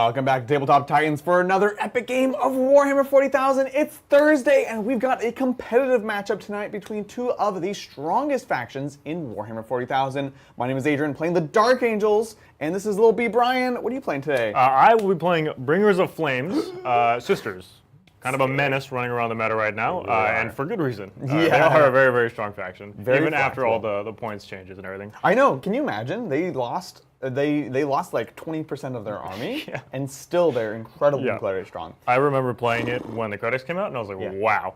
Welcome back to Tabletop Titans for another epic game of Warhammer 40,000. It's Thursday, and we've got a competitive matchup tonight between two of the strongest factions in Warhammer 40,000. My name is Adrian, playing the Dark Angels, and this is Little B Brian. What are you playing today? I will be playing Bringers of Flames, Sisters. Kind of a menace running around the meta right now, and for good reason. They are a very, very strong faction, even after all the points changes and everything. I know. Can you imagine? They lost like 20% of their army, and still they're incredibly strong. I remember playing it when the credits came out, and I was like, wow,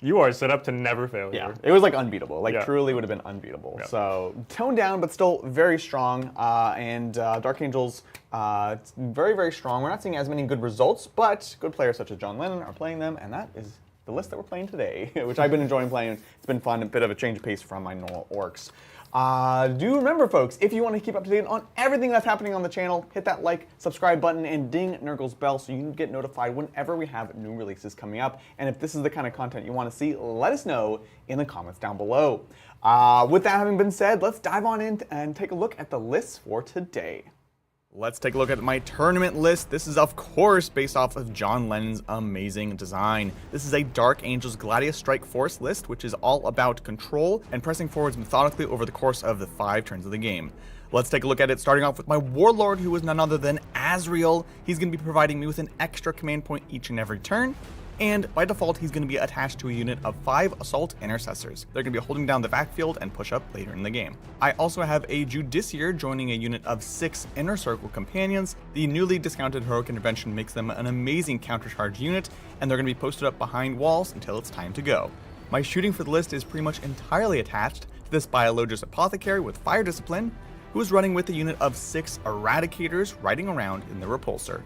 you are set up to never fail here. It was like unbeatable, truly would have been unbeatable. So toned down, but still very strong, and Dark Angels, very, very strong. We're not seeing as many good results, but good players such as John Lennon are playing them, and that is the list that we're playing today, which I've been enjoying playing. It's been fun, a bit of a change of pace from my normal orcs. Do remember, folks, if you want to keep up to date on everything that's happening on the channel, hit that like, subscribe button, and ding Nurgle's bell so you can get notified whenever we have new releases coming up. And if this is the kind of content you want to see, let us know in the comments down below. With that having been said, let's dive on in and take a look at the lists for today. Let's take a look at my tournament list. This is, of course, based off of John Lennon's amazing design. This is a Dark Angels Gladius Strike Force list, which is all about control and pressing forwards methodically over the course of the 5 turns of the game. Let's take a look at it, starting off with my Warlord, who is none other than Azrael. He's going to be providing me with an extra command point each and every turn. And by default, he's going to be attached to a unit of 5 Assault Intercessors. They're going to be holding down the backfield and push up later in the game. I also have a Judiciary joining a unit of 6 Inner Circle Companions. The newly discounted Heroic Intervention makes them an amazing countercharge unit, and they're going to be posted up behind walls until it's time to go. My shooting for the list is pretty much entirely attached to this Biologus Apothecary with Fire Discipline, who is running with a unit of 6 Eradicators riding around in the Repulsor.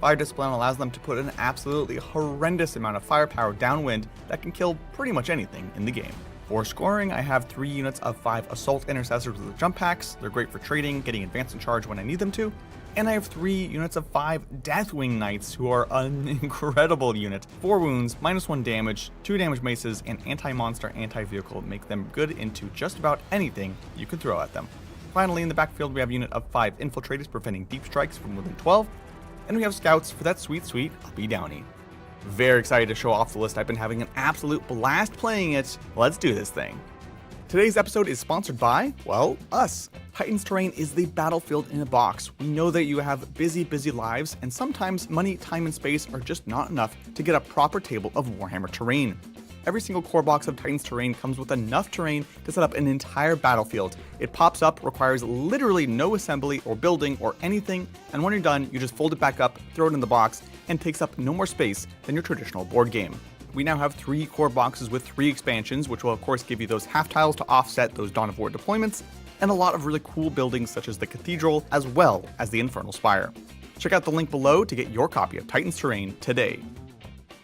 Fire Discipline allows them to put an absolutely horrendous amount of firepower downwind that can kill pretty much anything in the game. For scoring, I have 3 units of 5 Assault Intercessors with jump packs. They're great for trading, getting advance and charge when I need them to. And I have 3 units of 5 Deathwing Knights, who are an incredible unit. 4 wounds, -1 damage, 2 damage maces, and anti-monster, anti-vehicle make them good into just about anything you can throw at them. Finally, in the backfield, we have a unit of 5 Infiltrators preventing deep strikes from within 12. And we have Scouts for that sweet uppy downy. Very excited to show off the list. I've been having an absolute blast playing it. Let's do this thing. Today's episode is sponsored by, well, us. Titans Terrain is the battlefield in a box. We know that you have busy lives, and sometimes money, time, and space are just not enough to get a proper table of Warhammer terrain. Every single core box of Titans Terrain comes with enough terrain to set up an entire battlefield. It pops up, requires literally no assembly or building or anything, and when you're done, you just fold it back up, throw it in the box, and takes up no more space than your traditional board game. We now have 3 core boxes with 3 expansions, which will of course give you those half tiles to offset those Dawn of War deployments, and a lot of really cool buildings such as the Cathedral, as well as the Infernal Spire. Check out the link below to get your copy of Titans Terrain today.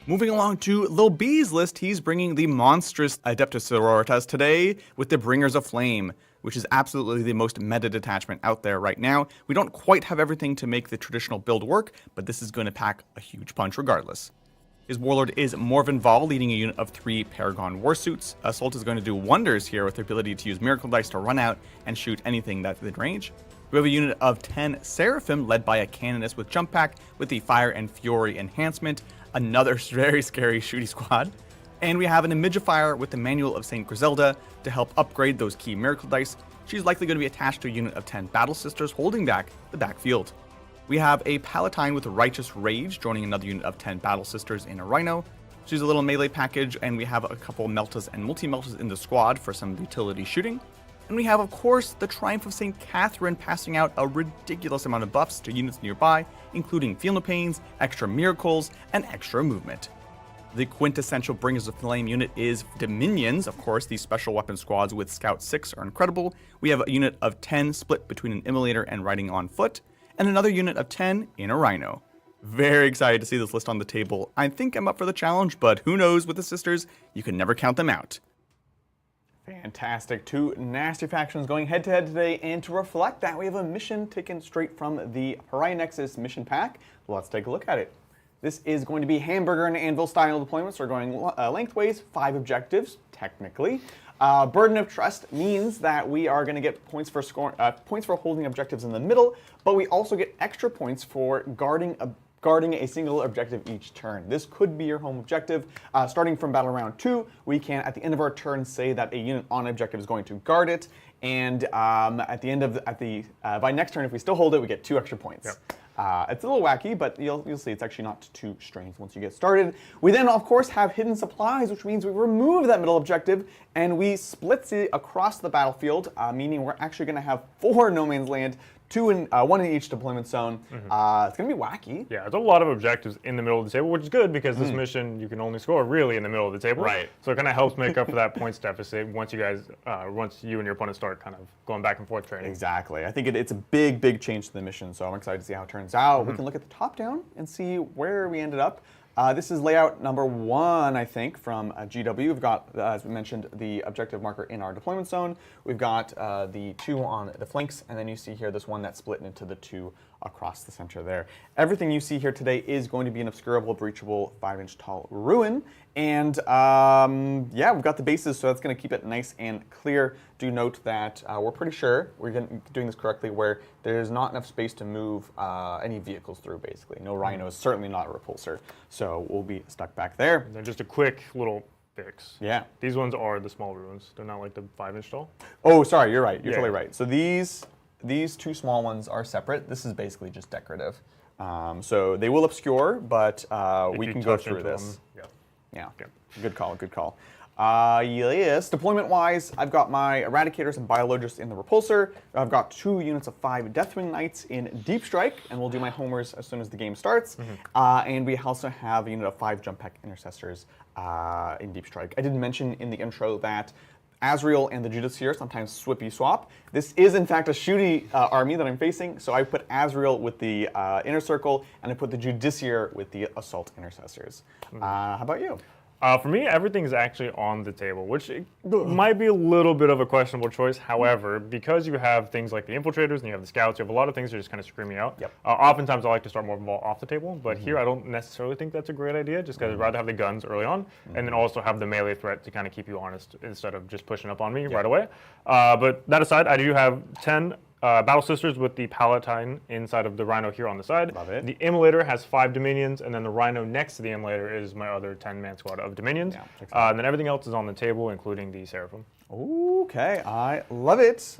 Moving along to Lil B's list, he's bringing the monstrous Adepta Sororitas today with the Bringers of Flame, which is absolutely the most meta detachment out there right now. We don't quite have everything to make the traditional build work, but this is going to pack a huge punch regardless. His Warlord is Morven Val, leading a unit of 3 Paragon Warsuits. Assault is going to do wonders here with the ability to use Miracle Dice to run out and shoot anything that's within range. We have a unit of 10 Seraphim led by a Canonist with Jump Pack with the Fire and Fury enhancement. Another very scary shooty squad. And we have an Imagifier with the Manual of St. Griselda to help upgrade those key Miracle Dice. She's likely going to be attached to a unit of 10 Battle Sisters holding back the backfield. We have a Palatine with Righteous Rage joining another unit of 10 Battle Sisters in a Rhino. She's a little melee package, and we have a couple Meltas and Multi-Meltas in the squad for some utility shooting. And we have, of course, the Triumph of St. Catherine passing out a ridiculous amount of buffs to units nearby, including Feel No Pains, extra miracles, and extra movement. The quintessential Bringers of Flame unit is Dominions. Of course, these special weapon squads with Scout 6 are incredible. We have a unit of 10 split between an Immolator and riding on foot, and another unit of 10 in a Rhino. Very excited to see this list on the table. I think I'm up for the challenge, but who knows with the sisters, you can never count them out. Fantastic. 2 nasty factions going head-to-head today, and to reflect that, we have a mission taken straight from the Orion Nexus mission pack. Let's take a look at it. This is going to be hamburger and anvil style deployments. We're going lengthways, 5 objectives, technically. Burden of Trust means that we are going to get points for points for holding objectives in the middle, but we also get extra points for guarding a single objective each turn. This could be your home objective. Starting from battle round 2, we can, at the end of our turn, say that a unit on objective is going to guard it, and at the end of by next turn, if we still hold it, we get 2 extra points. Yep. It's a little wacky, but you'll see it's actually not too strange once you get started. We then, of course, have hidden supplies, which means we remove that middle objective and we split it across the battlefield, meaning we're actually going to have 4 no man's land, 1 in each deployment zone. It's going to be wacky. Yeah, there's a lot of objectives in the middle of the table, which is good because this mission you can only score really in the middle of the table. Right. So it kind of helps make up for that points deficit once you and your opponent start kind of going back and forth training. Exactly. I think it's a big change to the mission, so I'm excited to see how it turns out. We can look at the top down and see where we ended up. This is layout number 1, I think, from GW. We've got, as we mentioned, the objective marker in our deployment zone. We've got the 2 on the flanks, and then you see here this one that's split into the 2 across the center there. Everything you see here today is going to be an obscurable, breachable, 5-inch tall ruin. And yeah, we've got the bases, so that's going to keep it nice and clear. Do note that we're pretty sure we're doing this correctly, where there's not enough space to move any vehicles through, basically. No rhinos, certainly not a repulsor. So we'll be stuck back there. And then just a quick little fix. Yeah. These ones are the small ruins. They're not like the 5-inch tall. Oh, sorry, you're right. You're totally right. So these 2 small ones are separate. This is basically just decorative. So they will obscure, but we can go through this. Yeah. Good call, good call. Yes, deployment-wise, I've got my Eradicators and Biologists in the Repulsor. I've got 2 units of 5 Deathwing Knights in Deep Strike, and we'll do my homers as soon as the game starts. And we also have a unit of 5 Jump Pack Intercessors in Deep Strike. I didn't mention in the intro that Azrael and the Judiciary sometimes swippy swap. This is, in fact, a shooty army that I'm facing, so I put Azrael with the Inner Circle, and I put the Judiciary with the Assault Intercessors. How about you? For me, everything's actually on the table, which might be a little bit of a questionable choice. However, because you have things like the Infiltrators and you have the Scouts, you have a lot of things that are just kind of screaming out. Yep. Oftentimes, I like to start more off the table, but here I don't necessarily think that's a great idea, just because I'd rather have the guns early on, and then also have the melee threat to kind of keep you honest instead of just pushing up on me right away. But that aside, I do have 10 Battle Sisters with the Palatine inside of the Rhino here on the side. Love it. The Immolator has 5 Dominions, and then the Rhino next to the Immolator is my other 10-man squad of Dominions. Yeah, and then everything else is on the table, including the Seraphim. Okay, I love it.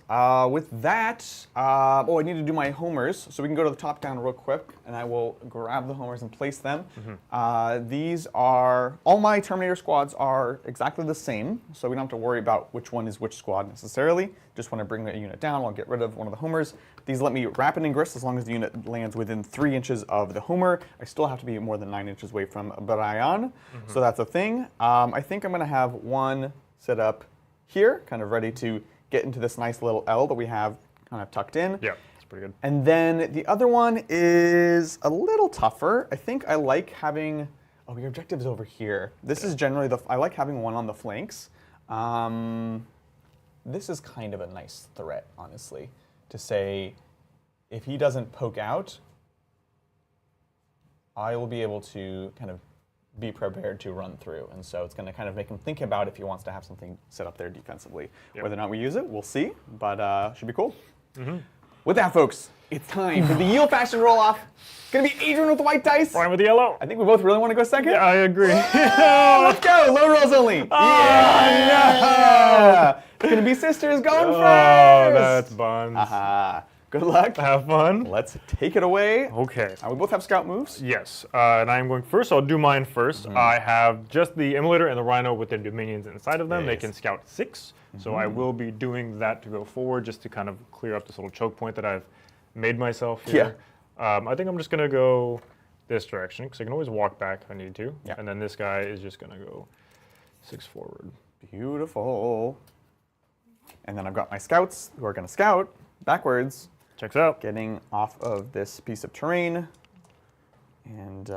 With that, I need to do my homers, so we can go to the top down real quick, and I will grab the homers and place them. These are, all my Terminator squads are exactly the same, so we don't have to worry about which one is which squad necessarily. Just want to bring the unit down, I'll get rid of one of the homers. These let me rapid ingress as long as the unit lands within 3 inches of the homer. I still have to be more than 9 inches away from Brian, so that's a thing. I think I'm going to have one set up here, kind of ready to get into this nice little L that we have kind of tucked in. Yeah, it's pretty good. And then the other one is a little tougher. I think I like having, your objective's over here. This is generally I like having one on the flanks. This is kind of a nice threat, honestly, to say, if he doesn't poke out, I will be able to kind of be prepared to run through. And so it's going to kind of make him think about if he wants to have something set up there defensively. Whether or not we use it, we'll see, but should be cool. With that, folks, it's time for the yield fashion roll-off. It's going to be Adrian with the white dice. Brian with the yellow. I think we both really want to go second. Yeah, I agree. Let's go. Low rolls only. Yeah. It's going to be sisters going first. Oh, that's buns. Good luck. Have fun. Let's take it away. Okay. We both have scout moves. Yes, and I'm going first. I'll do mine first. I have just the Immolator and the Rhino with their Dominions inside of them. They can scout 6, so I will be doing that to go forward just to kind of clear up this little choke point that I've made myself here. I think I'm just going to go this direction because I can always walk back if I need to. And then this guy is just going to go 6 forward. Beautiful. And then I've got my scouts who are going to scout backwards. Checks out. Getting off of this piece of terrain. And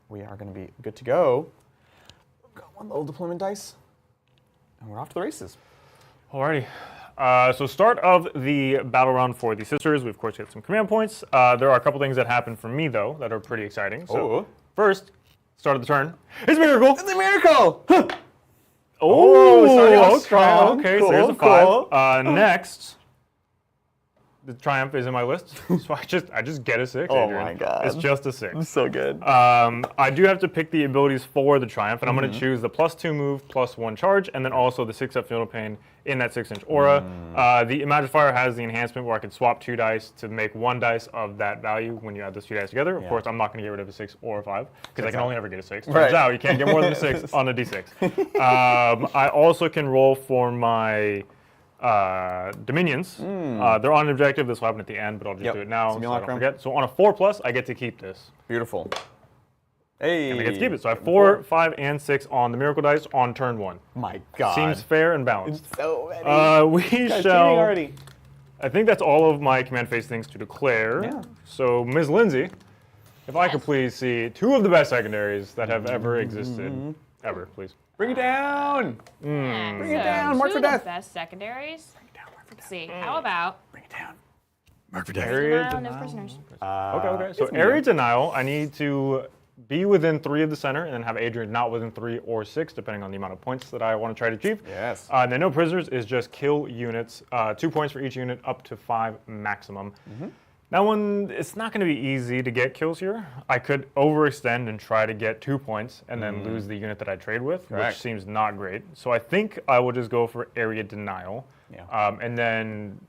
we are going to be good to go. Got one little deployment dice. And we're off to the races. Alrighty. So start of the battle round for the sisters. We, of course, get some command points. There are a couple things that happen for me, though, that are pretty exciting. So first, start of the turn. It's a miracle! It's a miracle! Oh, starting off okay, strong. okay. Cool, So there's a cool. 5. Next, the triumph is in my list, so I just get a 6. Oh Adrian. my God. It's just a 6. So good. I do have to pick the abilities for the triumph, and I'm going to choose the +2 move, +1 charge, and then also the 6-up Field of Pain in that 6-inch aura. The Magifier has the enhancement where I can swap 2 dice to make 1 dice of that value when you add those 2 dice together. Of course, I'm not going to get rid of a 6 or a 5 because I can only ever get a 6. Turns out you can't get more than a 6 on a d6. I also can roll for my Dominions. They're on an objective. This will happen at the end, but I'll just do it now so I don't forget. So on a 4+, I get to keep this. Beautiful. Hey. And I get to keep it. So I have 4, 5, and 6 on the Miracle Dice on turn 1. My God. Seems fair and balanced. It's so many. We Guys, shall. already. I think that's all of my command phase things to declare. Yeah. So Ms. Lindsay, if I could please see 2 of the best secondaries that have ever existed. Ever, please. Bring it down. Bring it down. Mark for death. Best secondaries. Bring it down. Mark for Let's death. see. How about Bring it down. Mark for death. Area no denial. prisoners? Okay. So it's area denial, I need to be within 3 of the center and then have Adrian not within 3 or 6, depending on the amount of points that I want to try to achieve. Yes. And then no prisoners is just kill units, 2 points for each unit, up to 5 maximum. That one, it's not going to be easy to get kills here. I could overextend and try to get 2 points and then lose the unit that I trade with, which seems not great. So I think I will just go for area denial, and then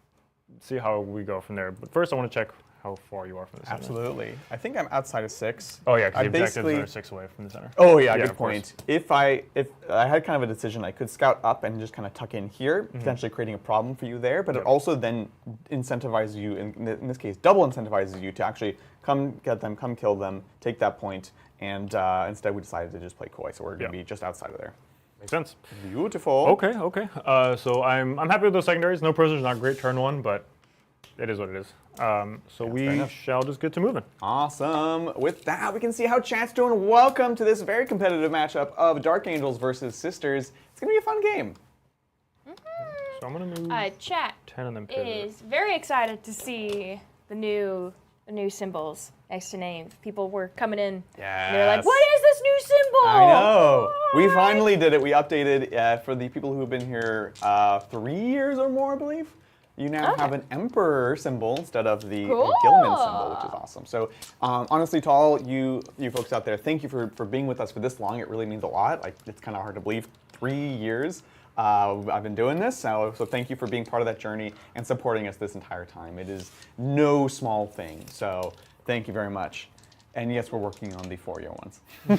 see how we go from there. But first, I want to check how far you are from the center. Absolutely. I think I'm outside of 6. Oh yeah, because the objectives basically are 6 away from the center. Oh yeah, Yeah, good of course. point. If I had kind of a decision, I could scout up and just kind of tuck in here, potentially creating a problem for you there. But it also then incentivizes you, in this case, double incentivizes you to actually come get them, come kill them, take that point. And instead, we decided to just play coy, so we're going to be just outside of there. Makes sense. Beautiful. Okay. So I'm happy with those secondaries. No prisoners, not great turn 1, but it is what it is. So we shall just get to moving. Awesome. With that, we can see how chat's doing. Welcome to this very competitive matchup of Dark Angels versus Sisters. It's going to be a fun game. So I'm going to move Chat 10 and then pivot. is very excited to see the new symbols next to names. People were coming in. And they were like, "What is this new symbol?" I know. We finally did it. We updated for the people who have been here 3 years or more, I believe. You now have an Emperor symbol instead of the Gilman symbol, which is awesome. So honestly, to all you folks out there, thank you for being with us for this long. It really means a lot. Like, it's kind of hard to believe. 3 years I've been doing this, so thank you for being part of that journey and supporting us this entire time. It is no small thing, so thank you very much. And yes, we're working on the 4-year ones. Oh,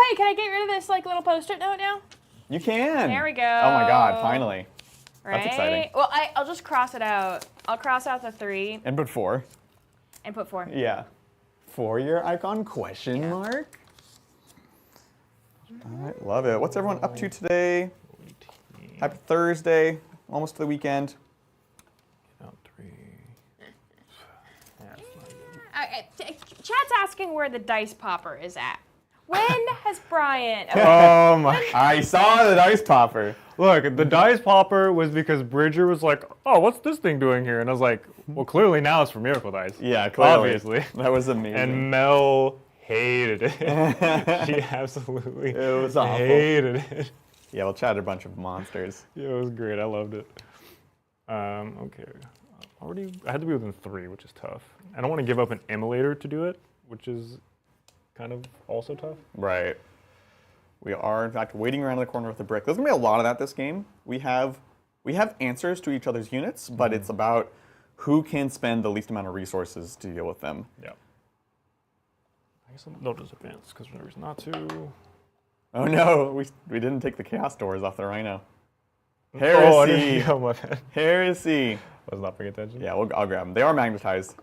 hey, can I get rid of this little post-it note now? You can. There we go. Oh my God! Finally. Right? That's exciting. Well, I'll just cross it out. I'll cross out the 3 And put 4. and put 4. Yeah. 4-year icon question mark. All right, love it. What's everyone up to today? Happy Thursday, almost to the weekend. Out 3. Chat's asking where the dice popper is at. When has Brian? Oh my! I saw the dice popper. Look, the dice popper was because Bridger was like, "Oh, what's this thing doing here?" And I was like, "Well, clearly now it's for Miracle Dice." Yeah, clearly. Obviously. That was amazing. And Mel hated it. She absolutely It was awful. hated it. Yeah, we'll chat a bunch of monsters. Yeah, it was great. I loved it. Okay. I had to be within 3, which is tough. I don't want to give up an immolator to do it, which is kind of also tough. Right. We are, in fact, waiting around the corner with a brick. There's going to be a lot of that this game. We have answers to each other's units, but it's about who can spend the least amount of resources to deal with them. Yeah. I guess they'll just advance because there's no reason not to. Oh no, we didn't take the chaos doors off the Rhino. Oh, I Heresy. didn't, oh my bad. Heresy. I was not paying attention. Yeah, I'll grab them. They are magnetized.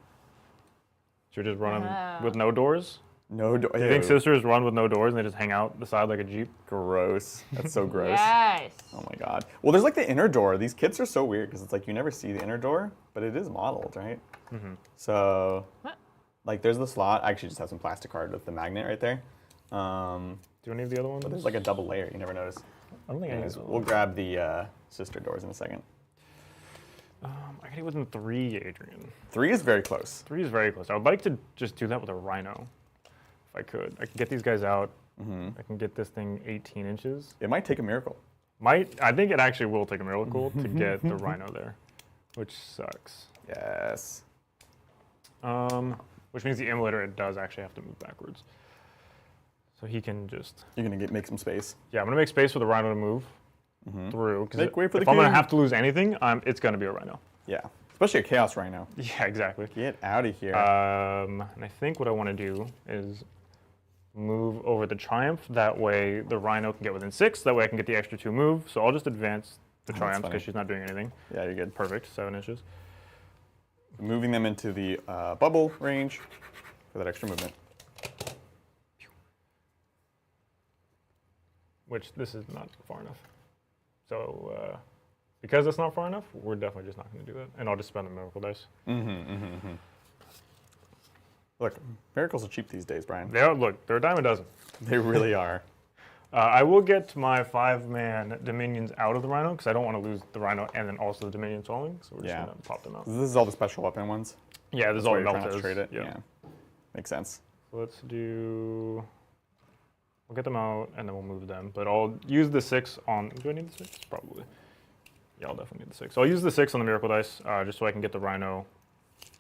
Should we just run them with no doors? No door. Do you think sisters run with no doors and they just hang out the side like a Jeep? Gross. That's so gross. Yes. Oh my God. Well, there's like the inner door. These kits are so weird because it's like you never see the inner door, but it is modeled, right? Mm-hmm. So, like, there's the slot. I actually just have some plastic card with the magnet right there. Do any of the other ones? But there's like a double layer. You never notice. I don't think Anyways, I we'll grab the sister doors in a second. I can get within 3, Adrian. 3 is very close. 3 is very close. I would like to just do that with a Rhino, if I could. I could get these guys out, I can get this thing 18 inches. It might take a miracle. I think it actually will take a miracle to get the Rhino there, which sucks. Yes. Which means the Immolator, it does actually have to move backwards. So he can just... You're going to make some space. Yeah, I'm going to make space for the Rhino to move through. Because Make way for if the I'm going to king. have to lose anything, it's going to be a Rhino. Yeah. Especially a Chaos Rhino. Yeah, exactly. Get out of here. And I think what I want to do is move over the Triumph. That way the Rhino can get within 6. That way I can get the extra 2 move. So I'll just advance the Triumph because she's not doing anything. Yeah, you're good. Perfect, 7 inches. Moving them into the bubble range for that extra movement. Which this is not far enough. So because it's not far enough, we're definitely just not going to do that. And I'll just spend the Miracle Dice. Look, miracles are cheap these days, Brian. Look, they're a dime a dozen. They really are. I will get my 5-man Dominions out of the Rhino because I don't want to lose the Rhino and then also the Dominion swelling. So we're just going to pop them out. This is all the special weapon ones. Yeah, this is all the Trying not to melters. trade it. Yeah. Makes sense. So let's do... We'll get them out and then we'll move them. But I'll use the 6 on... Do I need the 6? Probably. Yeah, I'll definitely need the 6. So I'll use the 6 on the Miracle Dice just so I can get the Rhino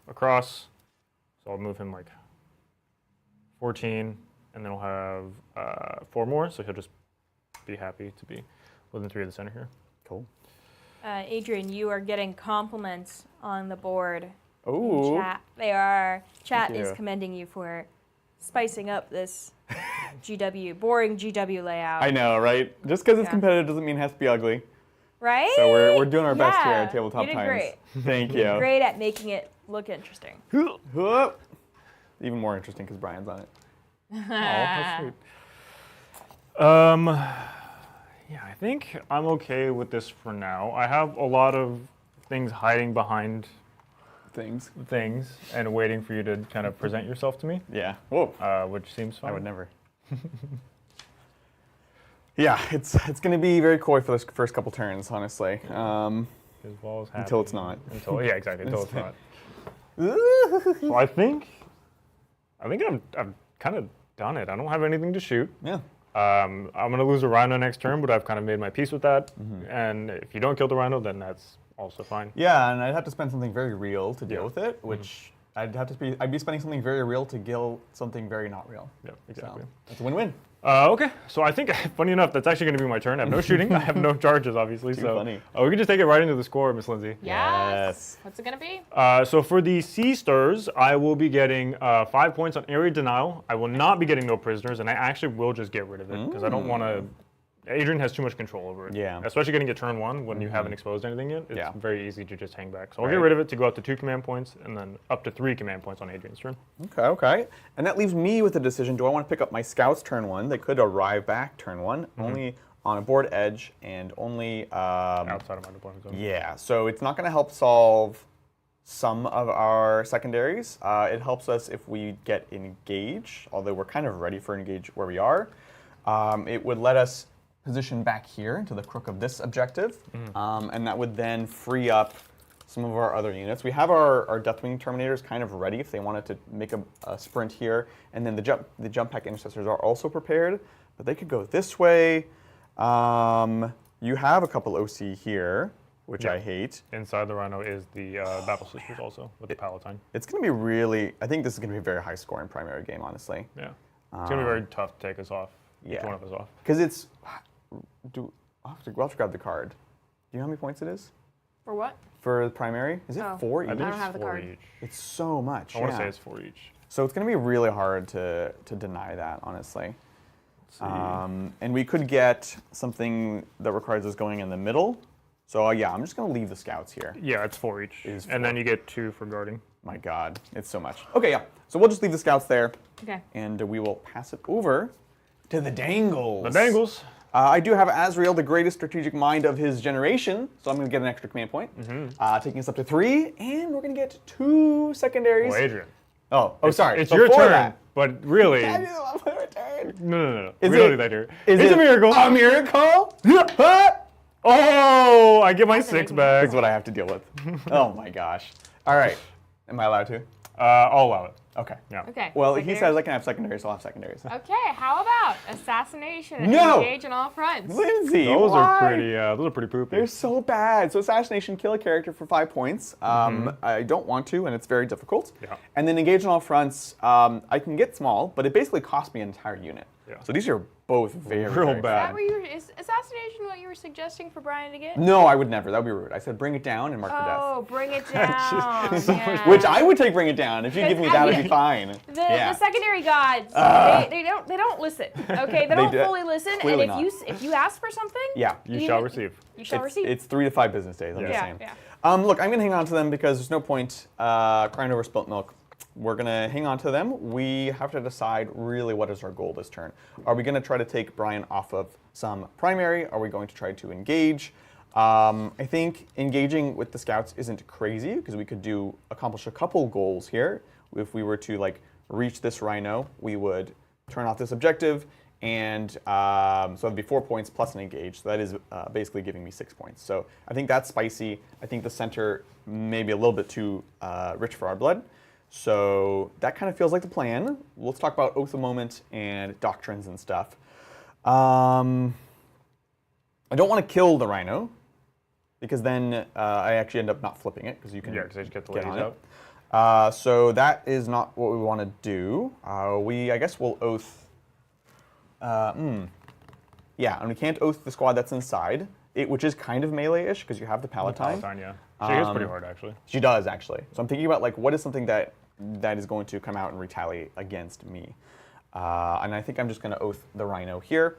across. So I'll move him like 14, and then I'll have 4 more, so he'll just be happy to be within 3 of the center here. Cool. Adrian, you are getting compliments on the board. Ooh. In chat. They are. Chat Thank is you. commending you for spicing up this boring GW layout. I know, right? Just because it's Yeah. competitive doesn't mean it has to be ugly. Right? So we're doing our best here Yeah, at Tabletop you did Times. great. Thank you. Great at making it look interesting. Even more interesting because Brian's on it. Oh, that's sweet. Yeah, I think I'm okay with this for now. I have a lot of things hiding behind things and waiting for you to kind of present yourself to me. Yeah. Whoa. Which seems fine. I would never. Yeah, it's going to be very coy for the first couple turns, honestly. Until it's not. Yeah, exactly. Until it's not. So I think I've kind of done it. I don't have anything to shoot. Yeah. I'm going to lose a Rhino next turn, but I've kind of made my peace with that. And if you don't kill the Rhino, then that's also fine. Yeah, and I'd have to spend something very real to deal with it, which I'd be spending something very real to kill something very not real. Yeah, exactly. So that's a win-win. Okay, so I think, funny enough, that's actually going to be my turn. I have no shooting. I have no charges, obviously. Too so funny. we can just take it right into the score, Miss Lindsay. Yes. What's it going to be? So for the Sea Stirs, I will be getting 5 points on Area Denial. I will not be getting no prisoners, and I actually will just get rid of it because I don't want to... Adrian has too much control over it. Yeah. Especially getting to turn 1 when you haven't exposed anything yet. It's Yeah. very easy to just hang back. So I'll get rid of it to go up to 2 command points and then up to 3 command points on Adrian's turn. Okay. And that leaves me with the decision, do I want to pick up my scouts turn 1? They could arrive back turn 1, only on a board edge and only... outside of my deployment zone. Yeah, so it's not going to help solve some of our secondaries. It helps us if we get engaged, although we're kind of ready for engage where we are. It would let us position back here into the crook of this objective, and that would then free up some of our other units. We have our Deathwing Terminators kind of ready if they wanted to make a sprint here, and then the jump pack intercessors are also prepared, but they could go this way. You have a couple OC here, which I hate. Inside the Rhino is the Battle Sisters also with the Palatine. It's going to be really, I think this is going to be a very high scoring primary game, honestly. Yeah. It's going to be very tough to take us off. Yeah. Each one of us off. Because it's, we'll have to grab the card. Do you know how many points it is? For what? For the primary? Is it 4 each? I think don't it's have the 4 card. each. It's so much. I want to say it's 4 each. So it's going to be really hard to deny that, honestly. And we could get something that requires us going in the middle. So yeah, I'm just going to leave the scouts here. Yeah, it's 4 each. It is And 4. then you get 2 for guarding. My God, it's so much. Okay, yeah. So we'll just leave the scouts there. Okay. And we will pass it over to the Dangles. The Dangles. I do have Azrael, the greatest strategic mind of his generation, so I'm going to get an extra command point, taking us up to 3, and we're going to get 2 secondaries. Well, Adrian. Oh, sorry. It's your Before turn, that- but really... I do want my turn. No. Is Really it- later. Is It's it a miracle. A miracle? Oh, I get my 6 That's back. what I have to deal with. Oh my gosh. All right. Am I allowed to? I'll allow it. Okay. Yeah. Okay. Well, he secondary. says I can have secondaries, so I'll have secondaries. Okay, how about assassination and No! engage on all fronts? Lindsay, Those why? are pretty poopy. They're so bad. So assassination, kill a character for 5 points. I don't want to, and it's very difficult. Yeah. And then engage on all fronts. I can get small, but it basically costs me an entire unit. Yeah. So these are both very, Real very bad. Is assassination what you were suggesting for Brian to get? No, I would never. That would be rude. I said bring it down and mark for death. Oh, bring it down. Yeah. Which I would take bring it down. If you give me that, it'd be fine. The secondary gods, they don't listen. Okay, they don't fully listen. Clearly and if you ask for something, Yeah. You shall receive. You shall receive. It's 3 to 5 business days. I'm just Yeah, saying. yeah. Look, I'm gonna hang on to them because there's no point crying over spilt milk. We're gonna hang on to them. We have to decide really what is our goal this turn. Are we gonna try to take Brian off of some primary? Are we going to try to engage? I think engaging with the scouts isn't crazy because we could accomplish a couple goals here. If we were to like reach this rhino, we would turn off this objective, and so that'd be 4 points plus an engage. So that is basically giving me 6 points. So I think that's spicy. I think the center may be a little bit too rich for our blood. So that kind of feels like the plan. Let's talk about Oath a moment and doctrines and stuff. I don't want to kill the rhino because then I actually end up not flipping it because you can because they just get the get ladies on out. it. So that is not what we want to do. I guess we'll Oath. Yeah, and we can't Oath the squad that's inside, which is kind of melee-ish because you have the Palatine. Palatine, yeah. She hits pretty hard, actually. She does, actually. So I'm thinking about like what is something that is going to come out and retaliate against me. And I think I'm just going to Oath the Rhino here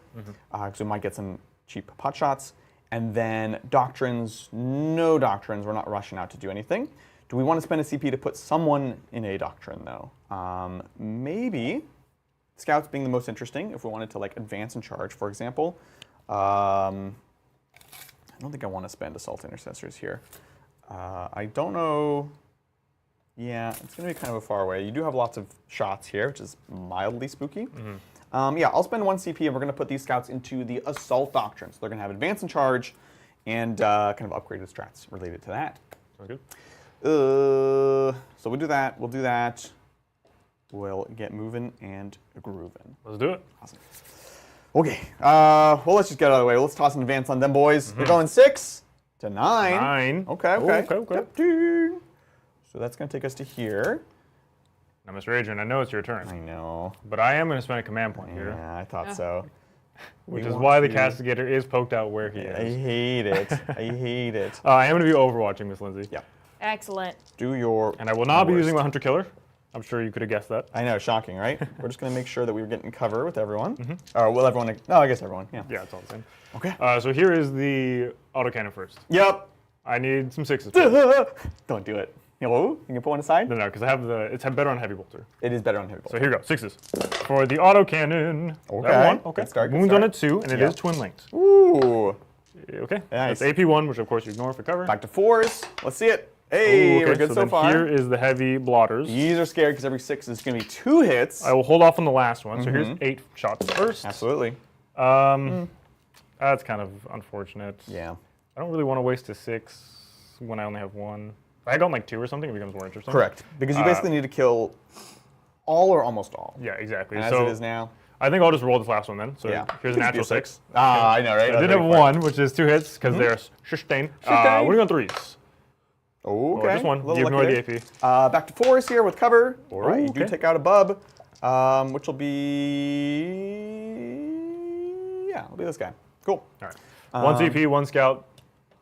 because we might get some cheap pot shots. And then doctrines, no doctrines. We're not rushing out to do anything. Do we want to spend a CP to put someone in a doctrine, though? Maybe scouts being the most interesting if we wanted to like advance and charge, for example. I don't think I want to spend assault intercessors here. I don't know. Yeah, it's going to be kind of a far away. You do have lots of shots here, which is mildly spooky. Yeah, I'll spend 1 CP, and we're going to put these scouts into the assault doctrine. So they're going to have advance and charge, and kind of upgraded strats related to that. Sounds good. So we'll do that. We'll do that. We'll get moving and grooving. Let's do it. Awesome. Okay. Well, let's just get out of the way. Let's toss an advance on them, boys. We're going 6 to 9. 9. Okay. Okay. So that's going to take us to here. Now, Mr. Adrian, I know it's your turn, I know. but I am going to spend a command point here, Yeah, I thought so. which is why the castigator is poked out where he I is. hate it. I hate it. I am going to be overwatching, Miss Lindsay. Yeah. Excellent. Do your And I will not be worst. using my Hunter Killer. I'm sure you could have guessed that. I know, shocking, right? We're just going to make sure that we were getting cover with everyone. Well, everyone. No, I guess everyone. Yeah. Yeah, it's all the same. Okay. So here is the autocannon first. Yep. I need some 6s. Don't do it. Hello? You can put one aside? No, because I have it's better on heavy bolter. It is better on heavy bolt. So here we go, 6s. For the autocannon. Okay. That one. Okay. Good start, good Wounds on start. it 2, and it Yep. is twin linked. Ooh. Okay. Nice. That's AP1, which of course you ignore for cover. Back to 4s. Let's see it. Hey, Ooh, okay, we're good so then far. Here is the heavy blotters. These are scary because every 6 is going to be 2 hits. I will hold off on the last one. So here's 8 shots first. Absolutely. That's kind of unfortunate. Yeah. I don't really want to waste a 6 when I only have 1. If I got like 2 or something, it becomes more interesting. Correct. Because you basically need to kill all or almost all. Yeah, exactly. And as so it is now. I think I'll just roll this last one then. So Yeah. here's a Could just be natural 6. Ah, I know, right? I did have 1, which is 2 hits because there's sustain. Sustain. We're going 3s. Okay. Just 1. Little You ignore lucky the there. AP. Back to 4s here with cover. All right, you do okay. take out a bub, which will be... Yeah, it'll be this guy. Cool. All right. 1 CP, 1 scout,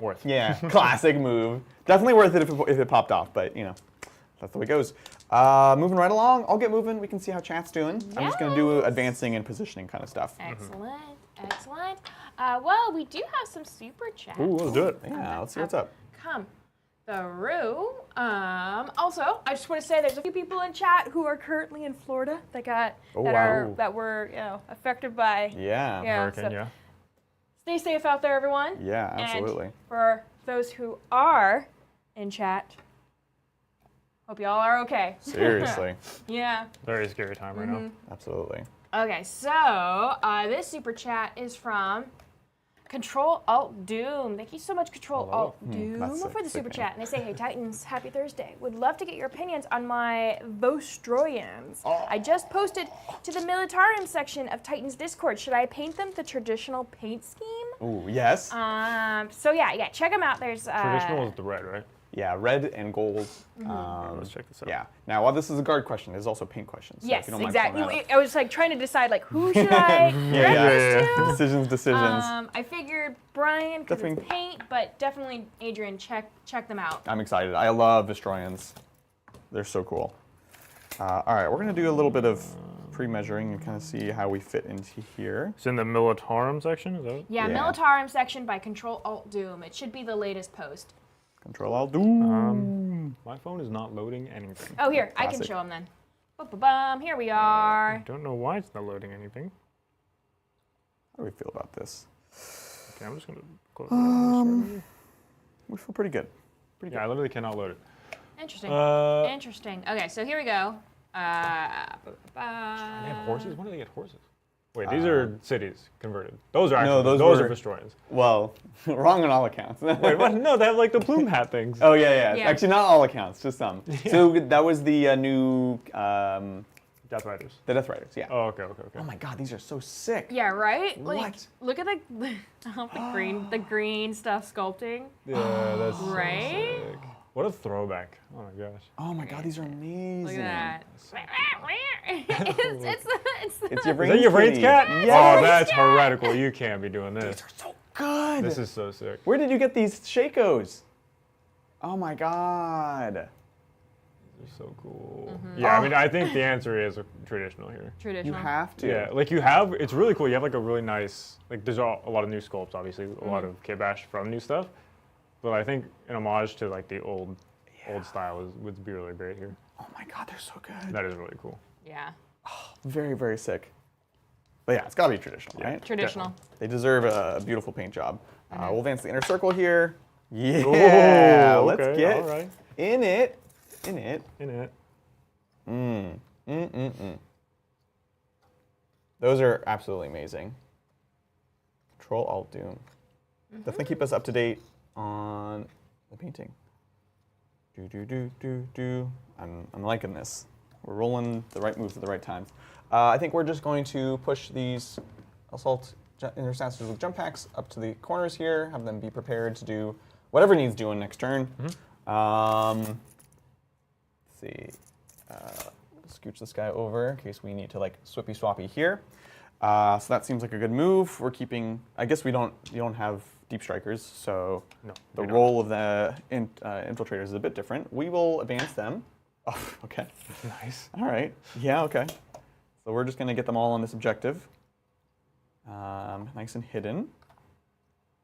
worth. Yeah, classic move. Definitely worth it if it popped off, but you know, that's the way it goes. Moving right along, I'll get moving. We can see how chat's doing. I'm just going to do advancing and positioning kind of stuff. Excellent. Excellent. Well, we do have some super chats. Ooh, let's do it. Yeah, let's see what's up. Come through. Also, I just want to say there's a few people in chat who are currently in Florida that were affected by Yeah. Hurricane, so yeah. stay safe out there, everyone. Yeah, absolutely. And for those who are in chat, hope y'all are okay. Seriously. Yeah. Very scary time right now. Absolutely. Okay, so this super chat is from Control Alt Doom. Thank you so much, Control Alt Doom, that's for the sick, super man. chat. And they say, hey, Titans, happy Thursday. Would love to get your opinions on my Vostroyans. I just posted to the Militarium section of Titans Discord. Should I paint them the traditional paint scheme? Ooh, yes. So yeah, check them out. There's Traditional is the red, right? Yeah, red and gold. Let's check this out. Yeah. Now, while this is a guard question, there's also paint questions. So yes, if you don't mind exactly. pulling that up. I was like trying to decide like who should I rent this to? Decisions. I figured Brian because it's paint, but definitely Adrian, check them out. I'm excited. I love Destroyans. They're so cool. All right, we're gonna do a little bit of pre-measuring and kind of see how we fit into here. It's in the Militarum section, is that it? Yeah, Militarium section by Control Alt Doom. It should be the latest post. Control Alt Doom. My phone is not loading anything. Oh, here, I can show them then. Ba-ba-bum, here we are. I don't know why it's not loading anything. How do we feel about this? Okay, I'm just gonna close it. We feel pretty good. Yeah, I literally cannot load it. Interesting. Interesting. Okay, so here we go. They have horses? When do they get horses? Wait, these are cities converted. Those are actually, those are Destroyers. Well, wrong on all accounts. Wait, what? No, they have like the plume hat things. Oh, yeah. Actually, not all accounts, just some. Yeah. So that was the new... Death Riders. The Death Riders, yeah. Oh, okay. Oh my god, these are so sick. Yeah, right? Like, What? look at the green stuff sculpting. Yeah, that's right? so sick. What a throwback. Oh my gosh. Oh my god, these are amazing. Look at that. It's your Is brain's that your brain's kitty. cat? Yes. Oh, that's heretical. You can't be doing this. These are so good. This is so sick. Where did you get these Shakos? Oh my god. These are so cool. Yeah, I mean, I think the answer is traditional here. You Traditional. have to. Yeah, like it's really cool. You have like a really nice, like there's a lot of new sculpts, obviously, a lot of K-Bash from new stuff. But I think an homage to like the old style would be really great here. Oh my god, they're so good. That is really cool. Yeah. Very, very sick. But yeah, it's gotta be traditional, right? Traditional. They deserve a beautiful paint job. We'll advance the inner circle here. Yeah, Ooh, let's okay, get all right. in it. Those are absolutely amazing. Control Alt Doom. Definitely keep us up to date on the painting. I'm liking this. We're rolling the right moves at the right times. I think we're just going to push these assault intercessors with jump packs up to the corners here, have them be prepared to do whatever needs doing next turn. Let's see. Scooch this guy over in case we need to like swippy swappy here. So that seems like a good move. We're keeping. I guess you don't have deep strikers, so the role of the infiltrators is a bit different. We will advance them. Oh, okay. Nice. All right. Yeah. Okay. So we're just gonna get them all on this objective. Nice and hidden.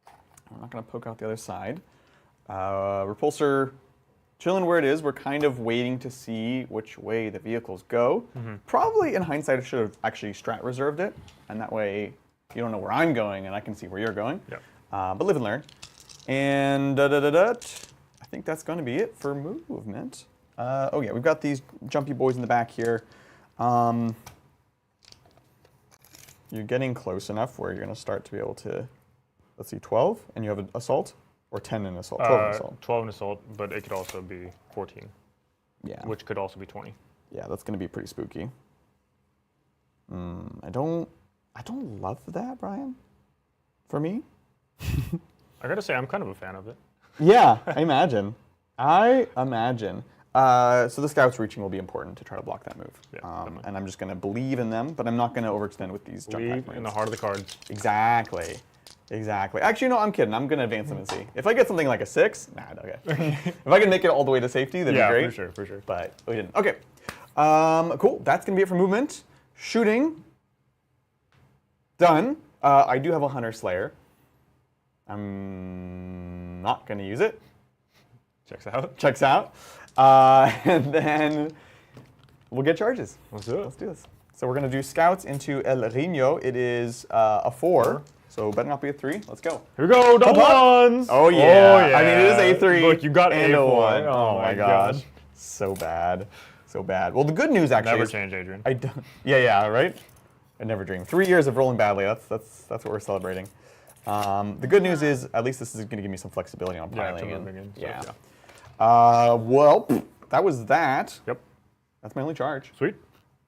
I'm not gonna poke out the other side. Repulsor. Chilling where it is, we're kind of waiting to see which way the vehicles go. Probably, in hindsight, I should have actually strat reserved it, and that way you don't know where I'm going, and I can see where you're going. Yep. But live and learn. And I think that's going to be it for movement. Oh yeah, we've got these jumpy boys in the back here. You're getting close enough where you're going to start to be able to, let's see, 12, and you have an assault. Or 10 in assault, 12 in assault. 12 in assault, but it could also be 14. Yeah. Which could also be 20. Yeah, that's going to be pretty spooky. I don't love that, Brian. For me. I gotta say, I'm kind of a fan of it. Yeah, I imagine. So the scouts reaching will be important to try to block that move. Yeah, and I'm just going to believe in them, but I'm not going to overextend with these jump pack Believe in the heart of the cards. Exactly. Actually, no, I'm kidding. I'm going to advance them and see. If I get something like a 6, okay. If I can make it all the way to safety, that'd be great. Yeah, for sure. But we didn't. Okay. Cool. That's going to be it for movement. Shooting. Done. I do have a Hunter Slayer. I'm not going to use it. Checks out. And then we'll get charges. Let's do it. Let's do this. So we're going to do scouts into El Rino. It is a 4. So better not be a 3. Let's go. Here we go, double ones. Oh yeah. I mean, it is a 3. Look, you got and a 1. Oh my gosh. So bad. Well, the good news actually Never is change, Adrian. I don't. Yeah, right. I never dream. 3 years of rolling badly. That's what we're celebrating. The good news is, at least this is going to give me some flexibility on piling. Yeah. Well, that was that. Yep. That's my only charge. Sweet.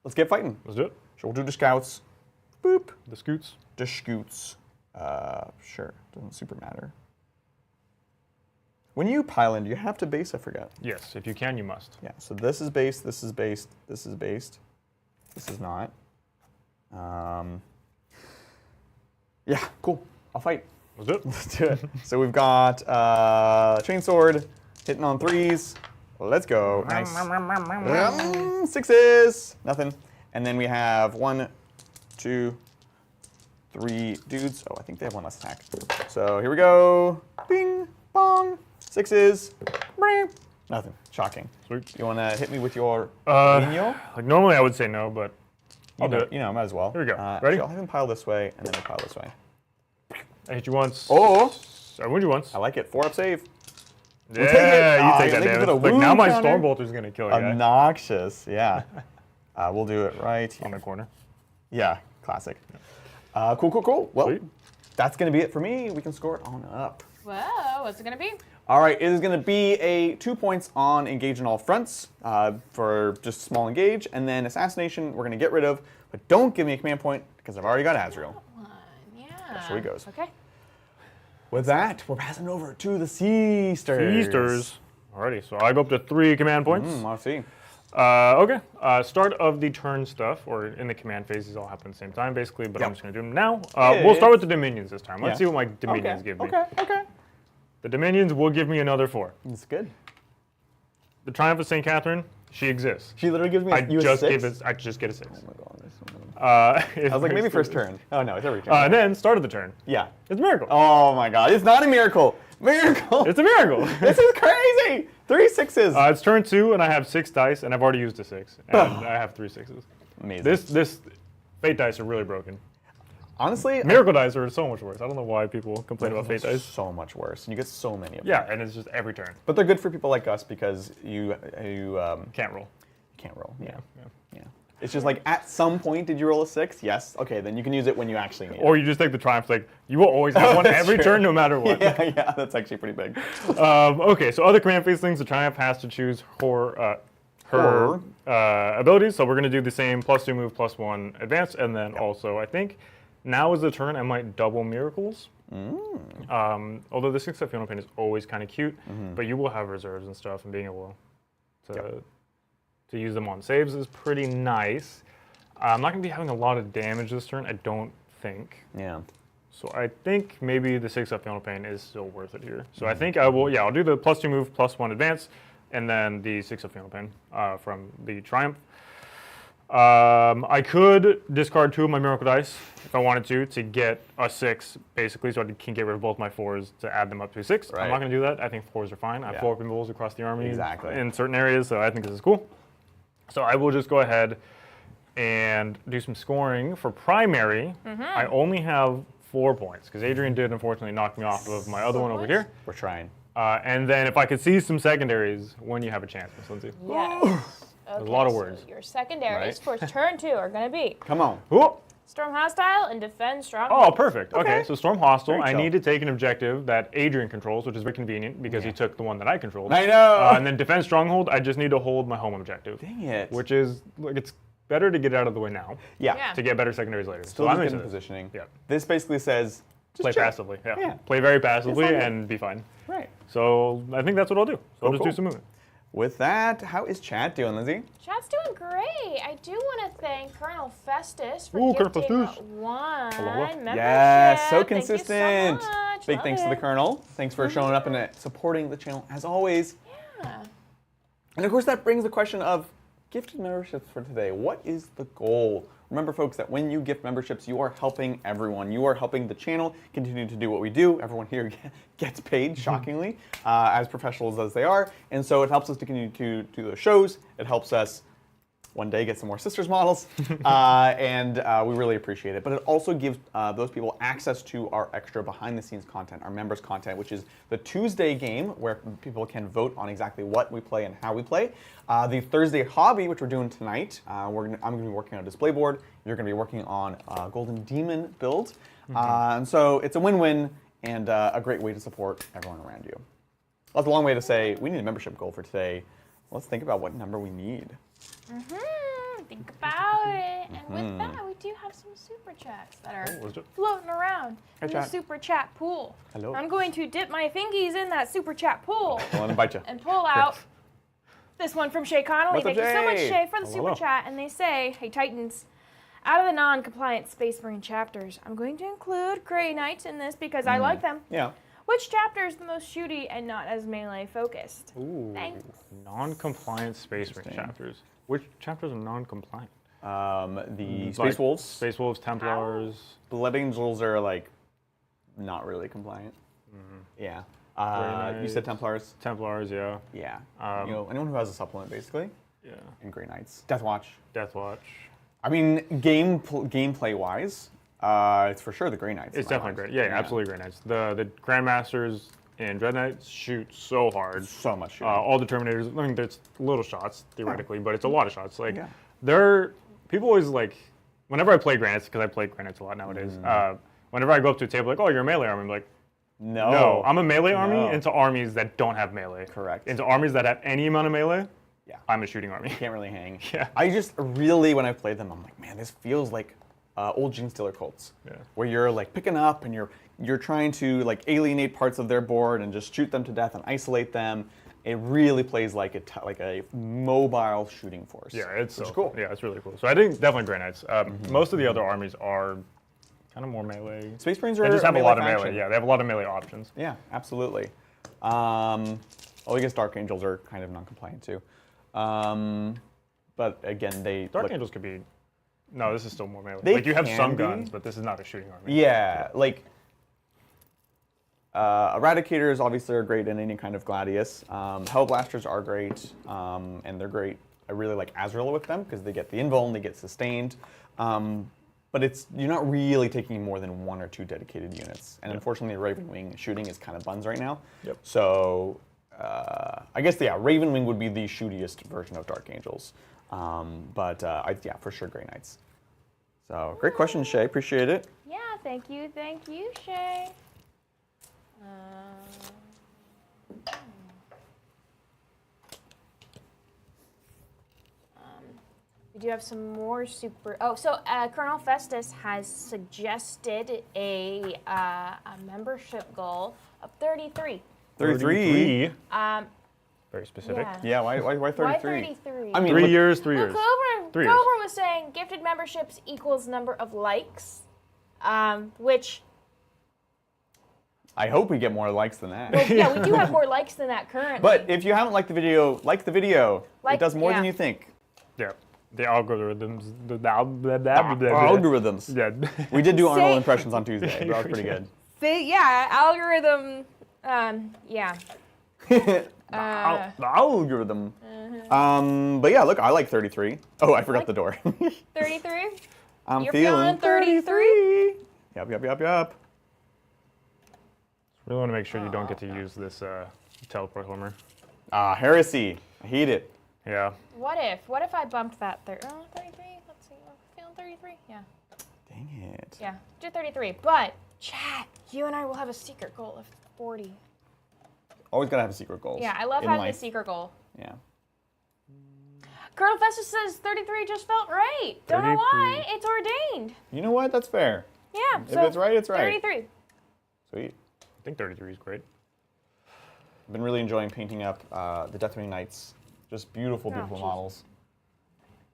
Let's get fighting. Let's do it. So we'll do the scouts. Boop. The scoots. The scoots. Sure. Doesn't super matter. When you pile in, do you have to base? I forget. Yes, if you can, you must. Yeah. So this is based. This is based. This is based. This is not. Yeah. Cool. I'll fight. Let's do it. Let's do it. So we've got chainsword hitting on 3s. Let's go. Nice. 6s. Nothing. And then we have 1, 2, 3 dudes. Oh, I think they have 1 less attack. So here we go. Bing, bong. 6s. Nothing. Shocking. Sweet. You want to hit me with your Like normally I would say no, but you know, might as well. Here we go. Ready? Ready? I'll have him pile this way, and then we'll pile this way. I hit you once. Oh! I wound you once. I like it. 4-up save. Yeah, We'll take it. you take They that give it a damage. Like, wound now my counter. Stormbolter's going to kill you. Obnoxious. Yeah. We'll do it right On here. the corner. Yeah. Classic. Cool. Well, Sweet. that's going to be it for me. We can score it on up. Whoa, what's it gonna be? All right, it is going to be a 2 points on engage on all fronts for just small engage, and then assassination we're going to get rid of, but don't give me a command point because I've already got Azrael. Yeah. That's where he goes. Okay. With that, we're passing over to the Seasters. Feasters. Alrighty, so I go up to 3 command points. Let's see. Okay, start of the turn stuff, or in the command phases all happen at the same time, basically, but I'm just going to do them now. We'll start with the Dominions this time. Let's see what my Dominions give me. Okay. The Dominions will give me another 4. That's good. The Triumph of St. Catherine, she exists. She literally gives me I you a just 6? gave it. I just get a 6. Oh my god. I I was like, maybe first turn. Oh no, it's every turn. And then start of the turn. Yeah. It's a miracle. Oh my god, it's not a miracle. Miracle. It's a miracle. This is crazy. 3 6s. It's turn 2, and I have 6 dice, and I've already used a 6, and I have 3 6s. Amazing. This fate dice are really broken. Honestly, Miracle dice are so much worse. I don't know why people complain about fate dice. so much worse. And you get so many of them. Yeah, and it's just every turn. But they're good for people like us because you Can't roll. can't roll. Yeah. It's just like at some point, did you roll a 6? Yes. Okay, then you can use it when you actually need it. Or you just take the Triumph, like, you will always have one every true. turn no matter what. Yeah, that's actually pretty big. Okay, so other command phase things, the Triumph has to choose her abilities. So we're going to do the same +2 move, +1 advance, and then also, I think, now is the turn I might double miracles. Although the 6-up Fiona Pain is always kind of cute, but you will have reserves and stuff, and being able to use them on saves is pretty nice. I'm not going to be having a lot of damage this turn, I don't think. Yeah. So I think maybe the 6-up Fiona Pain is still worth it here. So I think I will, I'll do the +2 move, +1 advance, and then the 6-up Fiona Pain from the Triumph. I could discard 2 of my Miracle Dice if I wanted to get a 6, basically, so I can get rid of both my 4s to add them up to a 6. Right. I'm not going to do that. I think 4s are fine. I have 4 removals across the army in certain areas, so I think this is cool. So I will just go ahead and do some scoring for primary. I only have 4 points, because Adrian did unfortunately knock me off of my other one over here. We're trying. And then if I could see some secondaries, when you have a chance, Miss Lindsay. Yes. There's a lot of words. So your secondaries for turn 2 are going to be Come on. Ooh. Storm Hostile and Defend Strong. Oh, perfect. Okay, so Storm Hostile. Very I chill. need to take an objective that Adrian controls, which is very convenient because he took the one that I controlled. I know. And then Defend Stronghold, I just need to hold my home objective. Dang it. Which is, like, it's better to get it out of the way now Yeah. to get better secondaries later. Still so I'm just into good in this. positioning. Yeah. This basically says just Play chill. passively. Yeah. Play very passively It's not and be fine. Right. So I think that's what I'll do. So I'll just do some movement. With that, how is chat doing, Lizzie? Chat's doing great. I do want to thank Colonel Festus for Ooh, Colonel gifting Festus. 1 Hello. membership. Yes, so Thank consistent. You so much. Big Love thanks to the it. Colonel. Thanks for showing up and supporting the channel as always. Yeah. And of course, that brings the question of gifted memberships for today. What is the goal? Remember, folks, that when you gift memberships, you are helping everyone. You are helping the channel continue to do what we do. Everyone here gets paid, shockingly, as professionals as they are. And so it helps us to continue to do those shows. It helps us, one day get some more Sisters models, and we really appreciate it. But it also gives those people access to our extra behind-the-scenes content, our members' content, which is the Tuesday game, where people can vote on exactly what we play and how we play. The Thursday hobby, which we're doing tonight, I'm going to be working on a display board. You're going to be working on a Golden Demon build. And so it's a win-win and a great way to support everyone around you. That's a long way to say we need a membership goal for today. Let's think about what number we need. Think about it. And with that, we do have some super chats that are floating around in the super chat pool. Hello. I'm going to dip my fingies in that super chat pool. I'll invite you. And pull out this one from Shay Connolly. What's up, Thank you so much, Shay? Shay, for the super chat. And they say, hey, Titans, out of the non-compliant Space Marine chapters, I'm going to include Grey Knights in this because I like them. Yeah. Which chapter is the most shooty and not as melee focused? Ooh, Thanks. non-compliant Space Marine chapters. Which chapters are non-compliant? The Space Wolves. Space Wolves, Templars. Blood Angels are like not really compliant. Yeah. You said Templars. Templars, yeah. Yeah. Anyone who has a supplement basically. Yeah. And Grey Knights. Death Watch. Death Watch. I mean, gameplay wise, it's for sure the Grey Knights. It's definitely great. Yeah, absolutely Grey Knights. The Grandmasters and Dread Knights shoot so hard. So much shooting. All the Terminators, I mean, there's little shots theoretically, but it's a lot of shots. Like, yeah. People always like, whenever I play Grey Knights, because I play Grey Knights a lot nowadays, whenever I go up to a table like, oh, you're a melee army, I'm like, no, I'm a melee army into armies that don't have melee. Correct. Into armies that have any amount of melee, yeah. I'm a shooting army. Can't really hang. Yeah. I just really, when I play them, I'm like, man, this feels like old Gene Stealer cults, where you're like picking up and you're trying to like alienate parts of their board and just shoot them to death and isolate them. It really plays like a mobile shooting force. Yeah, it's so cool. Yeah, it's really cool. So I think definitely Grey Knights. Most of the other armies are kind of more melee. Space Marines are They just have a lot of faction. melee. Yeah, they have a lot of melee options. Yeah, absolutely. I guess Dark Angels are kind of non-compliant too. But again, Dark Angels could be. No, this is still more melee. They Like you have some can guns, but this is not a shooting army. Yeah, like Eradicators obviously are great in any kind of Gladius. Hellblasters are great, and they're great. I really like Azrael with them because they get the invul and they get sustained. But you're not really taking more than 1 or 2 dedicated units. And unfortunately, Raven Wing shooting is kind of buns right now. Yep. So I guess, Raven Wing would be the shootiest version of Dark Angels. For sure, Grey Knights. So great question, Shay. Appreciate it. Yeah, thank you, Shay. We do have some more super. Oh, so Colonel Festus has suggested a membership goal of 33. 33. Very specific. Yeah, why 33? Why 33? I mean, 3 years, 3 Well, years. Cobra was saying gifted memberships equals number of likes, which. I hope we get more likes than that. Well, yeah, we do have more likes than that currently. But if you haven't liked the video, like the video. It does more than you think. Yeah. The algorithms. Algorithms. Yeah. We did do Arnold impressions on Tuesday. That was pretty good. Algorithm. Yeah. The algorithm. But yeah, look, I like 33. Oh, I forgot the door. 33? I'm You're feeling 33? Yup. Really want to make sure you don't get to use this teleport homer. Heresy. I hate it. Yeah. What if I bumped that 33? Let's see. I'm feeling 33. Yeah. Dang it. Yeah. Do 33. But, chat, you and I will have a secret goal of 40. Always gotta have a secret goal. Yeah, I love having a secret goal. Yeah. Colonel Festus says 33 just felt right. Don't know why. It's ordained. You know what? That's fair. Yeah. If it's right, it's right. 33. Sweet. I think 33 is great. I've been really enjoying painting up the Deathwing Knights. Just beautiful models.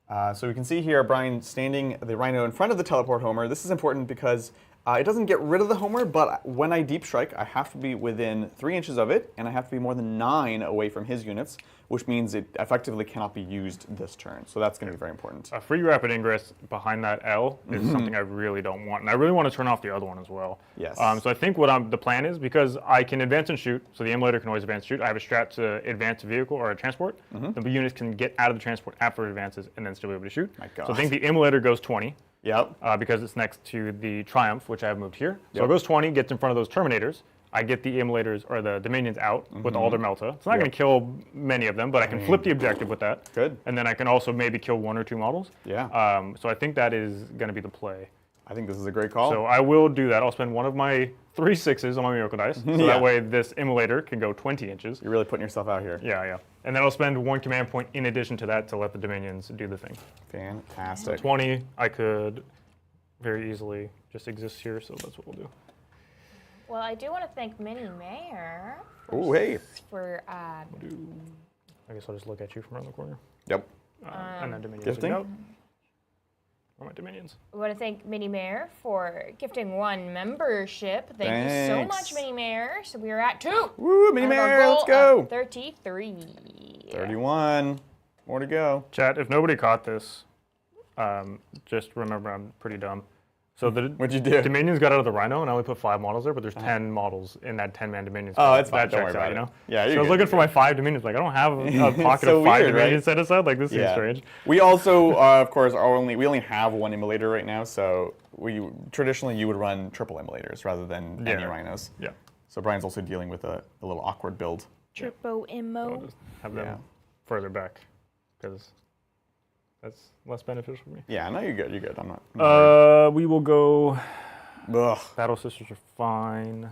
So we can see here Brian standing the Rhino in front of the teleport homer. This is important because It doesn't get rid of the Homer, but when I deep strike, I have to be within 3 inches of it, and I have to be more than 9 away from his units, which means it effectively cannot be used this turn. So that's going to be very important. A free rapid ingress behind that L is something I really don't want, and I really want to turn off the other one as well. Yes. So I think what the plan is, because I can advance and shoot, so the emulator can always advance and shoot. I have a strat to advance a vehicle or a transport. The units can get out of the transport after it advances and then still be able to shoot. My God. So I think the emulator goes 20. Yep. Because it's next to the Triumph, which I have moved here. So it goes 20, gets in front of those Terminators. I get the emulators or the Dominions out with all their Melta. It's not going to kill many of them, but I can flip the objective with that. Good. And then I can also maybe kill 1 or 2 models. Yeah. So I think that is going to be the play. I think this is a great call. So I will do that. I'll spend one of my 3 6s on my Miracle Dice. So that way this emulator can go 20 inches. You're really putting yourself out here. Yeah. And then I'll spend 1 command point in addition to that to let the Dominions do the thing. Fantastic. 20, I could very easily just exist here, so that's what we'll do. Well, I do want to thank Mini Mayor Oh, hey. for I guess I'll just look at you from around the corner. Yep. And then Dominions. Gifting? Out. Or my Dominions. I want to thank Mini Mayor for gifting 1 membership. Thank you so much, Mini Mayor. So we are at 2. Woo, Mini Out of our Mayor, let's goal go. of 33. 31. More to go. Chat, if nobody caught this, just remember I'm pretty dumb. So the What'd you do? Dominions got out of the Rhino, and I only put 5 models there, but there's 10 models in that 10-man Dominion. Oh, it's fine. That Don't checks worry out, about you it. know? Yeah, so you're I was good, looking for you're my 5 Dominions. Like, I don't have a pocket so of 5 weird, Dominions right? set aside. Like, this seems strange. We also, of course, we only have 1 emulator right now, so traditionally you would run triple emulators rather than any Rhinos. Yeah. So Brian's also dealing with a little awkward build. Triple So I'll Immo. just have them further back, because that's less beneficial for me. Yeah, no, you're good. You're good. I'm not. We will go. Ugh. Battle Sisters are fine.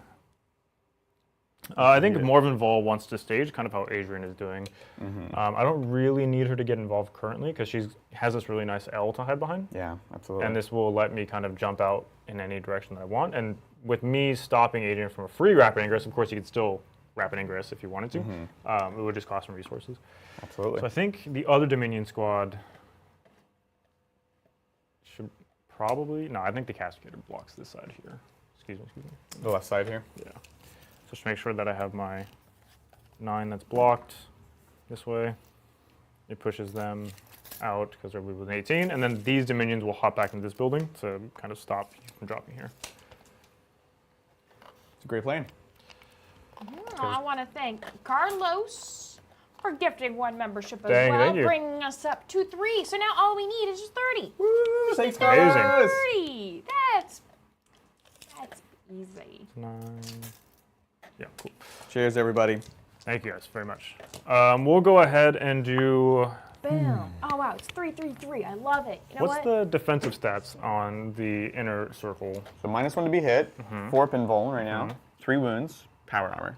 I think Morven Vol wants to stage, kind of how Adrian is doing. I don't really need her to get involved currently because she has this really nice L to hide behind. Yeah, absolutely. And this will let me kind of jump out in any direction that I want. And with me stopping Adrian from a free rapid ingress, of course you could still rapid ingress if you wanted to. It would just cost some resources. Absolutely. So I think the other Dominion squad should probably, no, I think the Castigator blocks this side here. Excuse me. The left side here. Yeah. So just make sure that I have my 9 that's blocked this way. It pushes them out because they're with 18, and then these Dominions will hop back into this building to kind of stop you from dropping here. It's a great plan. I want to thank Carlos for gifting 1 membership as Thank well, you. bringing us up to 3. So now all we need is just 30. Woo, thanks, Amazing. guys. 30. That's easy. 9. Yeah, cool. Cheers, everybody. Thank you guys very much. We'll go ahead and do. Boom. Oh, wow. It's 333. I love it. You know What's what? the defensive stats on the inner circle? So -1 to be hit, 4 pinvul right now, 3 wounds, power armor.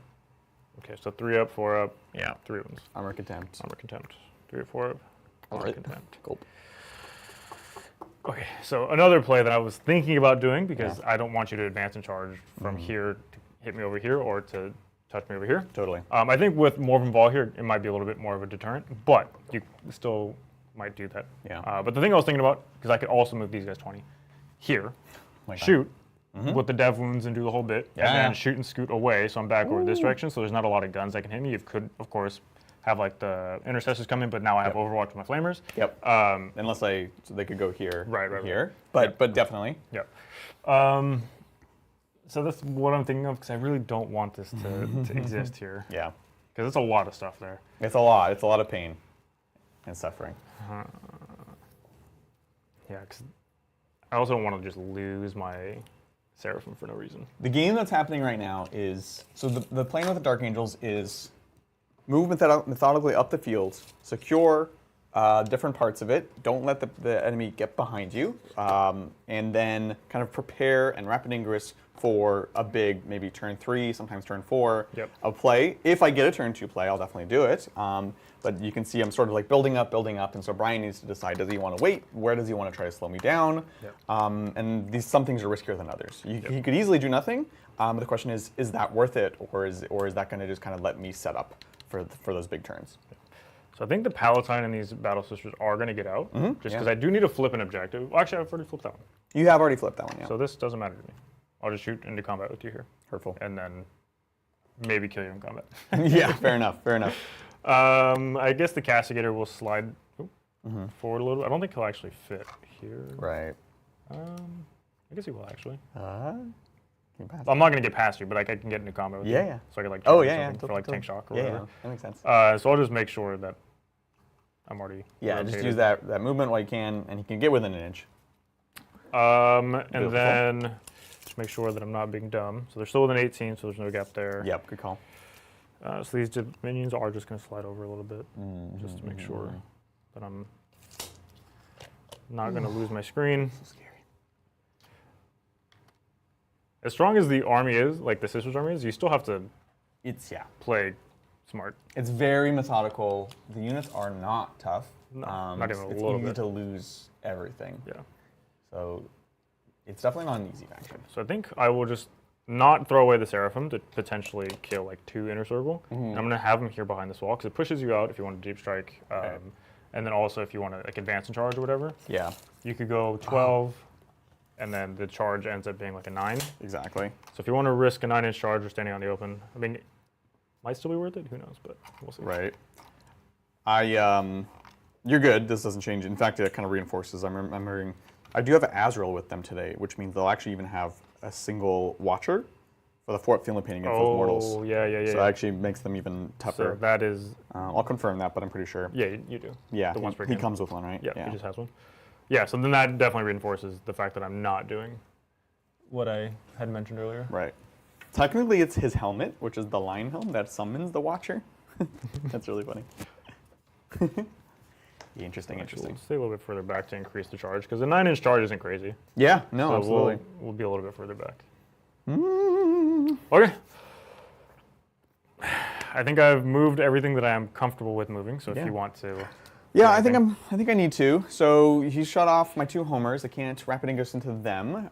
Okay, so 3 up, 4 up. Yeah, 3 wounds. Armor contempt. Armor contempt. 3 or 4 up. Armor contempt. Gulp. Okay, so another play that I was thinking about doing, because I don't want you to advance and charge from here to hit me over here or to touch me over here. Totally. I think with Morven Ball here, it might be a little bit more of a deterrent, but you still might do that. Yeah. But the thing I was thinking about, because I could also move these guys 20 here, Like that. shoot with the dev wounds and do the whole bit, Yeah. and then shoot and scoot away, so I'm back over this direction, so there's not a lot of guns that can hit me. You could, of course, have like the intercessors come in, but now I have Overwatch with my flamers. Yep. Unless so they could go here, here, but definitely. Yep. So that's what I'm thinking of, because I really don't want this to exist here. Yeah. Because it's a lot of stuff there. It's a lot. It's a lot of pain and suffering. Yeah, because I also don't want to just lose my Seraphim for no reason. The game that's happening right now is, so the plan with the Dark Angels is move methodically up the field, secure different parts of it, don't let the enemy get behind you, and then kind of prepare and rapid ingress for a big, maybe turn 3, sometimes turn 4 of play. If I get a turn 2 play, I'll definitely do it. But you can see I'm sort of like building up, and so Brian needs to decide, does he want to wait? Where does he want to try to slow me down? And some things are riskier than others. He could easily do nothing, but the question is that worth it, or is that going to just kind of let me set up for those big turns? So I think the Palatine and these Battle Sisters are going to get out, just because I do need to flip an objective. Well, actually, I've already flipped that one. You have already flipped that one, yeah. So this doesn't matter to me. I'll just shoot into combat with you here. Hurtful. And then maybe kill you in combat. Yeah, fair enough, fair enough. I guess the Castigator will slide forward a little bit. I don't think he'll actually fit here. Right. I guess he will actually. I'm not going to get past you, but like I can get into combat with you. Yeah. So I can like for like tank shock or whatever. Yeah, that makes sense. So I'll just make sure that I'm already rotated. Just use that movement while you can, and he can get within an inch. And then just make sure that I'm not being dumb. So they're still within 18, so there's no gap there. Yep, good call. So these minions are just going to slide over a little bit, just to make sure that I'm not going to lose my screen. So scary. As strong as the army is, like the Sisters army is, you still have to play smart. It's very methodical. The units are not tough. No, not even a it's little easy bit. to lose everything. Yeah. So it's definitely not an easy faction. So I think I will just not throw away the Seraphim to potentially kill like 2 inner circle. And I'm going to have them here behind this wall because it pushes you out if you want to deep strike. And then also if you want to like advance and charge or whatever. Yeah. You could go 12 and then the charge ends up being like a 9. Exactly. So if you want to risk a 9-inch charge or standing on the open, I mean, it might still be worth it. Who knows? But we'll see. Right. You're good. This doesn't change. In fact, it kind of reinforces. I'm remembering. I do have an Azrael with them today, which means they'll actually even have a single Watcher for the Fort Finley painting against those mortals. Oh, yeah. So it actually makes them even tougher. So that is... I'll confirm that, but I'm pretty sure. Yeah, you do. Yeah, the he comes with one, right? Yeah, he just has one. Yeah, so then that definitely reinforces the fact that I'm not doing what I had mentioned earlier. Right. Technically, it's his helmet, which is the lion helm that summons the Watcher. That's really funny. Interesting. We'll stay a little bit further back to increase the charge, because the 9-inch charge isn't crazy. Yeah, no, so absolutely. We'll be a little bit further back. Okay. I think I've moved everything that I am comfortable with moving, so if you want to... Yeah, I think I need to. So he's shut off my 2 homers. I can't rapid ingress into them.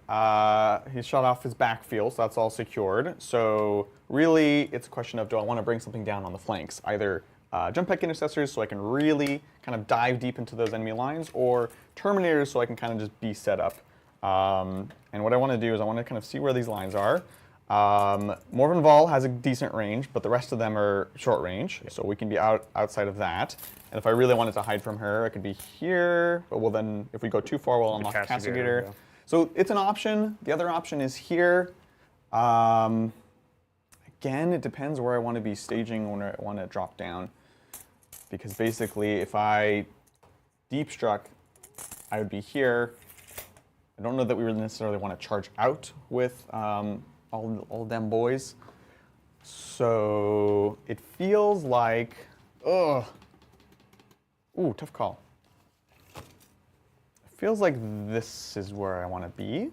He's shut off his backfield, so that's all secured. So really, it's a question of, do I want to bring something down on the flanks? Either jump pack intercessors so I can really kind of dive deep into those enemy lines, or terminators so I can kind of just be set up. And what I want to do is I want to kind of see where these lines are. Morvenn Vahl has a decent range, but the rest of them are short range, so we can be outside of that. And if I really wanted to hide from her, I could be here, but well then, if we go too far, we'll unlock the Castigator. Yeah. So it's an option. The other option is here. Again, it depends where I want to be staging when I want to drop down. Because basically, if I deep struck, I would be here. I don't know that we really necessarily want to charge out with all them boys. So it feels like, ooh, tough call. It feels like this is where I want to be,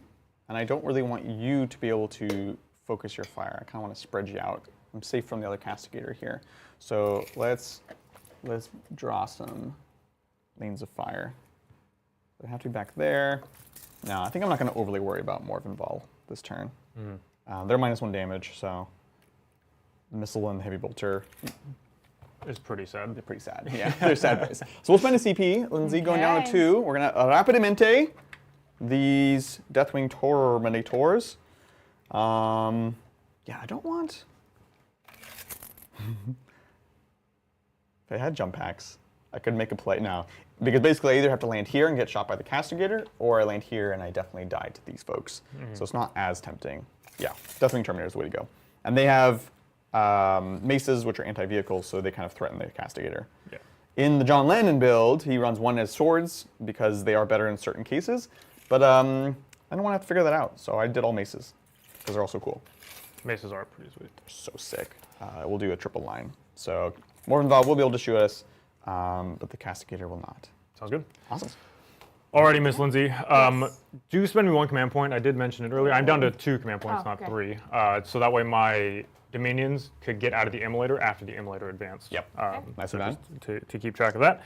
and I don't really want you to be able to focus your fire. I kind of want to spread you out. I'm safe from the other Castigator here. So let's draw some lanes of fire. I have to be back there. No, I think I'm not going to overly worry about Morvenn Vahl this turn. They're -1 damage, so the missile and the heavy bolter is pretty sad. They're pretty sad. Yeah, they're sad boys. So we'll spend a CP. Lindsay going down to 2. We're going to rapidamente these Deathwing Tormentors. Yeah, I don't want... If I had jump packs, I could make a play now. Because basically I either have to land here and get shot by the Castigator, or I land here and I definitely die to these folks. So it's not as tempting. Yeah, Deathwing Terminator is the way to go. And they have maces, which are anti-vehicle, so they kind of threaten the Castigator. Yeah. In the John Lennon build, he runs 1 as swords because they are better in certain cases. But I don't want to have to figure that out, so I did all maces because they're also cool. Maces are pretty sweet. They're so sick. We'll do a triple line. So Morvenn Vahl will be able to shoot us, but the Castigator will not. Sounds good. Awesome. Alrighty, Miss Lindsay. Do spend me 1 command point. I did mention it earlier. I'm down to 2 command points, not 3. So that way my Dominions could get out of the Immolator after the Immolator advanced. Yep. Nice so and just to keep track of that.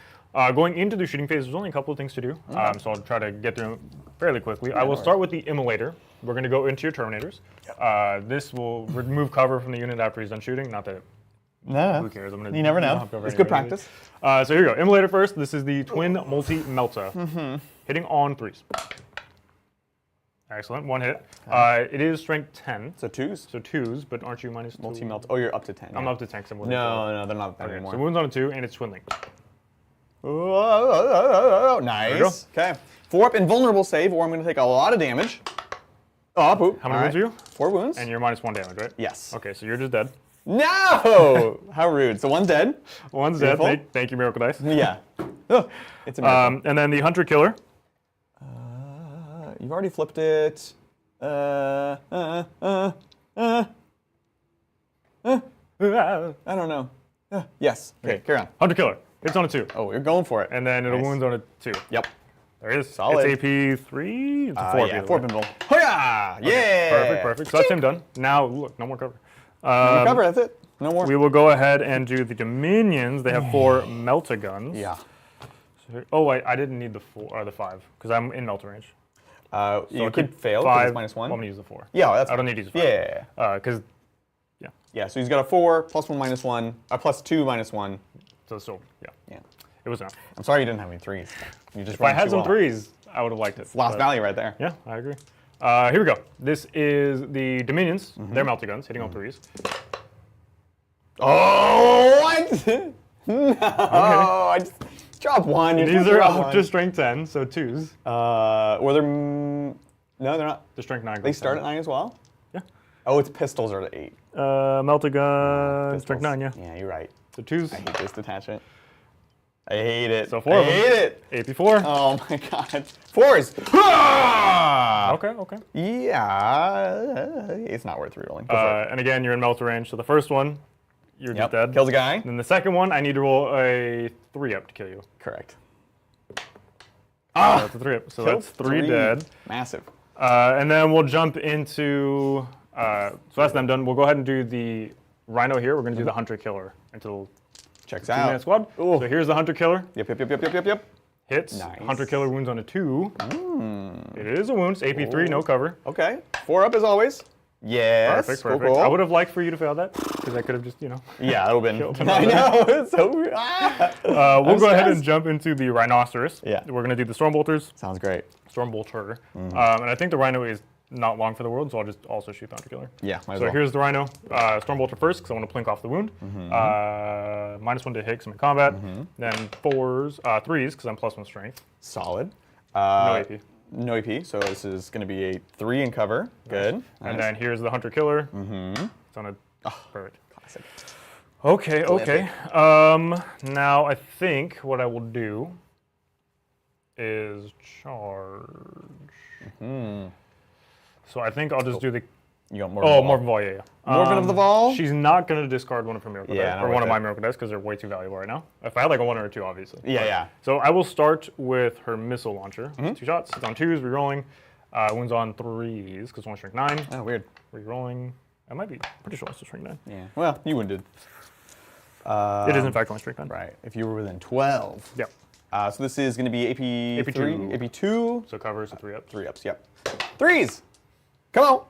Going into the shooting phase, there's only a couple of things to do. So I'll try to get through them fairly quickly. I will start with the Immolator. We're going to go into your Terminators. Yep. This will remove cover from the unit after he's done shooting. Not that who cares? I'm gonna you never know. It's good practice. So here we go. Immolator first. This is the Twin Multi-Melta. Hitting on 3s. Excellent. 1 hit. It is strength 10. So 2s? So 2s, but aren't you minus 2? Multi-melt. Oh, you're up to 10. I'm yeah. up to 10 because I'm No, they're not that okay, anymore. so wounds on a 2, and it's swindling. Nice. Okay. 4 up invulnerable save, or I'm going to take a lot of damage. Oh, poop. How many wounds are you? 4 wounds. And you're minus 1 damage, right? Yes. Okay, so you're just dead. No! How rude. So 1's dead. 1's Beautiful. dead. Thank you, Miracle Dice. Yeah. Oh, it's a miracle. And then the Hunter Killer. You've already flipped it. I don't know. Yes. Okay, carry on. Hunter Killer. It's on a 2. Oh, you're going for it. And then it'll Nice. wounds on a 2. Yep. There it is. Solid. It's AP 3. It's a 4. Yeah, 4 pinball. Oh yeah! Yeah! Perfect, perfect. So that's him done. Now, look, no more cover. Cover, that's it. No more. We will go ahead and do the Dominions. They have 4 Meltaguns. Yeah. So, oh, wait, I didn't need the 4 or the 5 because I'm in Melta range. You I could keep fail because 5. it's minus 1. I'm going to use the 4. Yeah, that's I don't need to use the 5. Yeah. Because, Yeah, so he's got a 4, plus 1, minus 1, plus 2, minus 1. so still, yeah. Yeah. It was enough. I'm sorry you didn't have any 3s. You just If I had some 3s, I would have liked it. Lost but- value right there. Yeah, I agree. Here we go. This is the Dominions. Mm-hmm. They're Meltaguns, hitting all 3s. Oh, what? No, I just dropped 1. You're These supposed to are drop up 1. to strength 10, so 2s. Were there... no, they're not. The strength 9. They start at 9 as well? Yeah. Oh, it's pistols are at 8. Meltagun, Pistols. strength 9, yeah. Yeah, you're right. So 2s. I hate this detachment. I hate it. So 4 I of them. hate it. AP4. Oh my god. 4s. Ah! Okay. Yeah. It's not worth rerolling. Go for it. And again, you're in Melta range. So the first one, you're Yep. just dead. Kills a guy. Then the second one, I need to roll a 3 up to kill you. Correct. That's a 3 up. So Killed that's 3 dead. Massive. And then we'll jump into. So that's them done. We'll go ahead and do the Rhino here. We're going to do the Hunter Killer until Checks 2-man out. squad. Ooh. So here's the Hunter Killer. Yep. Hits. Nice. Hunter Killer wounds on a 2. It is a wound. It's AP3, no cover. Okay. 4 up as always. Yes. Perfect. Cool. I would have liked for you to fail that because I could have just, Yeah, that would have Killed been. him I know. It's so weird. we'll go ahead stressed. and jump into the Rhinoceros. Yeah. We're going to do the Stormbolters. Sounds great. Stormbolter. And I think the Rhino is not long for the world, so I'll just also shoot the Hunter Killer. Yeah, might as So well. here's the Rhino. Stormbolter first, because I want to plink off the wound. -1 to hit, because I'm in combat. Then 3s, because I'm +1 strength. Solid. No AP. No AP, so this is going to be a 3 in cover. Good. And then here's the Hunter Killer. It's on a... perfect. Classic. Okay. Now I think what I will do is charge. So I think I'll just do the... You got more. Oh, Morphin Ball, yeah. Morphin of the Ball? She's not going to discard one of her Miracle Yeah, Dice, not or one worth of my it. Miracle Dice, because they're way too valuable right now. If I had like a 1 or a 2, obviously. Yeah. So I will start with her missile launcher. 2 shots. It's on 2s, rerolling. Wounds on 3s, because one strength 9. Oh, weird. Rerolling. I might be pretty sure it's a strength 9. Yeah. Well, you wounded. It is in fact only strength 9. Right. If you were within 12. Yep. So this is going to be AP 3, AP2. AP 2, So covers a 3 up. 3 ups. Yep. 3s. Come on.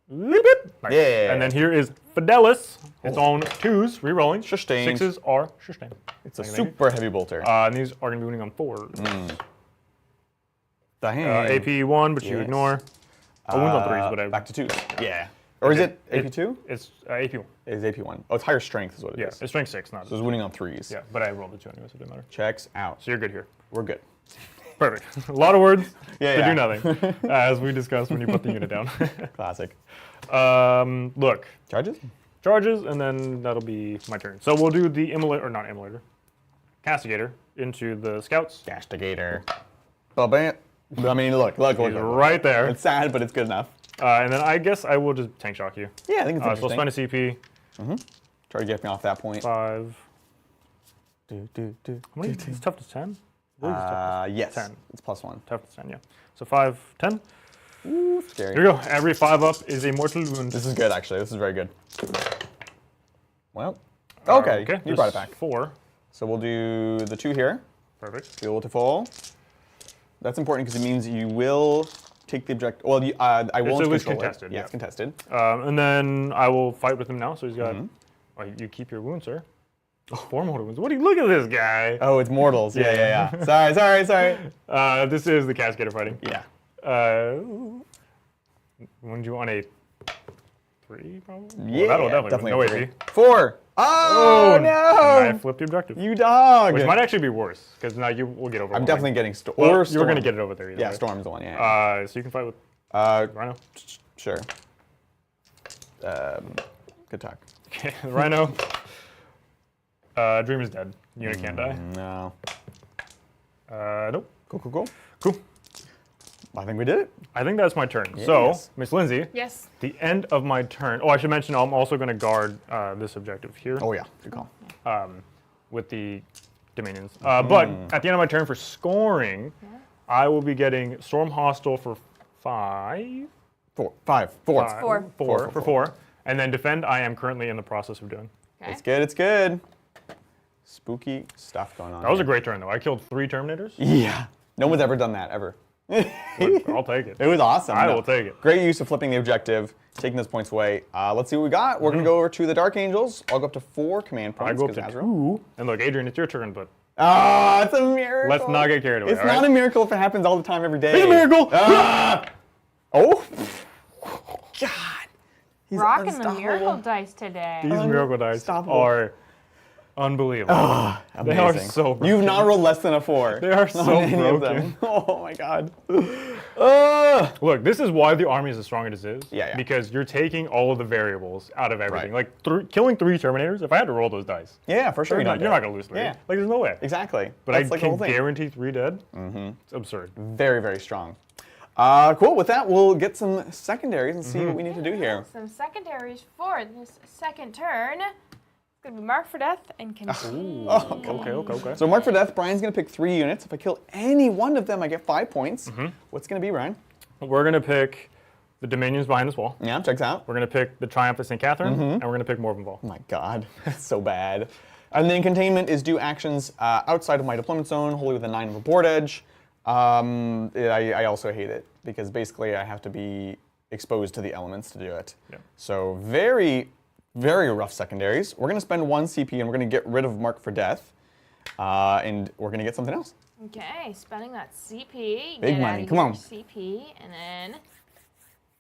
Nice. Yeah. And then here is Fidelis. It's on 2s, rerolling. Sustained. 6s are sustained. It's a super heavy bolter. And these are going to be wounding on 4s. Dang. AP1, but you Yes. ignore. Wounds on 3s, but I... Back to 2s. Yeah. Or is it AP2? It's AP1. It is AP1. Oh, it's higher strength is what it Yeah, is. it's strength 6, not... So it's wounding on 3s. Yeah, but I rolled a 2 anyway, so it didn't matter. Checks out. So you're good here. We're good. Perfect. A lot of words Yeah, to yeah. do nothing, as we discussed when you put the unit down. Classic. Look, Charges? charges, and then that'll be my turn. So we'll do the immolator, or not immolator, castigator into the scouts. Castigator. Bam. I mean, look. He's right there. It's sad, but it's good enough. And then I guess I will just tank shock you. Yeah, I think it's So I'll interesting. spend a CP. Try to get me off that point. 5. Do. How many? It's tough to 10? What is tough? Yes. 10. It's +1. Tough to 10, yeah. So 5, 10. Ooh, scary. Here we go. Every 5 up is a mortal wound. This is good, actually. This is very good. Well, okay. You brought it back. 4. So we'll do the 2 here. Perfect. Beautiful. That's important because it means you will take the objective. Well, I won't at least control contested, it. Yeah, yeah. it's contested. And then I will fight with him now. So he's got. Oh, you keep your wounds, sir. 4 mortal wounds. What do you look at this guy? Oh, it's mortals. Yeah. Sorry. This is the Cascader fighting. Yeah. When do you want a 3, probably? Yeah, Well, that'll definitely no three. AP. 4. Oh, no! I flipped the objective. You dog! Which might actually be worse, because now you will get over. I'm definitely getting Well, or you were Storm. going to get it over there either Yeah, way. Storm's the one, yeah. So you can fight with Rhino. Sure. Good talk. Okay, Rhino. Dream is dead. Unit can't die. No. Nope. Cool. Cool. I think we did it. I think that's my turn. Yes. So, Miss Lindsay. Yes. The end of my turn. Oh, I should mention I'm also going to guard this objective here. Oh, yeah. Good call. With the Dominions. But at the end of my turn for scoring, I will be getting Storm Hostile for 5. 4. 5. 4. 4. For 4. And then Defend, I am currently in the process of doing. Okay. It's good. Spooky stuff going on. That was a great turn, though. I killed 3 Terminators. Yeah. No one's ever done that, ever. I'll take it. It was awesome. I will take it. Great use of flipping the objective, taking those points away. Let's see what we got. We're going to go over to the Dark Angels. I'll go up to 4 command I points. go up to 2. And look, Adrian, it's your turn, but It's a miracle. let's not get carried away. It's not a miracle if it happens all the time, every day. It's a miracle! Oh! God. He's Rocking the unstoppable. miracle dice today. These miracle dice Unstoppable. are unbelievable. They are Amazing. so broken. You've not rolled less than a 4. They are on so any of broken. them. Oh my God. Look, this is why the army is as strong as it is. Yeah. Because you're taking all of the variables out of everything. Right. Like killing 3 Terminators, if I had to roll those dice, Yeah, for sure. you're not going to lose 3. Yeah. Like, there's no way. Exactly. But That's I like the whole can thing. guarantee 3 dead. It's absurd. Very, very strong. Cool. With that, we'll get some secondaries and see what we need to do here. Some secondaries for this second turn. It's going to be Mark for Death and Continue. Okay. So Mark for Death, Brian's going to pick 3 units. If I kill any one of them, I get 5 points. What's going to be, Brian? We're going to pick the Dominions behind this wall. Yeah, checks out. We're going to pick the Triumph of St. Catherine, and we're going to pick Morvenval. Oh my God, that's so bad. And then containment is do actions outside of my deployment zone, wholly with a 9 of a board edge. I also hate it because basically I have to be exposed to the elements to do it. Yeah. So very, very rough secondaries. We're going to spend 1 CP and we're going to get rid of Mark for Death. And we're going to get something else. Okay, spending that CP. Big get money, out of come your on. CP, and then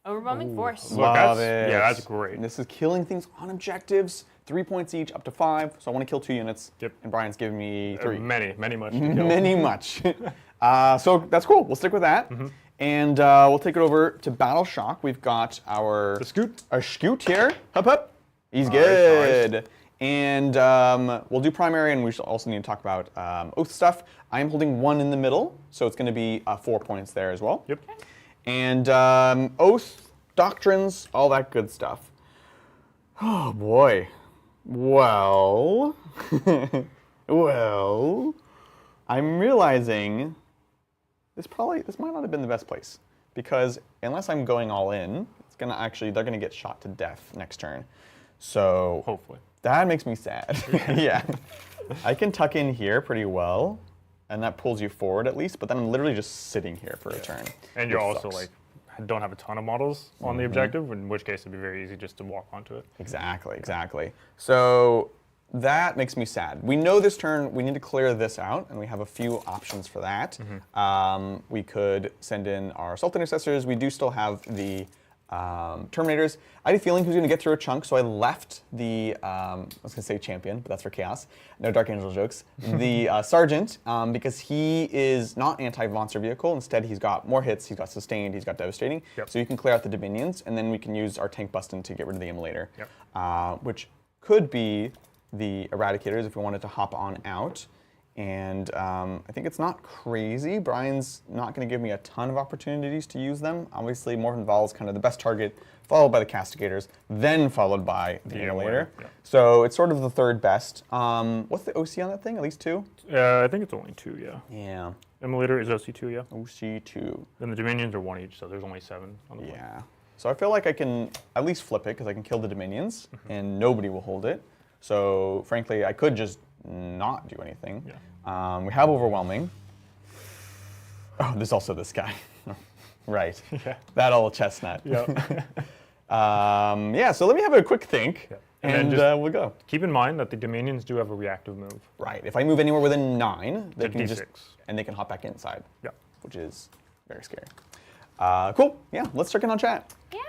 Overwhelming Force. Look, Love that's- it. yeah, that's great. And this is killing things on objectives. 3 points each, up to 5. So I want to kill 2 units. Yep. And Brian's giving me 3. Many much to kill. Many much. So that's cool. We'll stick with that. And we'll take it over to Battle Shock. We've got our Scoot. Our Scoot here. Hup. He's Nice, good. And we'll do primary, and we also need to talk about oath stuff. I am holding 1 in the middle, so it's going to be 4 points there as well. Yep. And oath, doctrines, all that good stuff. Oh boy. Well, I'm realizing this might not have been the best place, because unless I'm going all in, they're gonna get shot to death next turn. So Hopefully. that makes me sad. Yeah, I can tuck in here pretty well, and that pulls you forward at least. But then I'm literally just sitting here for a turn. And you're which also sucks. like don't have a ton of models on the objective, in which case it'd be very easy just to walk onto it. Exactly. So that makes me sad. We know this turn we need to clear this out, and we have a few options for that. We could send in our Assault Intercessors. We do still have the Terminators. I had a feeling he was going to get through a chunk, so I left the, I was going to say champion, but that's for chaos. No Dark Angel jokes. The Sergeant, because he is not anti-monster vehicle. Instead, he's got more hits, he's got sustained, he's got devastating. Yep. So you can clear out the Dominions, and then we can use our Tank Bustin to get rid of the Immolator. Yep. Which could be the Eradicators if we wanted to hop on out. And I think it's not crazy. Brian's not going to give me a ton of opportunities to use them. Obviously, Morvenval is kind of the best target, followed by the Castigators, then followed by the Immolator. Yeah. So it's sort of the third best. What's the OC on that thing? At least 2? I think it's only 2, yeah. Yeah. Immolator is OC2, yeah. OC2. Then the Dominions are 1 each, so there's only 7 on the board. Yeah. So I feel like I can at least flip it because I can kill the Dominions and nobody will hold it. So frankly, I could just not do anything. Yeah. We have Overwhelming. Oh, there's also this guy. Right. Yeah. That old chestnut. Yeah. Yeah, so let me have a quick think, Yeah. and then we'll go. Keep in mind that the Dominions do have a reactive move. Right. If I move anywhere within 9, they To can just D6. and they can hop back inside. Yeah. Which is very scary. Cool. Yeah. Let's check in on chat. Yeah,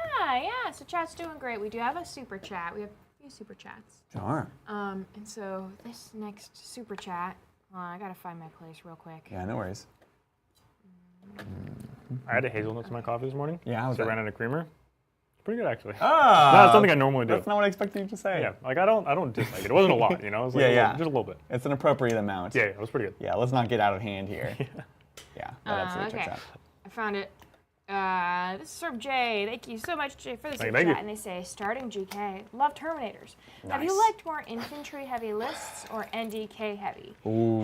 So chat's doing great. We do have a super chat. We have a few super chats. Sure. And so this next super chat, I gotta find my place real quick. Yeah, no worries. I had a hazelnut in my coffee this morning. Yeah, how's so I that? ran out of creamer. It's pretty good actually. Ah, That's something I normally do. That's not what I expected you to say. Yeah, like I don't dislike it. It wasn't a lot, you know. It was like just a little bit. It's an appropriate amount. Yeah, it was pretty good. Yeah, let's not get out of hand here. Yeah, that absolutely checks out. I found it. This is from Jay. Thank you so much, Jay, for the super Thank you. chat. And they say, starting GK, love Terminators. Have you Nice. liked more infantry-heavy lists or NDK-heavy? Ooh.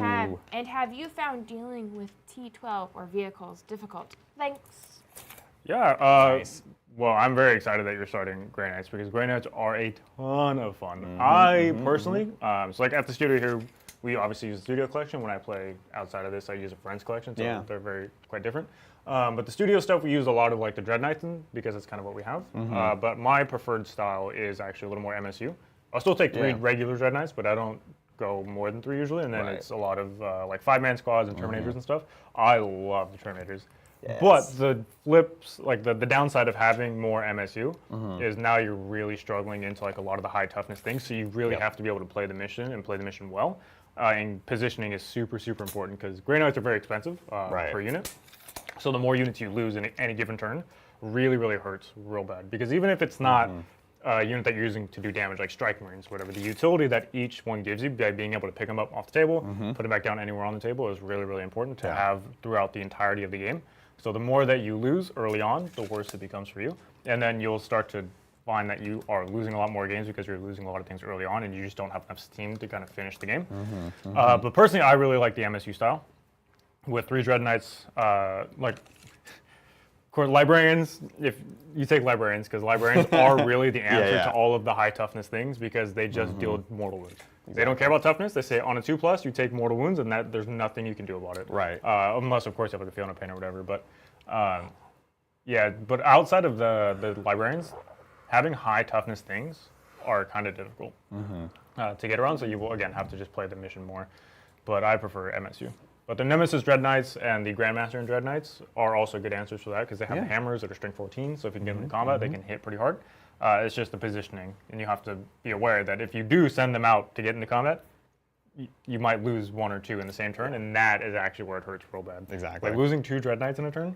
Have you found dealing with T12 or vehicles difficult? Thanks. Yeah. Nice. Well, I'm very excited that you're starting Grey Knights because Grey Knights are a ton of fun. I personally, so like at the studio here, we obviously use the studio collection. When I play outside of this, I use a friend's collection, so they're quite different. But the studio stuff, we use a lot of like the Dread Knights in because it's kind of what we have. But my preferred style is actually a little more MSU. I'll still take 3 regular Dread Knights, but I don't go more than 3 usually. And then it's a lot of like 5-man squads and Terminators and stuff. I love the Terminators. Yes. But the flips, like the downside of having more MSU is now you're really struggling into like a lot of the high toughness things. So you really have to be able to play the mission and play the mission well. And positioning is super, super important because Grey Knights are very expensive per unit. So the more units you lose in any given turn really, really hurts real bad. Because even if it's not a unit that you're using to do damage, like Strike Marines, whatever, the utility that each one gives you by being able to pick them up off the table, put them back down anywhere on the table is really, really important to have throughout the entirety of the game. So the more that you lose early on, the worse it becomes for you. And then you'll start to find that you are losing a lot more games because you're losing a lot of things early on and you just don't have enough steam to kind of finish the game. But personally, I really like the MSU style. With 3 Dread Knights, Librarians, if you take Librarians, because Librarians are really the answer to all of the high toughness things because they just deal mortal wounds. They don't care about toughness. They say on a 2+, you take mortal wounds, and that there's nothing you can do about it. Right. Unless, of course, you have like a Fiona Pain or whatever. But yeah, but outside of the Librarians, having high toughness things are kind of difficult to get around. So you will again have to just play the mission more. But I prefer MSU. But the Nemesis Dread Knights and the Grandmaster and Dread Knights are also good answers for that because they have hammers that are strength 14. So if you can get them in combat, they can hit pretty hard. It's just the positioning, and you have to be aware that if you do send them out to get into combat, you might lose 1 or 2 in the same turn, and that is actually where it hurts real bad. Exactly. Like losing 2 Dread Knights in a turn.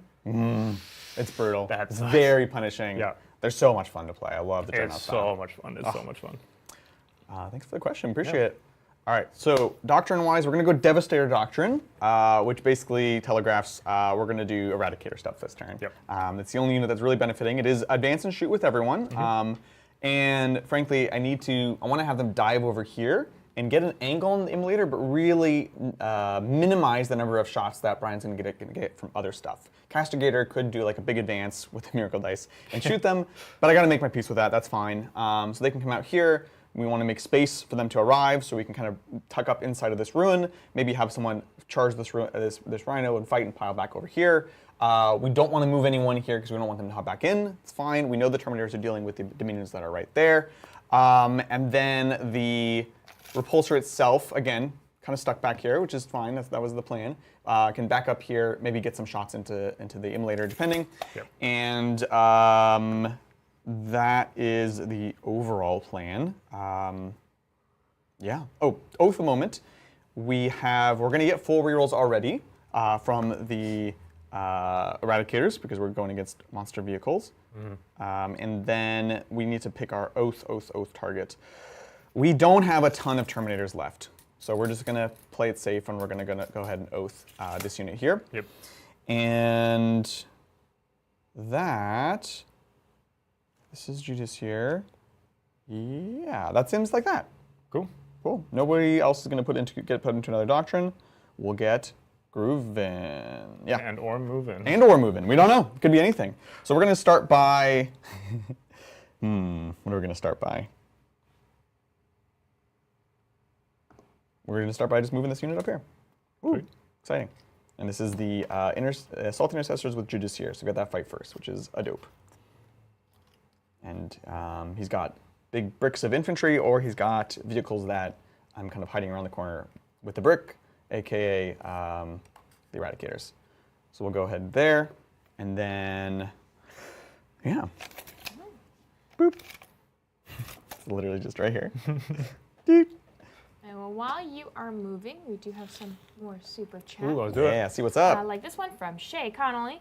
It's brutal. That's very punishing. Yeah. They're so much fun to play. I love the Dreadnought It's style. so much fun. It's so much fun. Thanks for the question. Appreciate it. All right, so doctrine-wise, we're going to go Devastator Doctrine, which basically telegraphs we're going to do Eradicator stuff this turn. Yep. It's the only unit that's really benefiting. It is advance and shoot with everyone. And frankly, I want to have them dive over here and get an angle on the Immolator, but really minimize the number of shots that Brian's going to get from other stuff. Castigator could do like a big advance with the Miracle Dice and shoot them, but I got to make my peace with that. That's fine. So they can come out here. We want to make space for them to arrive so we can kind of tuck up inside of this ruin, maybe have someone charge this rhino and fight and pile back over here. We don't want to move anyone here because we don't want them to hop back in. It's fine. We know the Terminators are dealing with the Dominions that are right there. And then the Repulsor itself, again, kind of stuck back here, which is fine. That was the plan. Can back up here, maybe get some shots into the Immolator, depending. Yep. And that is the overall plan. Yeah. Oh, Oath a moment. We're going to get full rerolls already from the Eradicators because we're going against monster vehicles. And then we need to pick our Oath target. We don't have a ton of Terminators left. So we're just going to play it safe and we're going to go ahead and Oath this unit here. Yep. And that... This is Judas here. Yeah, that seems like that. Cool. Cool. Nobody else is going to get put into another doctrine. We'll get Groovin. Yeah. And or moving. And or moving. We don't know. It could be anything. So we're going to start by... what are we going to start by? We're going to start by just moving this unit up here. Ooh, exciting. And this is the Assault Intercessors with Judas here. So we got that fight first, which is a dope. And he's got big bricks of infantry, or he's got vehicles that I'm kind of hiding around the corner with the brick, aka the Eradicators. So we'll go ahead there, and then, yeah. It's literally just right here. Dude. And well, while you are moving, we do have some more super chats. Ooh, let's do it. Yeah, see what's up. Like this one from Shay Connolly.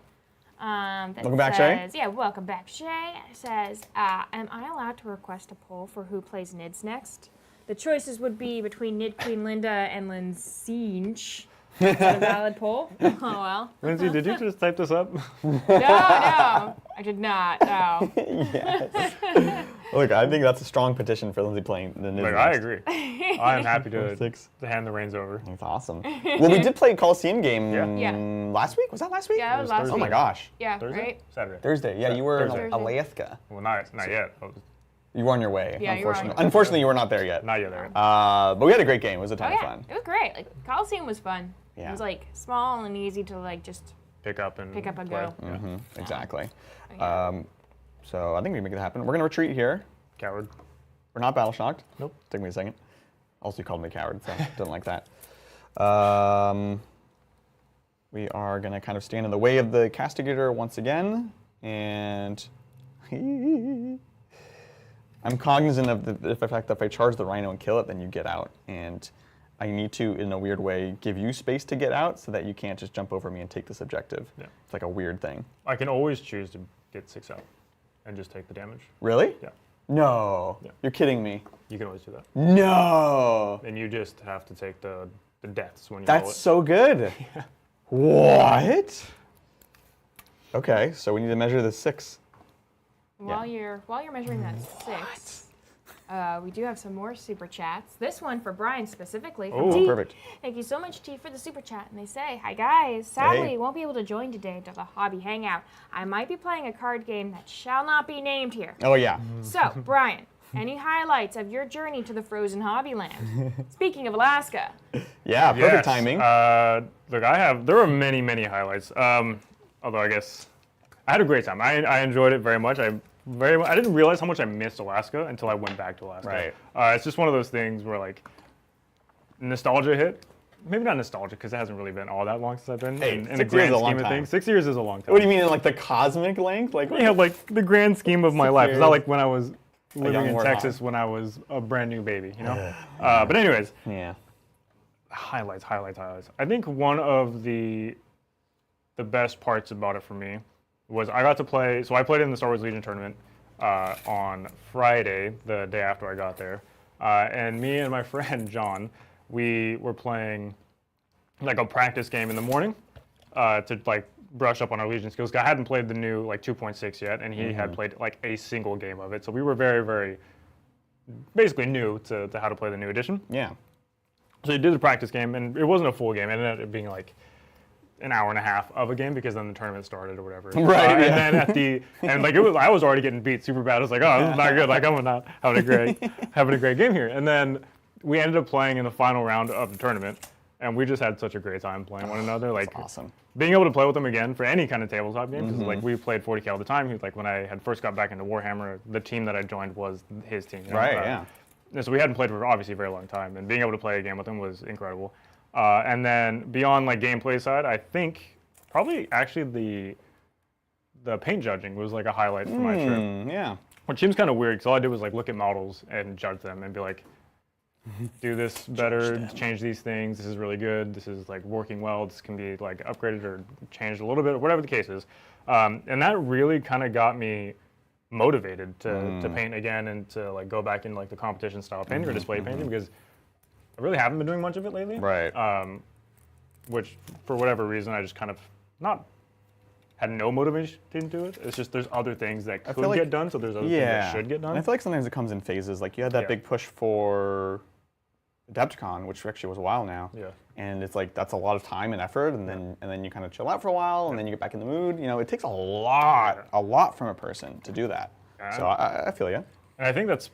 Welcome back, Shay. Yeah, welcome back, Shay. It says, am I allowed to request a poll for who plays Nids next? The choices would be between Nid Queen Linda and Linsinch. Is that a valid poll? Oh, well. Lindsay, did you just type this up? No, I did not, no. Yes. Look, I think that's a strong petition for Lindsay playing the Nids. Like, I agree. I am happy to hand the reins over. That's awesome. Well, we did play a Coliseum game Yeah. last week. Was that last week? Yeah, it was last Oh my week. gosh. Yeah, Thursday? right? Saturday. Thursday. Yeah, you were Thursday. in Alaska. Well, not yet. You were on your way. Yeah, you were on unfortunately. your way. Unfortunately, you were not there yet. Not yet there. But we had a great game. It was a Oh, ton of yeah. fun. It was great. Like, Coliseum was fun. Yeah. It was, like, small and easy to, like, just Pick up and pick up and play. go. Yeah. Exactly. Yeah. So I think we can make it happen. We're going to retreat here. Coward. We're not battle shocked. Nope. Took me a second. Also, you called me a coward, so didn't like that. We are going to kind of stand in the way of the castigator once again. And I'm cognizant of the fact that if I charge the rhino and kill it, then you get out. And I need to, in a weird way, give you space to get out so that you can't just jump over me and take this objective. Yeah. It's like a weird thing. I can always choose to get 6 out and just take the damage. Really? Yeah. No. Yeah. You're kidding me. You can always do that. No. And you just have to take the deaths when you That's roll it. so good. What? Okay, so we need to measure the 6. While you're measuring that 6, we do have some more super chats. This one for Brian specifically. From Oh, T. perfect. Thank you so much, T, for the super chat. And they say, "Hi guys, sadly Hey. won't be able to join today to the hobby hangout. I might be playing a card game that shall not be named here." Oh, yeah. So, Brian, any highlights of your journey to the frozen hobbyland? Speaking of Alaska. Yeah, perfect Yes. timing. Look, there were many, many highlights. Although I guess I had a great time. I enjoyed it very much. I didn't realize how much I missed Alaska until I went back to Alaska. Right. It's just one of those things where like nostalgia hit. Maybe not nostalgia because it hasn't really been all that long since I've been. Hey, in the 6 years is grand a long scheme of time. things, 6 years is a long time. What do you mean in like the cosmic length? Like, Yeah, like the grand scheme of my life. It's not years. like when I was living young in warthog. Texas when I was a brand new baby, you know? But anyways, Yeah. highlights. I think one of the best parts about it for me was I got to play, so I played in the Star Wars Legion tournament on Friday, the day after I got there. And me and my friend John, we were playing like a practice game in the morning to like brush up on our Legion skills. I hadn't played the new like 2.6 yet, and he had played like a single game of it. So we were very, very basically new to how to play the new edition. Yeah. So he did the practice game, and it wasn't a full game. It ended up being like an hour and a half of a game because then the tournament started or whatever. Right, And yeah. then I was already getting beat super bad. I was like, oh, this is not good. Like I'm not having a great game here. And then we ended up playing in the final round of the tournament, and we just had such a great time playing one another. Like Awesome. being able to play with them again for any kind of tabletop game, because like we played 40k all the time. Like when I had first got back into Warhammer, the team that I joined was his team. you know? Right, yeah. And so we hadn't played for obviously a very long time, and being able to play a game with him was incredible. And then beyond like gameplay side, I think probably actually the paint judging was like a highlight for my trip. Yeah. Which seems kind of weird because all I did was like look at models and judge them and be like, do this better, change these things. This is really good. This is like working well. This can be like upgraded or changed a little bit, or whatever the case is. And that really kind of got me motivated to paint again and to like go back in like the competition style painting or display painting because I really haven't been doing much of it lately. Right. Which for whatever reason I just kind of had no motivation to it. It's just there's other things that could like- get done, so there's other things that should get And done. I feel like sometimes it comes in phases. Like you had that Yeah. big push for Adepticon, which actually was a while now. Yeah. And it's like that's a lot of time and effort, and then you kind of chill out for a while, and then you get back in the mood. You know, it takes a lot from a person to do that. Yeah. So I feel you. And I think that's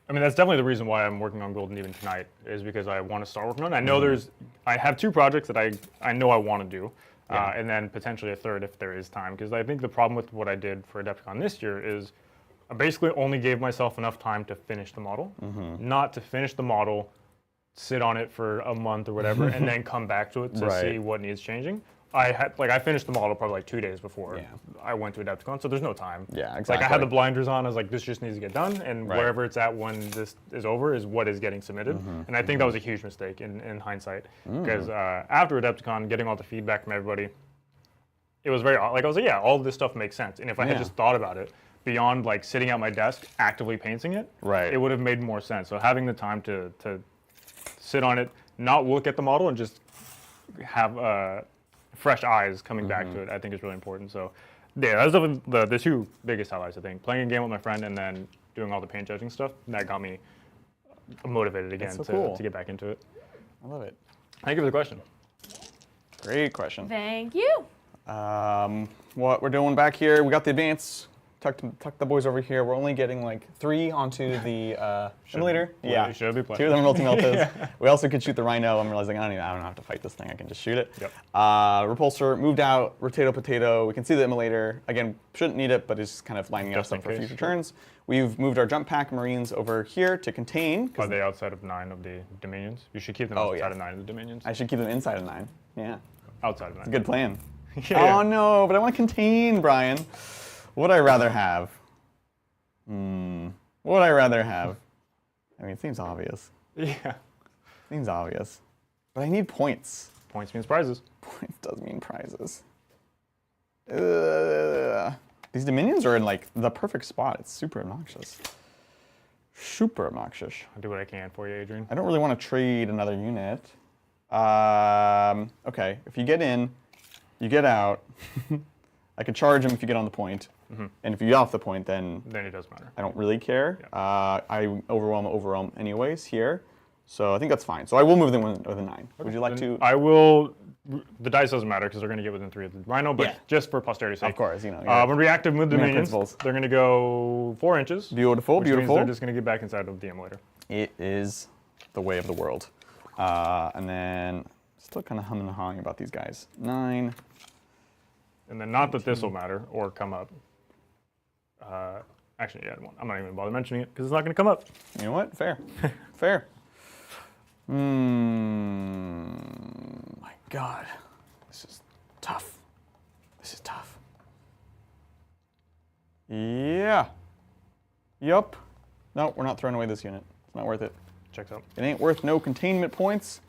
definitely the reason why I'm working on Golden even tonight is because I want to start working on it. I know I have 2 projects that I know I want to do, and then potentially a third if there is time. Because I think the problem with what I did for Adepticon this year is I basically only gave myself enough time to finish the model, not to finish the model, sit on it for a month or whatever, and then come back to it to Right. see what needs changing. I finished the model probably like 2 days before Yeah. I went to Adepticon, so there's no time. Yeah, It's like I had the blinders on. I was like, this just needs to get done, and Right. wherever it's at when this is over is what is getting submitted. And I think that was a huge mistake in hindsight, because after Adepticon, getting all the feedback from everybody, it was very like I was like, yeah, all of this stuff makes sense. And if I had Yeah. just thought about it beyond like sitting at my desk actively painting it, Right. it would have made more sense. So having the time to sit on it, not look at the model, and just have fresh eyes coming back to it, I think is really important. So yeah, that's the two biggest highlights, I think. Playing a game with my friend and then doing all the paint judging stuff, that got me motivated again so cool. to get back into it. I love it. Thank you for the question. Great question. Thank you. What we're doing back here, we got the advance. Tuck the boys over here. We're only getting like 3 onto the simulator. Yeah, you should be playing. 2 of them are multi-meltas. We also could shoot the Rhino. I'm realizing I don't have to fight this thing. I can just shoot it. Yep. Repulsor moved out. Potato. We can see the immolator. Again, shouldn't need it, but it's kind of lining us Just up in for case, future sure. turns. We've moved our jump pack Marines over here to contain. Are they outside of 9 of the Dominions? You should keep them Oh, outside yeah. of 9 of the Dominions. I should keep them inside of 9. Yeah, Outside of 9. good plan. Yeah. Oh no, but I want to contain, Brian. What would I rather have? What would I rather have? I mean, it seems obvious. Yeah. Seems obvious. But I need points. Points means prizes. Points does mean prizes. These Dominions are in like the perfect spot. It's super obnoxious. Super obnoxious. I'll do what I can for you, Adrian. I don't really want to trade another unit. Okay, if you get in, you get out. I could charge him if you get on the point. And if you get off the point, then Then it doesn't matter. I don't really care. Yeah. I overwhelm anyways here. So I think that's fine. So I will move them with a 9. Would you like Then to? I will. The dice doesn't matter because they're going to get within 3 of the Rhino, but Yeah. just for posterity's sake. Of course, you know. When reactive with Command Dominions, principles. they're going to go 4 inches. Beautiful, which means beautiful. they're just going to get back inside of the emulator. It is the way of the world. And then still kind of humming and hawing about these guys. 9. And then not that this will matter or come up. Actually, yeah, I'm not even bother mentioning it because it's not going to come up. You know what? Fair. Fair. My God. This is tough. This is tough. Yeah. Yup. No, we're not throwing away this unit. It's not worth it. Checks out. It ain't worth no containment points.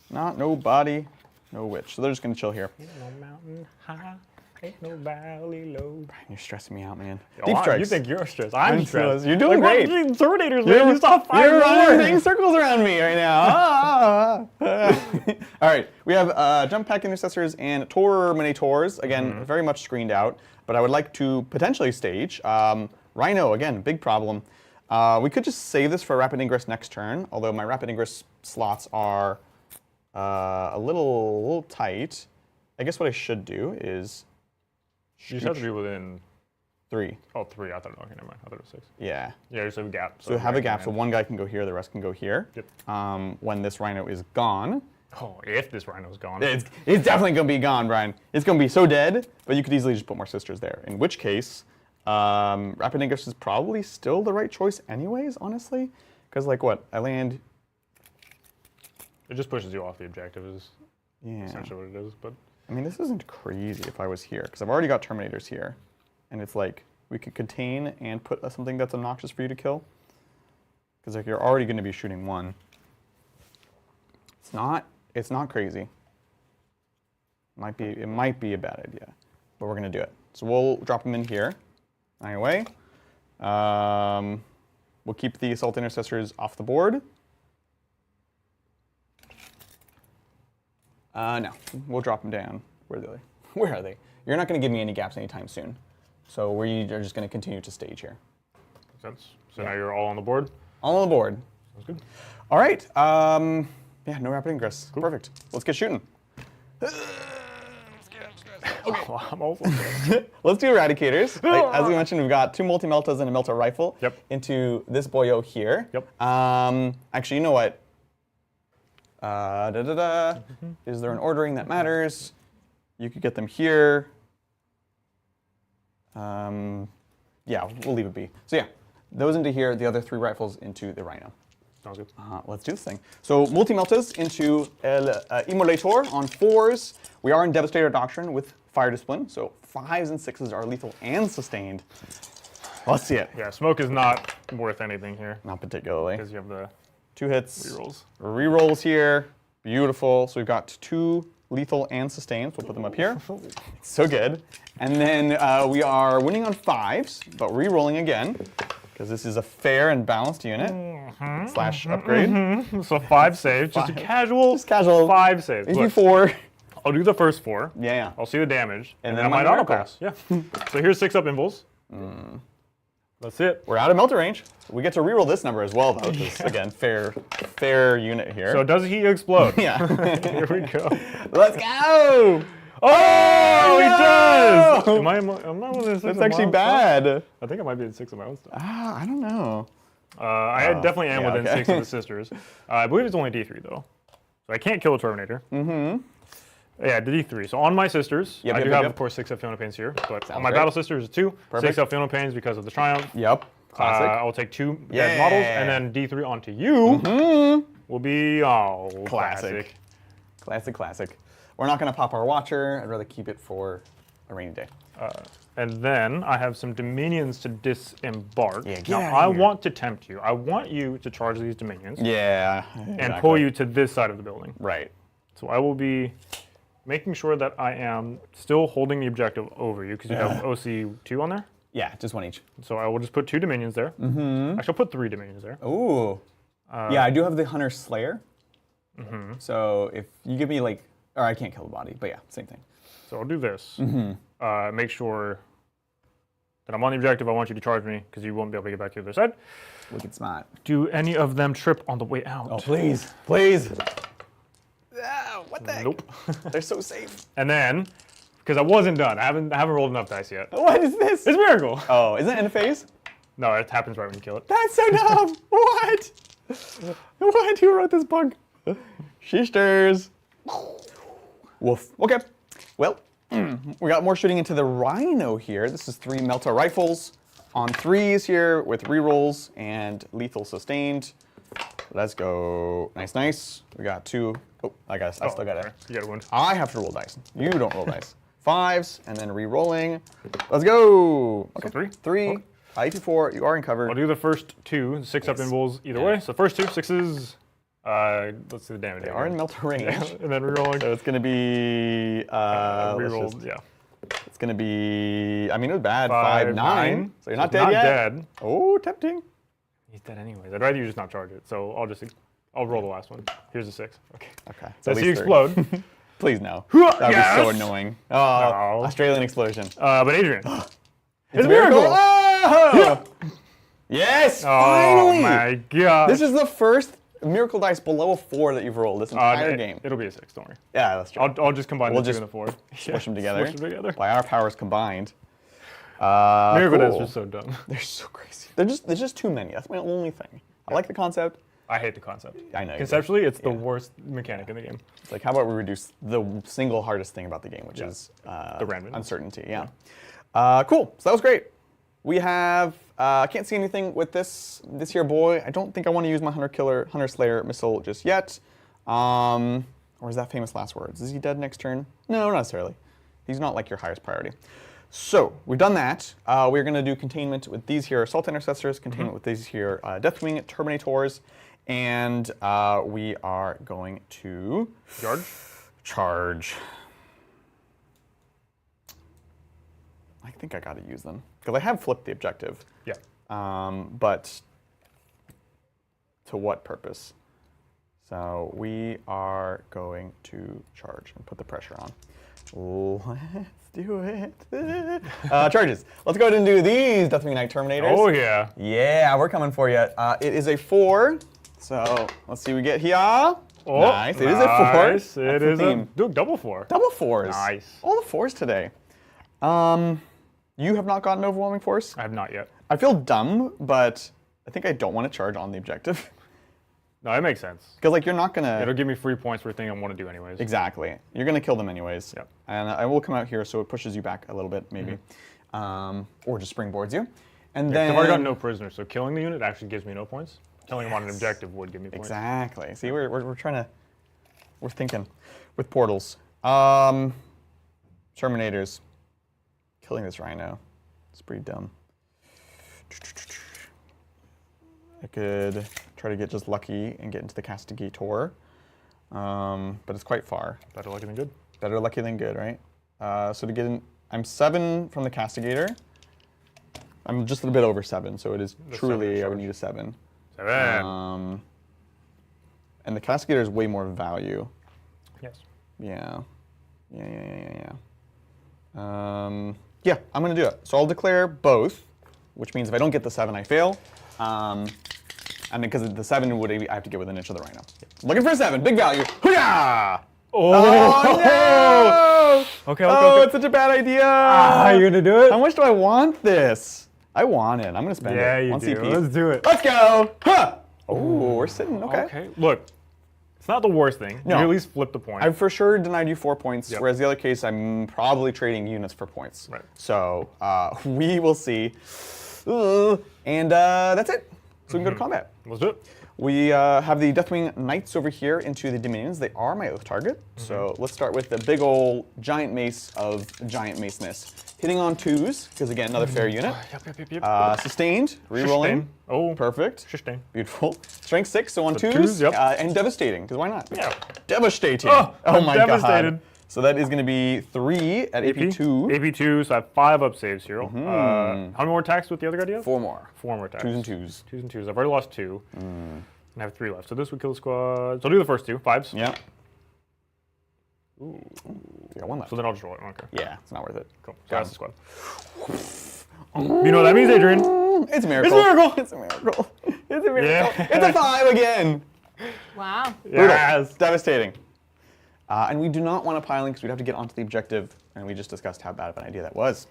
Not no body, no witch. So they're just going to chill here. Ain't no mountain high, ain't no valley low. You're stressing me out, man. Oh, Deep strikes. You think you're stressed? I'm stressed. You're doing great. What? Terminators, man. You saw 5 You're more. running circles around me right now. All right, we have jump pack intercessors and Terminators. Again, very much screened out. But I would like to potentially stage Rhino. Again, big problem. We could just save this for rapid ingress next turn. Although my rapid ingress slots are a little tight. I guess what I should do is You just have to be within 3. Oh, 3. I thought, okay, never mind. I thought it was 6. Yeah. Yeah, just have a gap. So have a gap, so one guy can go here, the rest can go here. Yep. When this Rhino is gone. Oh, if this Rhino's gone. It's definitely going to be gone, Brian. It's going to be so dead, but you could easily just put more sisters there. In which case, Rapid Ingress is probably still the right choice anyways, honestly. Because like what? I land... It just pushes you off the objective is Yeah. essentially what it is. But I mean, this isn't crazy if I was here, because I've already got Terminators here. And it's like, we could contain and put something that's obnoxious for you to kill. Because like you're already going to be shooting 1. It's not crazy. It might be a bad idea, but we're going to do it. So we'll drop them in here. Anyway, we'll keep the Assault Intercessors off the board. No, we'll drop them down. Where are they? Where are they? You're not going to give me any gaps anytime soon. So we are just going to continue to stage here. makes sense. So now you're all on the board. All on the board. Sounds good. All right. Yeah, no rapid ingress. Cool. Perfect. Let's get shooting. Okay. Oh, I'm also good. Let's do Eradicators. As we mentioned, we've got 2 multi-meltas and a melta rifle into this boyo here. Yep. Actually, you know what? Is there an ordering that matters? You could get them here. Yeah, we'll leave it be. So yeah, those into here, the other 3 rifles into the Rhino. Sounds good. Let's do this thing. So multi-meltas into El Immolator on 4s. We are in Devastator Doctrine with Fire Discipline, so 5s and 6s are lethal and sustained. Let's see it. Yeah, smoke is not worth anything here. Not particularly. Because you have the 2 hits. rerolls. Rerolls here. Beautiful. So we've got 2 lethal and sustained. So we'll put them up here. It's so good. And then we are winning on 5s, but rerolling again. Because this is a fair and balanced unit. Slash upgrade. So 5 saves. Just a casual, Just casual 5 saves. Maybe Look, 4. I'll do the first 4. Yeah. I'll see the damage. And then then I might my auto miracle. pass. Yeah. So here's 6 up invuls. That's it. We're out of melter range. We get to reroll this number as well, though. Because, again, fair unit here. So does he explode? yeah. Here we go. Let's go! Oh, he does! no! I'm not within 6 That's of actually my own bad. stuff. I think I might be in 6 of my own stuff. I don't know. I definitely am yeah, within okay. 6 of the sisters. I believe it's only D3, though. So I can't kill a Terminator. Yeah, D3. So on my sisters, I do have, of course, 6 Fiona Pains here. But on my great. battle sisters, it's 2. Perfect. 6 Fiona Pains because of the Triumph. Yep. Classic. I will take 2 dead models, and then D3 onto you will be, classic. Classic. We're not going to pop our Watcher. I'd rather keep it for a rainy day. And then I have some Dominions to disembark. Yeah, get now, out of I here. want to tempt you. I want you to charge these Dominions Yeah. and pull you to this side of the building. Right. So I will be making sure that I am still holding the objective over you, because you have OC2 on there. Yeah, just 1 each. So I will just put 2 Dominions there. Actually, I'll put 3 Dominions there. Ooh. Yeah, I do have the Hunter Slayer. So if you give me or I can't kill the body, but yeah, same thing. So I'll do this. Make sure that I'm on the objective. I want you to charge me, because you won't be able to get back to the other side. Wicked smart. Do any of them trip on the way out? Oh, please. Please. Ah, what the heck? Nope. They're so safe. And then, because I wasn't done, I haven't rolled enough dice yet. What is this? It's Miracle. Oh, isn't it end phase? No, it happens right when you kill it. That's so dumb. What? What? Who wrote this book? Shisters. Woof. Okay. Well, we got more shooting into the Rhino here. This is 3 Melta rifles on 3s here with rerolls and lethal sustained. Let's go. Nice. We got 2. Oh, I still got it. You got a wound. I have to roll dice. You don't roll dice. 5s and then re-rolling. Let's go. Okay. So 3? 3. IP4. You are in cover. I'll do the first 2, 6 up invuls either way. So first 2, 6s. Let's see the damage. They are in melter range. And then rerolling. So it's going to be... rerolled, yeah. It's going to be... I mean, it was bad. 5, 9. So you're not dead not yet? dead. Oh, tempting. He's dead anyways. I'd rather you just not charge it. So I'll roll the last one. Here's a 6. Okay. Okay. So I see you explode. Please no. That would be so Yes! annoying. Oh, No. Australian explosion. But Adrian. It's a miracle! Oh! Yes! Finally! Oh my god. This is the first miracle dice below a 4 that you've rolled this entire game. It'll be a 6, don't worry. Yeah, that's true. I'll just combine We'll the 2 just and the 4. Smush them together. Smush them together. By our powers combined. Miracle dice cool. are so dumb. They're so crazy. There's just too many. That's my only thing. I like the concept. I hate the concept. I know. Conceptually, it's the worst mechanic in the game. It's like, how about we reduce the single hardest thing about the game, which is the randomness. uncertainty. Yeah. Cool. So that was great. We have. I can't see anything with this here boy. I don't think I want to use my Hunter Slayer missile just yet. Or is that famous last words? Is he dead next turn? No, not necessarily. He's not like your highest priority. So we've done that. We're going to do containment with these here Assault Intercessors, containment with these here Deathwing Terminators, and we are going to charge. I think I got to use them because I have flipped the objective. Yeah. But to what purpose? So we are going to charge and put the pressure on. Let's do it. Charges. Let's go ahead and do these Deathwing Knight Terminators. Oh, yeah. Yeah, we're coming for you. It is a 4. So let's see what we get here. Oh, nice. It is a 4. Nice. It is a double 4. Double 4s. Nice. All the 4s today. You have not gotten Overwhelming Force? I have not yet. I feel dumb, but I think I don't want to charge on the objective. No, it makes sense. Because like you're not gonna. It'll give me free points for a thing I want to do anyways. Exactly. You're gonna kill them anyways. Yep. And I will come out here, so it pushes you back a little bit, maybe, or just springboards you. And then I've already got no prisoners, so killing the unit actually gives me no points. killing him on an objective would give me points. Exactly. See, we're trying to, we're thinking with portals. Terminators. Killing this rhino. It's pretty dumb. I could try to get just lucky and get into the Castigator. But it's quite far. Better lucky than good. Better lucky than good, right? So to get in, I'm 7 from the Castigator. I'm just a bit over 7, so it is truly, I would need a 7. 7. And the Castigator is way more value. Yes. Yeah. Yeah, I'm going to do it. So I'll declare both, which means if I don't get the 7, I fail. And because the 7 would, I have to get within an inch of the rhino. Looking for a 7, big value. Hoo-yah! Oh no! Okay. It's such a bad idea. You're gonna do it? How much do I want this? I want it. I'm gonna spend it. Yeah, you One do. CP. Let's do it. Let's go. Huh. Oh, we're sitting. Okay. Okay. Look, it's not the worst thing. No. You at least flip the point. I've for sure denied you 4 points, whereas the other case, I'm probably trading units for points. Right. So we will see. And that's it. So we can go to combat. Let's do it. We have the Deathwing Knights over here into the Dominions. They are my oath target. So let's start with the big old giant mace of giant maceness. Hitting on 2s, because again, another fair unit. Yep. Sustained, rerolling. Oh. Perfect. Sustain. Beautiful. Strength 6, so on So 2s. twos, yep. And devastating, because why not? Yeah. Devastating. I'm my devastated. god. So that is going to be 3 at AP2. AP2, so I have 5 up saves here. How many more attacks with the other guy do you have? 4 more. 4 more attacks. 2s and 2s. 2s and 2s. I've already lost 2. And I have 3 left. So this would kill the squad. So I'll do the first 2. 5s. Yeah. Ooh. You got 1 left. So then I'll just roll it. Okay. Yeah, it's not worth it. Cool. So that's the squad. You know what that means, Adrian? It's a miracle. It's a miracle. It's a miracle. It's a miracle. Yeah. It's a 5 again. Wow. Yes. Devastating. And we do not want to piling because we'd have to get onto the objective, and we just discussed how bad of an idea that was.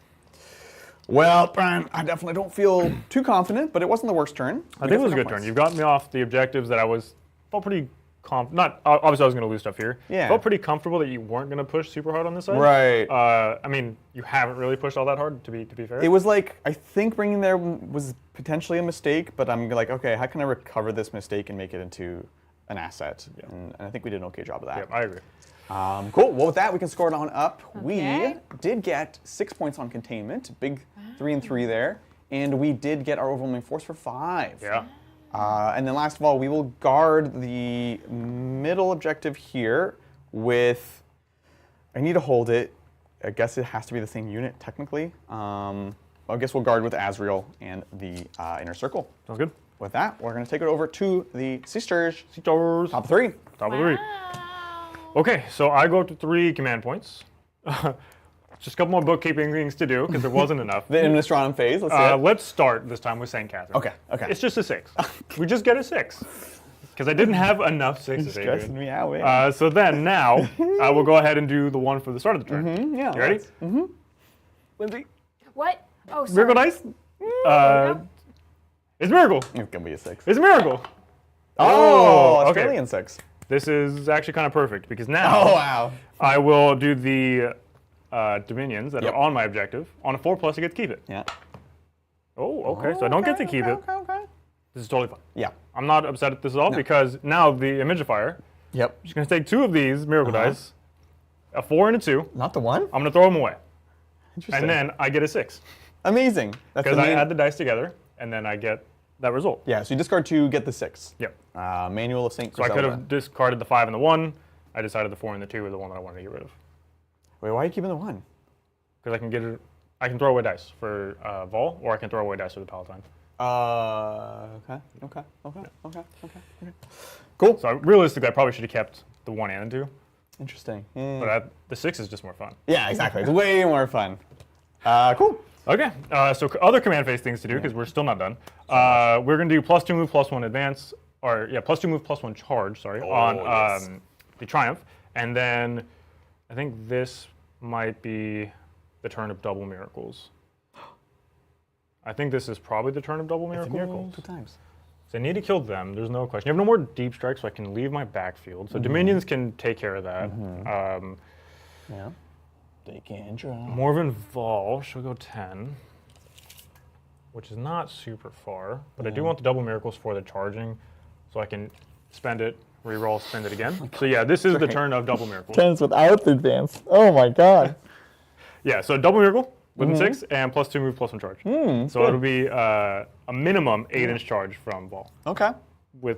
Well, Brian, I definitely don't feel too confident, but it wasn't the worst turn. I think it was a good turn. You've got me off the objectives that I felt pretty not obviously I was going to lose stuff here. Yeah. Felt pretty comfortable that you weren't going to push super hard on this side. Right. I mean, you haven't really pushed all that hard to be fair. It was like, I think bringing there was potentially a mistake, but I'm like, okay, how can I recover this mistake and make it into an asset? Yeah. And I think we did an okay job of that. Yeah, I agree. Cool. Well, with that, we can score it on up. Okay. We did get 6 points on containment, big 3 and 3 there, and we did get our overwhelming force for 5. Yeah. And then last of all, we will guard the middle objective here with, I need to hold it. I guess it has to be the same unit technically. I guess we'll guard with Azrael and the inner circle. Sounds good. With that, we're going to take it over to the Sisters. Sisters. Top 3. Top of 3. Okay, so I go up to 3 command points. Just a couple more bookkeeping things to do because there wasn't enough. The Administratum phase. Let's see it. Let's start this time with St. Catherine. Okay. It's just a 6. We just get a 6 because I didn't have enough 6s. Stressing me out, man. So then now I will go ahead and do the one for the start of the turn. Yeah. You ready? Lindsay. What? Oh, sorry. Miracle dice. It's Miracle. It's going to be a 6. It's Miracle. Oh, okay. Australian 6. This is actually kind of perfect because now Oh, wow. I will do the dominions that Yep. are on my objective. On a 4+, I get to keep it. Yeah. Oh, okay. So I don't get to keep it. Okay. This is totally fine. Yeah. I'm not upset at this at all because now the Imagifier Yep. is going to take 2 of these Miracle dice, a 4 and a 2. Not the 1? I'm going to throw them away. Interesting. And then I get a 6 Amazing. That's because the I main... add the dice together and then I get that result. Yeah, so you discard 2, get the 6. Yep. Manual of St. So I Griselda. could have discarded the 5 and the 1. I decided the 4 and the 2 were the one that I wanted to get rid of. Wait, why are you keeping the 1? Because I can get it. I can throw away dice for Vol, or I can throw away dice for the Palatine. Okay. Cool. So realistically, I probably should have kept the 1 and the 2. Interesting. But the 6 is just more fun. Yeah, exactly. It's way more fun. Cool. Okay, so other command phase things to do, because we're still not done. We're going to do +2 move, +1 advance, or yeah, +2 move, +1 charge, sorry, on yes. the Triumph. And then I think this might be the turn of double miracles. I think this is probably the turn of double miracles. It's a miracle. 2 times. So I need to kill them, there's no question. You have no more deep strikes, so I can leave my backfield. So Dominions can take care of that. Yeah. They can draw. Morven Vol, she'll go 10. which is not super far, but I do want the double miracles for the charging, so I can spend it, reroll, spend it again. So yeah, this is the turn of double miracles. 10s without the advance. Oh my god. Yeah, so double miracle within 6 and +2 move, +1 charge. So it'll be a minimum 8-inch charge from Ball. Okay. With,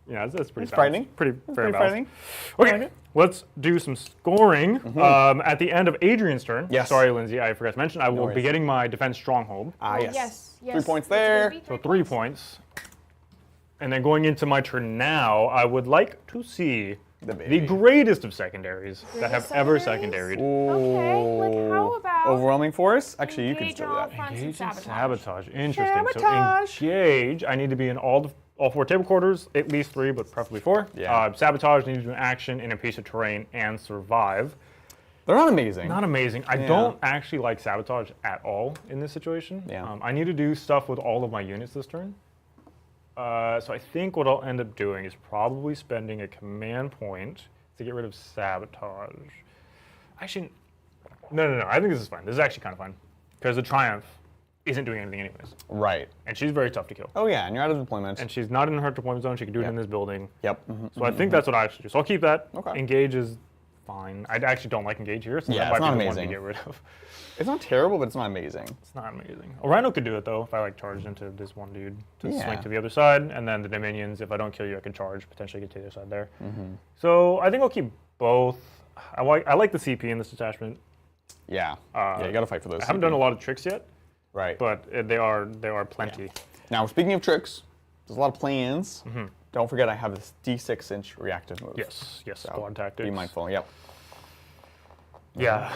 yeah, that's pretty frightening. Pretty fair Pretty balance. frightening. Okay, let's do some scoring. At the end of Adrian's turn, Yes. sorry, Lindsay, I forgot to mention, I will worries. be getting my defense stronghold. Ah, Oh, yes. 3 points It's gonna there. be So 3 points. And then going into my turn now, I would like to see The the greatest of secondaries that have Greatest ever secondaries? secondaried. Okay, like how about Overwhelming force? Actually, you can engage still do all that. fronts and Engage and sabotage? sabotage. Interesting. Sabotage. So engage, I need to be in all 4 table quarters, at least 3, but preferably 4. Yeah. Sabotage, need to do an action in a piece of terrain and survive. They're not amazing. Not amazing. I don't actually like sabotage at all in this situation. Yeah. I need to do stuff with all of my units this turn. So I think what I'll end up doing is probably spending a command point to get rid of sabotage. Actually, no. I think this is fine. This is actually kind of fine because the Triumph isn't doing anything anyways, Right. and she's very tough to kill. Oh yeah, and you're out of deployment. And she's not in her deployment zone. She can do it Yeah. in this building. Yep. So I think that's what I actually do. So I'll keep that. Okay. Engage is fine. I actually don't like engage here, so Yeah, that it's might not be the one to amazing. get rid of. It's not terrible, but it's not amazing. It's not amazing. A Rhino could do it though if I like charged into this one dude to Yeah. swing to the other side, and then the Dominions. If I don't kill you, I can charge, potentially get to the other side there. So I think I'll keep both. I like the CP in this detachment. Yeah. Yeah, you gotta fight for those. I haven't done a lot of tricks yet, Right. but they are plenty. Now, speaking of tricks, there's a lot of plans. Don't forget I have this D6-inch reactive move. Yes, So squad tactics. be mindful. Yep. Yeah,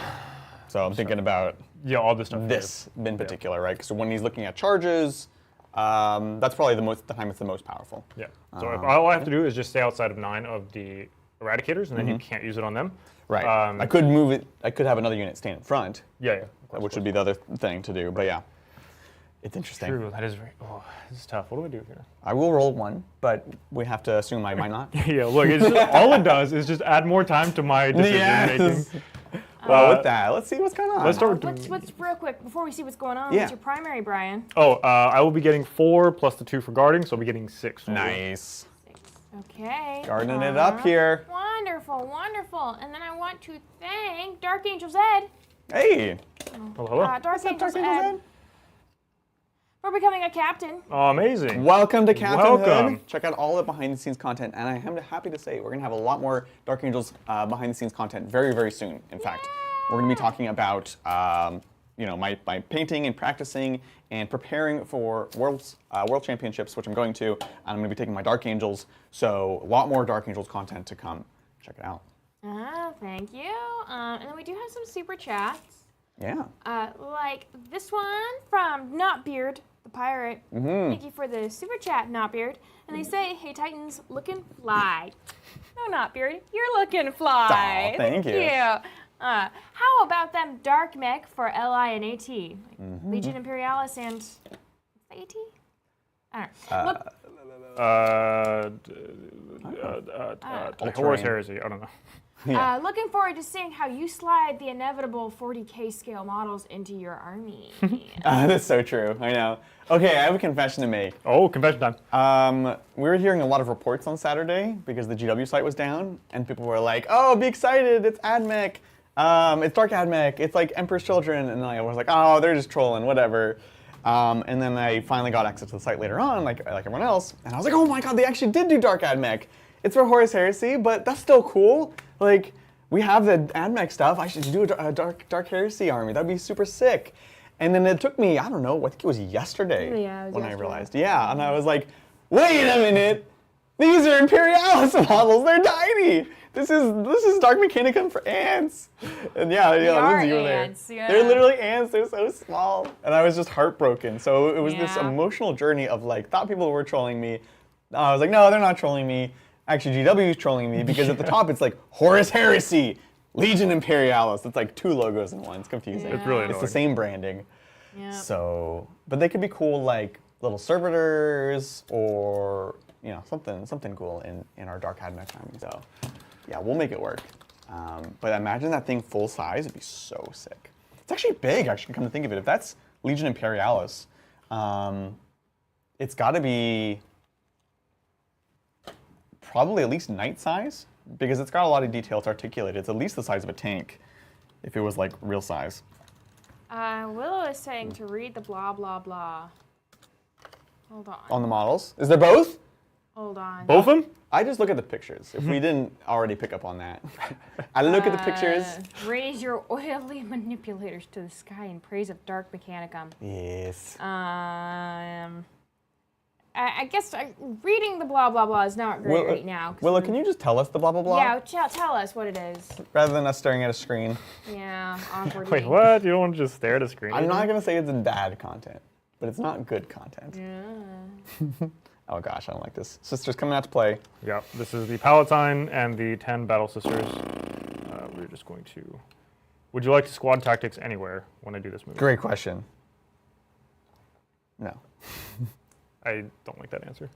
So I'm thinking about yeah, all this stuff. this in particular, right? Because when he's looking at charges, that's probably the time it's the most powerful. Yeah. So if all I have to do is just stay outside of 9 of the Eradicators, and then you can't use it on them. Right. Um, I could move it. I could have another unit stand in front, Yeah, of course, which would be the other thing to do. But yeah, it's interesting. True. That is very. Oh, this is tough. What do I do here? I will roll 1, but we have to assume I might not. Yeah. Look, it's just, all it does is just add more time to my decision making. Well, with that, let's see what's going on. Let's start with. What's real quick before we see what's going on? Yeah. What's your primary, Brian? Oh, I will be getting 4 plus the 2 for guarding, so I'll be getting 6. total. Nice. 6. Okay. Gardening it up here. Wonderful, wonderful. And then I want to thank Dark Angel's Ed. Hey. Hello. Dark Angel's Ed Ed? for becoming a captain. Oh, amazing. Welcome to Captain Welcome. Hood. Check out all the behind-the-scenes content, and I am happy to say we're going to have a lot more Dark Angels behind-the-scenes content very, very soon. In fact, we're going to be talking about my painting and practicing and preparing for world championships, which I'm going to. And I'm going to be taking my Dark Angels, so a lot more Dark Angels content to come. Check it out. Thank you. And then we do have some super chats. Yeah. Like this one from Notbeard, the pirate. Thank you for the super chat, Notbeard. And they say, "Hey Titans, looking fly." No, Notbeard, you're looking fly. Aw, thank you. How about them dark mech for LI and AT? Legion Imperialis and AT? I don't know. Horus Heresy. I don't know. Yeah. Looking forward to seeing how you slide the inevitable 40k scale models into your army. That's so true. I know. Okay, I have a confession to make. Oh, confession time. We were hearing a lot of reports on Saturday because the GW site was down, and people were like, "Oh, be excited! It's AdMech. It's Dark AdMech. It's like Emperor's Children." And I was like, "Oh, they're just trolling, whatever." And then I finally got access to the site later on, like everyone else, and I was like, "Oh my God, they actually did do Dark AdMech. It's for Horus Heresy, but that's still cool. Like, we have the AdMech stuff. I should do a Dark Heresy army. That'd be super sick." And then it took me, I don't know, I think it was yesterday Yeah, it was when yesterday. I realized. Yeah, and I was like, wait a minute. These are Imperialis models. They're tiny. This is Dark Mechanicum for ants. And yeah, are Lindsay, you were ants, there. yeah. They're literally ants. They're so small. And I was just heartbroken. So it was this Yeah. emotional journey of like, thought people were trolling me. I was like, no, they're not trolling me. Actually, GW is trolling me because at the top it's like Horus Heresy, Legion Imperialis. It's like 2 logos in one. It's confusing. Yeah. It's really It's annoying. the same branding. Yeah. So, but they could be cool like little servitors or something cool in our Dark AdMech army. So, yeah, we'll make it work. But imagine that thing full size; it'd be so sick. It's actually big. Actually, come to think of it, if that's Legion Imperialis, It's got to be probably at least knight size, because it's got a lot of detail. It's articulated. It's at least the size of a tank, if it was like real size. Willow is saying to read the blah, blah, blah. Hold on. On the models? Is there both? Hold on. Both of them? I just look at the pictures. If we didn't already pick up on that. I look at the pictures. Raise your oily manipulators to the sky in praise of dark mechanicum. Yes. I guess reading the blah, blah, blah is not great right now. Willow, can you just tell us the blah, blah, blah? Yeah, tell us what it is. Rather than us staring at a screen. Yeah, awkward. Wait, what? You don't want to just stare at a screen? I'm not going to say it's bad content, but it's not good content. Yeah. Oh gosh, I don't like this. Sisters coming out to play. Yeah, this is the Palatine and the 10 Battle Sisters. We're just going to... Would you like to squad tactics anywhere when I do this movie? Great question. No. I don't like that answer.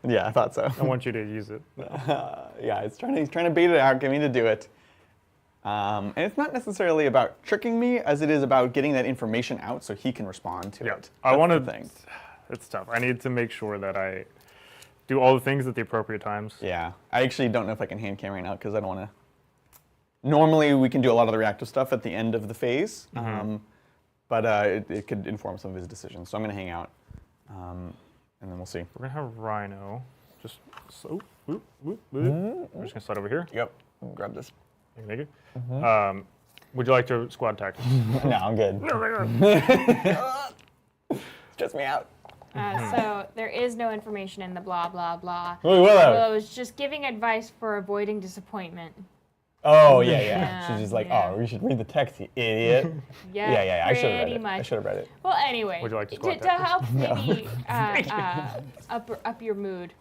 Yeah, I thought so. I want you to use it. Yeah, he's trying to bait it out, get me to do it. And it's not necessarily about tricking me as it is about getting that information out so he can respond to it. I want to... Thing. It's tough. I need to make sure that I do all the things at the appropriate times. Yeah, I actually don't know if I can hand cam right now because I don't want to. Normally, we can do a lot of the reactive stuff at the end of the phase, but it could inform some of his decisions. So I'm going to hang out, and then we'll see. We're going to have Rhino. Just so. Whoop, whoop, whoop. We're just going to slide over here. Yep. Grab this. Thank you. Would you like to squad tactics? No, I'm good. Stress me out. So there is no information in the blah, blah, blah. Wait, what? Willow is just giving advice for avoiding disappointment. Oh, yeah. She's just like, oh, you should read the text, you idiot. Yeah, I should have read pretty it. much. I should have read it. Well, anyway, Would you like to squad to help maybe up your mood,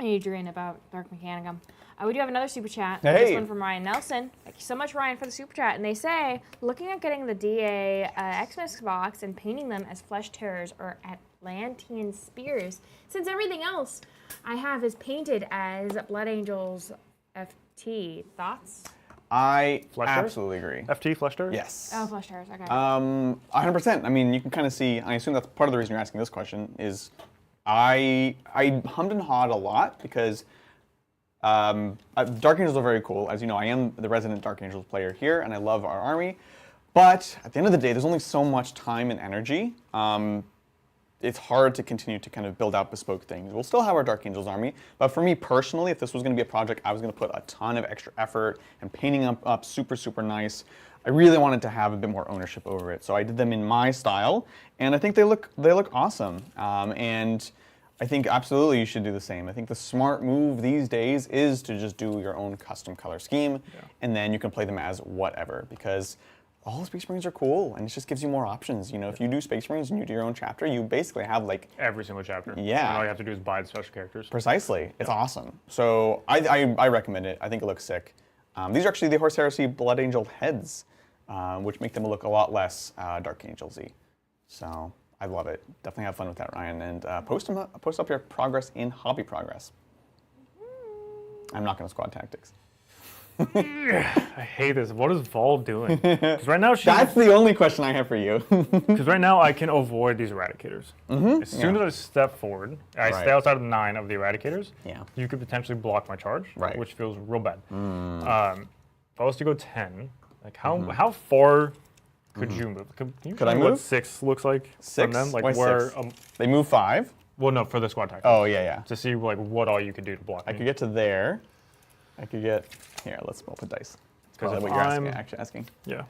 Adrian, about Dark Mechanicum. We do have another super chat. Hey. This one from Ryan Nelson. Thank you so much, Ryan, for the super chat. And they say, looking at getting the DA Xmas box and painting them as flesh terrors or Atlantean spears, since everything else I have is painted as Blood Angels FT. Thoughts? I Flesh absolutely agree. FT, flesh terror? Yes. Oh, flesh terrors. Okay. 100%. I mean, you can kind of see, I assume that's part of the reason you're asking this question, is I hummed and hawed a lot because Dark Angels are very cool. As you know, I am the resident Dark Angels player here, and I love our army. But at the end of the day, there's only so much time and energy. It's hard to continue to kind of build out bespoke things. We'll still have our Dark Angels army, but for me personally, if this was going to be a project, I was going to put a ton of extra effort and painting them up super, super nice. I really wanted to have a bit more ownership over it, so I did them in my style, and I think they look awesome. And I think absolutely you should do the same. I think the smart move these days is to just do your own custom color scheme, and then you can play them as whatever, because all the Space Marines are cool, and it just gives you more options. You know, if you do Space Marines and you do your own chapter, you basically have like every single chapter. Yeah. And all you have to do is buy the special characters. Precisely. It's awesome. So I recommend it. I think it looks sick. These are actually the Horse Heresy Blood Angel heads, which make them look a lot less Dark Angel-y. So I love it. Definitely have fun with that, Ryan. And post up your progress in Hobby Progress. I'm not going to squad tactics. I hate this. What is Vol doing? Because right now That's the only question I have for you. Because right now I can avoid these Eradicators. As soon as I step forward, I stay outside of 9 of the Eradicators. Yeah. You could potentially block my charge, which feels real bad. If I was to go 10, like how far could you move? Can you Could I tell me what move? 6 looks like 6? from them? Like Why where? 6? They move 5. Well, no, for the squad tactics. Oh yeah. To see like what all you could do to block I me. could get to there. I could get here. Let's roll the dice. Because Probably if what you're I'm actually asking. Yeah.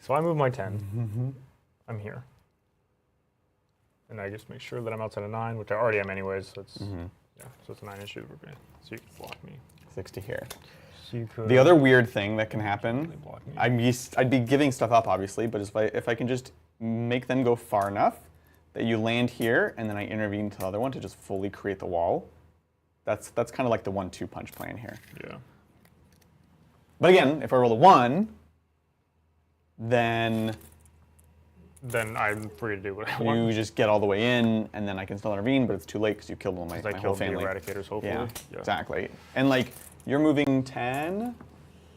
So I move my 10. I'm here. And I just make sure that I'm outside of 9, which I already am anyways. So it's yeah. So it's a 9 issue. So you can block me. 60 here. So you could The other weird thing that can happen, block me. I'd be giving stuff up obviously, but if I can just make them go far enough that you land here and then I intervene to the other one to just fully create the wall, that's kind of like the 1-2 punch plan here. Yeah. But again, if I roll a 1, then I'm free to do what I want. you just get all the way in, and then I can still intervene, but it's too late because you killed my I whole killed the family. Eradicators, hopefully. Yeah, exactly. And like, you're moving 10,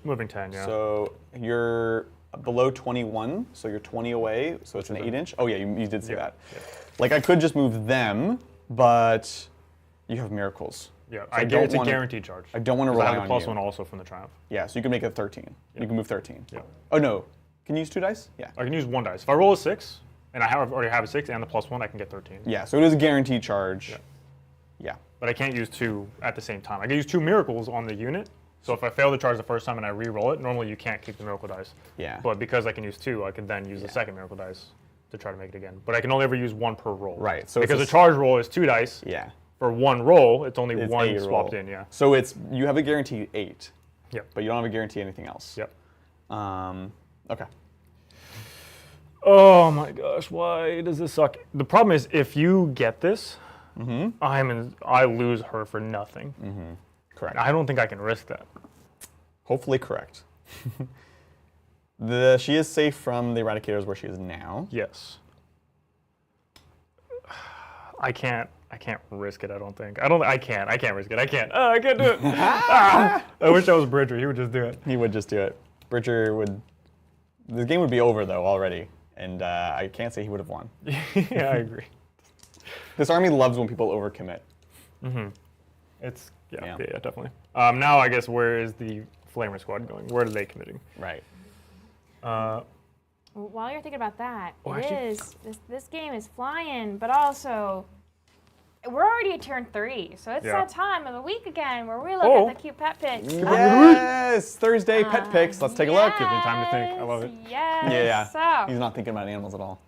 Moving 10, yeah. so you're below 21, so you're 20 away, so it's an 8-inch. Oh yeah, you did say that. Yeah. Like I could just move them, but you have miracles. Yeah, So it's a guaranteed charge. I don't want to 'Cause I rely have on the you. +1 also from the Triumph. Yeah, so you can make it 13. You can move 13. Yeah. Oh no, can you use 2 dice? Yeah. I can use 1 dice. If I roll a 6, and I already have a 6 and the +1, I can get 13. Yeah, so it is a guaranteed charge. Yeah. Yeah. But I can't use 2 at the same time. I can use 2 miracles on the unit. So if I fail the charge the first time and I re-roll it, normally you can't keep the miracle dice. Yeah. But because I can use 2, I can then use the second miracle dice to try to make it again. But I can only ever use 1 per roll. Right. So because a charge roll is 2 dice. Yeah. For 1 roll, it's only It's 1 a swapped roll. in. Yeah. So you have a guaranteed 8. Yep. But you don't have a guarantee anything else. Yep. Okay. Oh my gosh, why does this suck? The problem is if you get this, I lose her for nothing. Correct. I don't think I can risk that. Hopefully correct. She is safe from the Eradicators where she is now. Yes. I can't risk it, I don't think. I can't risk it. I can't do it. I wish I was Bridger. He would just do it. He would just do it. Bridger would. The game would be over though already, and I can't say he would have won. Yeah, I agree. This army loves when people overcommit. It's yeah, definitely. Now I guess where is the Flamer squad going? Where are they committing? Right. Well, while you're thinking about that, Oh, it actually- is this game is flying, but also we're already at turn 3, so it's Yeah. that time of the week again where we look Oh. at the cute pet picks. Yes, Thursday pet picks. Let's take a look. Give me time to think. I love it. Yes. Yeah. So, He's not thinking about animals at all.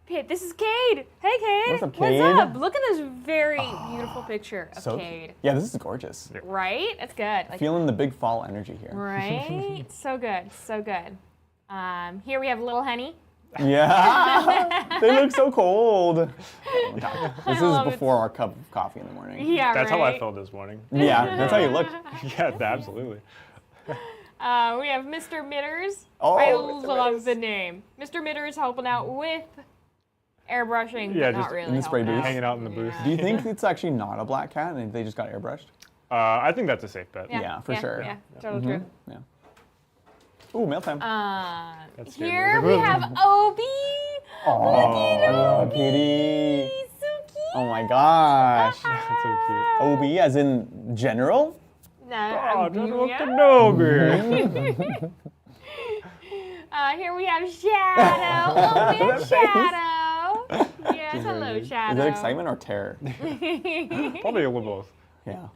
Pip, this is Cade. Hey, Cade. What's up, Cade? What's up? Look at this very beautiful picture of So Cade. yeah, this is gorgeous. Right? That's good. Like, Feeling the big fall energy here. right? So good. So good. Here we have little Henny. Yeah, they look so cold. This is love it. before our cup of coffee in the morning. Yeah, That's right. how I felt this morning. Yeah, that's how you look. Yeah, absolutely. We have Mr. Mitters. Oh, I Mr. love Mitters. the name. Mr. Mitters helping out with airbrushing, Yeah, but not just really in the spray helping booth. out. Hanging out in the booth. Do you think it's actually not a black cat and they just got airbrushed? I think that's a safe bet. Yeah, for sure. Yeah, totally true. Yeah. Ooh, mail time. That's good. Here we have Obi. Oh, kitty. He's so cute. Oh my gosh. That's so cute. Obi as in general? Oh, just look yeah. at Nobi. Here we have Shadow. Oh, there's That face. Shadow. Yes, hello, Shadow. Is that excitement or terror? Probably a little both. Yeah.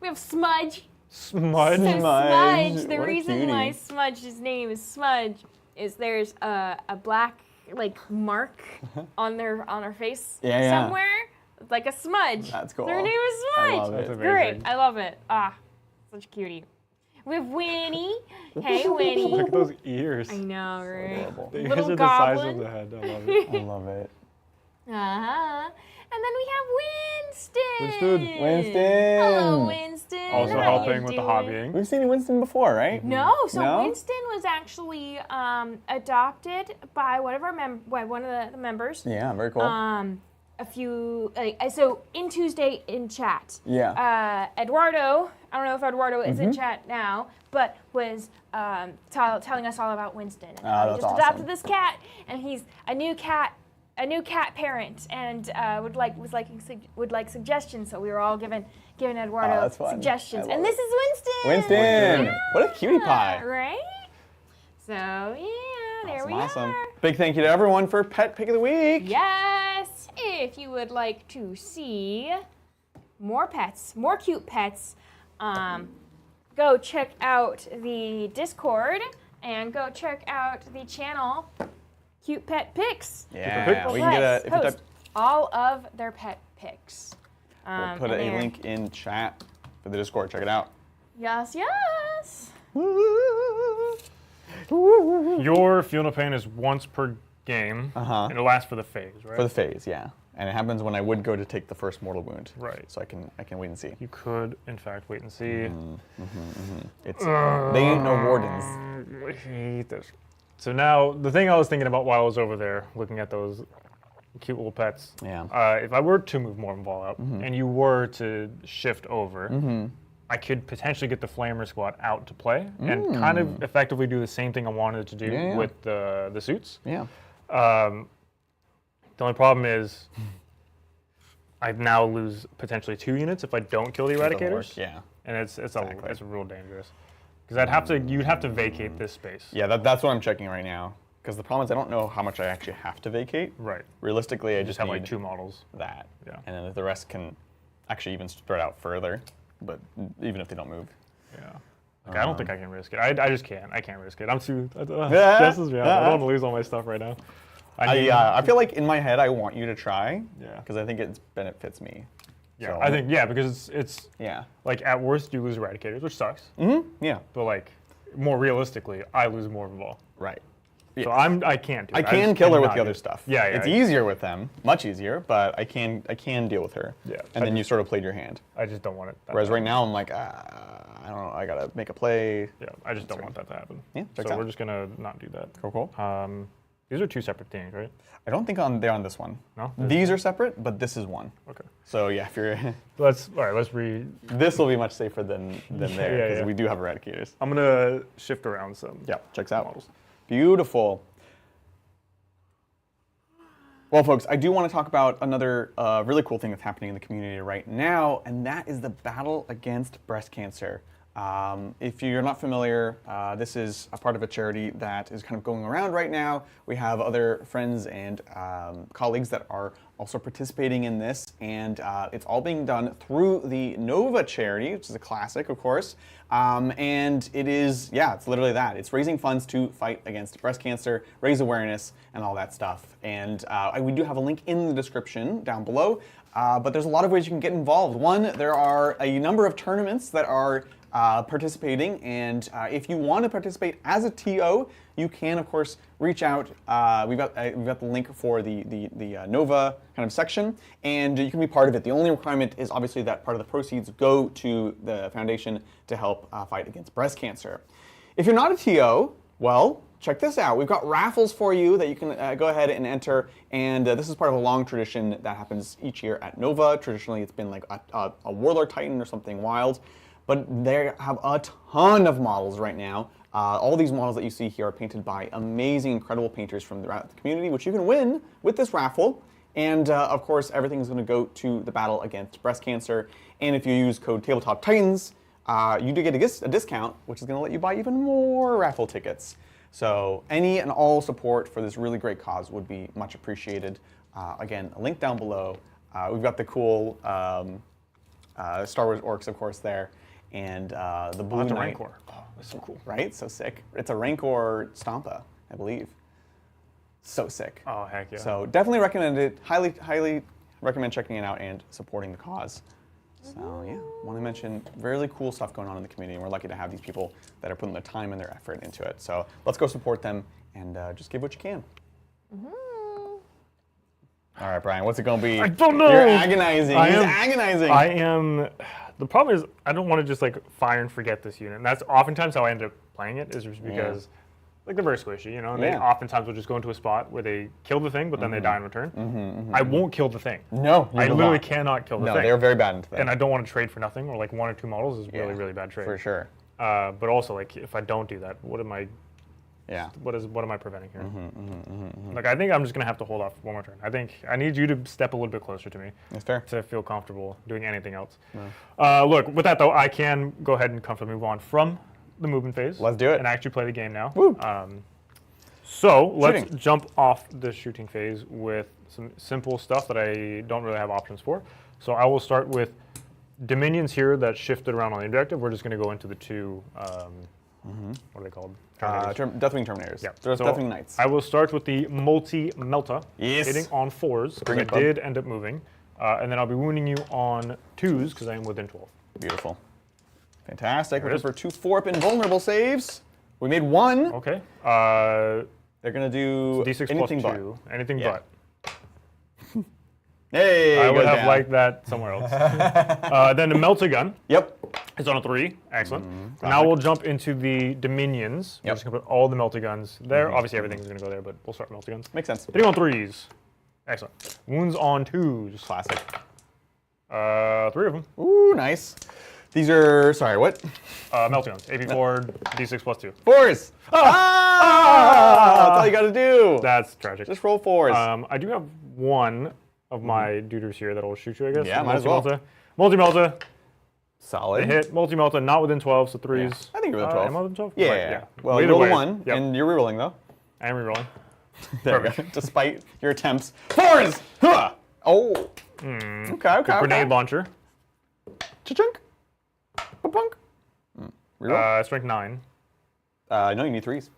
We have Smudge. Smudge. So Smudge. Smudge. The What a reason why cutie. Smudge's name is Smudge is there's a black mark on their face Yeah. somewhere, like a smudge. That's cool. Their name is I Smudge. love it. That's Great. amazing. I love it. Such a cutie. We have Winnie. Hey, Winnie. Look at those ears. I know, right? Adorable. The ears Little are the size goblin. of the head. I love it. I love it. Uh-huh. And then we have Winston. Winston. Hello, Winston. Also How helping you with the doing? hobbying. We've seen Winston before, right? No, so No? Winston was actually adopted by one of our one of the members. Yeah, very cool. A few so in Tuesday in chat. Yeah. Eduardo, I don't know if Eduardo is Mm-hmm. in chat now, but was telling us all about Winston. And Oh, how he that's just awesome. adopted this cat, and he's a new cat parent, and would like suggestions. So we were all giving Eduardo that's fun. suggestions, I love and this is Winston. Winston. What a cutie pie. Right? So yeah, there we Awesome. are. Big thank you to everyone for Pet Pick of the Week. Yes, if you would like to see more pets, more cute pets, go check out the Discord and go check out the channel Cute Pet Pics. Yeah, we can get a. If you Post type, all of their pet pics. we'll put and a they're- link in chat for the Discord. Check it out. Yes, yes. Your Feel No Pain is once per game. Uh-huh. It'll last for the phase, right? For the phase, yeah. And it happens when I would go to take the first mortal wound. Right. So I can wait and see. You could, in fact, wait and see. It's they ain't no wardens. I hate this. So now, the thing I was thinking about while I was over there, looking at those cute little pets. Yeah. If I were to move more in Fallout, and you were to shift over, I could potentially get the Flamer squad out to play and kind of effectively do the same thing I wanted to do with the suits. Yeah. The only problem is I now lose potentially 2 units if I don't kill the Eradicators. Yeah. And it's real dangerous. Because you'd have to vacate this space. Yeah, that's what I'm checking right now. Because the problem is I don't know how much I actually have to vacate. Right. Realistically, I just have need like 2 models. that. Yeah. And then the rest can actually even spread out further, but even if they don't move. Yeah. Like, I don't think I can risk it. I just can't. I can't risk it. I'm too. Stresses me out. I don't want to lose all my stuff right now. I feel like in my head I want you to try. Yeah. Because I think it benefits me. Yeah. So, I think because it's like at worst you lose Eradicators, which sucks. Yeah. But like more realistically, I lose more of them all. Right. So I can't do it. I can kill her with the other stuff. Yeah, It's easier with them, much easier, but I can deal with her. Yeah. And then you sort of played your hand. I just don't want it. Whereas right now I'm like, I don't know, I gotta make a play. Yeah, I just don't want that to happen. Yeah, checks so out. we're just gonna not do that. Cool. These are 2 separate things, right? I don't think they're on this one. No? These are separate, but this is one. Okay. So yeah, if you're Let's read. this will be much safer than there because we do have Eradicators. I'm gonna shift around some. Yeah, checks out. Models. Beautiful. Well, folks, I do want to talk about another really cool thing that's happening in the community right now, and that is the battle against breast cancer. If you're not familiar, this is a part of a charity that is kind of going around right now. We have other friends and colleagues that are also participating in this, and it's all being done through the Nova charity, which is a classic, of course. And it is, it's literally that. It's raising funds to fight against breast cancer, raise awareness, and all that stuff. And we do have a link in the description down below, but there's a lot of ways you can get involved. One, there are a number of tournaments that are participating, and if you want to participate as a TO, you can, of course, reach out. We've got the link for the Nova kind of section, and you can be part of it. The only requirement is obviously that part of the proceeds go to the foundation to help fight against breast cancer. If you're not a TO, well, check this out. We've got raffles for you that you can go ahead and enter, and this is part of a long tradition that happens each year at Nova. Traditionally, it's been like a Warlord Titan or something wild. But they have a ton of models right now. All these models that you see here are painted by amazing, incredible painters from throughout the community, which you can win with this raffle. And of course, everything is going to go to the battle against breast cancer. And if you use code Tabletop Titans, you do get a discount, which is going to let you buy even more raffle tickets. So any and all support for this really great cause would be much appreciated. Again, a link down below. We've got the cool Star Wars orcs, of course, there. And the Blue Knight. Rancor. Oh, that's so cool. Right? So sick. It's a Rancor Stompa, I believe. So sick. Oh, heck yeah. So definitely recommend it. Highly recommend checking it out and supporting the cause. So yeah, want to mention really cool stuff going on in the community. And we're lucky to have these people that are putting their time and their effort into it. So let's go support them and just give what you can. All right, Brian, what's it going to be? I don't know. You're agonizing. He's agonizing. I am. The problem is I don't want to just like fire and forget this unit. And that's oftentimes how I end up playing it, is just because like they're very squishy, you know, and they oftentimes will just go into a spot where they kill the thing, but then they die in return. I won't kill the thing. No, I literally cannot kill the thing. No, they're very bad into that. And I don't want to trade for nothing, or like 1 or 2 models is really, really bad trade. For sure. But also, like, if I don't do that, what am I? Yeah. What am I preventing here? Like, I think I'm just gonna have to hold off 1 more turn. I think I need you to step a little bit closer to me. That's fair. To feel comfortable doing anything else. Look, with that though, I can go ahead and comfortably move on from the movement phase. Let's do it. And actually play the game now. Woo. So let's jump off the shooting phase with some simple stuff that I don't really have options for. So I will start with Dominions here that shifted around on the objective. We're just going to go into the 2, what are they called? Deathwing Terminators. Yeah. So Deathwing Knights. I will start with the Multi-Melta, Yes. hitting on 4s, because I did end up moving. And then I'll be wounding you on 2s, because I am within 12. Beautiful. Fantastic. We're for 2 4-up invulnerable saves. We made 1. Okay. They're going to do D6 anything plus but. 2. Anything Yeah. but. Hey, I would goes have down. liked that somewhere else. Then the Melta-Gun. Yep. It's on a 3. Excellent. Now we'll jump into the Dominions. We're just going to put all the Melta-Guns there. Obviously, everything's going to go there, but we'll start Melta-Guns. Makes sense. Hitting on 3s. Excellent. Wounds on 2s. Classic. 3 of them. Ooh, nice. These are, sorry, what? Meltdowns. AP4, D6 plus 2. 4s. That's all you gotta do. That's tragic. Just roll 4s. I do have one of my duders here that'll shoot you, I guess. Yeah, might as well. Multi-melta. Solid. They hit. Multi-melta, not within 12, so 3s. Yeah. I think you're within 12. Am I within 12? Yeah. Right, Yeah. Well, you either rolled way, a 1, and you're rerolling though. I am rerolling. There you go. Despite your attempts. 4s! Huh. Oh. Okay. Grenade launcher. Cha-chunk. Ba-punk. Reroll. Strength 9. No, you need 3s.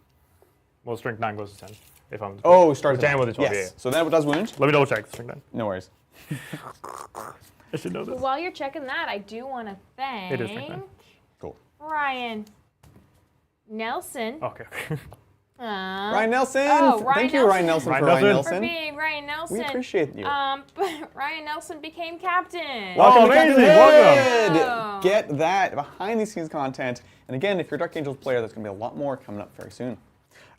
Well, strength 9 goes to 10. If I'm starts damn with a 12. Yes. Yeah. So that does wound. Let me double check. Strength 9. No worries. I should know this. While you're checking that, I do want to thank It is strength 9. Cool. Ryan Nelson. Okay. Ryan Nelson. Ryan Thank you, Ryan Nelson, Ryan for Ryan Nelson. For Nelson. being Ryan Nelson. We appreciate you. But Ryan Nelson became captain. Welcome, amazing. Welcome. Wow. Get that behind the scenes content. And again, if you're a Dark Angels player, there's going to be a lot more coming up very soon.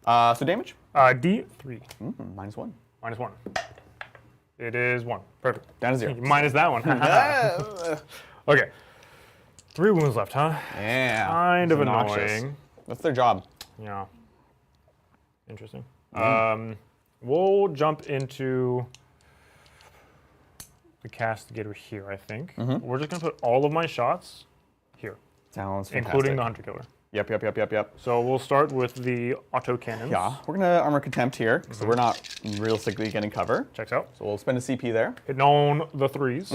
So damage? D3. -1. -1. It is 1. Perfect. Down to 0. Minus that one. Okay. 3 wounds left, huh? Yeah. Kind of Obnoxious. annoying. That's their job. Yeah. Interesting. We'll jump into the castigator here, I think. We're just going to put all of my shots here, Sounds fantastic. including the hunter killer. Yep. So we'll start with the auto cannons. Yeah. We're going to armor contempt here, so we're not realistically getting cover. Checks out. So we'll spend a CP there. Hitting on the 3s.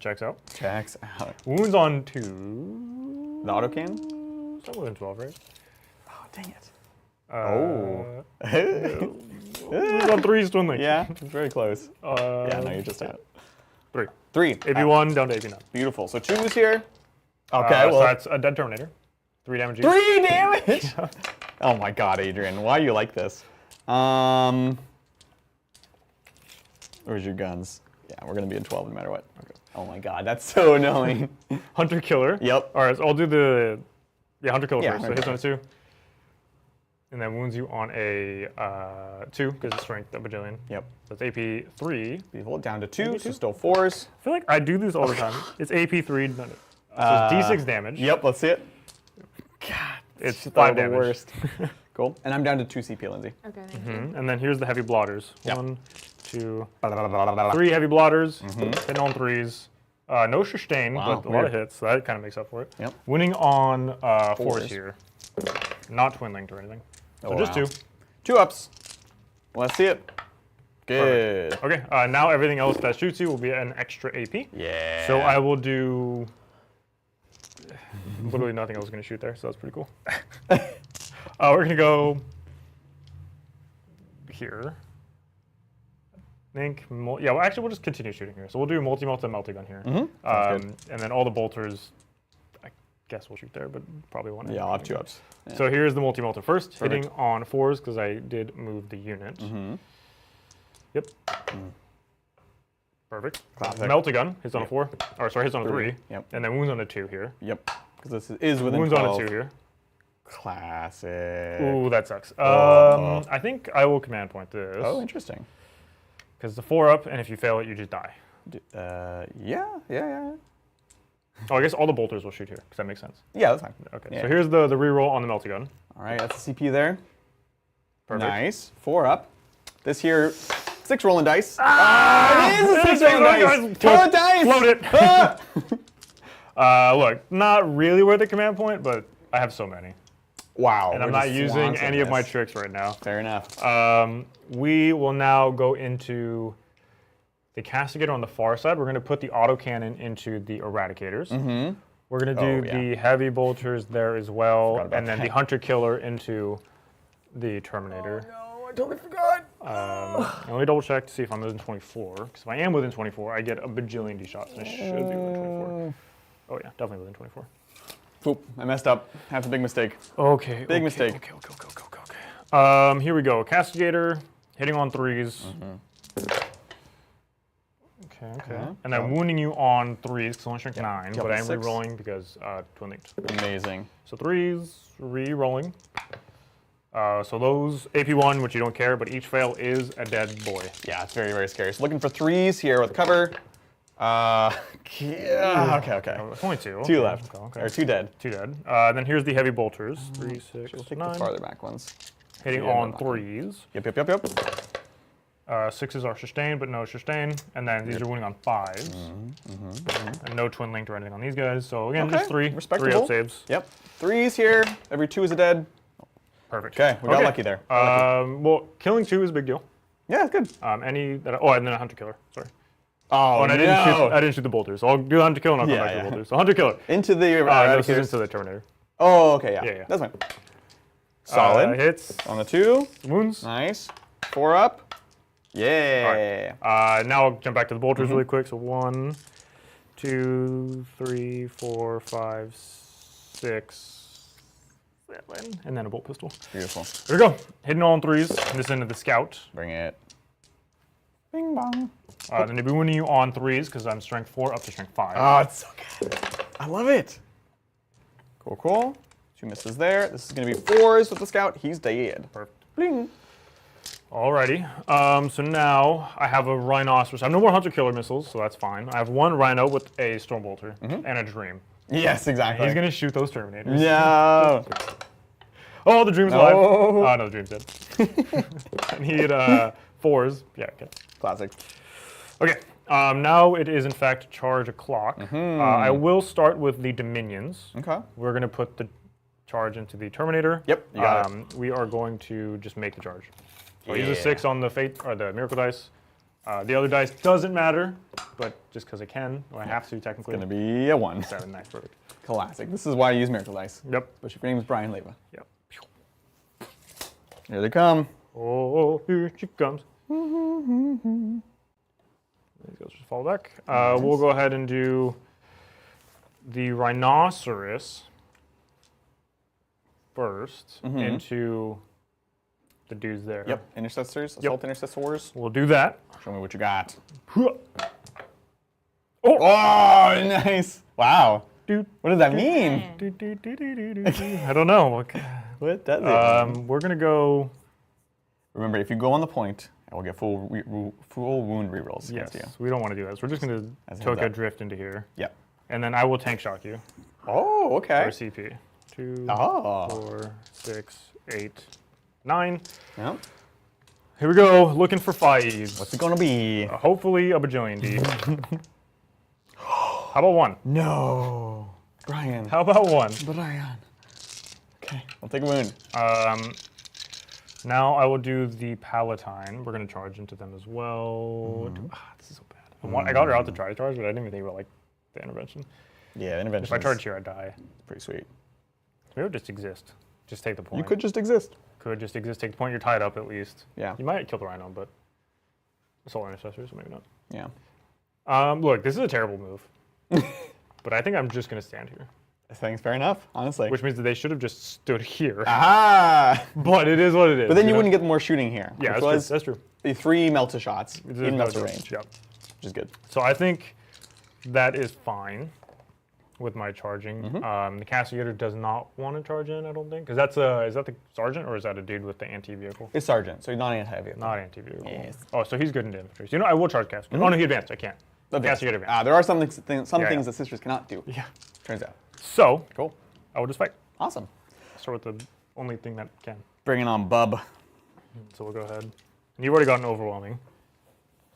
Checks out. Checks out. Wounds on 2. The autocan? Somewhere within 12, right? Oh, dang it. Wounds on 3s dwindling. Yeah, it's very close. Yeah, no, you're just out. 3. 3. AP1 down to AP9. Beautiful. So 2s here. Okay, So well. that's a dead Terminator. 3 damage each. 3 damage! Oh my god, Adrian. Why are you like this? Where's your guns? Yeah, we're going to be in 12 no matter what. Okay. Oh my god, that's so annoying. Hunter killer. Yep. All right, so I'll do the hunter killer Yeah, first. So hunter hits on a 2. And then wounds you on a 2 because it's strength, a bajillion. Yep. So it's AP 3. Beautiful. Down to 2, so still 4s. I feel like I do this all the time. It's AP 3. So it's D6 damage. Yep, let's see it. God, It's the 5 damage. worst. Cool. And I'm down to 2 CP, Lindsay. Okay, thank you. And then here's the heavy blotters. Yep. 1, 2, 3 heavy blotters. Hitting on 3s. No sustain, Wow, but a lot of weird. hits, so that kind of makes up for it. Yep. Winning on 4s 4s. here. Not twin linked or anything. So Oh, just wow. 2. 2 ups. Let's see it. Good. Okay, now everything else that shoots you will be an extra AP. Yeah. So I will do literally nothing else is going to shoot there, so that's pretty cool. We're going to go here. I think, yeah, well, actually, we'll just continue shooting here. So we'll do multi-melt and melty gun here. Sounds good. And then all the bolters, I guess we'll shoot there, but probably won't. Yeah, I'll have 2 ups. Yeah. So here's the multi-melter first, Perfect. hitting on 4s because I did move the unit. Yep. Perfect. Classic. Melta-gun hits on a 4, or sorry, hits on a 3. Yep. And then wounds on a 2 here. Yep. Because this is within Wounds 12. on a 2 here. Classic. Ooh, that sucks. Oh. I think I will command point this. Oh, interesting. Because it's a 4-up, and if you fail it, you just die. Yeah. Oh, I guess all the bolters will shoot here, because that makes sense. Yeah, that's fine. Okay, Yeah. so here's the reroll on the melty gun. All right, that's a CP there. Perfect. Nice. 4 up. This here, 6 rolling dice. It is a 6 rolling dice. Throw dice. Float it. Ah! Look, not really worth a command point, but I have so many. Wow. And we're I'm not just using flaunting any of my this. tricks right now. Fair enough. We will now go into the castigator on the far side. We're going to put the autocannon into the eradicators. We're going to do the heavy bolters there as well, Forgot about and then that. the hunter killer into the Terminator. No, I totally forgot. And let me double check to see if I'm within 24. Because if I am within 24, I get a bajillion D shots, and I should be within 24. Oh yeah, definitely within 24. Oop, I messed up. That's a big mistake. Okay. Big mistake. Okay. Here we go. Castigator, hitting on 3s. Okay. And I'm wounding you on 3s because only strength 9, Yep, but I am 6. re-rolling because twin linked. Amazing. So 3s, re-rolling. So those AP1, which you don't care, but each fail is a dead boy. Yeah, it's very, very scary. So looking for 3s here with cover. Yeah. Okay. It's only 2. Two left. Okay. Or 2 dead. 2 dead. Then here's the heavy bolters. 3, 6, We'll take 9. the farther back ones. Hitting Yeah, on no, 3s. Yep. 6s are sustained, but no sustain. And then these are winning on 5s. And no twin linked or anything on these guys. So again, just 3. 3 Respectable. up saves. Yep. 3s here. Every 2 is a dead. Perfect. Okay, we got lucky there. Well, killing 2 is a big deal. Yeah, it's good. And then a hunter killer. Sorry. Oh, and I didn't shoot the bolters. So I'll do the hunter killer and I'll come back to the bolters. So hunter killer. Into the no, this is into the Terminator. Oh, okay, yeah. Yeah. That's fine. Solid. Hits. On the 2. Wounds. Nice. 4 up. Yeah. Now I'll jump back to the bolters really quick. So 1, 2, 3, 4, 5, 6, 7, and then a bolt pistol. Beautiful. There we go. Hitting all on 3s. And this into the scout. Bring it. Bing bong. Then they'll be winning you on 3s because I'm strength 4 up to strength 5. Oh, it's so good. I love it. Cool. 2 misses there. This is going to be 4s with the scout. He's dead. Perfect. Bling. Alrighty. So now I have a rhinoceros. I have no more hunter killer missiles, so that's fine. I have 1 rhino with a storm bolter and a dream. Yes, exactly. He's gonna shoot those Terminators. No. Oh, the dream's alive. Oh. Oh, no, the dream's dead. I need 4s. Yeah, okay. Classic. Okay. Now it is in fact charge o'clock. I will start with the Dominions. Okay. We're gonna put the charge into the Terminator. Yep, you got it. We are going to just make the charge. So I use a 6 on the fate or the miracle dice. The other dice doesn't matter, but just because I can, or I have to technically. It's going to be a 1. 7, nice, perfect. Classic. This is why I use miracle dice. Yep. But your name is Brian Leva. Yep. Here they come. Oh, here she comes. These guys just fall back. We'll go ahead and do the rhinoceros first into the dudes there. Yep. Intercessors. Assault intercessors. We'll do that. Show me what you got. Oh, Oh, nice. Wow. dude. What does that mean? I don't know. What does it mean? We're gonna go. Remember, if you go on the point, I will get full wound rerolls against Yes, you. we don't want to do that. So we're just gonna Tokyo drift into here. Yep. And then I will tank shock you Oh, okay. for CP. 2, Oh. 4, 6, 8, 9. Yep. Here we go, looking for 5s. What's it gonna be? Hopefully a bajillion D. How about 1? No. Brian. How about 1? Brian. Okay, I'll take a wound. Now I will do the Palatine. We're gonna charge into them as well. This is so bad. I got her out to try to charge, but I didn't even think about like the intervention. Yeah, intervention. If I charge here, I die. Pretty sweet. Maybe it would just exist. Just take the point. You could just exist. Could just exist. Take the point. You're tied up at least. Yeah. You might kill the Rhino, but Assault Intercessor, so maybe not. Yeah. Look, this is a terrible move. But I think I'm just gonna stand here. I think fair enough, honestly. Which means that they should have just stood here. Ah! But it is what it is. But then you know? wouldn't get more shooting here. Yeah, which that's true. The 3 melta shots in melta range. Yeah. Which is good. So I think that is fine with my charging. The Castigator does not want to charge in, I don't think. Because that's is that the Sergeant or is that a dude with the anti-vehicle? It's Sergeant, so he's not anti-vehicle. Not anti-vehicle. Yes. Oh, so he's good in infantry. So, I will charge Castigator. Oh, no, he advanced. I can't. Castigator advanced. There are some things Yeah. that sisters cannot do. Yeah. Turns out. So, Cool. I will just fight. Awesome. Start with the only thing that can. Bring it on, bub. So we'll go ahead. And you've already gotten overwhelming.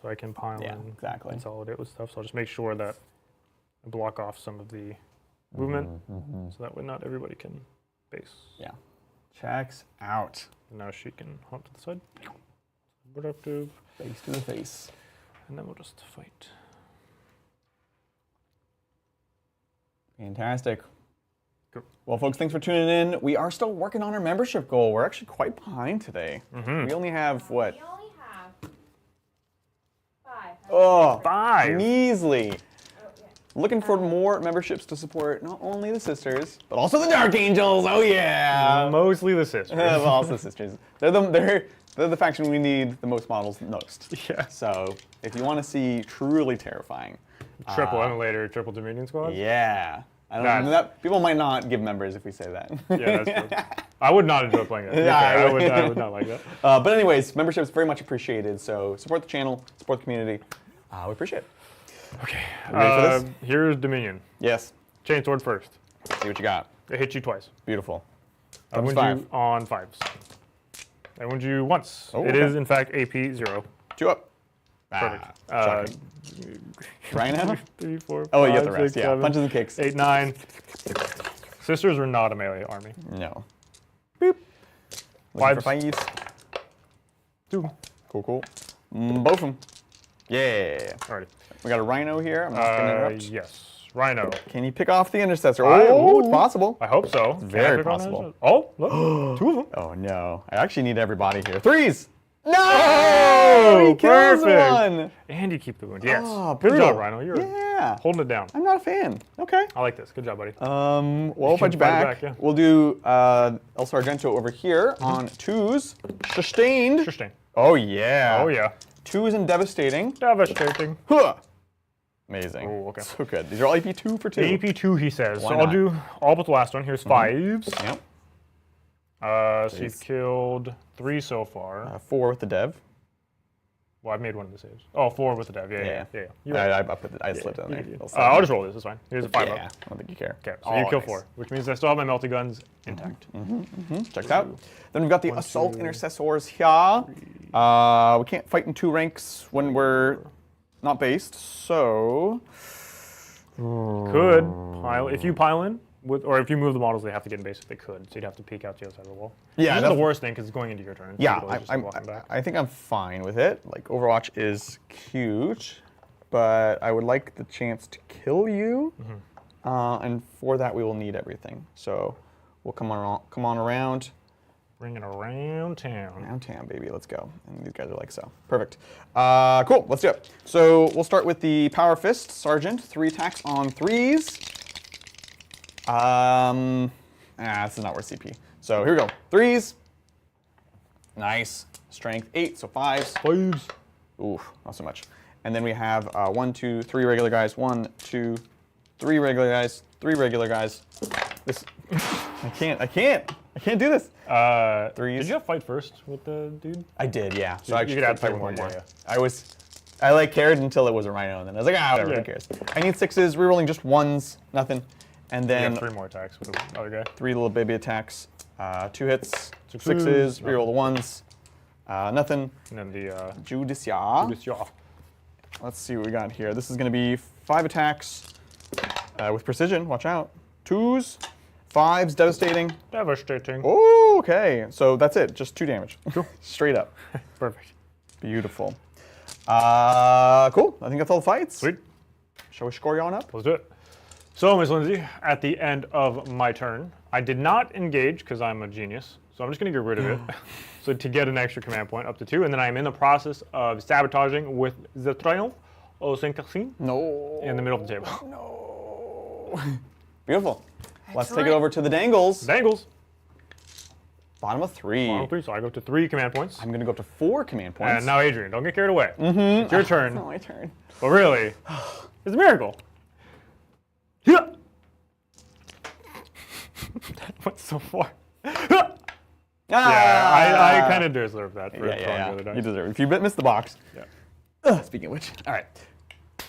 So I can pile Yeah, and exactly. consolidate with stuff. So I'll just make sure that I block off some of the movement. So that way not everybody can base. Yeah. Checks out. And now she can hop to the side. Productive. Face to the face. And then we'll just fight. Fantastic. Cool. Well, folks, thanks for tuning in. We are still working on our membership goal. We're actually quite behind today. We only have, what? We only have 5. Oh, 5! measly. Oh, yeah. Looking for more memberships to support not only the sisters, but also the Dark Angels. Oh, yeah. Mostly the sisters. Well, also the sisters. They're the faction we need the most models the most. Yeah. So if you want to see truly terrifying. Triple Emulator, triple Dominion Squad? Yeah. I don't That's- know. That, people might not give members if we say that. Yeah, that's true. I would not enjoy playing that. Yeah, I would not like that. But anyways, membership is very much appreciated. So support the channel, support the community. We appreciate it. Okay. You ready for this? Here's Dominion. Yes. Chainsword first. See what you got. It hits you twice. Beautiful. I wound you on 5s. I wound you once. Oh, it okay. is, in fact, AP 0. 2 up. Perfect. Shocking. Right now? 3, 4, Oh, 5, you get the rest. 6, Yeah. 7, Punches and kicks. 8, 9. Sisters are not a melee army. No. Boop. Looking for 5s. fights. 2. Cool. Both of them. Yeah. Alrighty. We got a rhino here. I'm not going to interrupt. Yes. Rhino. Can you pick off the intercessor? I- Oh, it's possible. I hope so. Very Can I pick on possible. it? Oh, look. 2 of them. Oh, no. I actually need everybody here. 3s! No! Oh, He kills perfect. one! And you keep the wound. Yes. Oh, Good brutal. job, Rhino. You're Yeah. holding it down. I'm not a fan. Okay. I like this. Good job, buddy. We'll fight you can fight back. back, yeah. We'll do El Sargento over here on 2s. Sustained. Interesting. Oh, yeah. Oh, yeah. 2s and devastating. Devastating. Huh. Amazing. Oh, okay. So good. These are all AP 2 for 2. AP2, he says. Why so I'll not? do all but the last one. Here's 5s. Yep. So you've killed 3 so far. 4 with the dev. Well, I've made one of the saves. Oh, 4 with the dev. Yeah. You're right. I slipped in there. I'll just roll this. It's fine. Here's a 5 Yeah, up. I don't think you care. Okay, so Oh, you kill nice. 4, which means I still have my melty guns intact. Checked out. Then we've got the assault 2, intercessors here. We can't fight in 2 ranks when we're not based, so Could pile if you pile in with, or if you move the models, they have to get in base if they could. So you'd have to peek out the other side of the wall. Yeah, this is that's the worst thing because it's going into your turn. So yeah, you're just walking back. I think I'm fine with it. Like Overwatch is cute, but I would like the chance to kill you, and for that we will need everything. So we'll come on around. Bring it around town. Around town, baby. Let's go. And these guys are like so. Perfect. Cool. Let's do it. So we'll start with the Power Fist Sergeant. 3 attacks on 3s. This is not worth CP. So here we go. 3s. Nice. Strength 8, so 5s. 5s. Oof, not so much. And then we have 1, 2, 3 regular guys. 1, 2, 3 regular guys. 3 regular guys. This, I can't do this. 3s. Did you have fight first with the dude? I did, yeah. So You I could add fight 3 with one more, more. yeah. I like cared until it was a rhino, and then I was like, whatever, Yeah. who cares? I need 6s, rerolling just 1s, nothing, and You then have 3 more attacks with the other guy. 3 little baby attacks, 2 hits, 6s, 6s, reroll the 1s, nothing. And then the Judicia. Judicia. Let's see what we got here. This is going to be 5 attacks with precision. Watch out. 2s, 5s, devastating. Devastating. Oh, okay. So that's it. Just 2 damage. Straight up. Perfect. Beautiful. Cool. I think that's all the fights. Sweet. Shall we score you on up? Let's do it. So, Miss Lindsay, at the end of my turn, I did not engage because I'm a genius. So I'm just going to get rid of it. So to get an extra command point up to 2, and then I'm in the process of sabotaging with the Triumph au Saint-Cassin No. in the middle of the table. No. Beautiful. Let's take it over to the Dangles. Dangles. Bottom of 3. Bottom 3, so I go to 3 command points. I'm going to go up to 4 command points. And now, Adrian, don't get carried away. It's your turn. It's not my turn. But really, it's a miracle. Yeah. That went so far. Yeah, I kind of deserve that for throwing the other dice. You deserve it. If you missed the box. Yeah. Speaking of which. All right.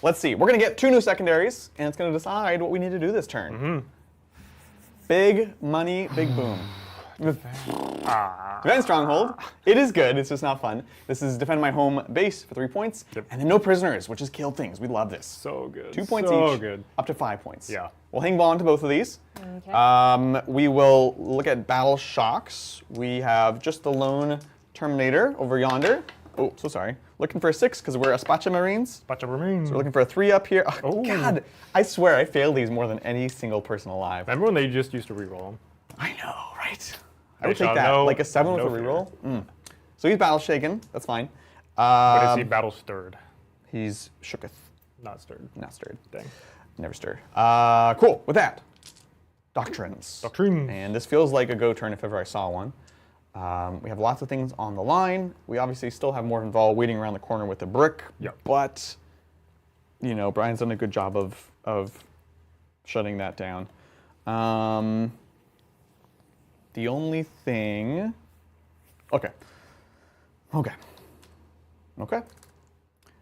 Let's see. We're going to get 2 new secondaries, and it's going to decide what we need to do this turn. Big money, big boom. Defend Stronghold. It is good. It's just not fun. This is defend my home base for 3 points. Yep. And then no prisoners, which is kill things. We love this. So good. 2 points so each. Good. Up to 5 points. Yeah. We'll hang on to both of these. Okay. We will look at battle shocks. We have just the lone Terminator over yonder. Oh, so sorry. Looking for a 6 because we're Aspacha Marines. Bunch of remains. We're looking for a 3 up here. Oh, Ooh. God. I swear I failed these more than any single person alive. Remember when they just used to reroll them? I know, right? I They would take shall that. know Like a 7 with no a fear. reroll. So he's battle shaken. That's fine. But is he battle stirred? He's shooketh. Not stirred. Not stirred. Dang. Never stirred. Cool. With that, doctrines. Doctrine. And this feels like a go turn if ever I saw one. We have lots of things on the line. We obviously still have Morvenval Vol waiting around the corner with the brick. Yep. But, you know, Brian's done a good job of shutting that down. The only thing... Okay.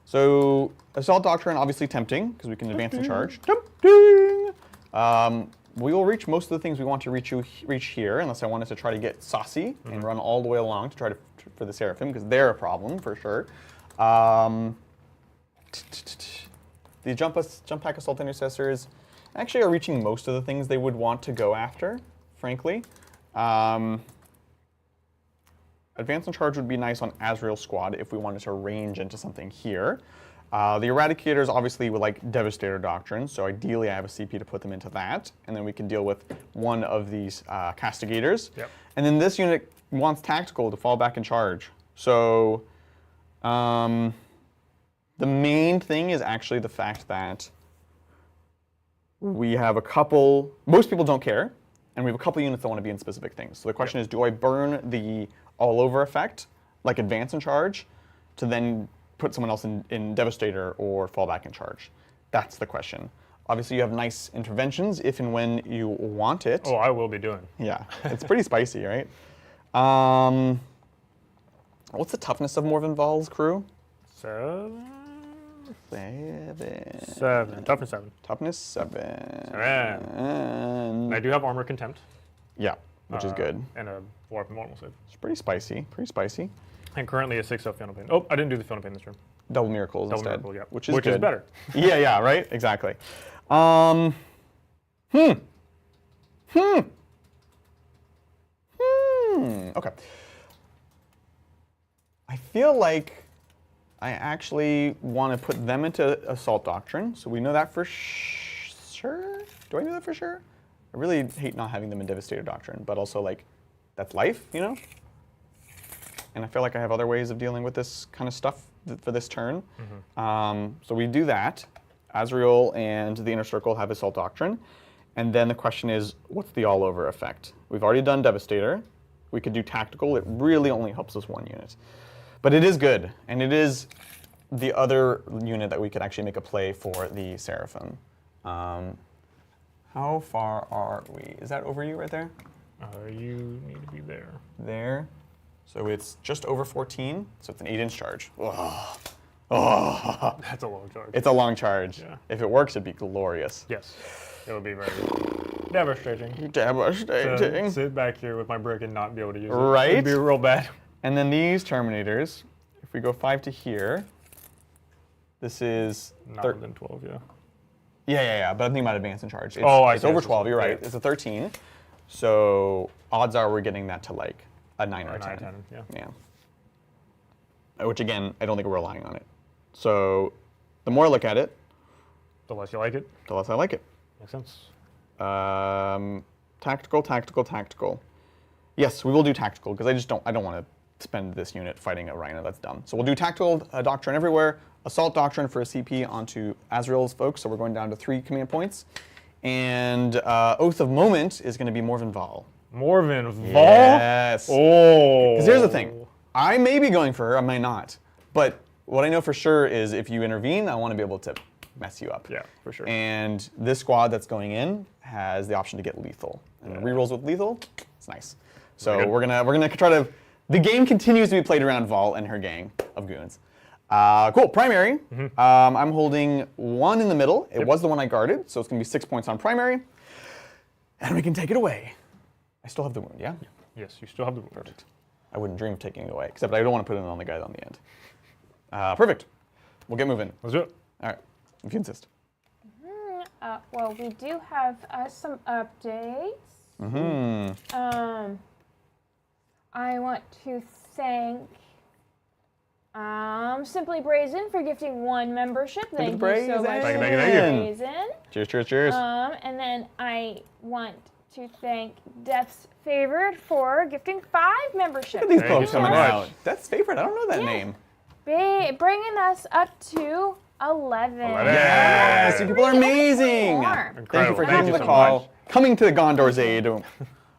So Assault Doctrine, obviously tempting, because we can advance and charge. Tempting! We will reach most of the things we want to reach here, unless I wanted to try to get saucy and run all the way along to try to for the Seraphim, because they're a problem for sure. The jump pack Assault Intercessors actually are reaching most of the things they would want to go after, frankly. Advance and charge would be nice on Azrael's squad if we wanted to range into something here. The Eradicators obviously would like Devastator Doctrine, so ideally I have a CP to put them into that, and then we can deal with one of these Castigators. Yep. And then this unit wants Tactical to fall back and charge. So the main thing is actually the fact that we have a couple, most people don't care, and we have a couple units that want to be in specific things. So the question is, do I burn the all-over effect, like advance and charge, to then put someone else in Devastator or fall back and charge? That's the question. Obviously, you have nice interventions if and when you want it. Oh, I will be doing. Yeah, it's pretty spicy, right? What's the toughness of Morven Val's crew? 7. 7. Toughness 7. Toughness 7. And I do have Armor Contempt. Yeah, which is good. And a Warp and Normal save. It's pretty spicy, pretty spicy. And currently a 6-0 Final Pain. Oh, I didn't do the Final Pain this turn. Double Miracles Double instead. Miracle, yeah. Which is is better. Yeah, right? Exactly. Okay. I feel like I actually want to put them into Assault Doctrine, so we know that for sure. Do I know that for sure? I really hate not having them in Devastator Doctrine, but also, like, that's life, you know? And I feel like I have other ways of dealing with this kind of stuff for this turn. So we do that. Azrael and the Inner Circle have Assault Doctrine. And then the question is, what's the all-over effect? We've already done Devastator. We could do Tactical. It really only helps us one unit. But it is good, and it is the other unit that we could actually make a play for the Seraphim. How far are we? Is that over you right there? You need to be there. There. So it's just over 14, so it's an 8-inch charge. Oh. That's a long charge. It's a long charge. Yeah. If it works, it'd be glorious. Yes. It would be very devastating. Devastating. To sit back here with my brick and not be able to use it. Right? It'd be real bad. And then these Terminators, if we go 5 to here, this is... Not more than 12, yeah. Yeah, but I'm thinking about advance and charge. It's, I it's see. over 12, you're right. It's a 13. So odds are we're getting that to like a 9 or a 10. 10, yeah. Which again, I don't think we're relying on it. So the more I look at it, The less you like it. the less I like it. Makes sense. Tactical. Yes, we will do tactical because I don't want to spend this unit fighting a Rhino. That's dumb. So we'll do tactical doctrine everywhere. Assault Doctrine for a CP onto Azrael's folks. So we're going down to 3 command points. And Oath of Moment is going to be Morven Val. Morven Val? Yes. Oh. Because here's the thing. I may be going for her, I may not. But what I know for sure is if you intervene, I want to be able to mess you up. Yeah, for sure. And this squad that's going in has the option to get lethal. And rerolls with lethal, it's nice. So we're gonna try to. The game continues to be played around Val and her gang of goons. Cool. Primary. I'm holding 1 in the middle. It was the one I guarded, so it's gonna be 6 points on primary, and we can take it away. I still have the wound, yeah. Yes, you still have the wound. Perfect. I wouldn't dream of taking it away, except I don't want to put it on the guy on the end. Perfect. We'll get moving. Let's do it. All right, if you insist. Well, we do have some updates. I want to thank Simply Brazen for gifting 1 membership. Thank you so much, Thank you. Brazen. Cheers. And then I want to thank Death's Favorite for gifting 5 membership. Look at these Thank folks you so coming much. out. That's favorite. I don't know that name. Bringing us up to 11. Yes, you people are amazing. More. Thank you for Thank taking you the so call, much. coming to the Gondor's aid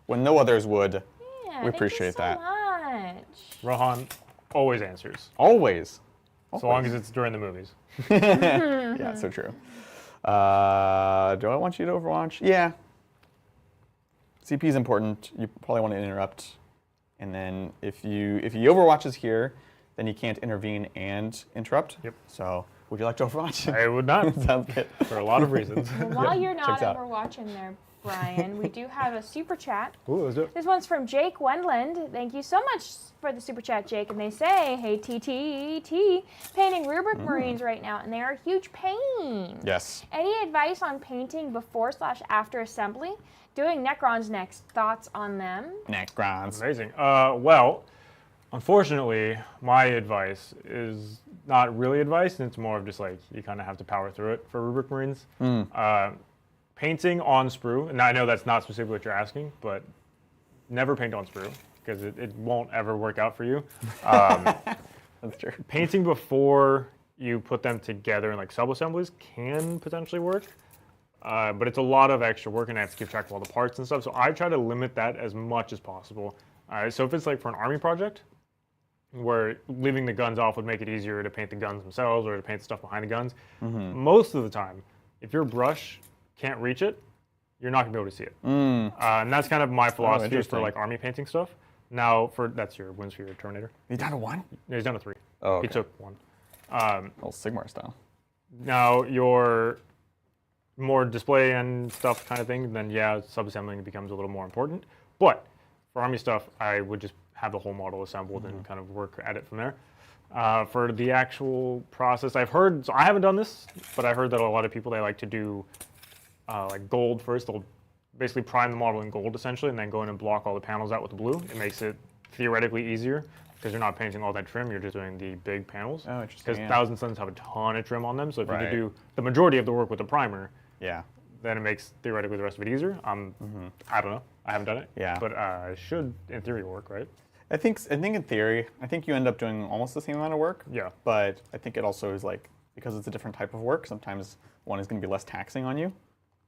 when no others would. Yeah, We appreciate thank you so that. much. Rohan always answers. Always. So long as it's during the movies. Yeah, so true. Do I want you to Overwatch? Yeah. CP is important. You probably want to interrupt. And then if you Overwatch is here, then you can't intervene and interrupt. Yep. So, would you like to Overwatch? I would not. Sounds good. For a lot of reasons. Well, while you're not Checks out. overwatching there, Brian, we do have a super chat. Ooh, let's do it. This one's from Jake Wendland. Thank you so much for the super chat, Jake. And they say, hey, TTT, painting rubric Marines right now, and they are a huge pain. Yes. Any advice on painting before/after assembly? Doing Necrons next. Thoughts on them? Necrons. Amazing. Well, unfortunately, my advice is not really advice, and it's more of just like you kind of have to power through it for rubric Marines. Painting on sprue, and I know that's not specifically what you're asking, but never paint on sprue because it won't ever work out for you. That's true. Painting before you put them together in like sub-assemblies can potentially work, but it's a lot of extra work and I have to keep track of all the parts and stuff, so I try to limit that as much as possible. So if it's like for an army project, where leaving the guns off would make it easier to paint the guns themselves or to paint the stuff behind the guns, most of the time, if your brush can't reach it, you're not gonna be able to see it. And that's kind of my philosophy for like army painting stuff. Now, that's your wins for your Terminator. He's down to 1? He's down to 3. Oh, okay. He took 1. Old Sigmar style. Now, your more display and stuff kind of thing, then yeah, subassembling becomes a little more important. But for army stuff, I would just have the whole model assembled and kind of work at it from there. For the actual process, I've heard, so I haven't done this, but I heard that a lot of people, they like to do like gold first. They'll basically prime the model in gold essentially and then go in and block all the panels out with the blue. It makes it theoretically easier because you're not painting all that trim, you're just doing the big panels. Oh, interesting. Because yeah. Thousand Suns have a ton of trim on them, so if you could do the majority of the work with the primer, Yeah. then it makes theoretically the rest of it easier. I don't know. I haven't done it. Yeah. But it should, in theory, work, right? I think in theory, I think you end up doing almost the same amount of work. Yeah. But I think it also is like, because it's a different type of work, sometimes one is going to be less taxing on you.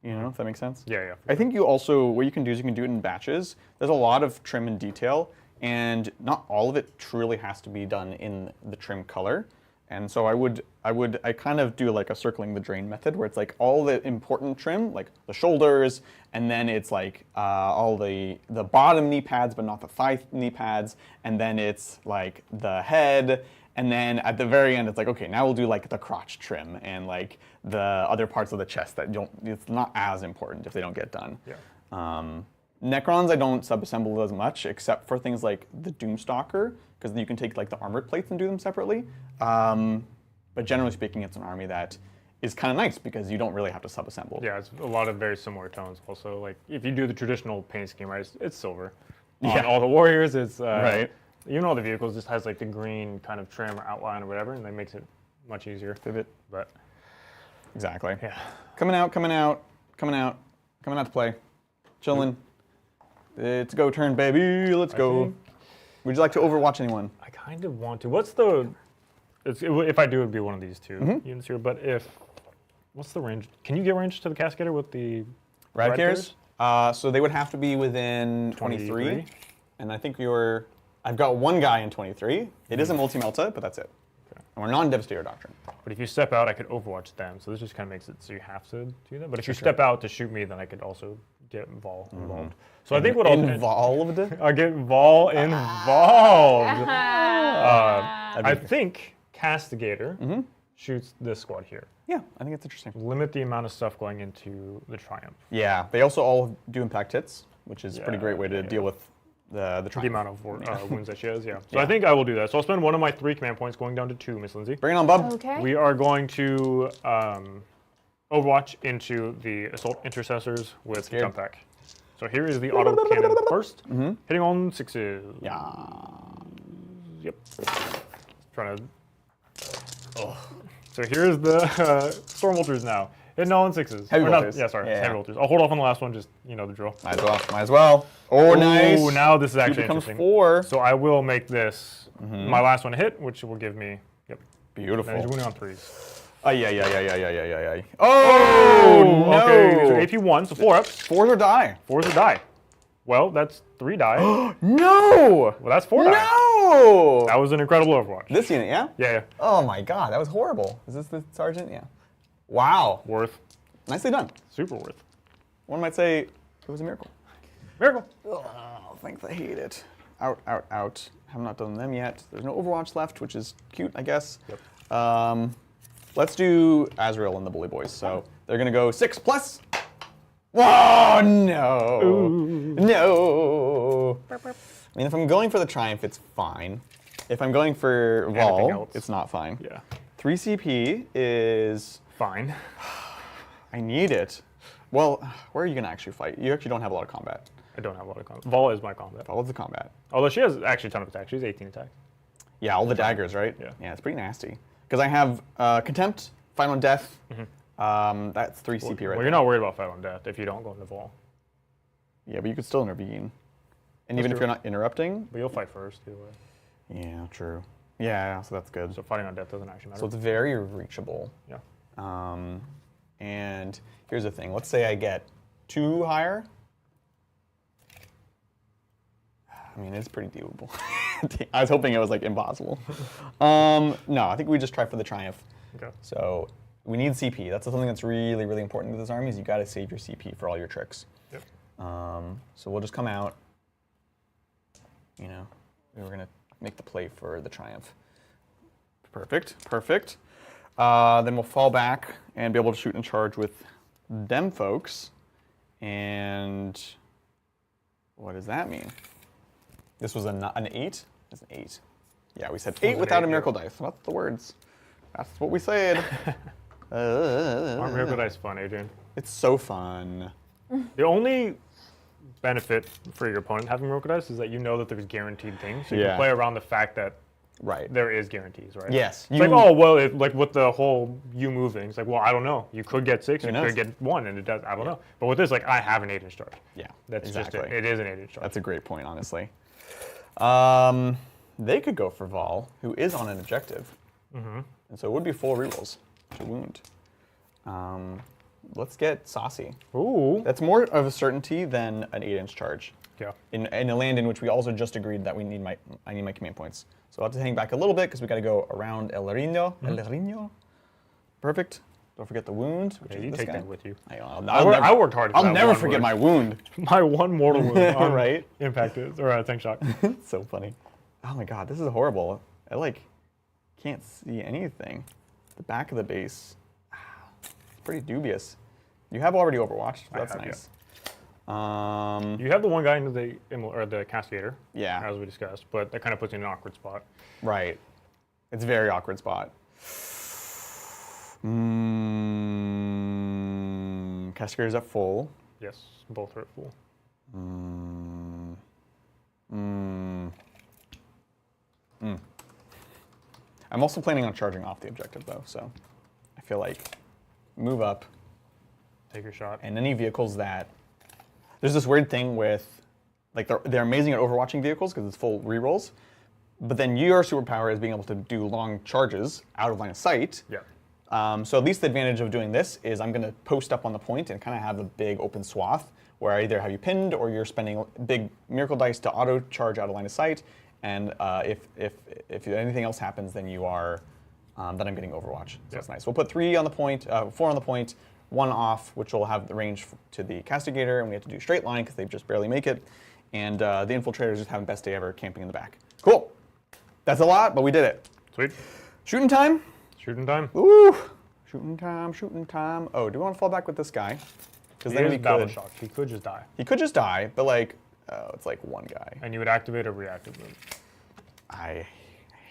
You know, if that makes sense? Yeah, yeah. I think you also, what you can do is you can do it in batches. There's a lot of trim and detail, and not all of it truly has to be done in the trim color. And so I kind of do like a circling the drain method where it's like all the important trim, like the shoulders, and then it's like all the bottom knee pads, but not the thigh knee pads, and then it's like the head, and then at the very end, it's like, okay, now we'll do like the crotch trim and like the other parts of the chest that it's not as important if they don't get done. Yeah. Necrons I don't subassemble as much, except for things like the Doomstalker, because you can take like the armored plates and do them separately. But generally speaking, it's an army that is kind of nice because you don't really have to subassemble. Yeah, it's a lot of very similar tones. Also, like if you do the traditional paint scheme, right, it's silver. Yeah. On all the warriors, it's right. Even all the vehicles just has like the green kind of trim or outline or whatever, and that makes it much easier. Pivot. But Exactly. yeah, Coming out to play. Chilling. It's go turn, baby. Let's go. Would you like to Overwatch anyone? I kind of want to. If I do, it'd be one of these two units here. But what's the range? Can you get range to the Cascador with the Radcares? So they would have to be within 23. And I think I've got one guy in 23. It is a multi-melta, but that's it. Okay. And we're non-Devastator Doctrine. But if you step out, I could Overwatch them. So this just kind of makes it so you have to do that. But if you step out to shoot me, then I could also get involved. So I think what Involved? I'll get involved. I think Castigator shoots this squad here. Yeah, I think it's interesting. Limit the amount of stuff going into the Triumph. Yeah, they also all do impact hits, which is a pretty great way to deal with the Triumph. The amount of wounds that she has, yeah. So I think I will do that. So I'll spend one of my 3 command points going down to 2, Miss Lindsay. Bring it on, bub. Okay. We are going to Overwatch into the Assault Intercessors with Jump Pack. So here is the auto cannon first, hitting on 6s. Yeah. Yep. Trying to. Oh. So here's the Storm Vultures now. Hitting on 6s. Heavy Vultures. Heavy Vultures. I'll hold off on the last one, just, you know the drill. Might as well. Oh, nice. Oh, now this is actually becomes interesting. 4. So I will make this my last one hit, which will give me, Beautiful. Then he's winning on 3s. Ay. Oh, no. Okay, so AP 1, so 4 ups. 4s or die. 4s are die. Well, that's 3 die. No. Well, that's 4 die. No. That was an incredible Overwatch. This unit, yeah? Yeah. Oh my god, that was horrible. Is this the sergeant? Yeah. Wow. Worth. Nicely done. Super worth. One might say it was a miracle. Miracle. Oh, thanks. I hate it. out. Have not done them yet. There's no Overwatch left, which is cute, I guess. Yep. Let's do Azrael and the Bully Boys. So they're going to go 6+. Oh, no. Ooh. No. I mean, if I'm going for the Triumph, it's fine. If I'm going for Vol, it's not fine. Yeah. 3 CP is... Fine. I need it. Well, where are you going to actually fight? You actually don't have a lot of combat. I don't have a lot of combat. Vol is my combat. Vol is the combat. Although she has actually a ton of attack. She's 18 attack. Yeah, all the daggers, right? Yeah. Yeah, it's pretty nasty. Because I have Contempt, Fight on Death. That's 3 CP right there. Well, you're not worried about Fight on Death if you don't go into Vol. Yeah, but you could still intervene. And even if you're not interrupting. But you'll fight first, either way. Yeah, true. Yeah, so that's good. So fighting on death doesn't actually matter. So it's very reachable. Yeah. And here's the thing. Let's say I get 2 higher. I mean, it's pretty doable. I was hoping it was like impossible. No, I think we just try for the Triumph. Okay. So we need CP. That's something that's really, really important to this army is you got to save your CP for all your tricks. Yep. So we'll just come out. You know, we're going to make the play for the Triumph. Perfect, perfect. Then we'll fall back and be able to shoot and charge with them folks. And what does that mean? This was an 8? It's an 8. Yeah, we said 8 without a miracle dice. That's the words. That's what we said. Aren't miracle dice fun, Adrian? It's so fun. The only benefit for your opponent having miracle dice is that you know that there's guaranteed things. So you can play around the fact that there is guarantees, right? Yes. It's like, oh, well, like with the whole you move thing, it's like, well, I don't know. You could get 6, you knows? could get 1, and it does. I don't know. But with this, like, I have an 8-inch charge. Yeah, that's exactly. just it. It is an 8-inch charge. That's a great point, honestly. They could go for Vol, who is on an objective. And so it would be full rerolls to wound. Let's get Saucy. Ooh. That's more of a certainty than an 8-inch charge. Yeah. In a land in which we also just agreed that I need my command points. So I'll have to hang back a little bit because we got to go around El Rino. El Rino. Perfect. Don't forget the wound. Which Yeah, is you this take guy. that with you. I worked hard. I'll never forget my wound. My 1 mortal wound. Right? Impact is, or tank shock. It's so funny. Oh my god, this is horrible. I like can't see anything. The back of the base. It's pretty dubious. You have already Overwatched. So that's nice. You have the one guy into the Castigator. Yeah. As we discussed, but that kind of puts you in an awkward spot. Right. It's a very awkward spot. Castigator's at full. Yes, both are at full. I'm also planning on charging off the objective though, so I feel like move up. Take your shot. And any vehicles that there's this weird thing with like they're amazing at overwatching vehicles because it's full rerolls, but then your superpower is being able to do long charges out of line of sight. Yeah. So at least the advantage of doing this is I'm going to post up on the point and kind of have a big open swath where I either have you pinned or you're spending big miracle dice to auto charge out of line of sight. And if anything else happens, then you are then I'm getting Overwatch. So that's nice. We'll put 3 on the point, 4 on the point, 1 off, which will have the range to the Castigator, and we have to do straight line because they just barely make it. And the Infiltrators just having best day ever camping in the back. Cool. That's a lot, but we did it. Sweet. Shooting time. Shooting time. Ooh. Shooting time, shooting time. Oh, do we want to fall back with this guy? Because then he could. Shock. He could just die. He could just die, but like, it's like one guy. And you would activate a reactive move. I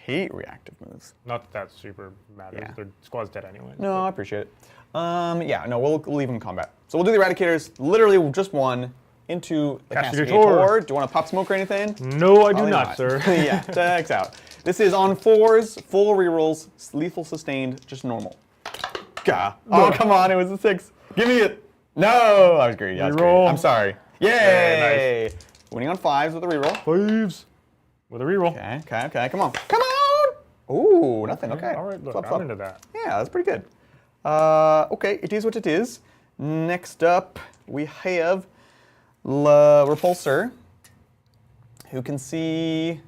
hate reactive moves. Not that that super matters. Yeah. Their squad's dead anyway. No, I appreciate it. Yeah, no, we'll leave him in combat. So we'll do the Eradicators, literally just one, into the Castigator. Do you want to pop smoke or anything? No, I do not, sir. Yeah, checks out. This is on 4s, full rerolls, lethal sustained, just normal. Gah. Oh, come on, it was a 6. Give me it. No, I was greedy. I was greedy. I'm sorry. Yay! Yeah, nice. Winning on 5s with a reroll. 5s with a reroll. Okay, come on. Come on! Ooh, nothing, okay. All right, look, Flip. I'm into that. Yeah, that's pretty good. Okay, it is what it is. Next up, we have Repulsor, who can see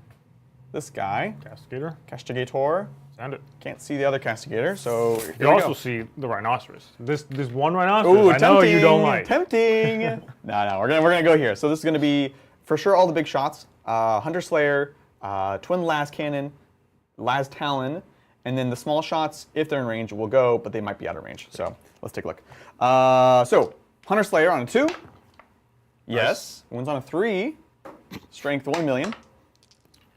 this guy. Castigator. Castigator. Send it. Can't see the other Castigator, so here You we also go. see the Rhinoceros. This one Rhinoceros, Ooh, I know you don't like. Tempting. No, we're gonna go here. So this is gonna be for sure all the big shots. Hunter Slayer, Twin Las Cannon, Las Talon, and then the small shots, if they're in range, will go, but they might be out of range. So let's take a look. So Hunter Slayer on a 2. Yes. Nice. One's on a 3. Strength 1 million.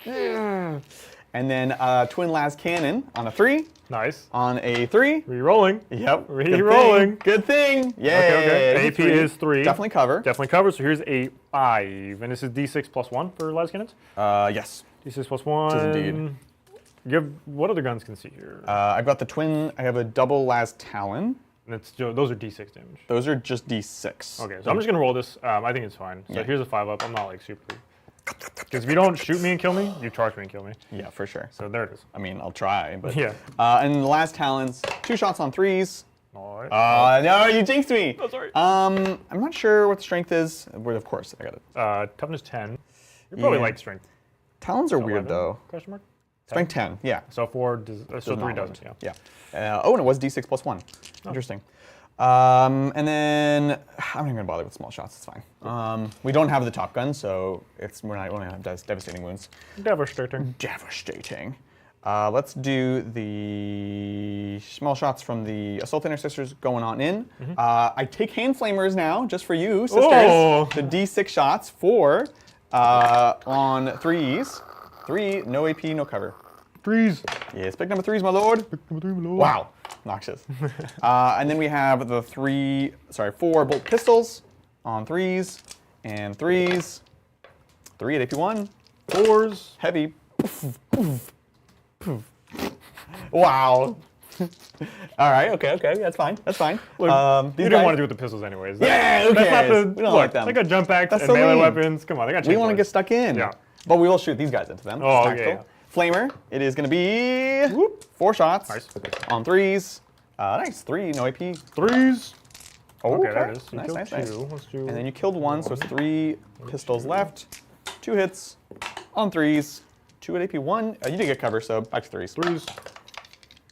And then Twin Las Cannon on a 3. Nice. On a 3. Re-rolling. Yep. Re-rolling. Good thing. Yay. Okay. AP is 3. Definitely cover. Definitely cover. So here's a 5. And this is D6 plus 1 for Las Cannons? Yes. D6 plus 1. It is indeed. You have, what other guns can see here? I've got the twin. I have a double Las Talon. And those are D6 damage. Those are just D6. Okay, so I'm just going to roll this. I think it's fine. So here's a 5-up. I'm not like super... Because if you don't shoot me and kill me, you charge me and kill me. Yeah, for sure. So there it is. I mean, I'll try, but... Yeah. And the last Talons, 2 shots on 3s. All right. No, you jinxed me. Oh, sorry. I'm not sure what the strength is. Well, of course, I got it. Toughness 10. You're probably like strength. Talons are weird, 11? though. Question mark? 10? Strength 10, yeah. So 4, so 3 doesn't, yeah. Yeah. And it was D6 plus 1. Interesting. And then I'm not even gonna bother with small shots. It's fine. We don't have the top gun, so we're not going to have devastating wounds. Devastating. Devastating. Let's do the small shots from the Assault Intercessors going on in. I take Hand Flamers now, just for you, sisters. Oh. The D6 shots, 4 on 3s. 3, no AP, no cover. 3s. Yes, pick number 3s, my lord. Wow, noxious. And then we have the 4 bolt pistols on 3s and 3s. 3 at AP1. 4s. Heavy. Poof, poof, poof. Wow. All right, okay, that's fine. Look, you didn't want to do with the pistols anyways. Yeah, okay. That's not the, we don't like them. They got jump packs That's and so melee mean. weapons. Come on, they got We want to get stuck in. Yeah. But we will shoot these guys into them. Oh, it's yeah. Flamer, it is going to be 4 shots Nice. on 3s. Nice, 3, no AP. 3s. Oh, Okay, there it is. You Nice, killed nice, 2. nice. Let's do... And then you killed 1, so it's 3 pistols left. 2 hits on 3s. 2 at AP1. You did get cover, so back to 3s. 3s.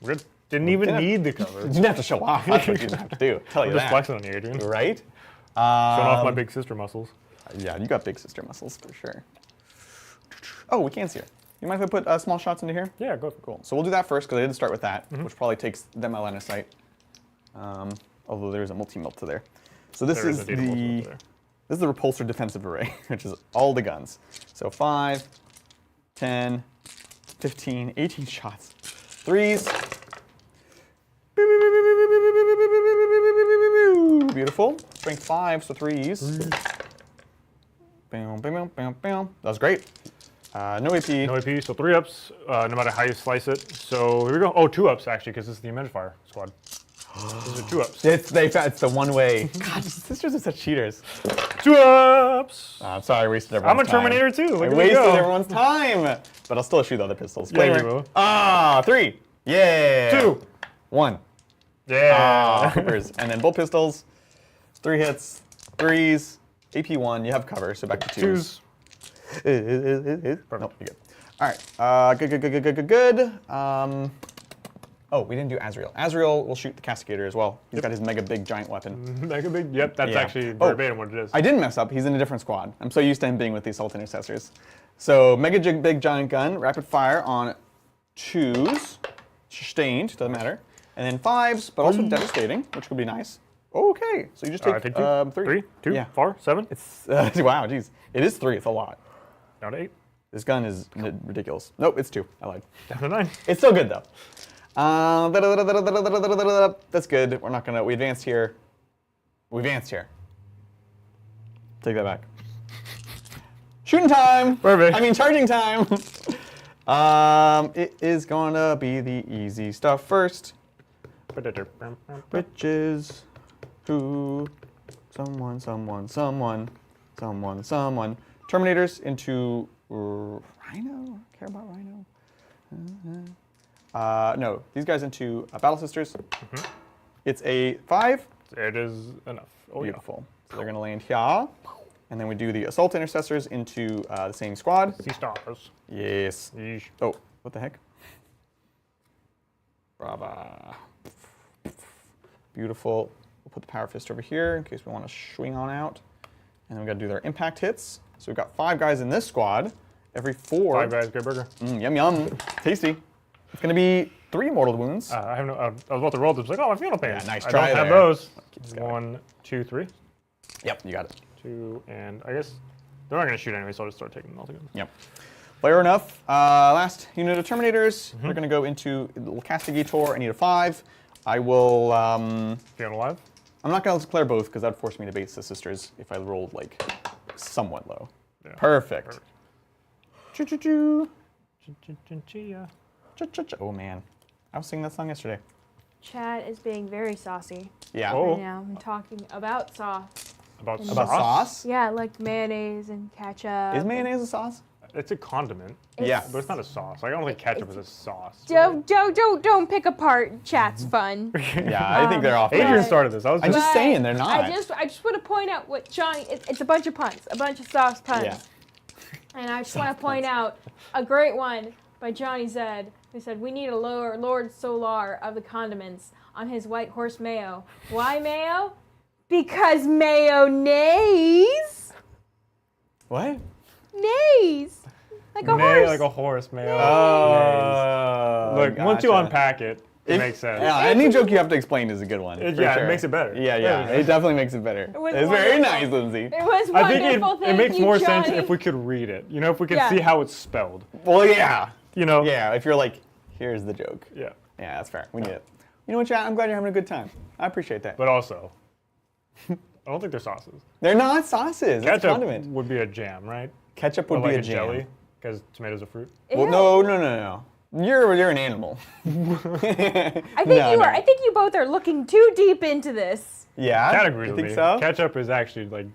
Good. Didn't even need the cover. You didn't have to show off. That's what you didn't have to do. Tell you I'm just that. flexing on you, Adrian. Right? Showing off my big sister muscles. Yeah, you got big sister muscles for sure. Oh, we can see it. You mind if I put small shots into here? Yeah, go for it. Cool. So we'll do that first because I didn't start with that, which probably takes them out of line of sight. Although there's a multi-melta there. So this is the repulsor defensive array, which is all the guns. So 5, 10, 15, 18 shots. 3s. Beautiful. Strength 5, so 3s. Bam, bam, bam, bam. That was great. No AP. No AP, so 3-ups, no matter how you slice it. So here we go. Oh, 2-ups actually, because this is the Imagefire squad. These are 2-ups. It's the one way. God, sisters are such cheaters. 2-ups! I'm sorry, I wasted everyone's I'm a time. Terminator too. Look I at me wasted go. everyone's time. But I'll still shoot the other pistols. Yeah, you will. 3. Yeah. 2. 1. Yeah. Hoopers. And then bolt pistols. 3 hits. 3s. AP1. You have cover, so back to 2s. Nope, you're good. All right. Good. Oh, we didn't do Azrael. Azrael will shoot the Castigator as well. He's got his mega big giant weapon. Mega big? Yep, that's actually verbatim what it is. I didn't mess up. He's in a different squad. I'm so used to him being with the Assault Intercessors. So mega big giant gun, rapid fire on 2s. Sustained, doesn't matter. And then 5s, but also devastating, which could be nice. Okay, so you just take, take 3. 3, 2, Yeah. 4, 7. It's wow, geez. It is 3. It's a lot. Down to 8. This gun is ridiculous. Nope, it's 2. I lied. Down to 9. It's still good though. That's good. We're not gonna. We advanced here. We advanced here. Take that back. Shooting time. Perfect. I mean charging time. It is gonna be the easy stuff first, which is who, someone. Terminators into Rhino. Care about Rhino? No, these guys into Battle Sisters. It's a 5. It is enough. Oh, Beautiful. So they're going to land here. And then we do the Assault Intercessors into the same squad. Sea stars. Yes. Yeesh. Oh, what the heck? Brava. Beautiful. We'll put the Power Fist over here in case we want to swing on out. And then we got to do their impact hits. So we've got 5 guys in this squad. every 4. 5 guys, great burger. Yum, yum. Tasty. It's going to be 3 mortal wounds. I have no. I was about to roll this. Like, oh, my funeral pain. Yeah, nice I try don't have there. those. Keep this going. 1, 2, 3. Yep, you got it. 2, and I guess they're not going to shoot anyway, so I'll just start taking them all together. Yep. Fair enough. Last unit of Terminators. We're going to go into Castigator. I need a 5. I will. Feeling alive? I'm not going to declare both because that would force me to base the sisters if I rolled like somewhat low. Yeah. Perfect. Choo-choo-choo. Chia. Cha-cha-cha. Oh man, I was singing that song yesterday. Chat is being very saucy Yeah. Oh. right now. I'm talking about sauce. About About sauce? Yeah, like mayonnaise and ketchup. Is mayonnaise a sauce? It's a condiment, Yeah. but it's not a sauce. Like, I don't think ketchup is a sauce. Don't pick apart chat's fun. Yeah, I think they're off. Adrian But- started this. I was I'm just just saying they're not. I just want to point out what Johnny. It's a bunch of puns, a bunch of sauce puns. Yeah. And I just want to point out a great one by Johnny Zed, who said, "We need a Lord Solar of the condiments on his white horse mayo. Why mayo? Because mayonnaise. What? Nays. Like a horse. like a horse, mayo. Oh. Look, once you gotcha. unpack it, it makes sense. Yeah, any joke you have to explain is a good one. for Yeah, sure. it makes it better. Yeah, Yeah. it definitely makes it better. was It's very wonderful. nice, Lindsay. It was I think wonderful. it Thank makes you, more sense Johnny. if we could read it. You know, if we could Yeah. see how it's spelled. Well, yeah. You know? Yeah, if you're like, here's the joke. Yeah. Yeah, that's fair. We need it. You know what, chat? I'm glad you're having a good time. I appreciate that. But also, I don't think they're sauces. They're not sauces. It's a Ketchup condiment. would be a jam, right? Ketchup Or would like be a a jam. jelly, because tomatoes are fruit. Well, Ew. no. You're an animal. I think No, you no. are. I think you both are looking too deep into this. Yeah. That agrees You with think me. so? Ketchup is actually like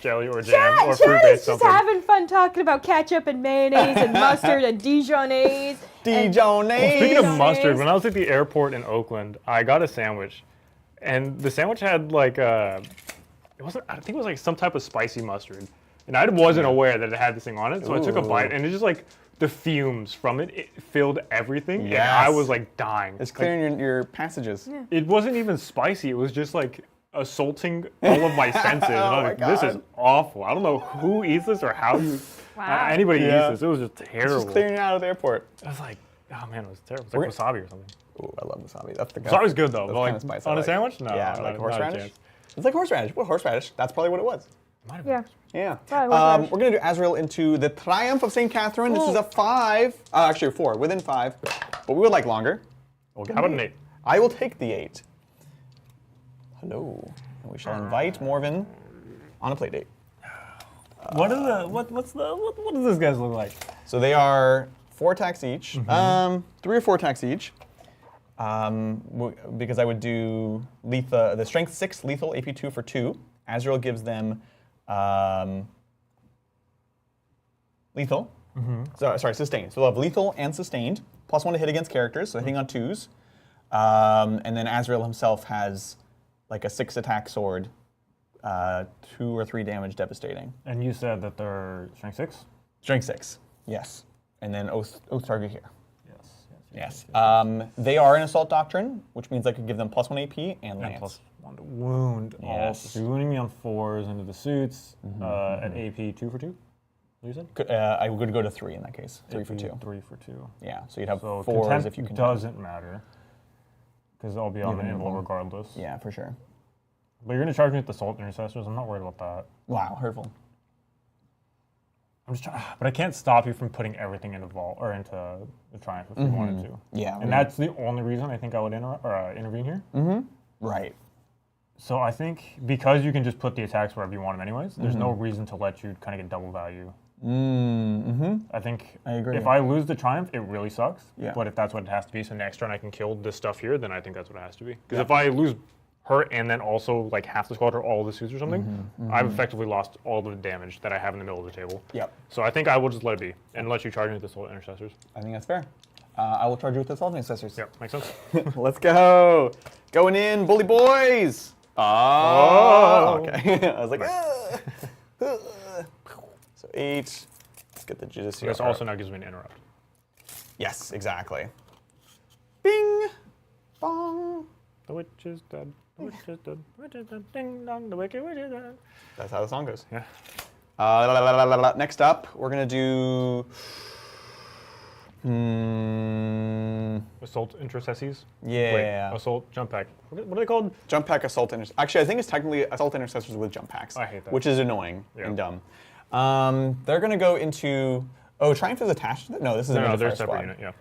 jelly or jam or Chad is fruit-based just something. having fun talking about ketchup and mayonnaise and mustard and Dijonnaise. Dijonnaise. Speaking of Mayonnaise. mustard, when I was at the airport in Oakland, I got a sandwich, and the sandwich had like it wasn't. I think it was like some type of spicy mustard, and I wasn't aware that it had this thing on it. So I took a Ooh. bite, and it just like the fumes from it filled everything, and Yes. I was like dying. It's Like, clearing your passages. Yeah. it wasn't even spicy. It was just like assaulting all of my senses. And I was Oh my like, this is God. awful. I don't know who eats this or how you Wow. anybody Yeah. eats this. It was just It's terrible. just clearing you out of the airport. I was like, oh man, it was terrible. It's We're- like wasabi or something. Ooh, I love wasabi. That's the guy. Wasabi's good though. That's But like kind of spice I on a like. sandwich? No. Yeah, not- like not a horseradish. chance. It's like horseradish. Well, horseradish. That's probably what it was. Might have Yeah. been. Yeah. Probably horseradish. We're gonna do Azrael into the Triumph of St. Catherine. This is a 5. Actually, a 4. Within 5. But we would like longer. We'll get How about an 8? I will take the 8. Hello. And we shall invite Morven on a play date. What does this guys look like? So they are 4 attacks each. 3 or 4 attacks each. Because I would do the strength 6 lethal AP 2 for 2. Azrael gives them lethal. Sorry, sustained. So they'll have lethal and sustained. +1 to hit against characters, so hitting on 2s. And then Azrael himself has like a 6 attack sword, 2 or 3 damage devastating. And you said that they're strength 6? Strength 6, yes. And then oath target here. Yes. Yes. They are an assault doctrine, which means I could give them +1 AP and lance. +1 to wound. Yes. So you're wounding me on 4s into the suits at AP 2 for 2? You said? I would go to 3 in that case. 3 for AP 2. 3 for 2. Yeah, so you'd have So 4s contempt if you can. doesn't matter. Because I'll be on the an invul invul. regardless. Yeah, for sure. But you're going to charge me with the Assault Intercessors. I'm not worried about that. Wow, hurtful. I'm just trying, but I can't stop you from putting everything into Vault or into the Triumph if you wanted to. Yeah. And that's the only reason I think I would intervene here. right. So I think because you can just put the attacks wherever you want them anyways, there's no reason to let you kind of get double value. I think I agree. if I lose the Triumph, it really sucks. Yeah. But if that's what it has to be, so next turn I can kill this stuff here, then I think that's what it has to be. Because if I lose her and then also like half the squad or all the suits or something, I've effectively lost all the damage that I have in the middle of the table. Yep. So I think I will just let it be and let you charge me with the Assault Intercessors. I think that's fair. I will charge you with the assault accessories. Yep, makes sense. Let's go. Going in, bully boys. Oh. Okay. I was like, ah. So 8. Let's get the Judiciary. This also now gives me an interrupt. Yes, exactly. Bing. Bong. The witch is dead. The witch is dead. The witch is dead. Ding dong. The wicked witch is dead. That's how the song goes. Yeah. Next up, we're going to do... Assault Intercesses? Yeah. Wait, Assault Jump Pack. What are they called? Jump Pack Assault Intercessors. Actually, I think it's technically Assault Intercessors with Jump Packs. I hate that. Which is annoying and dumb. They're going to go into... Oh, Triumph is attached to that? No, this is No, they're a squad. separate unit, yeah.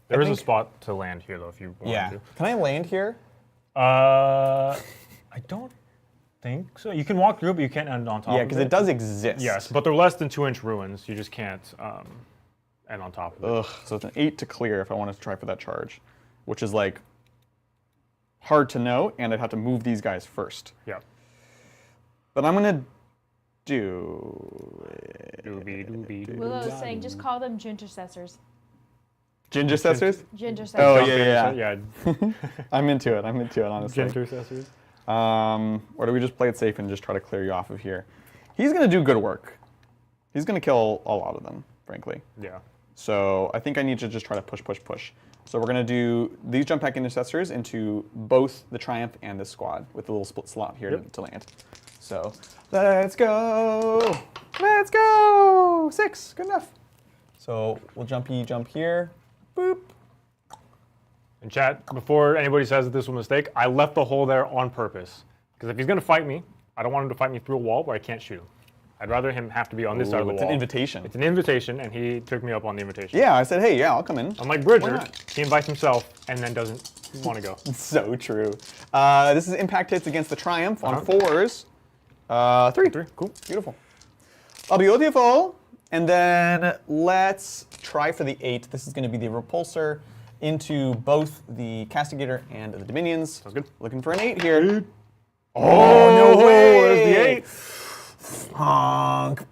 There is a spot to land here, though, if you want to. Can I land here? I don't think so. You can walk through, but you can't end on top of it. Yeah, because it does exist. Yes, but they're less than 2-inch ruins. You just can't end on top of it. Ugh, so it's an 8 to clear if I wanted to try for that charge, which is like hard to know, and I'd have to move these guys first. Yeah. But I'm gonna do. Willow's saying just call them Gintercessors. Gingercessors? Gintercessors. Oh yeah. Yeah. I'm into it, honestly. Gintercessors. Or do we just play it safe and just try to clear you off of here? He's gonna do good work. He's gonna kill a lot of them, frankly. Yeah. So I think I need to just try to push. So we're going to do these Jump Pack Intercessors into both the Triumph and this squad with a little split slot here to land. So let's go. Let's go. 6. Good enough. So we'll jump here. Boop. In chat, before anybody says that this was a mistake, I left the hole there on purpose. Because if he's going to fight me, I don't want him to fight me through a wall where I can't shoot him. I'd rather him have to be on this side of the wall. It's an invitation. It's an invitation, and he took me up on the invitation. Yeah, I said, hey, yeah, I'll come in. Unlike Bridger, he invites himself and then doesn't want to go. So true. This is impact hits against the Triumph on 4s. 3. Cool. Beautiful. Beautiful. And then let's try for the 8. This is going to be the repulsor into both the Castigator and the Dominions. Sounds good. Looking for an 8 here. Oh, no way! There's the 8. Honk.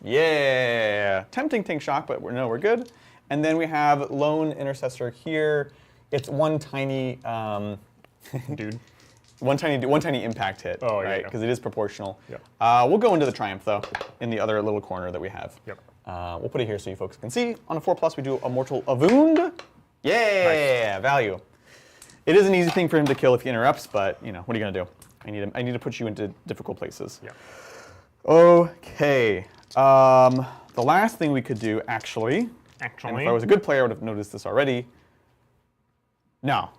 Yeah. Tempting Tank Shock, but we're good. And then we have Lone Intercessor here. It's one tiny dude. One tiny impact hit, right? Because it is proportional. Yep. We'll go into the Triumph, though, in the other little corner that we have. Yep. We'll put it here so you folks can see. On a 4+, we do a Mortal Wound. Yeah, nice. Value. It is an easy thing for him to kill if he interrupts, but, you know, what are you going to do? I need to put you into difficult places. Yeah. Okay. The last thing we could do, actually, and if I was a good player, I would have noticed this already. No.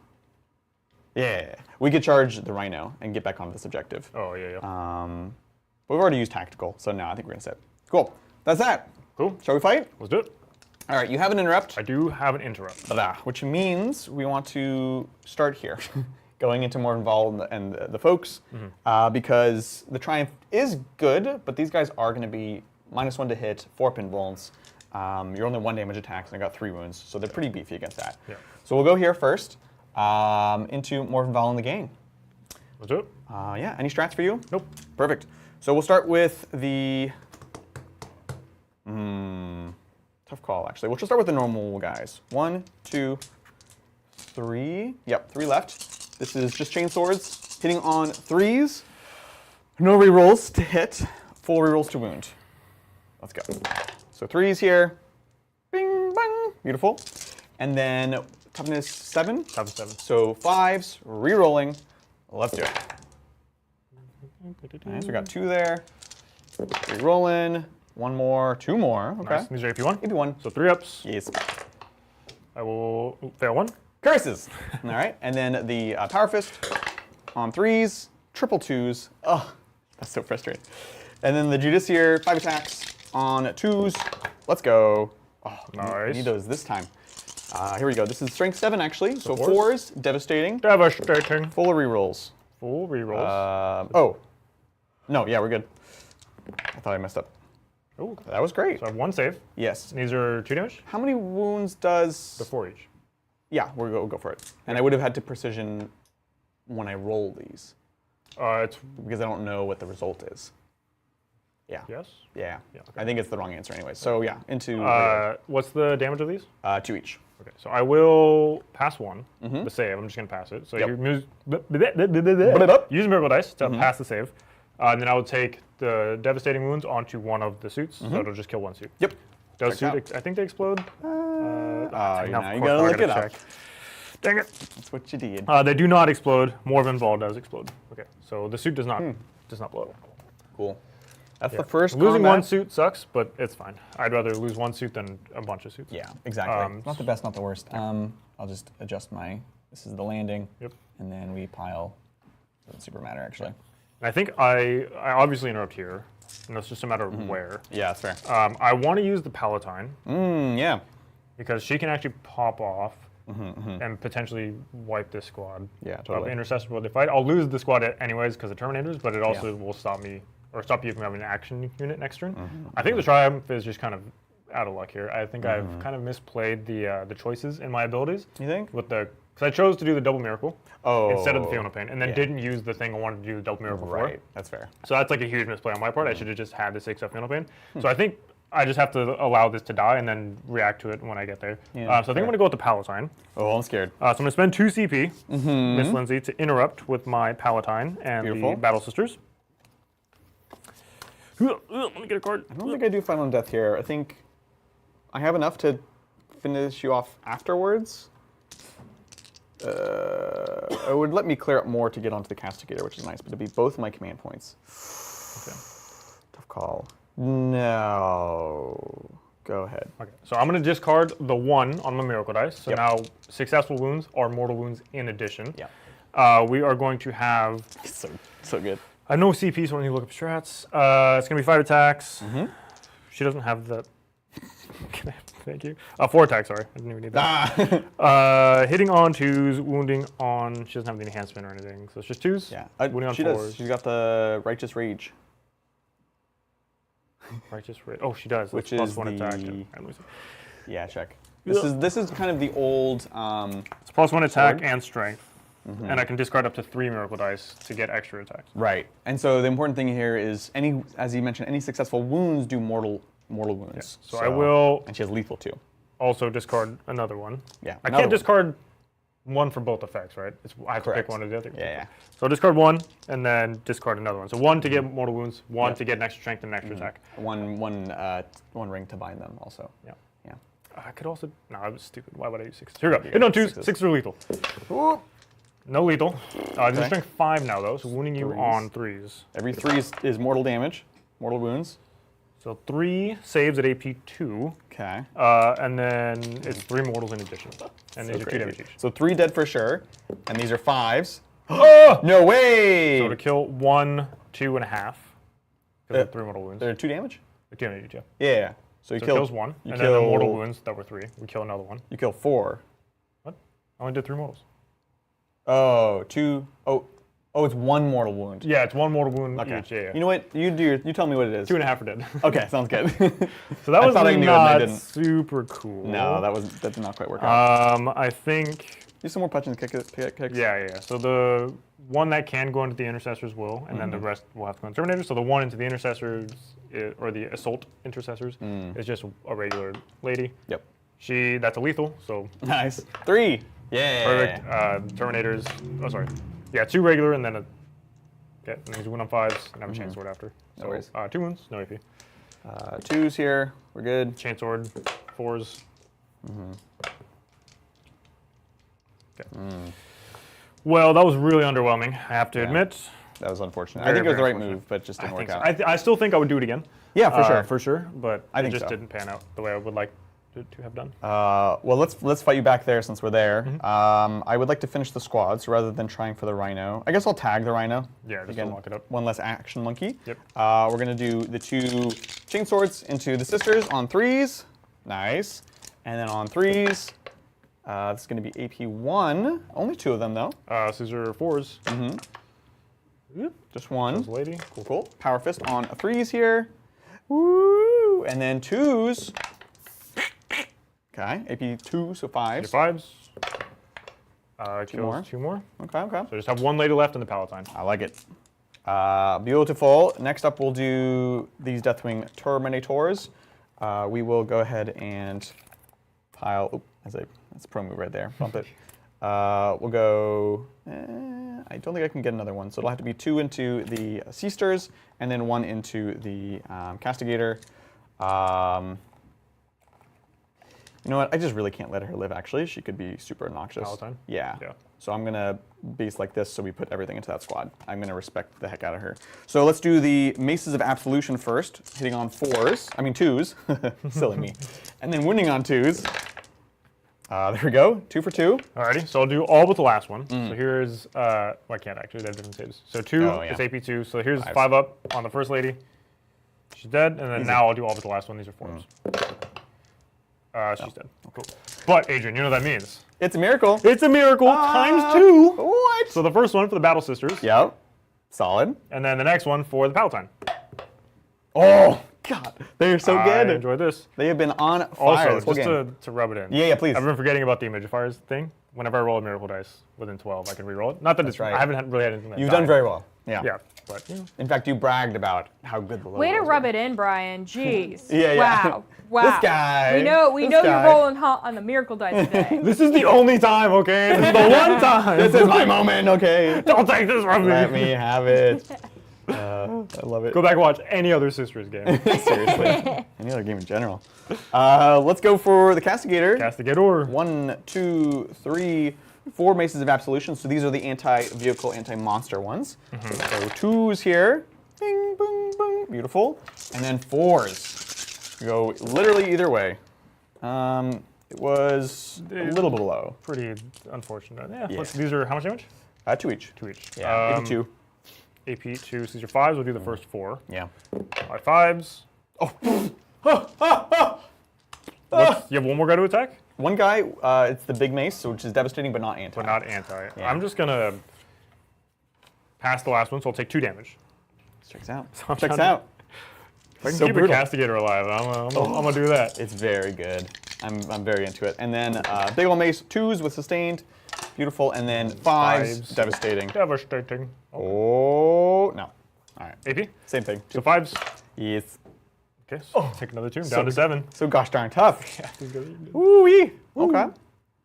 Yeah. We could charge the Rhino and get back onto this objective. Oh, yeah. But we've already used Tactical, so no, I think we're going to sit. Cool. That's that. Cool. Shall we fight? Let's do it. All right, you have an interrupt. I do have an interrupt. Which means we want to start here. Going into more involved and the folks, because the Triumph is good, but these guys are going to be -1 to hit, 4 pin vulns. You're only 1 damage attacks, and I got 3 wounds, so they're pretty beefy against that. Yeah. So we'll go here first into more involved in the game. Let's do it. Yeah. Any strats for you? Nope. Perfect. So we'll start with the. Tough call, actually. We'll just start with the normal guys. 1, 2, 3. Yep, 3 left. This is just chain swords, hitting on 3s. No rerolls to hit, full rerolls to wound. Let's go. So 3s here. Bing, bang. Beautiful. And then toughness 7. Toughness 7. So 5s, rerolling. Let's do it. Nice, we got 2 there. Rerolling. 1 more, 2 more. Okay. Nice. These are AP1? AP1. So 3 ups. Yes. I will fail 1. Curses! All right, and then the Power Fist on 3s, triple 2s. Oh, that's so frustrating. And then the Judiciary, 5 attacks on 2s. Let's go. Oh, nice. I need those this time. Here we go. This is Strength 7, actually. So 4s. 4s, devastating. Devastating. Full of rerolls. Full rerolls. Oh. No, yeah, we're good. I thought I messed up. Oh, that was great. So I have 1 save. Yes. And these are 2 damage? How many wounds does... They're 4 each. Yeah, we'll go for it. And I would have had to precision when I roll these. It's because I don't know what the result is. Yeah. Yes? Yeah. Okay. I think it's the wrong answer anyway. So yeah, into what's the damage of these? 2 each. Okay, so I will pass 1, the save. I'm just going to pass it. So you use Miracle Dice to pass the save. And then I will take the devastating wounds onto 1 of the suits, so it'll just kill 1 suit. Yep. Does suit, I think they explode? Now you gotta look it up. Dang it. That's what you did. They do not explode. Morvenval does explode. Okay, so the suit does not blow. Cool. That's the first Losing combat. one suit sucks, but it's fine. I'd rather lose one suit than a bunch of suits. Yeah, exactly. Not the best, not the worst. I'll just adjust my. This is the landing. Yep. And then we pile. Doesn't super matter actually. And I think I obviously interrupt here, and it's just a matter of where. Yeah, that's fair. I want to use the Palatine Yeah. because she can actually pop off and potentially wipe this squad. Yeah, totally. Intercessor will fight. I'll lose the squad anyways because of Terminators, but it also will stop me or stop you from having an action unit next turn. I think the Triumph is just kind of out of luck here. I think I've kind of misplayed the choices in my abilities. You think? With the because I chose to do the double miracle instead of the Fiona Pain, and then yeah. didn't use the thing I wanted to do the double miracle for. Right, that's fair. So that's like a huge misplay on my part. I should have just had the 6-up Fiona Pain. So I think I just have to allow this to die and then react to it when I get there. Yeah, so I think I'm going to go with the Palatine. Oh, I'm scared. So I'm going to spend 2 CP, Miss Lindsay, to interrupt with my Palatine and the Battle Sisters. Let me get a card. I don't think I do Final Death here. I think I have enough to finish you off afterwards. It would let me clear up more to get onto the Castigator, which is nice, but it'd be both my command points. Okay. Tough call. No. Go ahead. Okay, so I'm going to discard the 1 on my Miracle Dice. So Yep. now successful wounds are mortal wounds in addition. Yeah. We are going to have... So good. I have no CP, so I need to look up strats. It's going to be 5 attacks. She doesn't have that. Thank you. 4 attacks, sorry. I didn't even need that. Hitting on 2s, wounding on... She doesn't have the enhancement or anything, so it's just 2s. Yeah. Wounding on she 4s. does. She's got the Righteous Rage. Righteous Rage. Oh, she does. Which That's is +1 attack. the- And lose it. Yeah, check. This is kind of the old... It's +1 attack sword. and strength. And I can discard up to 3 Miracle Dice to get extra attacks. Right. And so the important thing here is, as you mentioned, any successful wounds do mortal wounds. So I will... And she has lethal too. Also discard another one. Yeah. I another can't discard one for both effects, right? I have to Correct. pick one or the other. Yeah. So I'll discard 1 and then discard another one. So 1 to get mortal wounds, 1 to get an extra strength and an extra attack. One ring to bind them also. Yeah. Yeah. I could also... No, I was stupid. Why would I use 6? Here we go. Hit on 2s. 6 are lethal. Ooh. No lethal. These are strength 5 now, though, so wounding you on 3s. Every 3 is mortal damage, mortal wounds. So 3 saves at AP 2. Okay. And then it's 3 mortals in addition. And these are 2 damage each. So 3 dead for sure, and these are 5s. Oh! No way! So to kill 1, 2 and a half. Because of 3 mortal wounds. They're 2 damage? 2 damage each, yeah. Yeah. So you So it kill kills 1, you and kill, then the mortal wounds that were 3. We kill another one. You kill 4. What? I only did 3 mortals. Oh, 2. Oh, it's 1 mortal wound. Yeah, it's 1 mortal wound Okay. each. Yeah. You know what? You tell me what it is. 2.5 are dead. Okay, sounds good. So that was thought I knew it and I not didn't. super cool. No, that did not quite work out. I think. Use some more punch and kicks. Yeah. So the one that can go into the intercessors will, and then the rest will have to go into Terminators. So the one into the intercessors, or the assault intercessors, is just a regular lady. Yep. That's a lethal, so Nice. 3. Yeah. perfect. Terminators. Oh, sorry. Yeah, 2 regular, and then and these win on 5s, and have a chainsword after. No worries. 2 wounds, no AP. 2s here. We're good. Chainsword, 4s. Okay. Well, that was really underwhelming, I have to admit. That was unfortunate. Very, I think it was the very right move, but it just didn't work so. out. I still think I would do it again. Yeah, for sure. For sure, but I it think just so. didn't pan out the way I would like to have done. Well, let's fight you back there since we're there. I would like to finish the squads rather than trying for the Rhino. I guess I'll tag the Rhino. Yeah, just to lock it up. One less action monkey. Yep. We're gonna do the 2 chainswords into the sisters on 3s. Nice. And then on 3s, this is gonna be AP 1. Only 2 of them though. These are 4s. Just 1. This lady. Cool. Power fist on 3s here. Woo! And then 2s. Okay, AP 2, so 5s. 5s. Kills more. 2 more. Okay. So just have 1 lady left in the Palatine. I like it. Beautiful. Next up, we'll do these Deathwing Terminators. We will go ahead and pile. Oh, that's a pro move right there. Bump it. We'll go. I don't think I can get another one, so it'll have to be 2 into the Seasters and then 1 into the Castigator. You know what? I just really can't let her live, actually. She could be super obnoxious. Palatine? Yeah. Yeah. So I'm going to base like this so we put everything into that squad. I'm going to respect the heck out of her. So let's do the Maces of Absolution first, hitting on 2s. Silly me. And then wounding on 2s. There we go, 2 for 2. Alrighty, so I'll do all but the last one. So here's, well, I can't actually, they have different saves. So 2 is AP 2, so here's 5 up on the first lady. She's dead, and then now I'll do all but the last one. These are 4s. She's dead. Cool. But, Adrian, you know what that means. It's a miracle. It's a miracle times 2. What? So the first one for the Battle Sisters. Yep. Solid. And then the next one for the Palatine. Oh, God. They're so good. I enjoy this. They have been on fire Also, this whole just game. to rub it in. Yeah, please. I've been forgetting about the Imagifiers thing. Whenever I roll a Miracle Dice within 12, I can re-roll it. Not that it's right. I haven't really had anything that You've died. done very well. Yeah. Yeah, but you know. In fact, you bragged about how good the logo Way to was. rub it in, Brian. Jeez. Yeah. Wow. Wow. This guy. We know you're rolling hot on the miracle dice today. This is the only time, okay? This is the one time. This is my moment, okay? Don't take this from me. Let me have it. I love it. Go back and watch any other Sisters game. Seriously. Any other game in general. Let's go for the Castigator. Castigator. 1, 2, 3, 4 Maces of Absolution. So these are the anti-vehicle, anti-monster ones. So 2s here. Bing, boom, boom. Beautiful. And then 4s. Go literally either way. It was a little below. Pretty unfortunate. Yeah. Yeah. These are how much damage? 2 each. 2 each. Yeah, AP 2. AP 2. So these are 5s. We'll do the first 4. Yeah. All right, 5s. You have one more guy to attack? One guy, it's the big mace, which is devastating but not anti. But not anti. Yeah. I'm just going to pass the last one, so I'll take 2 damage. Checks out. I'm Checks trying out. If I can So keep brutal. a Castigator alive, I'm going to do that. It's very good. I'm very into it. And then big ol' mace, 2s with sustained. Beautiful. And then 5s, devastating. Devastating. Oh, no. All right. AP? Same thing. So 5s. Yes. Okay, so take another 2. Down to 7. So gosh darn tough. Yeah, this is good. Ooh-wee. Okay.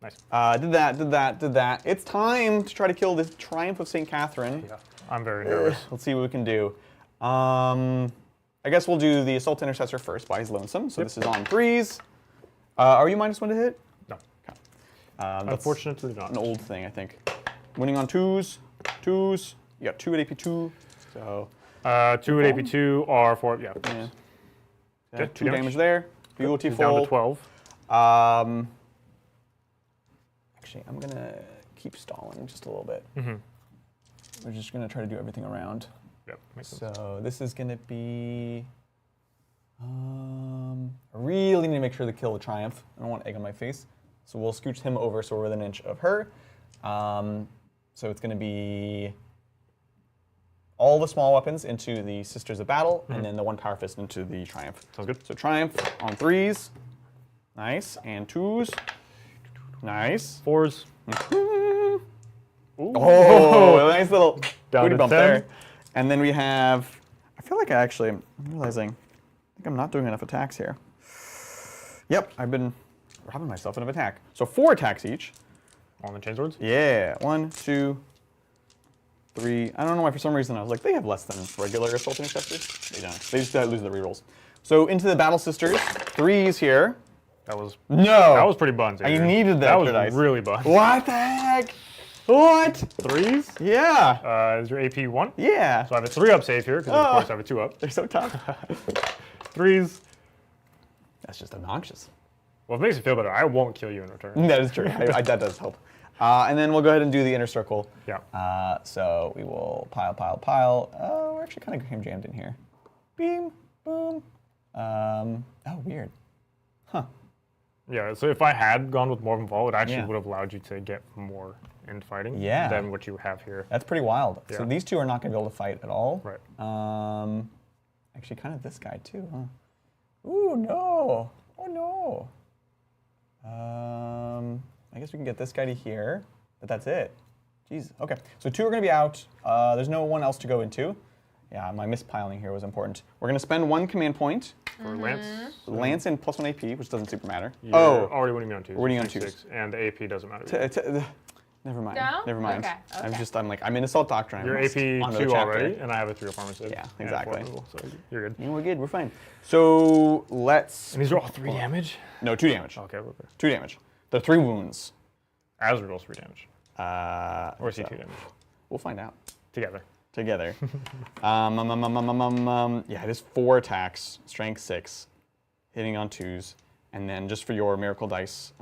Nice. Did that. It's time to try to kill this Triumph of St. Catherine. Yeah, I'm very nervous. Let's see what we can do. I guess we'll do the Assault Intercessor first by his Lonesome. So this is on 3s. Are you -1 to hit? No. Okay. Unfortunately not. An old thing, I think. Winning on 2s. You got 2 at AP 2. So 2 at AP 2 are 4. Yeah. yeah 2 damage there. Beautiful. Down to 12. Actually, I'm gonna keep stalling just a little bit. We're just gonna try to do everything around. Yep. Makes sense. So this is gonna be. I really need to make sure to kill the Triumph. I don't want egg on my face. So we'll scooch him over so we're within an inch of her. So it's gonna be all the small weapons into the Sisters of Battle, and then the 1 Power Fist into the Triumph. Sounds good. So Triumph on 3s. Nice. And 2s. Nice. 4s. Oh, nice little Down booty to bump 10. there. And then we have, I feel like I'm realizing, I think I'm not doing enough attacks here. Yep, I've been robbing myself of attack. So 4 attacks each. On the chainswords? Yeah, 1, 2, 3. I don't know why for some reason I was like, they have less than regular Assault Intercessors. They don't. They just lose the rerolls. So into the Battle Sisters, 3s here. That was No. pretty buns. I needed that was extra dice. really buns. What the heck? What? 3s? Yeah. Is your AP 1? Yeah. So I have a 3 up save here, because of course I have a 2 up. They're so tough. 3s. That's just obnoxious. Well, it makes me feel better. I won't kill you in return. That is true. That does help. And then we'll go ahead and do the inner circle. Yeah. So we will pile. Oh, we're actually kind of jammed in here. Beam, boom. Oh, weird. Huh. Yeah, so if I had gone with Morven Vol, it actually would have allowed you to get more in fighting than what you have here. That's pretty wild. Yeah. So these 2 are not going to be able to fight at all. Right. Actually, kind of this guy too, huh? Ooh, no. Oh, no. I guess we can get this guy to here, but that's it. Jeez. Okay. So 2 are going to be out. There's no one else to go into. Yeah, my mispiling here was important. We're going to spend 1 command point. For Lance. Lance and +1 AP, which doesn't super matter. You're already winning me on 2s. Winning on 6, 2s. And the AP doesn't matter. Never mind. No? Never mind. Okay, okay. I'm in Assault Doctrine. You're AP 2 already, and I have a 3 armor save. Yeah, and exactly. 4 removal, so you're good. Yeah, we're good. We're fine. So let's. And these are all 3 damage? No, 2 damage. Okay. 2 damage. They're 3 wounds. Azrael's 3 damage. Or is he 2 damage? We'll find out. Together. Yeah, it is 4 attacks, strength 6, hitting on 2s. And then just for your miracle dice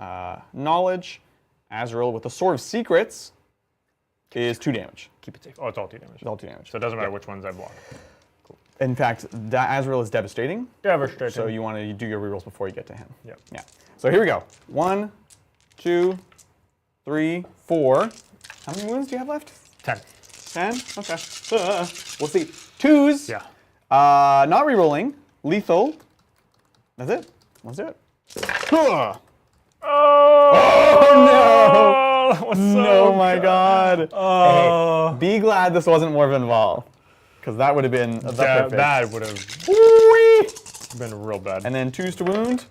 knowledge, Azrael with the Sword of Secrets is 2 damage. Keep it safe. Oh, it's all 2 damage. It's all 2 damage. So it doesn't matter which ones I block. In fact, that Azrael is devastating. Devastating. So you want to do your rerolls before you get to him. Yep. Yeah. So here we go. 1, 2, 3, 4. How many wounds do you have left? 10. 10? Okay. We'll see. 2s. Yeah. Not rerolling. Lethal. That's it. Let's do it. Oh, Oh no! no, my God. Hey, be glad this wasn't Morven Vol. Because that would have been that would have Woo-wee. been real bad. And then 2s to wound.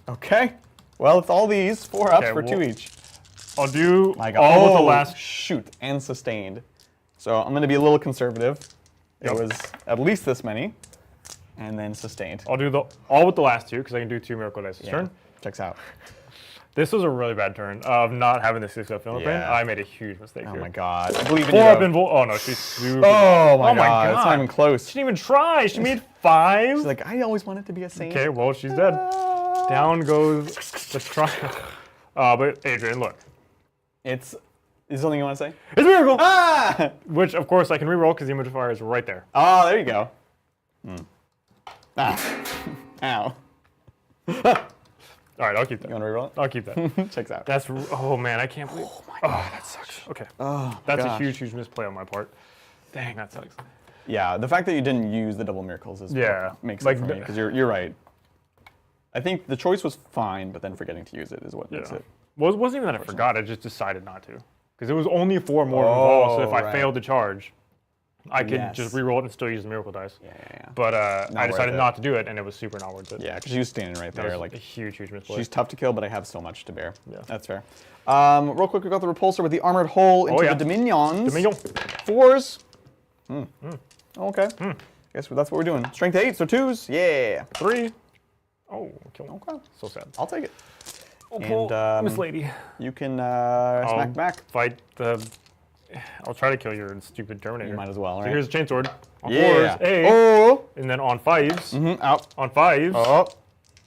Okay. Well, it's all these 4 ups for 2 each. I'll do My God. all with the Oh, last. shoot. And sustained. So I'm going to be a little conservative. It was at least this many. And then sustained. I'll do all with the last 2 because I can do 2 miracle dice this turn. Checks out. This was a really bad turn of not having the 6-up Philippine. Yeah. I made a huge mistake Oh here. my God. I believe in 4 you. up in Oh no, she's super. Oh my God. It's not even close. She didn't even try. She made 5. She's like, I always wanted to be a saint. Okay, well she's dead. Down goes the try. But Adrian, look. Is there something you want to say? It's a miracle! Ah! Which, of course, I can reroll because the image of fire is right there. Oh, there you go. Ah. Ow. All right, I'll keep that. You want to reroll I'll keep that. it? Checks out. That's, oh man, I can't believe. Oh my God. Oh, that sucks. Okay. Oh, That's gosh. a huge, huge misplay on my part. Dang, that sucks. Yeah, the fact that you didn't use the double miracles is what makes like it for me, because you're right. I think the choice was fine, but then forgetting to use it is what makes it. Well, it wasn't even that I forgot. I just decided not to. Because it was only 4 more involved, so if I failed to charge, I could just reroll it and still use the miracle dice. Yeah. But I decided worth it. not to do it, and it was super not worth it. Yeah, because she was standing right That there. was Like a huge, huge misplay. she's tough to kill, but I have so much to bear. Yeah. That's fair. Real quick, we got the repulsor with the armored hole into the Dominions. Dominion. 4s. Okay. Guess that's what we're doing. Strength 8, so 2s. Yeah. 3. Oh, kill me. Okay. So sad. I'll take it. Oh, And Miss Lady. you can smack back. Fight the. I'll try to kill your stupid Terminator. You might as well, So right? here's a chainsword. On Yeah. 4s, A. Oh. And then on 5s. Out. On 5s. Oh.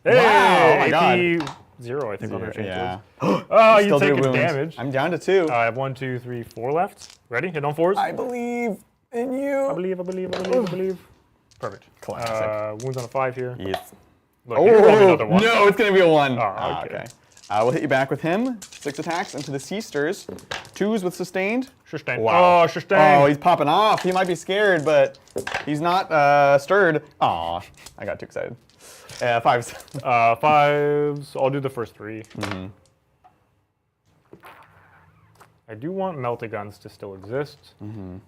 Hey, Wow, oh my AP 0, I think, on her chainswords. Yeah. Oh, you Still do take wounds. damage. I'm down to 2. I have 1, 2, 3, 4 left. Ready? Hit on 4s. I believe in you. I believe. Perfect. Classic. Wounds on a 5 here. Yes. Look, you can roll me another 1. No, it's going to be a 1. Oh, okay. We'll hit you back with him. 6 attacks into the Seasters. 2s with sustained. Sustain. Wow. Oh, sustain. Oh, he's popping off. He might be scared, but he's not stirred. Aw, I got too excited. 5s. 5s. I'll do the first 3. I do want melta guns to still exist. And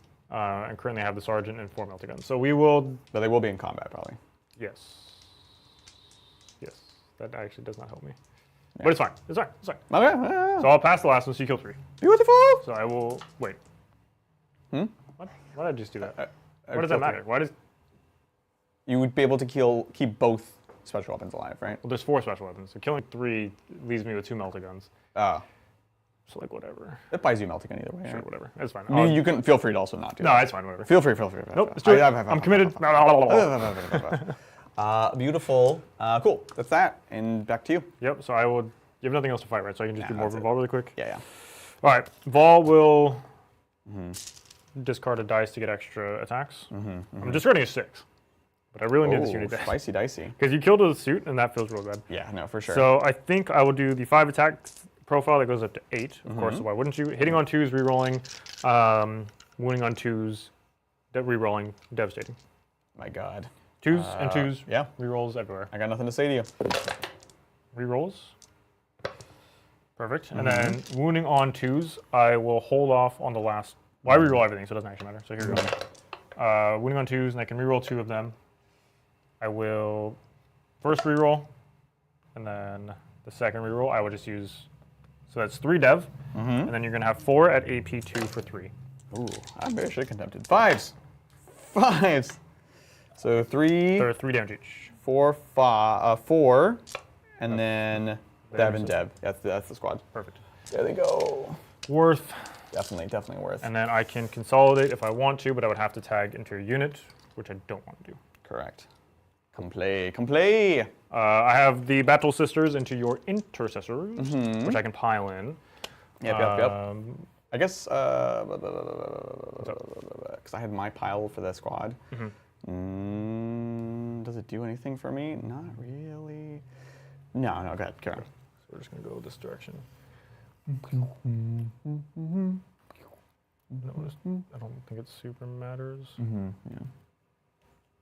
currently I have the sergeant and 4 melta guns. So we will. But they will be in combat, probably. Yes. Yes. That actually does not help me. Yeah. But it's fine. It's fine. It's fine. Okay. So I'll pass the last one so you kill 3. Beautiful. So I will. Wait. What? Why did I just do that? Why does that matter? Why does. You would be able to keep both special weapons alive, right? Well, there's 4 special weapons. So killing 3 leaves me with 2 melta guns. Oh. So like whatever. It buys you melting either way. Sure, Right? whatever. It's fine. I mean, you can feel free to also not do No, that. it's fine. Whatever. Feel free. Nope. Let's do it. I'm committed. Beautiful. Cool. That's that. And back to you. Yep. So I will. You have nothing else to fight, right? So I can just do more of a Vol really quick. Yeah. All right. Vol will discard a dice to get extra attacks. I'm discarding a 6, but I really need this unit back. Spicy dicey. Because you killed a suit, and that feels real bad. Yeah, no, for sure. So I think I will do the 5 attack profile that goes up to 8. Of course, so why wouldn't you? Hitting on 2s, rerolling. Wounding on 2s, rerolling, devastating. My God. 2s and 2s. Yeah. Rerolls everywhere. I got nothing to say to you. Rerolls. Perfect. And then wounding on 2s, I will hold off on the last. Well, I reroll everything, so it doesn't actually matter. So here we go. Wounding on 2s, and I can reroll 2 of them. I will first reroll, and then the second reroll, I will just use So that's 3 dev, and then you're going to have 4 at AP 2 for 3. Ooh, I'm very sure contempted. 5s. 5s. So 3. There are 3 damage each. 4, 4, and then Dev and Dev. That's the squad. Perfect. There they go. Worth. Definitely worth. And then I can consolidate if I want to, but I would have to tag into a unit, which I don't want to do. Correct. Come play. I have the Battle Sisters into your Intercessors, which I can pile in. Yep. I guess, because I had my pile for the squad. Does it do anything for me? Not really. No, go ahead, carry on. So we're just going to go this direction. Notice, I don't think it super matters. Yeah.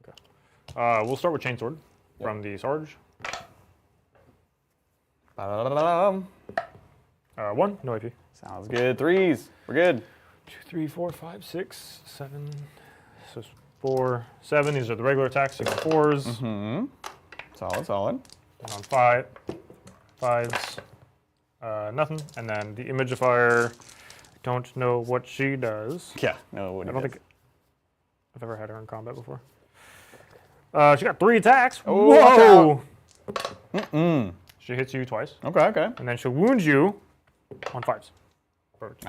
Okay. We'll start with Chainsword from the Sarge. 1, no AP. Sounds good. 3s. We're good. 2, 3, 4, 5, 6, 7. So 4, 7. These are the regular attacks. 6 4s. Solid. And on 5, 5s. Nothing. And then the Imagifier. Don't know what she does. Yeah. No. I don't think I've ever had her in combat before. She got 3 attacks. Oh, Whoa! She hits you twice. Okay. And then she'll wound you on 5s. Perfect.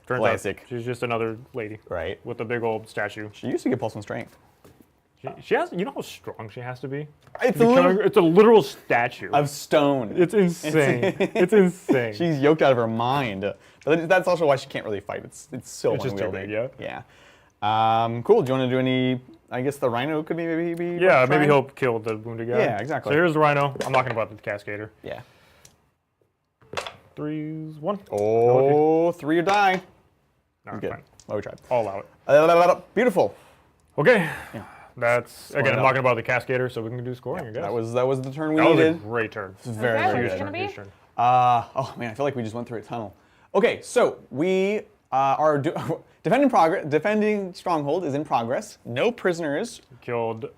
Turns Classic. out she's just another lady. Right. With a big old statue. She used to get +1 strength. She has. You know how strong she has to be? It's a literal statue. of stone. It's insane. It's insane. She's yoked out of her mind. But that's also why she can't really fight. It's so It's just too unwieldy. big, Yeah. Cool. Do you want to do any? I guess the Rhino could maybe be. Yeah, maybe he'll kill the wounded guy. Yeah, exactly. So here's the Rhino. I'm not going to bother with the Cascader. Yeah. 3s, 1. Oh, 3 or die. No, Good. fine. Well, we tried. I'll allow it. Beautiful. Okay. Yeah. That's again. I'm not going to bother the Cascader, so we can do scoring. I guess That was the turn we that was a needed. great turn. It's very Okay, very who's good. gonna be? Huge turn. Oh man, I feel like we just went through a tunnel. Okay, so we are defending stronghold is in progress. No prisoners. You killed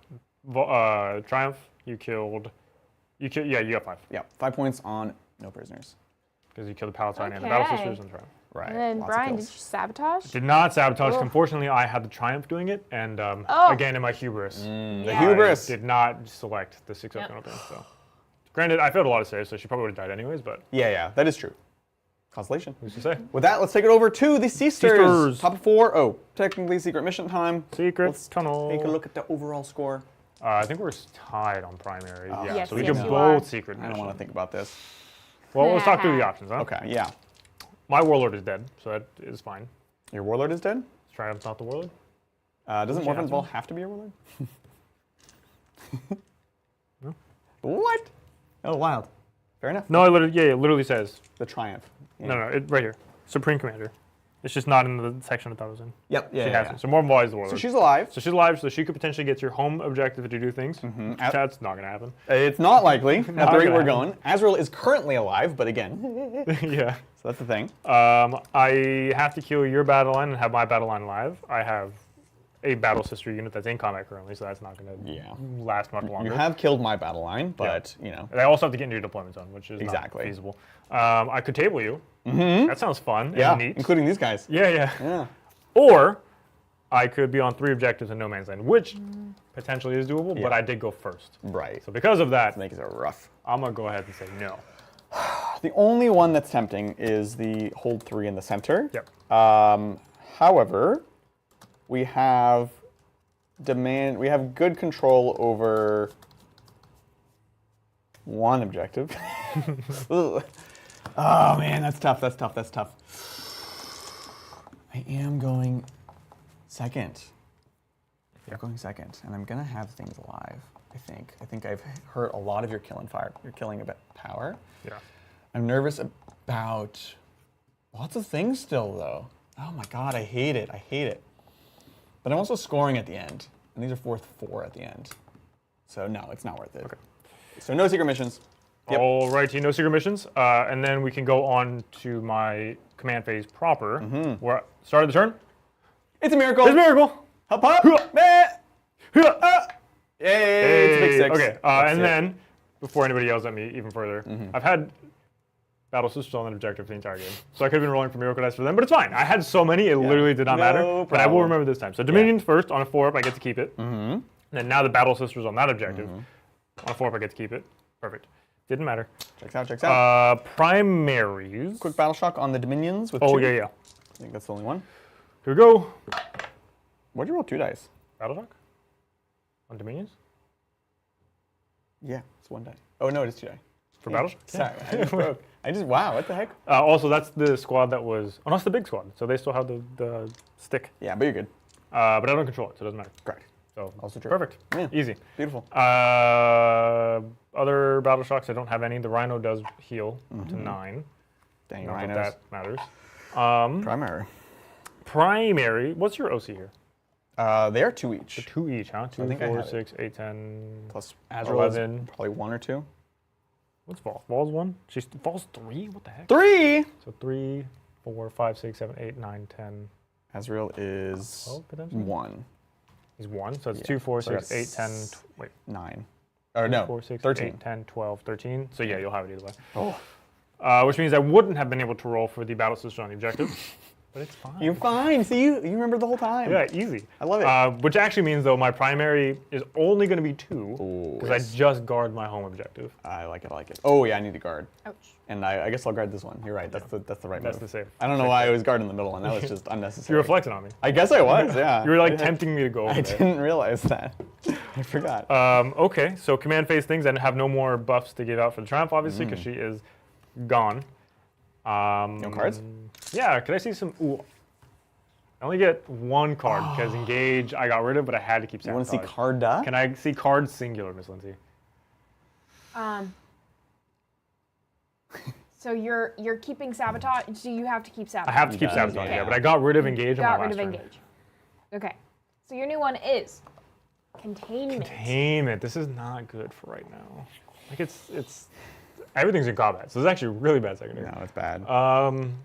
Triumph. You killed. You got 5 Yeah, 5 points on no prisoners. because you killed the Palatine and the Battle Okay. Sisters and Triumph. Right. And then lots of Brian, did kills. you sabotage? Did not sabotage. Oh. Unfortunately, I had the Triumph doing it, and again in my hubris, The Yeah. hubris. I did not select the 6-up Yep. penalty. So, granted, I failed a lot of saves, so she probably would have died anyways. But Yeah, that is true. Constellation. who's to say? With that, let's take it over to the Sisters. Sisters. Top 4. Oh, technically secret mission time. Secret Let's tunnel. take a look at the overall score. I think we're tied on primary. Yeah, Yes, so we yes, do you both are. secret I don't missions. want to think about this. Well, let's talk through the options, huh? Okay, yeah. My Warlord is dead, so that is fine. Your Warlord is dead? Triumph's not the Warlord. Doesn't she have Morphin's Ball to? have to be your Warlord? No. What? Oh, wild. Fair enough. No, it literally says. The Triumph. Yeah. No, right here. Supreme Commander. It's just not in the section I thought it was in. Yep, She has it. So Morphin Ball is the Warlord. So she's alive. So she's alive, so she could potentially get your home objective to do things. At- That's not going to happen. It's not likely at the rate gonna we're happen. going. Azrael is currently alive, but again, Yeah. so that's the thing. I have to kill your battle line and have my battle line live. I have a Battle Sister unit that's in combat currently, so that's not going to last much longer. You have killed my battle line, but you know. And I also have to get into your deployment zone, which is Exactly. not feasible. I could table you. That sounds fun Yeah, and neat. including these guys. Yeah. Yeah. Or I could be on 3 objectives in no man's land, which potentially is doable, but I did go first. Right. So because of that, Makes it rough. I'm going to go ahead and say no. The only one that's tempting is the hold 3 in the center. Yep. However, we have good control over one objective. Ugh. Oh man, that's tough. I am going second. I'm going second, and I'm gonna have things alive. I think I've hurt a lot of your killing power. Yeah. I'm nervous about lots of things still, though. Oh my god, I hate it. But I'm also scoring at the end, and these are 4 at the end. So no, it's not worth it. Okay. So no secret missions. Yep. All righty, no secret missions. And then we can go on to my command phase proper. Where start of the turn. It's a miracle. It's a miracle. Hop, hop. Meh. Yay, it's a big 6. Okay, That's and it. then before anybody yells at me even further, I've had Battle Sisters on that objective the entire game. So I could have been rolling for Miracle Dice for them, but it's fine. I had so many, it literally did not matter. No But I will problem. remember this time. So Dominions first, on a 4-up, I get to keep it. And then now the Battle Sisters on that objective. On a 4-up, I get to keep it. Perfect. Didn't matter. Checks out. Primaries. Quick battle shock on the Dominions with 2. Oh, yeah. I think that's the only one. Here we go. What'd you roll 2 dice? Battle Shock? On Dominions? Yeah, it's 1 die. Oh, no, it is 2 die. For Battle Shock? Sorry, I just broke. Wow, what the heck? Also, that's the squad that was... Oh, no, that's the big squad. So they still have the stick. Yeah, but you're good. But I don't control it, so it doesn't matter. Correct. So Also true. perfect. Yeah. Easy. Beautiful. Other Battle Shocks, I don't have any. The Rhino does heal to 9. Dang, Not rhinos. that that matters. Primary. Primary. What's your OC here? They are 2 each. 2 each, huh? 2, think I 4, have it. 6, 8, 10. Plus Azrael is 11. probably 1 or 2. What's Vol? Vol's 1? Vol's 3? What the heck? 3! So 3, 4, 5, 6, 7, 8, 9, 10. Azrael is 12 potentially? 1. He's 1, so it's Yeah. 2, 4, So 6, 8, 10, wait. 9. Or no, 4, 6, 13. 8, 10, 12, 13. So yeah, you'll have it either way. Oh. Which means I wouldn't have been able to roll for the Battle Sister on the objective. But it's fine. You're fine. See, you remember the whole time. Yeah, easy. I love it. Which actually means, though, my primary is only going to be 2 because yes. I just guard my home objective. I like it. Oh, yeah, I need to guard. Ouch. And I guess I'll guard this one. You're right. That's the right That's move. the safe. I don't know why I was guarding the middle one. That was just unnecessary. You reflected on me. I guess I was, yeah. You were like tempting me to go over I there. didn't realize that. I forgot. Okay, so command phase things and have no more buffs to give out for the Triumph, obviously, because she is gone. No cards? Yeah, could I see some... Ooh. I only get 1 card because Engage I got rid of, but I had to keep You want Sabotage. to see Carda? Can I see cards singular, Miss Lindsay? So you're keeping Sabotage, so you have to keep Sabotage. I have to keep Sabotage, yeah. yeah, but I got rid of Engage on Got my rid last of turn. Engage. Okay. So your new one is Containment. Containment. This is not good for right now. Like it's everything's in combat, so it's actually really bad secondary. No, it's bad.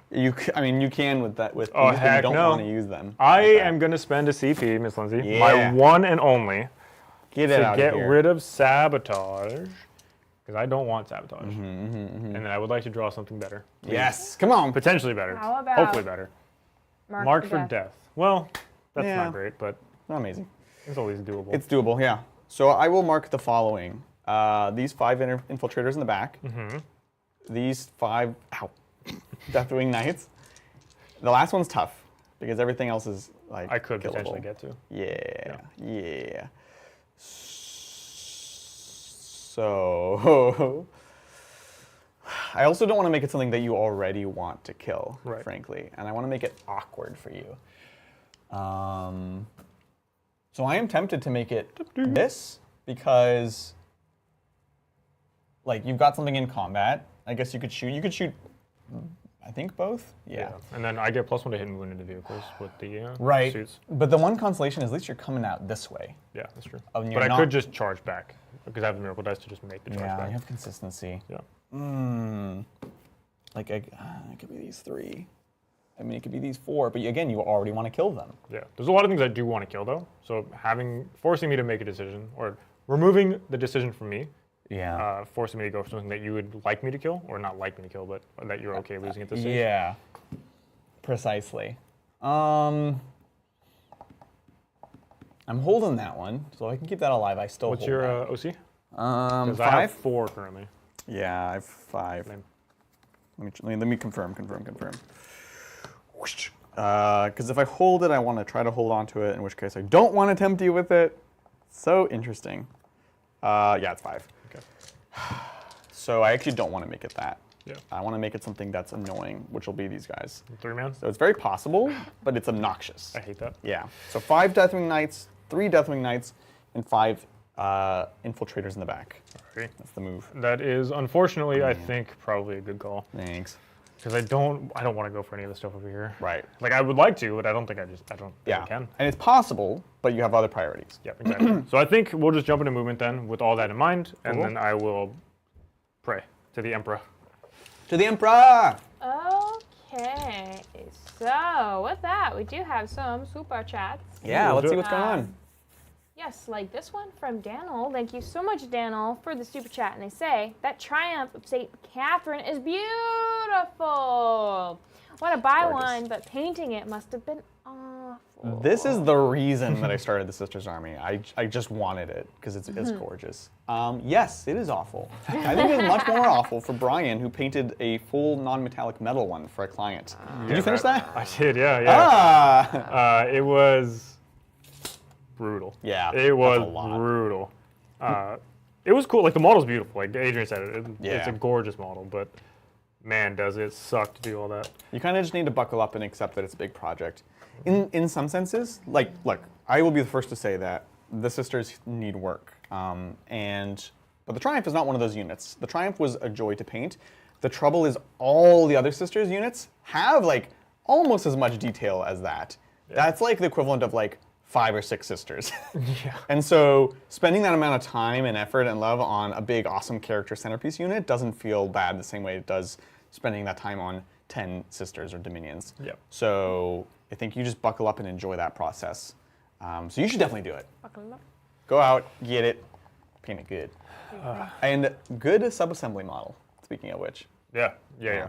You you can with that. With Oh, these, but heck you don't no. want to use them. I like that. am going to spend a CP, Miss Lindsay, Yeah. my one and only, Get it to out get of here. rid of Sabotage, because I don't want Sabotage. And then I would like to draw something better. Yes, come on. Potentially better. How about Hopefully better. Marked for death. Well, that's Yeah. not great, but Not amazing. it's always doable. It's doable, yeah. So I will mark the following: these 5 infiltrators in the back. These 5 Deathwing Knights. The last one's tough because everything else is like I could killable. potentially get to. Yeah. So I also don't want to make it something that you already want to kill, Right. frankly, and I want to make it awkward for you. So I am tempted to make it this because, like, you've got something in combat. I guess you could shoot. You could shoot. I think both. Yeah. And then I get +1 to hit and wound into vehicles with the Right. suits. But the one consolation is at least you're coming out this way. Yeah, that's true. Oh, and But you're I not- could just charge back because I have the Miracle Dice to just make the charge Yeah, back. you have consistency. Yeah. Like, it could be these 3. I mean, it could be these 4, but again, you already want to kill them. Yeah. There's a lot of things I do want to kill though. So forcing me to make a decision or removing the decision from me, Yeah. forcing me to go for something that you would like me to kill, or not like me to kill, but that you're okay losing at this stage. Yeah. Precisely. I'm holding that one, so I can keep that alive. I still What's hold your that. OC? Because 'Cause I have 4 currently. Yeah, I have 5. Same. Let me confirm. Because if I hold it, I want to try to hold on to it, in which case I don't want to tempt you with it. So interesting. Yeah, it's 5. Okay. So I actually don't want to make it that. Yeah. I want to make it something that's annoying, which will be these guys. 3-man? So it's very possible, but it's obnoxious. I hate that. Yeah. So 5 Deathwing Knights, 3 Deathwing Knights, and 5 infiltrators in the back. Okay. That's the move. That is, unfortunately, I think probably a good call. Thanks. Because I don't want to go for any of the stuff over here. Right. Like I would like to, but I don't think I don't Yeah. can. And it's possible, but you have other priorities. Yeah, exactly. So I think we'll just jump into movement then with all that in mind, and Cool. then I will pray to the Emperor. To the Emperor! Okay. So with that, we do have some super chats. Yeah, We'll let's do see it. what's going on. Yes, like this one from Daniel. Thank you so much, Daniel, for the super chat. And they say, that triumph of St. Catherine is beautiful. Want to buy one, but painting it must have been awful. This is the reason that I started the Sisters Army. I just wanted it because it's gorgeous. Yes, it is awful. I think it's much more awful for Brian, who painted a full non-metallic metal one for a client. Did you finish that? I did, yeah. It was brutal. Yeah, it was that's a lot. brutal. It was cool. Like the model's beautiful. Like Adrian said, it's a gorgeous model, but man, does it suck to do all that. You kind of just need to buckle up and accept that it's a big project. In some senses, like, look, I will be the first to say that the Sisters need work. But the Triumph is not one of those units. The Triumph was a joy to paint. The trouble is all the other Sisters units have like almost as much detail as that. Yeah. That's like the equivalent of like 5 or 6 Sisters. Yeah. And so spending that amount of time and effort and love on a big, awesome character centerpiece unit doesn't feel bad the same way it does spending that time on 10 Sisters or Dominions. Yep. So I think you just buckle up and enjoy that process. So you should definitely do it. Buckle up. Go out, get it, paint it good. And good sub-assembly model, speaking of which. Yeah.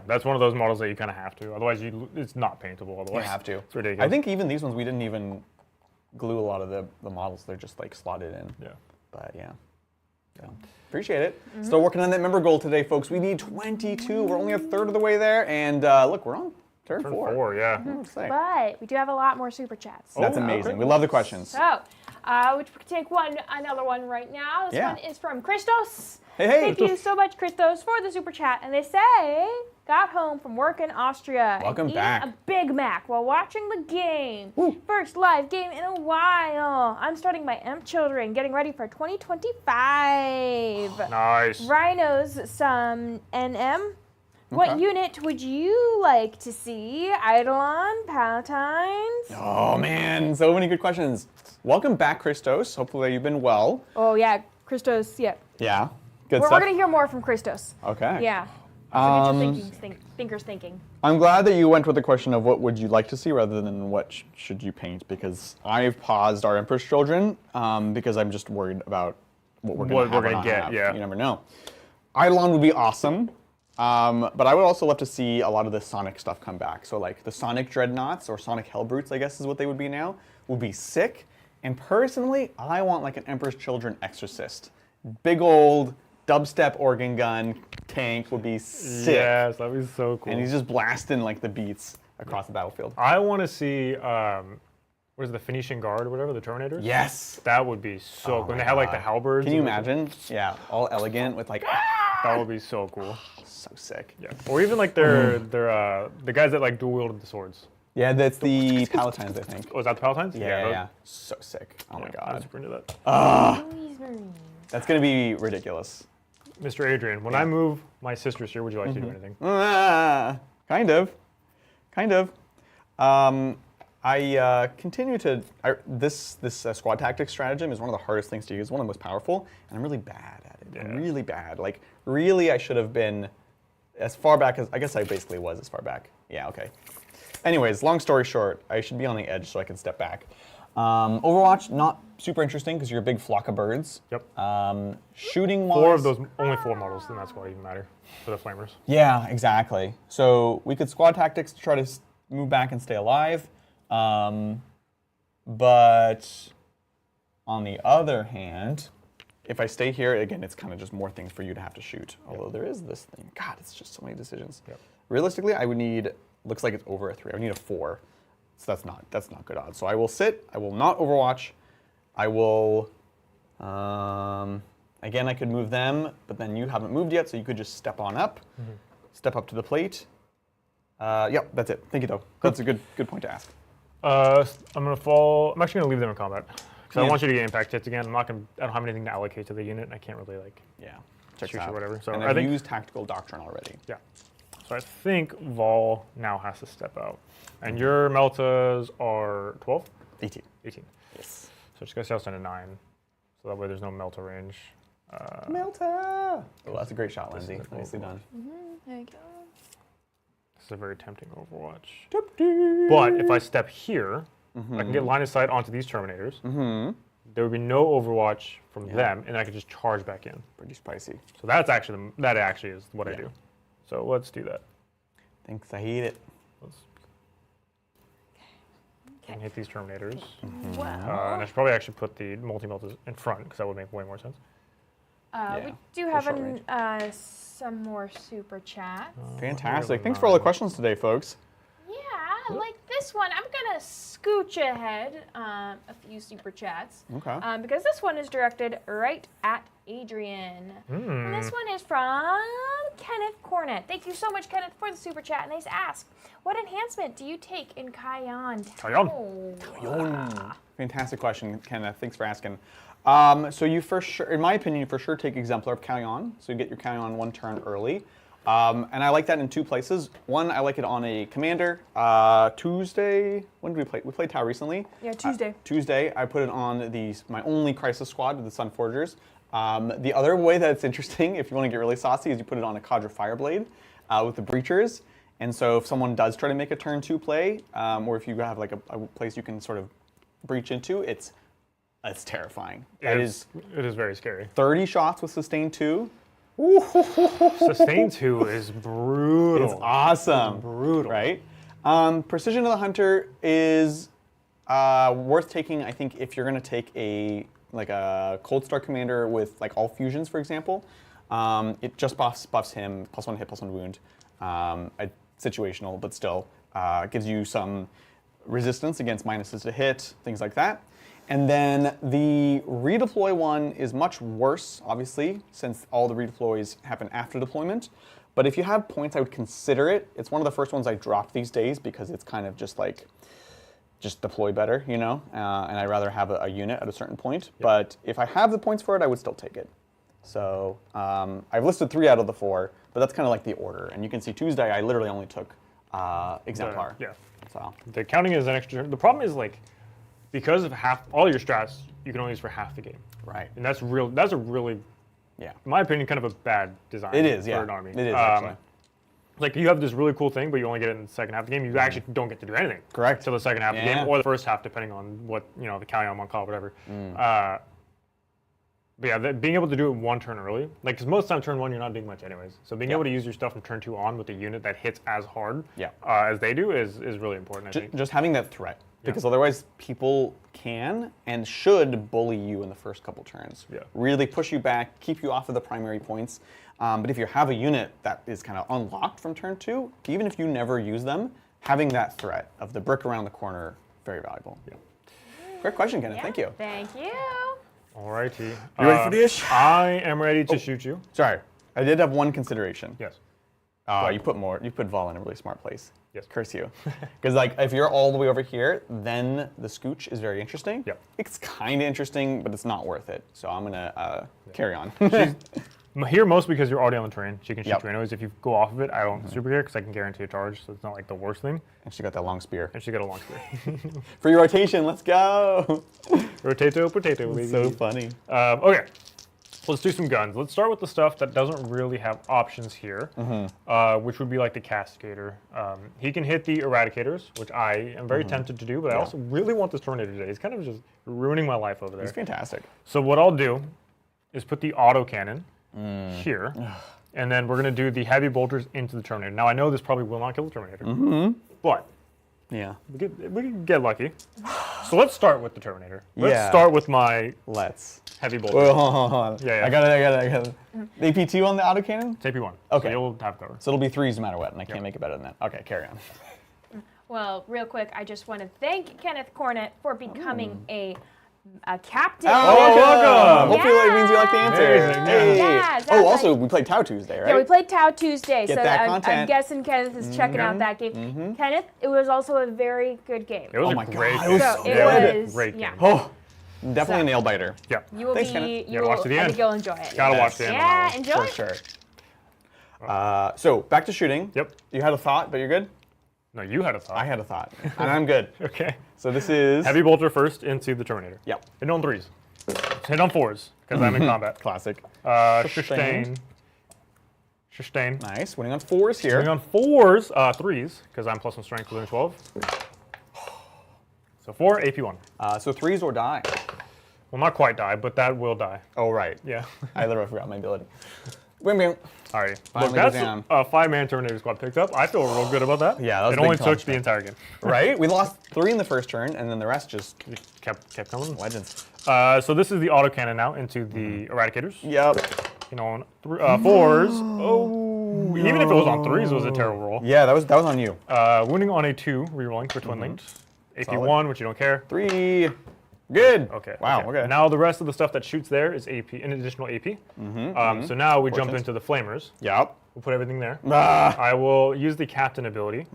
That's one of those models that you kind of have to. Otherwise, it's not paintable. Otherwise, You have to. It's ridiculous. I think even these ones, we didn't even glue a lot of the models. They're just like slotted in. Yeah. But yeah. So, appreciate it. Still working on that member goal today, folks. We need 22. We're only a third of the way there. And look, we're on turn 4. Yeah. But we do have a lot more super chats. That's amazing. Okay. We love the questions. So, which we can take another one right now. This one is from Christos. Hey. Thank you so much, Christos, for the super chat. And they say, got home from work in Austria. Welcome and back. a Big Mac while watching the game. Woo. First live game in a while. I'm starting my M children, getting ready for 2025. Nice. Rhinos, some NM. What unit would you like to see? Eidolon, Palatines? Oh man, so many good questions. Welcome back, Christos. Hopefully you've been well. Oh yeah, Christos, yep. Yeah, good We're stuff. going to hear more from Christos. Okay. Yeah. Forget your thinker's thinking. I'm glad that you went with the question of what would you like to see rather than what should you paint, because I've paused our Emperor's Children because I'm just worried about what we're going to get. Yeah. You never know. Eidolon would be awesome, but I would also love to see a lot of the Sonic stuff come back. So like the Sonic Dreadnoughts or Sonic Hellbrutes, I guess is what they would be now, would be sick. And personally, I want like an Emperor's Children Exorcist. Big old dubstep organ gun tank would be sick. Yes, that'd be so cool. And he's just blasting like the beats across the battlefield. I want to see, what is it, the Phoenician Guard or whatever, the Terminators? Yes. That would be so cool. When they have like the halberds. Can you imagine? Yeah, all elegant with like. That would be so cool. So sick. Yeah. Or even like the guys that like dual wielded the swords. Yeah, that's the Palatines, I think. Oh, is that the Palatines? Yeah. So sick. Oh my I'm god. super into that. That's gonna be ridiculous. Mr. Adrian, when I move my sisters here, would you like to do anything? Kind of. I continue to. This squad tactics stratagem is one of the hardest things to use, one of the most powerful, and I'm really bad at it. I'm really bad. Like, really, I should have been as far back as, I guess I basically was as far back. Yeah, okay. Anyways, long story short, I should be on the edge so I can step back. Overwatch, not super interesting because you're a big flock of birds. Yep. Shooting-wise... only 4 models, then that's why it even matter for the flamers. Yeah, exactly. So we could squad tactics to try to move back and stay alive. But on the other hand, if I stay here, again, it's kind of just more things for you to have to shoot. Although there is this thing. God, it's just so many decisions. Yep. Realistically, I would need, looks like it's over a 3. I would need a 4. So that's not good odds. So I will sit. I will not Overwatch. I will, again, I could move them, but then you haven't moved yet, so you could just step on up, step up to the plate. Yep, that's it. Thank you, though. That's a good point to ask. I'm actually gonna leave them in combat because I want you to get impact hits again. I don't have anything to allocate to the unit, and I can't really shoot or whatever. So and I've used tactical doctrine already. Yeah. So I think Vol now has to step out, and your Meltas are 12. 18. Yes. So just go south down to 9, so that way there's no Melta range. Melta. Oh, that's a great shot, Lindsay. Nicely done. There you go. This is a very tempting Overwatch. But if I step here, I can get line of sight onto these Terminators. there would be no Overwatch from them, and I could just charge back in. Pretty spicy. So that's actually that actually is what I do. So let's do that. Thanks, I hate it. Let's and hit these Terminators. Wow. And I should probably actually put the multi-melt in front because that would make way more sense. We do have some more super chats. Fantastic. Thanks for all the questions today, folks. Yeah, like this one. I'm going to scooch ahead a few super chats. Okay. Because this one is directed right at Adrian. And this one is from Kenneth Cornett. Thank you so much, Kenneth, for the super chat. And they ask, what enhancement do you take in Kion? Kion. Fantastic question, Kenneth. Thanks for asking. So you for sure, in my opinion, you for sure take Exemplar of Kion. So you get your Kion 1 turn early. And I like that in 2 places. One, I like it on a commander. Tuesday, when did we play? We played Tau recently. Yeah, Tuesday. Tuesday, I put it on my only Crisis Squad with the Sun Forgers. The other way that it's interesting, if you want to get really saucy, is you put it on a Cadre Fireblade with the Breachers. And so if someone does try to make a turn 2 play, or if you have like a place you can sort of breach into, it's terrifying. It is very scary. 30 shots with Sustain 2. Sustain 2 is brutal. It's awesome. It's brutal. Right? Precision of the Hunter is worth taking, I think, if you're going to take a Cold Star Commander with like all fusions, for example. It just buffs him, +1 hit, +1 wound. Situational, but still gives you some resistance against minuses to hit, things like that. And then the redeploy one is much worse, obviously, since all the redeploys happen after deployment. But if you have points, I would consider it. It's one of the first ones I drop these days because it's kind of just like, just deploy better, you know? And I'd rather have a unit at a certain point. Yep. But if I have the points for it, I would still take it. So I've listed 3 out of the 4, but that's kind of like the order. And you can see Tuesday, I literally only took Exemplar. Yeah. So the counting is an extra. The problem is like, because of all your strats, you can only use for half the game. Right. And that's a really, in my opinion, kind of a bad design. It is, for an army. It is, actually. Like, you have this really cool thing, but you only get it in the second half of the game. You actually don't get to do anything. Correct. Till the second half of the game, or the first half, depending on what, the Callion one call, whatever. But yeah, being able to do it 1 turn early, like, because most of the time turn 1 you're not doing much anyways. So being able to use your stuff from turn 2 on with a unit that hits as hard as they do is really important, I think. Just having that threat. Because otherwise people can and should bully you in the first couple turns. Yeah. Really push you back, keep you off of the primary points. But if you have a unit that is kind of unlocked from turn 2, even if you never use them, having that threat of the brick around the corner, very valuable. Yeah. Great question, Kenneth. Thank you. Thank you. Alrighty. You ready for the ish? I am ready to shoot you. Sorry, I did have one consideration. Yes. You put Vol in a really smart place. Yes. Curse you. Because like if you're all the way over here, then the scooch is very interesting. Yep. It's kind of interesting, but it's not worth it. So I'm gonna carry on. She's here mostly because you're already on the terrain. She can shoot you anyways. If you go off of it, I don't super care because I can guarantee a charge, so it's not like the worst thing. And she got that long spear. And she got a long spear. Free rotation, let's go. Rotato, potato, baby. So funny. Okay. Let's do some guns. Let's start with the stuff that doesn't really have options here, which would be like the Castigator. He can hit the Eradicators, which I am very tempted to do, but I also really want this Tornado today. He's kind of just ruining my life over there. He's fantastic. So what I'll do is put the Autocannon here, and then we're going to do the Heavy Bolters into the Terminator. Now, I know this probably will not kill the Terminator, but we can get lucky. So let's start with the Terminator. Let's start with my Heavy Bolter. Wait, hold on. Yeah. I got it. AP2 on the autocannon? It's AP1. Okay. So you'll have cover. So it'll be 3s no matter what, and I can't make it better than that. Okay, carry on. Well, real quick, I just want to thank Kenneth Cornett for becoming a captain. Oh, welcome! Hopefully that means you like the answer. Amazing, Hey. Yeah, Oh, also, we played Tau Tuesday, right? Yeah, we played Tau Tuesday, Get so that I'm content. guessing Kenneth is checking out that game. Kenneth, it was also a very good game. It was my a great God, game. it was So so it good. was, Great yeah. game. Oh, definitely a nail biter. Yeah. You will Thanks, be. Kenneth. You gotta watch to the I end. think you'll enjoy it. Gotta watch the end. Yeah, enjoy. For sure. So, back to shooting. Yep. You had a thought, but you're good? No, you had a thought. I had a thought, and I'm good. Okay. So this is... Heavy Bolter first into the Terminator. Yep. Hit on 3s. Hit on 4s, because I'm in combat. Classic. Sustain. Sustain. Nice. Winning on 4s here. Hitting on 4s, 3s, because I'm +1 strength within 12. So 4, AP1. So 3s or die. Well, not quite die, but that will die. Oh, right. Yeah. I literally forgot my ability. Wim, wim. Alrighty. Look, Finally that's down. a 5-man Tornado Squad picked up. I feel real good about that. Yeah, that was it a big only took the accomplishment. entire game. Right? We lost 3 in the first turn, and then the rest just Kept coming. legends. So this is the autocannon now into the Eradicators. Yep. You know, on 4s. Oh, even if it was on 3s, it was a terrible roll. Yeah, that was on you. Wounding on a 2, rerolling for Twin Linked. AP Solid. 1, which you don't care. 3. Good. Okay. Wow, okay. Now the rest of the stuff that shoots there is AP, an additional AP. So now we jump into the Flamers. Yep. We'll put everything there. Ah. I will use the Captain ability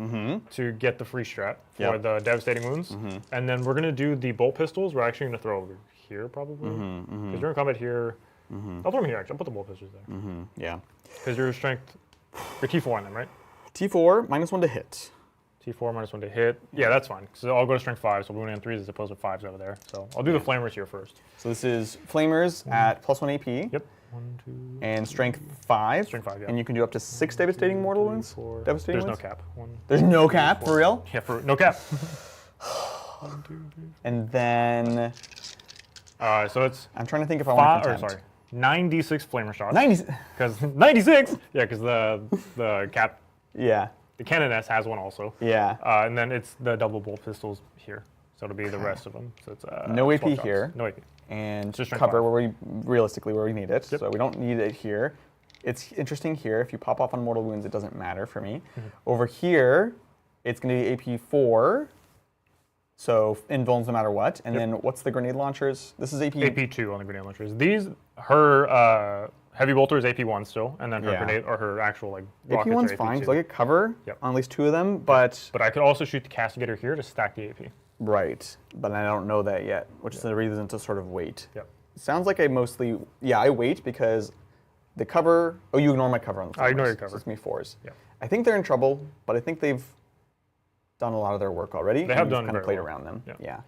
to get the free strat for Yep. the Devastating Wounds. And then we're going to do the Bolt Pistols. We're actually going to throw over here, probably. Because you're in combat here. I'll throw them here, actually. I'll put the Bolt Pistols there. Yeah. Because your strength, your T4 on them, right? T4, -1 to hit. T4, -1 to hit. Yeah, that's fine. So I'll go to strength 5, so we're going in 3s as opposed to 5s over there. So I'll do the Flamers here first. So this is Flamers at +1 AP. Yep. 1, 2, And strength 5. Strength 5, yeah. And you can do up to 6 devastating mortal wounds. 4. Devastating There's wounds? no cap. 1. There's no cap, for real? Yeah, no cap. 1, 2, 3. And then So it's I'm trying to think if I want to 9d6 Flamer shots. 90. Because 96. Yeah, because the cap, Yeah. the Canoness has one also. Yeah. And then it's the double bolt pistols here. So it'll be the rest of them. So it's No AP 12 shots. here. No AP. And Just strength cover 5. where we realistically where we need it. Yep. So we don't need it here. It's interesting here. If you pop off on mortal wounds, it doesn't matter for me. Over here, it's going to be AP 4. So invulns no matter what. And then what's the grenade launchers? This is AP. AP 2 on the grenade launchers. These, her heavy bolter is AP 1 still, and then her Yeah. grenade or her actual like AP rockets 1's are AP fine 2. because I get cover Yep. on at least 2 of them, but But I could also shoot the castigator here to stack the AP. right. But I don't know that yet, which is the reason to sort of wait. Yep. Sounds like I mostly, I wait because the cover, oh, you ignore my cover on the I ignore your Flamers, cover. So it's me 4s. Yep. I think they're in trouble, but I think they've done a lot of their work already. They have and we've done kind of very played well. around them. Yep. Yeah.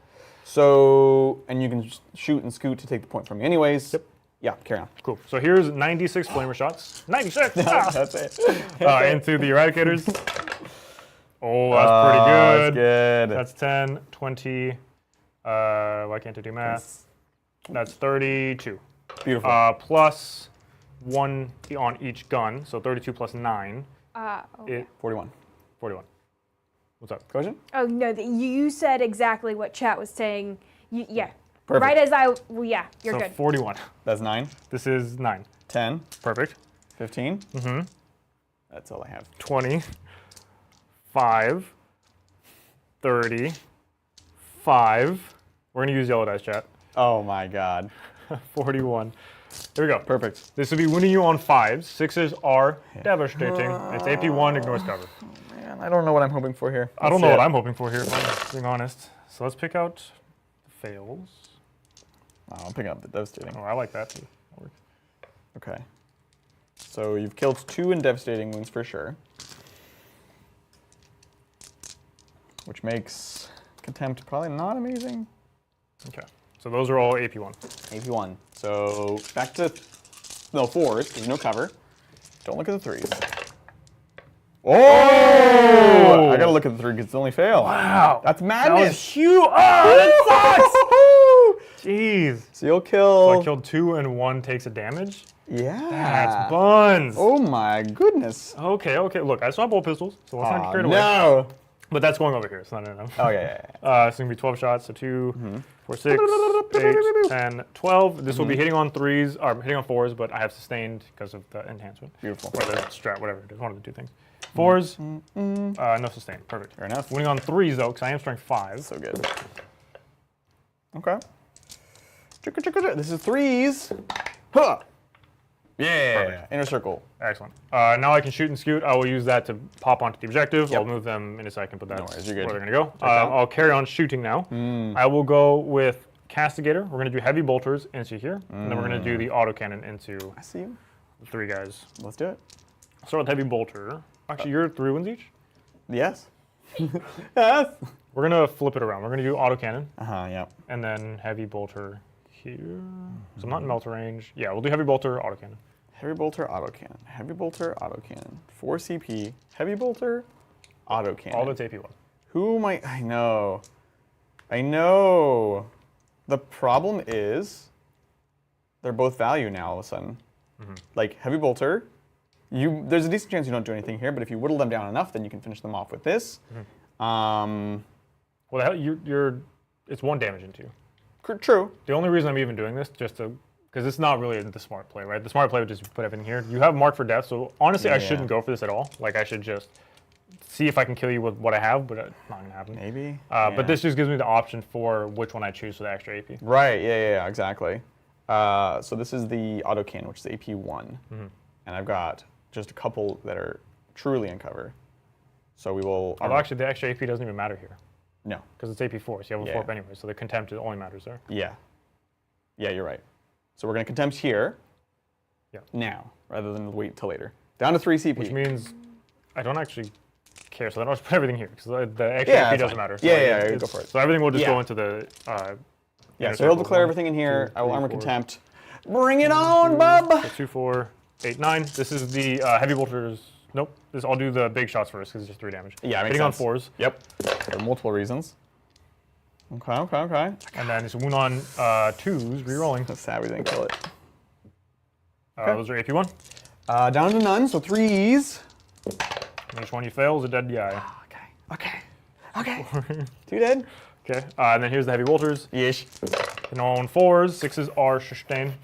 So, and you can just shoot and scoot to take the point from me anyways. Yep. Yeah, carry on. Cool. So here's 96 Flamer shots. 96! Ah! That's it. Into the Eradicators. Oh, that's pretty good. That's good. That's 10, 20. Why can't I do math? That's 32. Beautiful. Plus 1 on each gun, so 32 plus 9. Okay. 41. 41. What's up? Question? Oh no, you said exactly what chat was saying. Yeah. Perfect. Right as yeah, you're So good. 41. That's 9. This is 9. 10. Perfect. 15. Mm-hmm. That's all I have. 20. 5. 30. 5. We're going to use yellow dice, chat. Oh my god. 41. Here we go. Perfect. This will be winning you on 5s. 6s are devastating. It's AP1, ignores cover. Man, I don't know what I'm hoping for here. I don't know what I'm hoping for here, if I'm being honest. So let's pick out the fails. I'm picking up the devastating. Oh, I like that too. That works. Okay. So you've killed 2 in devastating wounds for sure. Which makes contempt probably not amazing. Okay. So those are all AP1. AP1. So back to 4s, there's no cover. Don't look at the 3s. Oh! I gotta look at the 3 because it's the only fail. Wow. That's That madness. was huge. Oh, that sucks. Jeez. So you'll kill. So I killed 2 and 1 takes a damage? Yeah. That's buns. Oh my goodness. Okay. Look, I saw bolt pistols, so let's not get carried away. No. But that's going over here. It's not enough. Oh yeah. It's going to be 12 shots, so 2, 4, 6, 8, 10, 12. This will be hitting on 3s, or hitting on 4s, but I have sustained because of the enhancement. Beautiful. Or the strat, whatever it is, one of the 2 things. 4s, no sustain. Perfect. Fair enough. Winning on 3s, though, because I am strength 5. So good. Okay. This is 3s. Huh. Yeah. Perfect. Inner circle. Excellent. Now I can shoot and scoot. I will use that to pop onto the objective. Yep. I'll move them in a second, but that's No worries, you're good. where they're going to go. I'll carry on shooting now. I will go with Castigator. We're going to do heavy bolters into here, and then we're going to do the autocannon into I see you. the 3 guys. Let's do it. Start with heavy bolter. Actually, you're 3 wounds each. Yes. Yes. We're going to flip it around. We're going to do autocannon, Yeah. and then heavy bolter here. So I'm not in melter range. Yeah, we'll do heavy bolter, autocannon. Heavy bolter, autocannon. Heavy bolter, autocannon. 4 CP. Heavy bolter, autocannon. All that's AP1. Who am I? I know. The problem is they're both value now all of a sudden. Like Heavy Bolter, there's a decent chance you don't do anything here, but if you whittle them down enough, then you can finish them off with this. Well, the hell, it's 1 damage into you. True. The only reason I'm even doing this, because it's not really the smart play, right? The smart play would just put everything here. You have Mark for Death, so honestly, I shouldn't go for this at all. Like, I should just see if I can kill you with what I have, but it's not going to happen. Maybe. But this just gives me the option for which one I choose for the extra AP. Right, yeah, exactly. So this is the auto cannon, which is AP 1. And I've got just a couple that are truly in cover. So we will... Although actually, the extra AP doesn't even matter here. No. Because it's AP 4, so you have a 4 up anyway, so the contempt only matters there. Yeah. Yeah, you're right. So we're going to contempt here now, rather than wait till later. Down to 3 CP. Which means I don't actually care, so then I'll just put everything here, because the extra AP doesn't matter. So Go for it. So everything will just go into the... so he'll declare everything in here. I will armor contempt. Bring it on, bub! So 2, 4, 8, 9. This is the heavy bolters. Nope. I'll do the big shots first, because it's just 3 damage. Yeah, makes hitting sense. on 4s. Yep. For multiple reasons. Okay. And then it's a wound on 2s, rerolling. That's sad we didn't kill it. Those are AP 1. Down to none, so 3s. Each one you fail is a dead guy. Okay. 2 dead. Okay. And then here's the heavy bolters. Yeesh. And on 4s, 6s are sustain.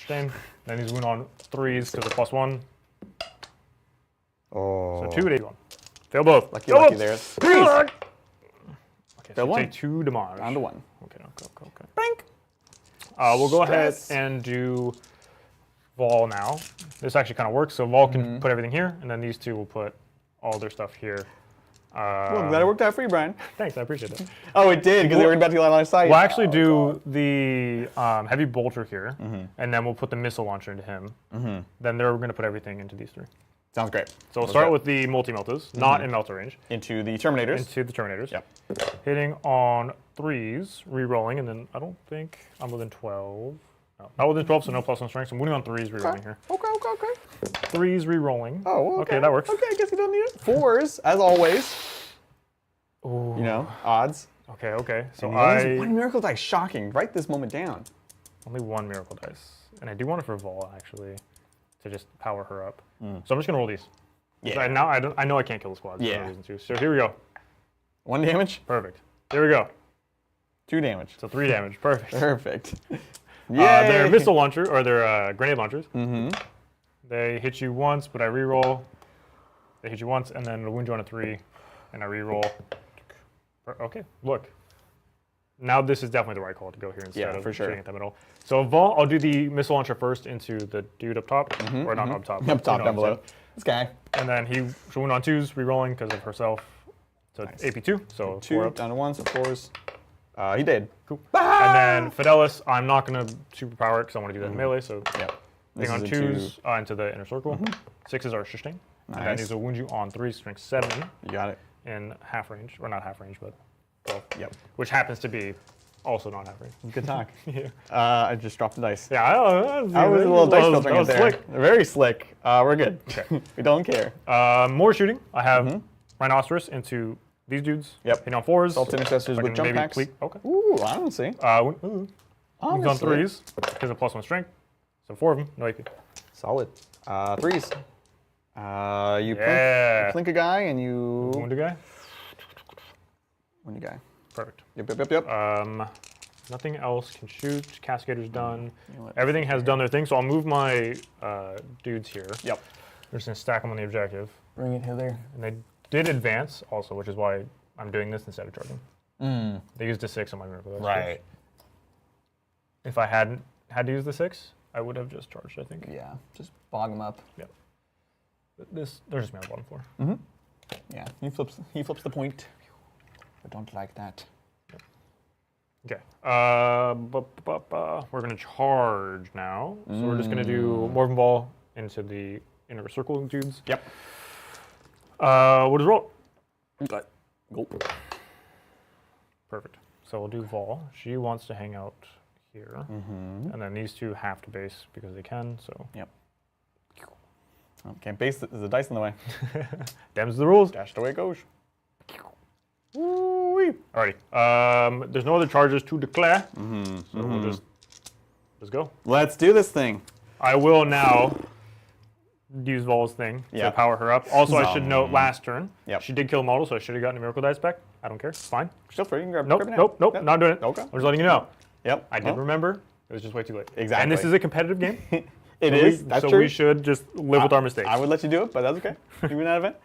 Then he's wound on 3s because they're +1. Oh. So 2 at 81. Fail both. Lucky there. 3s. Okay, so take 2 damage. Down to 1. Okay. Brink. We'll go ahead and do Vol now. This actually kind of works. So Vol can put everything here, and then these 2 will put all their stuff here. Well, I'm glad it worked out for you, Brian. Thanks, I appreciate it. Oh, it did, because they were about to get line of sight. We'll actually do the heavy bolter here, and then we'll put the missile launcher into him. Then they're going to put everything into these 3. Sounds great. So we'll start with the multi-meltas, not in melter range. Into the Terminators. Yep. Hitting on 3s, re-rolling, and then I don't think I'm within 12. No, not within 12, so no +1 strength. So I'm moving on 3s, re-rolling here. Okay. 3s, re-rolling. Oh, okay. That works. Okay, I guess you don't need it. 4s, as always. Ooh. You know, odds. Okay. So and one miracle dice, shocking. Write this moment down. Only 1 miracle dice. And I do want it for Vol, actually, to just power her up. So I'm just going to roll these. Yeah. I know I can't kill the squad. Yeah. For no reason to. So here we go. 1 damage. Perfect. Here we go. 2 damage. So 3 damage. Perfect. Perfect. Their missile launcher, or their grenade launchers. They hit you once, but I re-roll. They hit you once, and then it'll wound you on a 3, and I re-roll. Okay, look. Now this is definitely the right call to go here instead of shooting at them at all. So Vol, I'll do the missile launcher first into the dude up top, or not up top. Up top, down below. This guy. And then he should wound on 2s, re-rolling because of herself. So AP 2, so 2 4 up. down to 1, so 4s. He did. Cool. And then Fidelis, I'm not going to superpower it because I want to do that in melee, so hitting on 2s into the inner circle. 6s are sustain. Nice. And then he's will wound you on 3s, strength 7. You got it. In half range, or not half range, but 12. Yep. Which happens to be also not half range. Good talk. Yeah. I just dropped the dice. Yeah, I was a little dice filtering it there. Slick. Very slick. We're good. Okay. We don't care. More shooting. I have Rhinoceros into these dudes. Yep. Hitting on 4s. Assault intercessors with jump packs. Okay. Ooh, I don't see. He's on 3s because of +1 strength. So 4 of them, no AP. Solid. 3s. You plink a guy and you... Wound a guy? Wound a guy. Perfect. Yep. Nothing else can shoot. Cascader's done. Everything has done their thing, so I'll move my dudes here. Yep. We're just going to stack them on the objective. Bring it hither. And they did advance also, which is why I'm doing this instead of charging. They used a 6 on my miracle dice. Right. If I hadn't had to use the 6, I would have just charged, I think. Yeah, just bog him up. Yep. There's just me on the bottom floor. Yeah, he flips the point. I don't like that. Okay. We're going to charge now. So we're just going to do Morven Ball into the inner circle dudes. Yep. What is roll? Got gulp. Perfect. So we'll do Vol. She wants to hang out here. And then these 2 have to base because they can, so. Yep. Can't base it. There's a dice in the way. Them's the rules. Dashed away it goes. Woo-wee. you. Alrighty. There's no other charges to declare, so we'll just go. Let's do this thing. I will now use Vol's thing to power her up. Also, I should note last turn, she did kill a model, so I should have gotten a miracle dice back. I don't care. It's fine. Feel free. You can grab Nope, it now. nope, not doing it. Okay. I'm just letting you know. Yep. I did remember. It was just way too late. Exactly. And this is a competitive game. It is. That's so true. we should just live with our mistakes. I would let you do it, but that's okay. You win that event.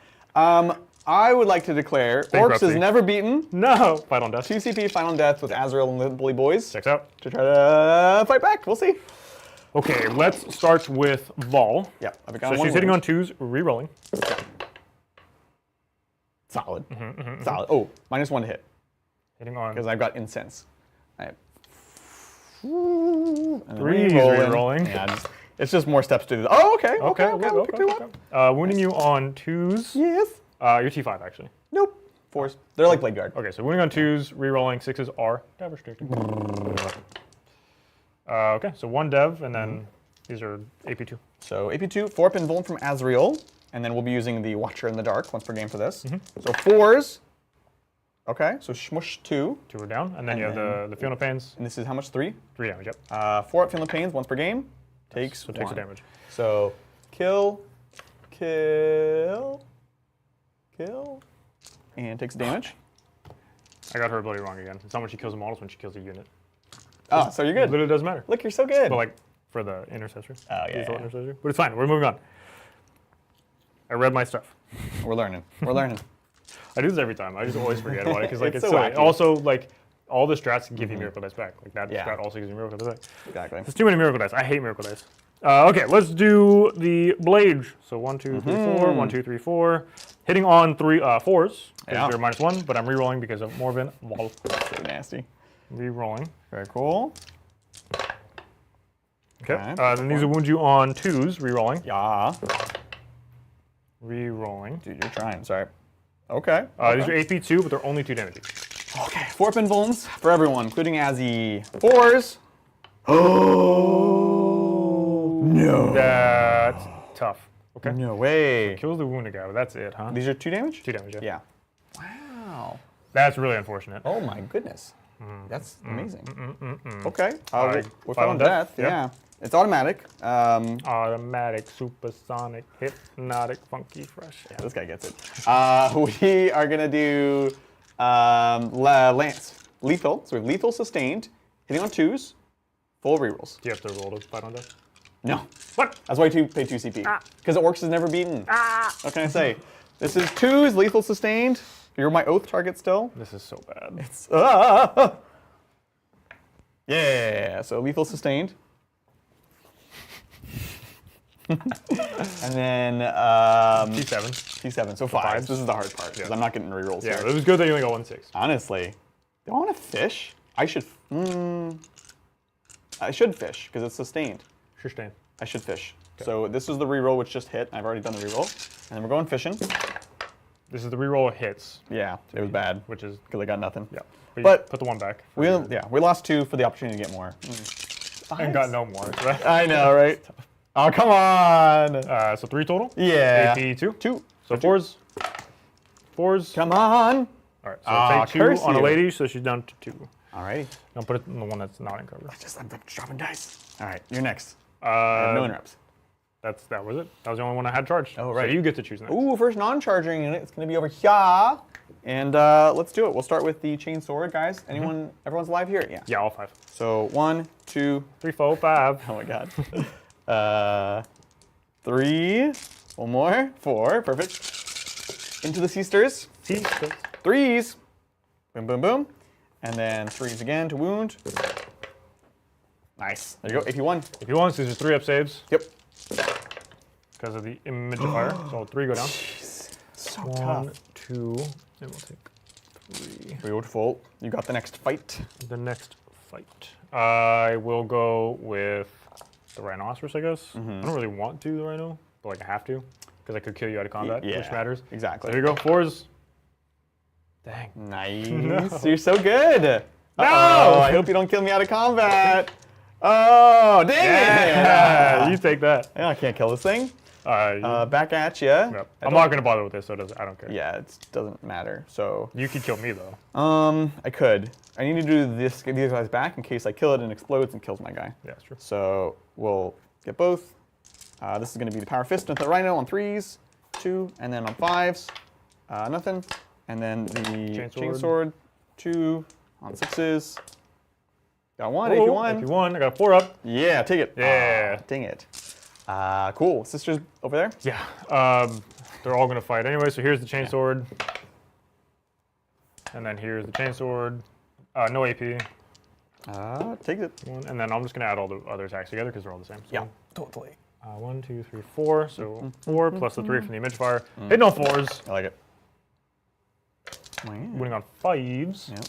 I would like to declare Bankruptcy. Orcs is never beaten. No. Fight on death. 2 CP final death with Azrael and the Bully Boys Checks out. to try to fight back. We'll see. Okay, let's start with Vol. Yep. So she's hitting on 2s, re-rolling. Solid. Solid. Oh, -1 to hit Hitting on because I've got incense. I have 3s, re-rolling. Yeah, it's just more steps to do. Oh, okay. Okay. Pick 2 up. Wounding you on 2s. Yes. You're T5, actually. Nope. 4s. They're like Blade Guard. Okay, so wounding on 2s, re-rolling 6s are dev restricted. Okay, so 1 dev, and then these are AP2. So AP2, 4-up and Vuln from Azrael, and then we'll be using the Watcher in the Dark once per game for this. So 4s. Okay, so Shmush 2. 2 are down, and then you have the Fiona Pains. And this is how much? 3? 3 damage, yep. 4-up Fiona Pains once per game. Takes So it takes a damage. So kill, and takes damage. I got her ability wrong again. It's not when she kills a model, it's when she kills a unit. Oh, so you're It good. literally doesn't matter. Look, you're so good. But like, for the intercessor. Oh, yeah. Default intercessor. But it's fine, we're moving on. I read my stuff. We're learning. We're learning. I do this every time. I just always forget about it because like It's it's so so wacky. also like all the strats can give you miracle dice back. Like that strat also gives you miracle dice back. Exactly. There's too many miracle dice. I hate miracle dice. Okay, let's do the blade. So 1, 2, 3, 4. 1, 2, 3, 4. Hitting on 4s. Yeah. You're -1, but I'm re-rolling because of Morven. Vol. So nasty. Re-rolling. Very cool. Okay. Then these will wound you on 2s. Re-rolling. Yeah. Re-rolling. Dude, you're trying. Sorry. Okay. These are AP2, but they're only 2 damage. Okay. 4-up and Vulns for everyone, including Azzy. 4s. Oh no. That's tough. Okay. No way. Kills the wounded guy, but that's it, huh? These are 2 damage? 2 damage, yeah. Yeah. Wow. That's really unfortunate. Oh my goodness. That's amazing. Okay. Alright, We're Final on Death, death. yeah. Yeah. It's automatic. Automatic, supersonic, hypnotic, funky, fresh. Yeah, this guy gets it. We are gonna do Lance. Lethal. So we have lethal sustained, hitting on 2s, full rerolls. Do you have to roll to fight on death? No. What? That's why you pay 2 CP. Because Orcs is never beaten. What can I say? This is 2s, lethal sustained. You're my oath target still. This is so bad. Yeah, so lethal sustained. And then T7. T7, so 5s. This is the hard part, because I'm not getting rerolls Yeah, here. it was good that you only got 1/6. Honestly, do I want to fish? I should. I should fish because it's sustained. Sustain. I should fish. Okay. So this is the reroll which just hit. I've already done the reroll, and then we're going fishing. This is the reroll hits. Yeah, it was bad Which is because I got nothing. yeah. But put the 1 back. we lost 2 for the opportunity to get more. And got no more. So I know, right? Oh come on! so 3 total. Yeah. AP2. 2. So 4s. 4s. Come on! All right. So take 2 curse on a you. lady, so she's down to 2. Alrighty. Now put it in the one that's not in cover. I'm dropping dice. All right, you're next. I have no interrupts. That was it. That was the only one I had charged. Oh, right. So you get to choose next. Ooh, first non-charging unit. It's going to be over here. And let's do it. We'll start with the chain sword, guys. Anyone? Everyone's alive here? Yeah. Yeah, all 5. So 1, 2, 3, 4, 5. oh my god. 3, 1 more, 4, perfect. Into the Seasters. Seasters. 3s. Boom, boom, boom. And then 3s again to wound. Nice. There you go, AP1. If you want, these are 3 up saves Yep. because of the image of fire. So 3 go down. Jeez. So 1, tough. 2, and we'll take 3. Beautiful. You got the next fight. The next fight. I will go with the rhinoceros, I guess. I don't really want to, the rhino, but like I have to because I could kill you out of combat, Yeah, which matters. Exactly. So here you go, 4s. Dang. Nice. No. You're so good. No! I hope you don't kill me out of combat. Oh, dang it. Yeah, you take that. Yeah, I can't kill this thing. Back at you. Yep. I'm not gonna bother with this, so I don't care. Yeah, it doesn't matter. So You could kill me though. I could. I need to do this. Get these guys back in case I kill it and explodes and kills my guy. Yeah, that's true. So we'll get both. This is going to be the Power Fist with the Rhino on 3s, 2, and then on 5s, nothing. And then the Chainsword, 2 on 6s. Got 1, AP1. AP1, I got 4 up. Yeah, take it. Yeah. Dang it. Cool. Sisters over there? Yeah. They're all going to fight anyway, so here's the Chainsword. And then here's the Chainsword. No AP. Take it. And then I'm just going to add all the other attacks together because they're all the same. So Yeah, totally. 1, 2, 3, 4. So 4 plus the 3 from the image fire. Hitting on 4s. I like it. Winning on 5s. Yep.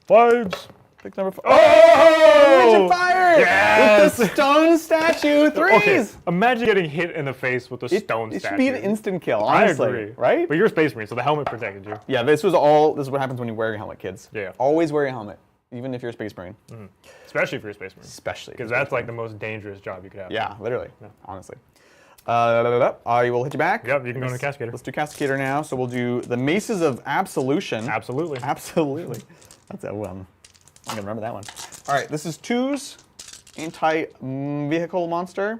5s. Pick number 5. Oh! Image fire! Yes! With the stone statue, 3s! Okay, imagine getting hit in the face with a stone statue. It should be an instant kill, honestly. I agree. Right? But you're a Space Marine, so the helmet protected you. Yeah, this is what happens when you wear your helmet, kids. Yeah. Always wear your helmet, even if you're a Space Marine. Especially if you're a Space Marine. Especially. Because that's like the most dangerous job you could have. Yeah, literally. Honestly. I will hit you back. Yep, you can go into Cascadator. Let's do Cascadator now. So we'll do the Maces of Absolution. Absolutely. Absolutely. That's a I'm gonna remember that one. All right, this is 2s, anti-vehicle monster.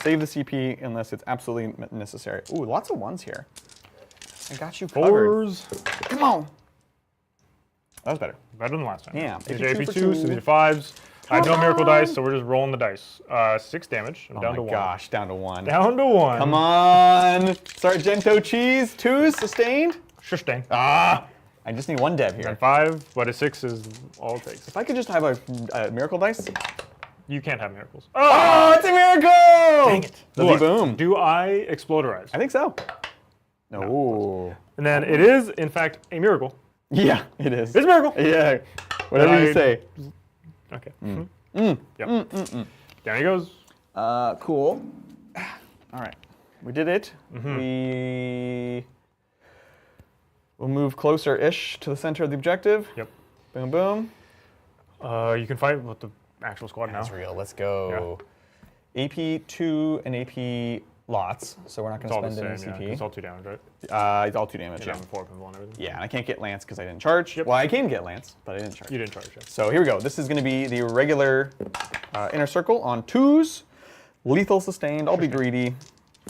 Save the CP unless it's absolutely necessary. Ooh, lots of 1s here. I got you covered. 4s. Come on. That was better. Better than last time. Yeah. These are AP2, so these are 5s. I have no miracle dice, so we're just rolling the dice. 6 damage. I'm down to 1. Oh my gosh, down to 1. Down to 1. Come on. Sargento Cheese. 2s, sustained. Sustain. I just need 1 dev here. And 5, but a 6 is all it takes. If I could just have a miracle dice. You can't have miracles. Oh, it's a miracle! Dang it. The Look, boom. do I exploderize? I think so. No. And then it is, in fact, a miracle. Yeah, it is. It's a miracle. Yeah. Whatever you say. Okay. Yep. Down he goes. Cool. All right. We did it. We'll move closer-ish to the center of the objective. Yep. Boom, boom. You can fight with the actual squad now. That's real. Let's go. Yeah. AP2 and AP lots, so we're not going to spend any CP. Yeah. It's all 2 damage, right? It's all 2 damage, yeah. 4 pinball and everything. Yeah, and I can't get Lance because I didn't charge. Yep. Well, I can get Lance, but I didn't charge. You didn't charge, yeah. So here we go. This is going to be the regular inner circle on 2s. Lethal sustained. I'll be greedy.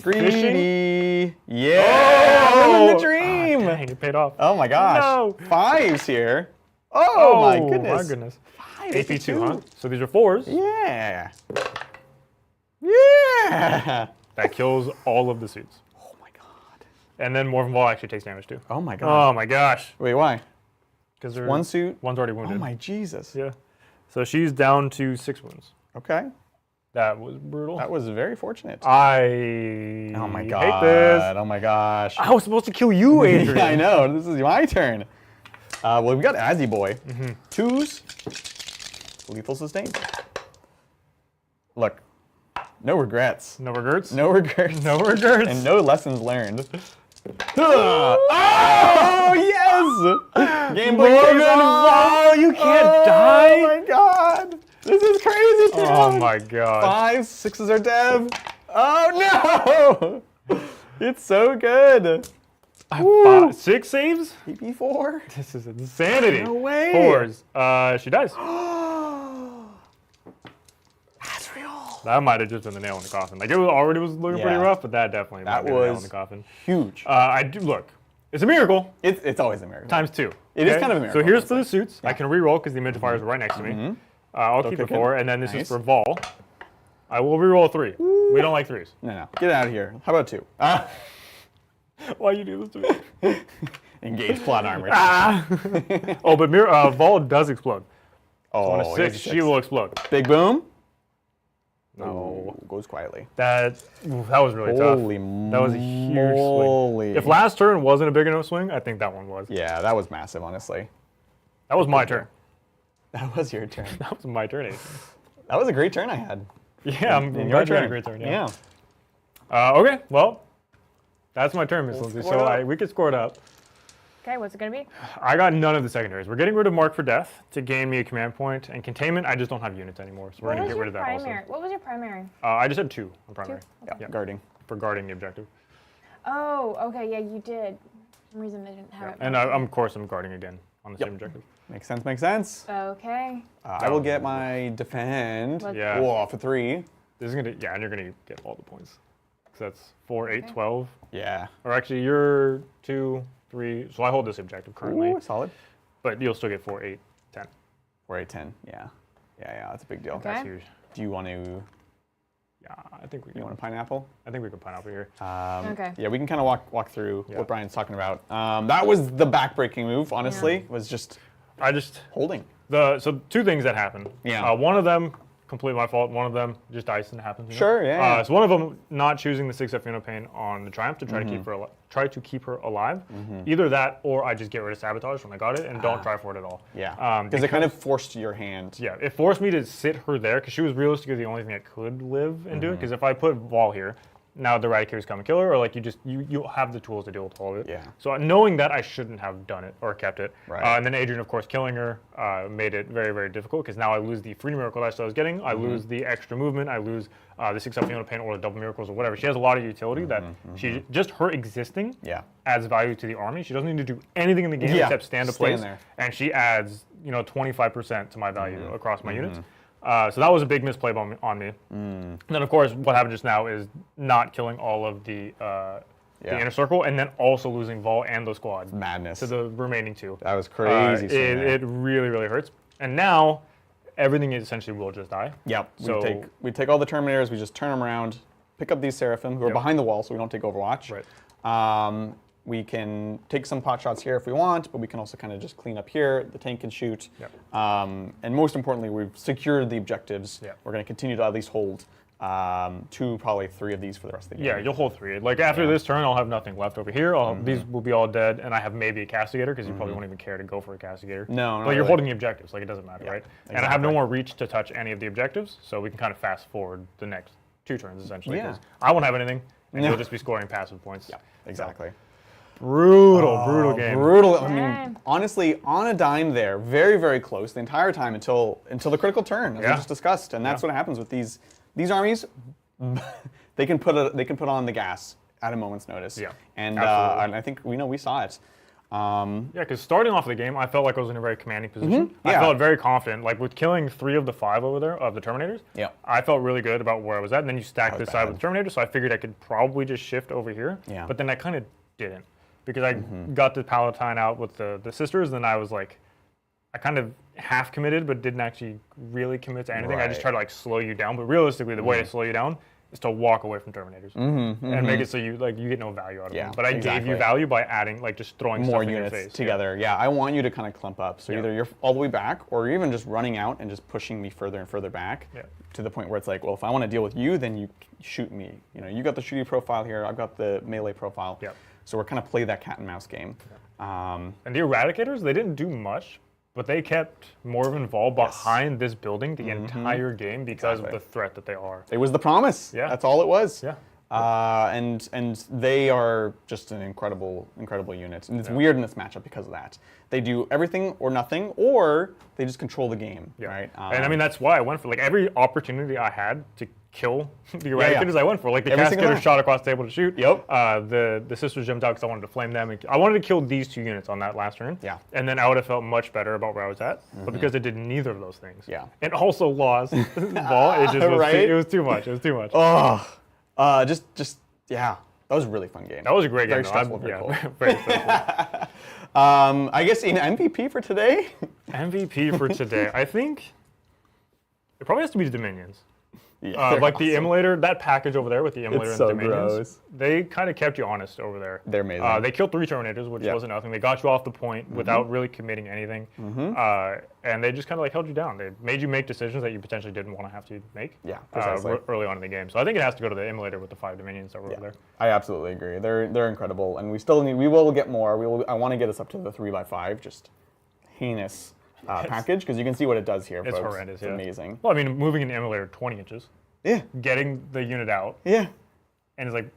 Greedy. Fishing? Yeah! Oh! Living the dream! Dang, it paid off. Oh my gosh. No. 5s here. Oh my goodness. My goodness. 5, AP2, huh? So these are 4s. Yeah. Yeah! That kills all of the suits. Oh my god. And then Morphin Ball actually takes damage too. Oh my gosh. Oh my gosh. Wait, why? Because 1 suit. One's already wounded. Oh my Jesus. Yeah. So she's down to 6 wounds. Okay. That was brutal. That was very fortunate. Oh my hate god. this. Oh my gosh. I was supposed to kill you, Adrian. Yeah, I know. This is my turn. Well, we've got Azzy Boy. 2s. Lethal sustained. Look. No regrets. No regrets? No regrets. No regrets. And no lessons learned. Oh, yes! Game Boy Morgan, wow, you can't die? Oh my god. This is crazy, dude. Oh my god. 5s, 6s are dev. Oh no! It's so good. 6 saves? PP4? This is insanity. No way. 4s. She dies. That's real. That might have just been the nail in the coffin. Like it already was looking pretty Yeah. rough, but that definitely might have been the nail in the coffin. Huge. I do look. It's a miracle. It's always a miracle. Times 2. It is kind of a miracle, So here's for honestly. the suits. I can re-roll because the Midget Fires are right next to me. I'll keep it 4, and then this is for Vol. I will re-roll a 3. We don't like 3s. No. Get out of here. How about 2? Why you do this to me? Engage plot armor. Oh, but Vol does explode. Oh, So on a 6, she will explode. Big boom? No. Ooh, goes quietly. That was really Holy tough. That was a huge moly. swing. If last turn wasn't a big enough swing, I think that one was. Yeah, that was massive, honestly. That was my turn. That was your turn. That was my turn, Adrian. That was a great turn I had. Yeah, I'm In glad your you had turn. a great turn. Yeah. Okay, well, that's my turn, Miss Lindsay. So we could score it up. Okay, what's it gonna be? I got none of the secondaries. We're getting rid of Mark for Death to gain me a command point, and Containment, I just don't have units anymore, so we're going to get rid of that also. What was your primary? I just had 2 on primary. Yeah, guarding. for guarding the objective. Oh, okay, yeah, you did. For some reason I didn't have it. And of course, I'm guarding again on the Yep. same objective. Makes sense, makes sense. Okay. I will get my defend. Yeah. Whoa, for 3. This is gonna, yeah, and you're gonna get all the points. So that's 4, 8, 12. Yeah. Or actually, you're 2, 3. So I hold this objective currently, Ooh, solid. but you'll still get 4, 8, 10. 4, 8, 10. Yeah. Yeah, that's a big deal. Okay. That's huge. Do you want to? Yeah, I think we You can. want a pineapple? I think we can pineapple here. Okay. Yeah, we can kind of walk through Yeah. what Brian's talking about. That was the backbreaking move. Honestly, was just I just holding. so 2 things that happened. Yeah. One of them completely my fault. One of them just dice and it happens. You know? Sure, yeah. So one of them not choosing the 6F pain on the Triumph to try Mm-hmm. to keep her alive. Either that or I just get rid of sabotage when I got it and don't try for it at all. Yeah. Because it kind of forced your hand. Yeah, it forced me to sit her there because she was realistically the only thing that could live and do it. Because if I put Vol here, now the Eradicator's come and kill her, or like you have the tools to deal with all of it. Yeah. So knowing that, I shouldn't have done it or kept it. Right. And then Adrian, of course, killing her made it very, very difficult because now I lose the free miracle dice that I was getting. I lose the extra movement. I lose the 6-up pain or the double miracles or whatever. She has a lot of utility that she just her existing Yeah. adds value to the army. She doesn't need to do anything in the game Yeah, except stand a stand place, there. and she adds 25% to my value across my units. So that was a big misplay on me. And then, of course, what happened just now is not killing all of the inner circle, and then also losing Vol and those squads Madness. to the remaining 2. That was crazy. It really, really hurts. And now, everything essentially will just die. Yep. So we take all the Terminators, we just turn them around, pick up these Seraphim who are behind the wall so we don't take Overwatch. Right. We can take some pot shots here if we want, but we can also kind of just clean up here. The tank can shoot. Yep. And most importantly, we've secured the objectives. Yep. We're going to continue to at least hold 2, probably 3 of these for the rest of the game. Yeah, you'll hold 3. Like after this turn, I'll have nothing left over here. These will be all dead, and I have maybe a castigator because you probably won't even care to go for a castigator. No, but not you're really. holding the objectives, like it doesn't matter, right? And I have no exactly. more reach to touch any of the objectives, so we can kind of fast forward the next 2 turns essentially. Yeah. 'Cause I won't have anything, and No. you'll just be scoring passive points. Yeah, exactly. Brutal game. Brutal. I Yeah. mean, honestly, on a dime there, very, very close the entire time until the critical turn, as we Yeah. just discussed. And that's what happens with these armies. they can put on the gas at a moment's notice. Yeah, And absolutely. and I think we saw it. Yeah, because starting off the game, I felt like I was in a very commanding position. I Yeah. felt very confident. Like with killing 3 of the 5 over there of the Terminators, Yeah. I felt really good about where I was at. And then you stack this side bad. with the Terminator, so I figured I could probably just shift over here. Yeah. But then I kind of didn't because I got the Palatine out with the sisters. Then I was like, I kind of half committed, but didn't actually really commit to anything. I just Right. tried to like slow you down. But realistically, the way to slow you down is to walk away from Terminators and make it so you get no value out of Yeah, them. But I gave exactly. you value by adding just throwing More stuff in your units face. together. Yeah, I want you to kind of clump up. So either you're all the way back, or you're even just running out and just pushing me further and further back Yeah. to the point where it's like, well, if I want to deal with you, then you shoot me. You got the shooty profile here. I've got the melee profile. Yep. So we're kind of play that cat and mouse game. And the Eradicators, they didn't do much, but they kept Morven Vol behind this building the entire game because of Exactly. the threat that they are. It was the promise. Yeah. That's all it was. Yeah. And they are just an incredible unit. And it's weird in this matchup because of that. They do everything or nothing, or they just control the game, right? And I mean, that's why I went for every opportunity I had to kill the Eradicators, yeah. I went for. Like the Every single Cascader one. shot across the table to shoot. Yep. The Sisters jumped out because I wanted to flame them. I wanted to kill these 2 units on that last turn. Yeah. And then I would have felt much better about where I was at. But because I did neither of those things. Yeah. And also lost Vol, it just was, Right? it was too much. It was too much. Yeah, that was a really fun game. That was a great Very game. stressful, very cool. Very stressful. I guess in MVP for today. MVP for today, I think it probably has to be the Dominions. Yeah, Like the Immolator, that package over there with the Immolator It's and so Dominions, gross. they kind of kept you honest over there. They're amazing. They killed 3 Terminators, which Yeah. wasn't nothing. They got you off the point without really committing anything. And they just kind of held you down. They made you make decisions that you potentially didn't want to have to make Yeah, precisely. early on in the game. So I think it has to go to the Immolator with the 5 Dominions that were over there. I absolutely agree. They're incredible, and we will get more. I want to get us up to the 3x5, just heinous package, because you can see what it does here, It's folks. horrendous, It's yeah. amazing. Well, I mean, moving an Immolator 20 inches, Yeah, getting the unit out, yeah. and it's like,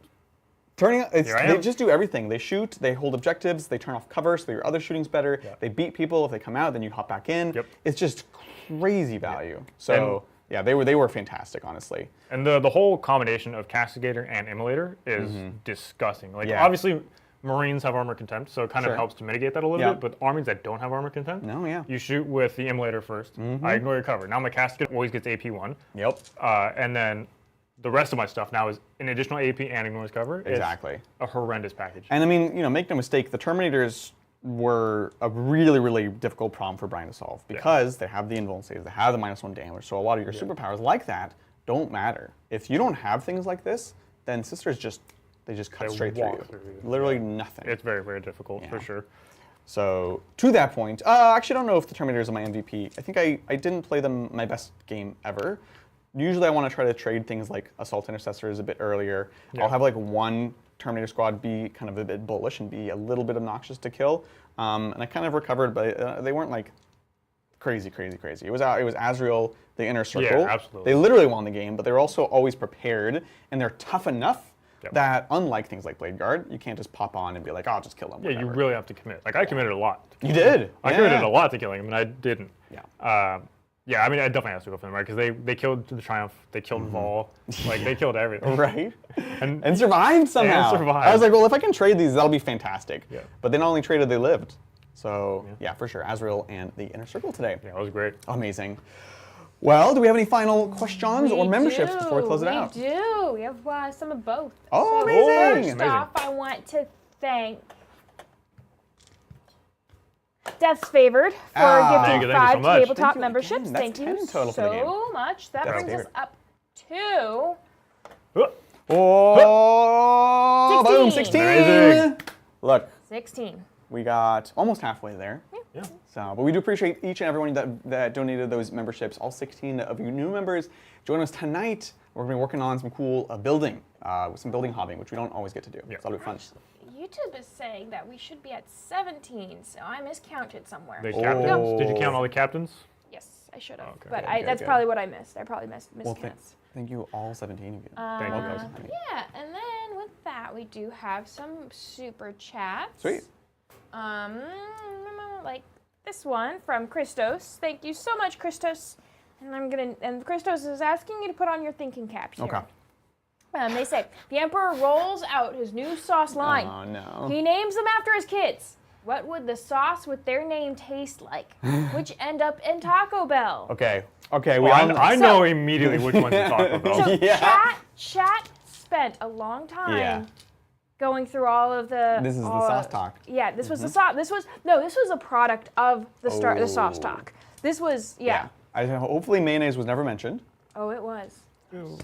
Turning, I they am. just do everything. They shoot, they hold objectives, they turn off cover so your other shooting's better. Yeah. They beat people. If they come out, then you hop back in. Yep. It's just crazy value. So Yeah, they were fantastic, honestly. And the whole combination of Castigator and Immolator is disgusting. Like, Yeah. obviously, Marines have armor contempt, so it kind of helps to mitigate that a little Yeah. bit. But armies that don't have armor contempt, you shoot with the Immolator first. I ignore your cover. Now my Castigator always gets AP1. Yep. And then the rest of my stuff now is an additional AP and ignores cover. Exactly. It's a horrendous package. And I mean, make no mistake, the Terminators were a really, really difficult problem for Brian to solve because they have the invuln saves, they have the -1 damage, so a lot of your superpowers like that don't matter. If you don't have things like this, then Sisters they just cut straight through you. Literally nothing. It's very, very difficult, for sure. So, to that point, I actually don't know if the Terminators are my MVP. I think I didn't play them my best game ever. Usually I want to try to trade things like Assault Intercessors a bit earlier. I'll have like one Terminator squad be kind of a bit bullish and be a little bit obnoxious to kill. And I kind of recovered, but they weren't like crazy. It was Azrael, the Inner Circle. Yeah, absolutely. They literally won the game, but they were also always prepared, and they're tough enough that, unlike things like Blade Guard, you can't just pop on and be like, oh, I'll just kill them. Yeah, you really have to commit. Like, I committed a lot. You did? I committed a lot to killing him, and I didn't. Yeah. Yeah, I mean, I definitely have to go for them, right? Because they killed the Triumph, they killed Vol, like, they killed everything. Right. And survived somehow. And survived. I was like, well, if I can trade these, that'll be fantastic. Yeah. But they not only traded, they lived. So, yeah, for sure. Azrael and the Inner Circle today. Yeah, it was great. Amazing. Well, do we have any final questions or memberships before we close it out? We do. We have some of both. Oh, so amazing. First off, I want to thank Death's Favored for gifting Thank you 5 so much. tabletop Thank you memberships. again. Thank That's you 10 total for the game. so much. That Death's brings us Favored. up to Oh, boom, 16. Amazing. Look, 16. we got almost halfway there. Yeah. So, but we do appreciate each and everyone that donated those memberships. All 16 of you new members, join us tonight. We're going to be working on some cool building, some building hobbying, which we don't always get to do. Yeah. So that'll be fun. YouTube is saying that we should be at 17, so I miscounted somewhere. The captains. Did you count all the captains? Yes, I should have. Okay. But Good, that's good. probably what I missed. I probably Well, miscounts. thank you, all 17 of you. Thank you. Yeah, and then with that, we do have some super chats. Sweet. Like this one from Christos. Thank you so much, Christos. And Christos is asking you to put on your thinking caps here. Okay. They say, the Emperor rolls out his new sauce line. Oh, no. He names them after his kids. What would the sauce with their name taste like? Which end up in Taco Bell. Okay. We Well, I know immediately which one to talk about. So Yeah. chat spent a long time Yeah. going through all of the. This is the sauce talk. Yeah, this was the sauce. This was a product of the sauce Oh. talk. This was yeah. Hopefully mayonnaise was never mentioned. Oh, it was. No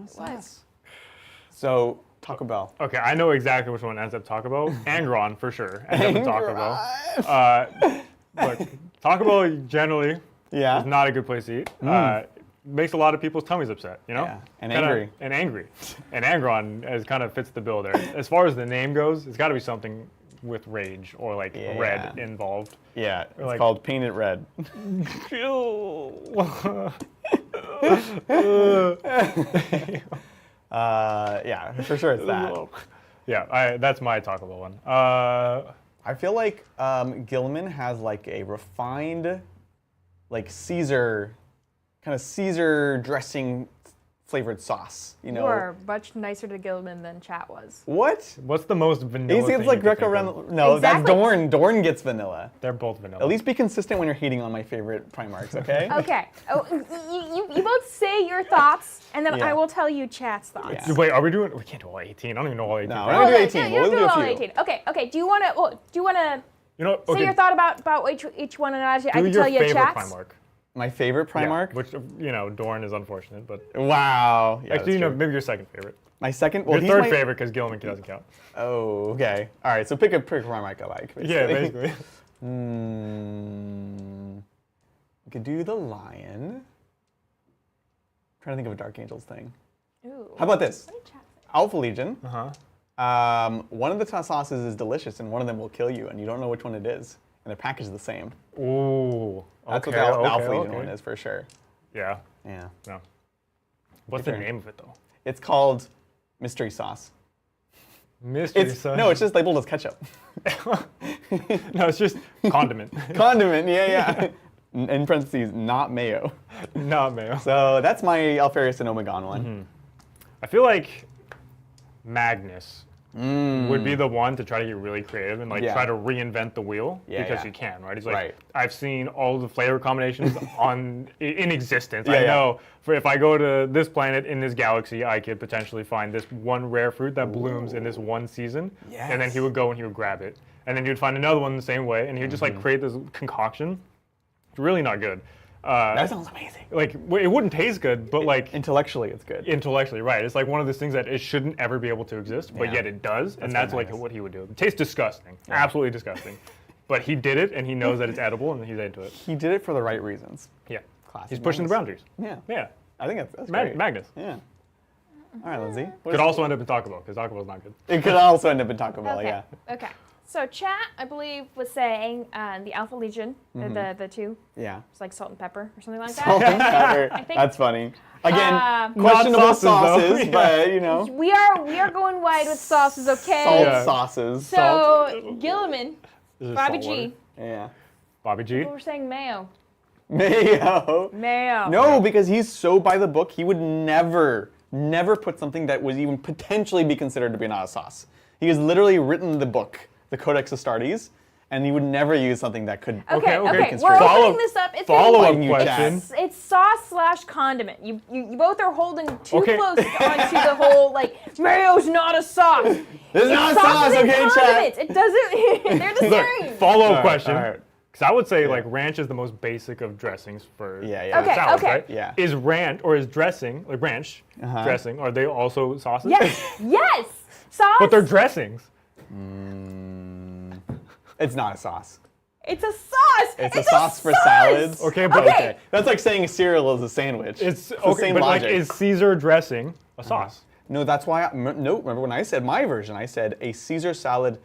It sauce. was. So, Taco Bell. Okay, I know exactly which one ends up Taco Bell. Angron, for sure, ends up in Taco Bell. Look, Taco Bell generally Yeah. is not a good place to eat. Makes a lot of people's tummies upset, you know? Yeah, and Kinda- angry. And angry. And Angron kind of fits the bill there. As far as the name goes, it's got to be something with rage or like red involved. Yeah, it's like- called Painted Red. Yeah, for sure it's that. Yeah, that's my Taco Bell one. I feel like Gilman has like a refined, like Caesar dressing flavored sauce. You know You are much nicer to Gilman than chat was. what? What's the most vanilla He thing seems like you can think of? Greco-Roman. No, Exactly. that's Dorn. Dorn gets vanilla. They're both vanilla. At least be consistent when you're hating on my favorite Primarchs, okay? Okay. Oh, you both say your thoughts, and then Yeah. I will tell you chat's thoughts. Yeah. Wait, are we doing? We can't do all 18. I don't even know all 18. No, right? we're gonna do yeah, 18. you We'll do do a all few. 18. Okay. Do you want to You know, say okay, your thought about each one, and I do can your tell you favorite chats? Primarch. My favorite Primarch? Yeah, which, Dorn is unfortunate, but Wow. Yeah, actually, that's true. maybe your second favorite. My second. Well, Your he's third my favorite because Gilman doesn't count. Oh, okay. All right. So pick a Primarch I like. Yeah, basically. We could do the lion. Trying to think of a Dark Angels thing. Ooh. How about this? What did chat say? Alpha Legion. Uh-huh. One of the sauces is delicious, and one of them will kill you, and you don't know which one it is. And they're packaged the same. Ooh. That's okay, what the okay, Alpha Legion okay. one is for sure. Yeah. Yeah. No. What's the turn. name of it though? It's called mystery sauce. Mystery sauce. No, it's just labeled as ketchup. No, it's just condiment. Condiment. Yeah. in parentheses, not mayo. Not mayo. So that's my Alfarius and Omegon one. I feel like Magnus would be the one to try to get really creative and like try to reinvent the wheel because you can, right? He's like, I've seen all the flavor combinations in existence. I know if I go to this planet in this galaxy, I could potentially find this one rare fruit that blooms in this one season, and then he would go and he would grab it, and then he would find another one the same way, and he would just like create this concoction. It's really not good. That sounds amazing. Like, it wouldn't taste good, but like... Intellectually, it's good. Intellectually, right. It's like one of those things that it shouldn't ever be able to exist, but yet it does, and that's like what he would do. It tastes disgusting. Absolutely disgusting. But he did it, and he knows that it's edible, and he's into it. He did it for the right reasons. Yeah. Classic He's pushing the boundaries. Yeah. Yeah. I think that's great. Magnus. Yeah. All right, Lindsay. Could also end up in Taco Bell, because Taco Bell's not good. It could also end up in Taco Bell, yeah. Okay. So chat, I believe, was saying the Alpha Legion, the two. Yeah. It's like salt and pepper or something like Salt that. and pepper. I think, That's funny. Again, Not questionable sauces, though. but you know. we are going wide with sauces, okay? Salt sauces. So Gilliman, This is Bobby salt G. water. Yeah. Bobby G. We're saying mayo. Mayo. Mayo. No, because he's so by the book, he would never put something that was even potentially be considered to be not a sauce. He has literally written the book, the Codex Astartes, and he would never use something that could. Okay. okay. We're opening this up. It's Follow-up you question. It's sauce / condiment. You both are holding too Okay. close onto the whole like mayo's not a sauce. This is not a Sauces sauce, and okay, chat? condiments. It doesn't. They're the same. Follow-up question. all right. Because I would say like ranch is the most basic of dressings for Okay, salads, okay. right? Yeah. Is ranch or is dressing, like ranch dressing, are they also sauces? Yes. Sauce. But they're dressings. It's not a sauce. It's a sauce. It's a sauce for salads. Okay, but Okay. That's like saying a cereal is a sandwich. it's the okay, same but logic. like is Caesar dressing a sauce? No, that's why. No, remember when I said my version? I said a Caesar salad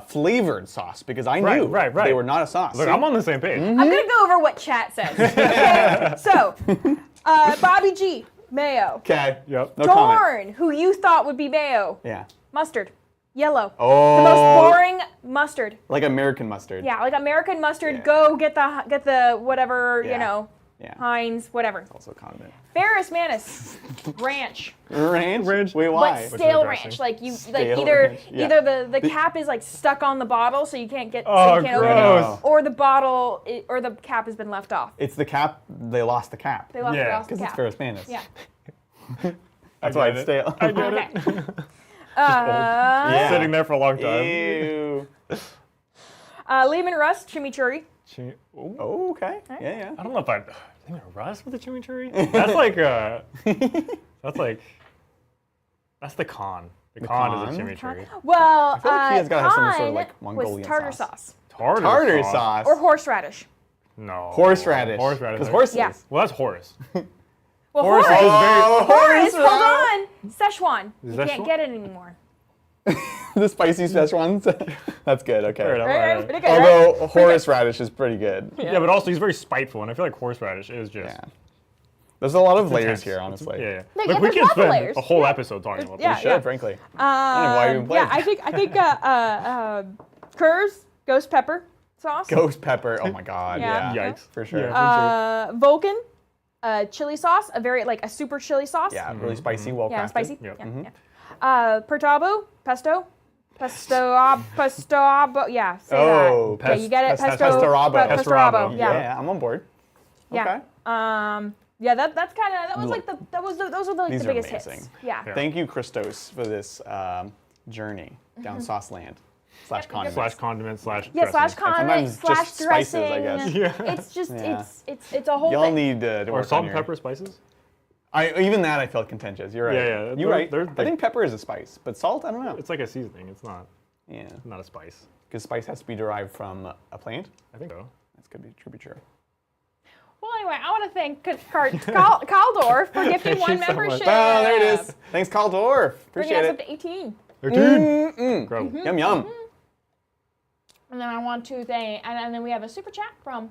flavored sauce because I knew right. they were not a sauce. Look, I'm on the same page. I'm gonna go over what chat says. Okay. So, Bobby G, mayo. Okay. Yep. No comment. Dorn, who you thought would be mayo. Yeah. Mustard. Yellow. Oh. The most boring mustard. Like American mustard. Yeah, like American mustard. Yeah. Go get the whatever, Yeah. you know, Yeah. Heinz, whatever. Also condiment. Ferris Manus, ranch. Ranch? Wait, But why? stale dressing? ranch, like you, Stale either ranch, yeah. either the cap is like stuck on the bottle, so you can't get, Oh, so you can't open gross. it, or the bottle, or the cap has been left off. It's the cap. They lost the cap. They lost Yeah. the Because it's cap. Ferris Manus. Yeah. That's why get it's it. stale. I get Okay. it. Yeah. Sitting there for a long time. Ew. Lehman Rust, chimichurri. Ooh. Oh, okay. Yeah. I don't know if I think of Russ with a chimichurri. That's like that's the con. The con is a con? chimichurri. Well, feel like he has gotta have some sort of, con like, Mongolian was tartar sauce. sauce. Tartar sauce. Or horseradish. No. Horseradish. Horseradish. Because horses. Yeah. Well, that's Horace. Well, Horace is Oh, Horace, hold right. on. Szechuan. You Szechuan? can't get it anymore. The spicy Szechuans. That's good. Okay. Fair enough. Right? Pretty good, Although right? horseradish is pretty good. Yeah, but also he's very spiteful, and I feel like horseradish is just. Yeah. There's a lot of layers intense. here, honestly. Yeah. No, Like yeah, we there's can lots of spend layers. a whole Yeah. episode talking about Yeah, this. Should, frankly. I don't know why you even Yeah, played. I think Kurz, ghost pepper sauce. Ghost pepper. Oh my god. Yeah. Yeah. Yikes. For sure. Yeah. Vulcan, chili sauce, a super chili sauce. Yeah, really spicy, well crafted. Yeah, spicy. Yep. Yeah. Pertabo, pesto, yeah, say Oh, that. Yeah, you get it. Pestorabo. Pestorabo. Yeah. Yeah. Yeah, I'm on board. Yeah. Okay. Yeah, that's kind of, that was like those were like These the are biggest amazing. hits. Yeah. Thank you, Christos, for this journey down sauce land slash condiment. Slash condiment slash. Yeah, slash dressing. condiment, sometimes slash just spices, dressing. I guess. Yeah. It's just, Yeah. it's a whole Y'all thing. need to Or work salt on and your... pepper spices. Even that I felt contentious. You're right. Yeah. You're right. They're I like- think pepper is a spice, but salt, I don't know. It's like a seasoning. It's not Yeah, not a spice. because spice has to be derived from a plant. I think so. That could be true. Well, anyway, I want to thank Kaldor for gifting Thank one you so much. membership. Oh, there it is. Thanks, Carl Dorf. Bringing Appreciate us up it. to 18. Incredible. Yum yum. And then I want to thank, and then we have a super chat from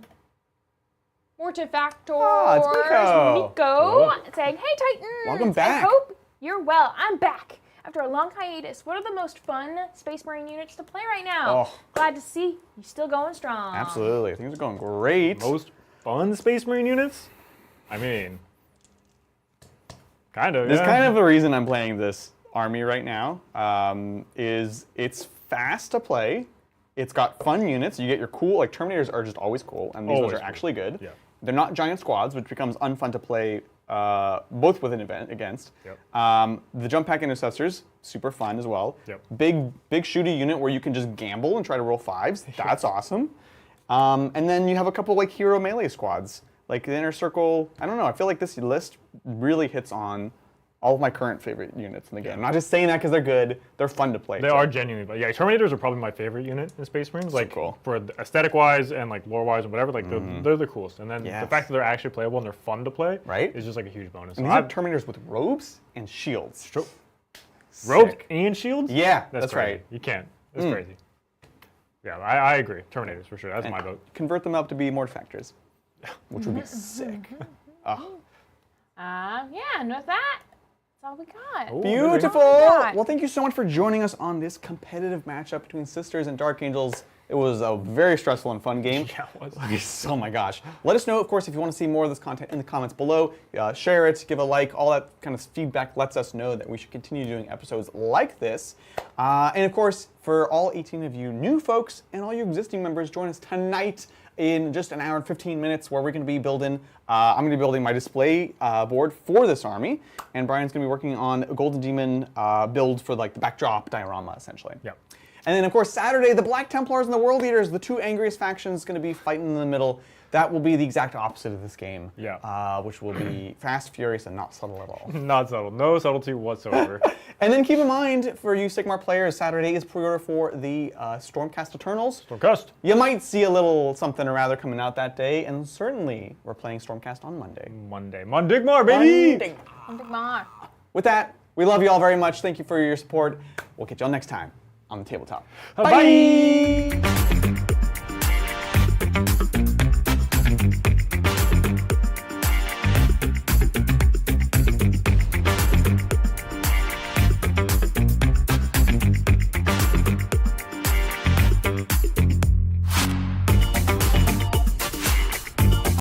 Mortifactor it's Miko. Hello. saying, "Hey Titans, Welcome back. I hope you're well. I'm back after a long hiatus. What are the most fun Space Marine units to play right now? Oh. Glad to see you still going strong. Absolutely. Things are going great. Most fun Space Marine units, I mean, kind of. There's kind of a reason I'm playing this army right now. Is it's fast to play. It's got fun units. You get your cool, like Terminators are just always cool, and these ones are actually good. Yeah. They're not giant squads, which becomes unfun to play both with an event against. Yep. The Jump Pack Intercessors, super fun as well. Yep. Big shooty unit where you can just gamble and try to roll 5s. That's awesome. And then you have a couple like hero melee squads. Like the Inner Circle, I don't know, I feel like this list really hits on all of my current favorite units in the game. I'm not just saying that because they're good, they're fun to play. They are genuinely, but yeah, Terminators are probably my favorite unit in Space Marines. Like cool. for aesthetic-wise and like lore-wise and whatever, like they're the coolest. And then the fact that they're actually playable and they're fun to play, is just like a huge bonus. And these are Terminators with robes and shields. Robes and shields? Yeah, that's right. Crazy. You can't. That's crazy. Yeah, I agree. Terminators for sure. That's my vote. Convert them up to be Mortifactors, which would be sick. Yeah, and with that, that's all we got. Ooh, Beautiful. got. Well, thank you so much for joining us on this competitive matchup between Sisters and Dark Angels. It was a very stressful and fun game. Yeah, it was. Oh my gosh. Let us know, of course, if you want to see more of this content in the comments below. Share it, give a like, all that kind of feedback lets us know that we should continue doing episodes like this. And of course, for all 18 of you new folks and all you existing members, join us tonight in just an hour and 15 minutes where we're going to be building, I'm going to be building my display board for this army, and Brian's going to be working on a Golden Demon build for like the backdrop diorama, essentially. Yeah. And then, of course, Saturday, the Black Templars and the World Eaters, the two angriest factions, going to be fighting in the middle. That will be the exact opposite of this game. Yeah. Which will be fast, furious, and not subtle at all. Not subtle. No subtlety whatsoever. And then keep in mind, for you Sigmar players, Saturday is pre-order for the Stormcast Eternals. Stormcast. You might see a little something or rather coming out that day, and certainly we're playing Stormcast on Monday. Mondigmar, baby! Mondigmar. With that, we love you all very much. Thank you for your support. We'll catch you all next time on the Tabletop. Bye.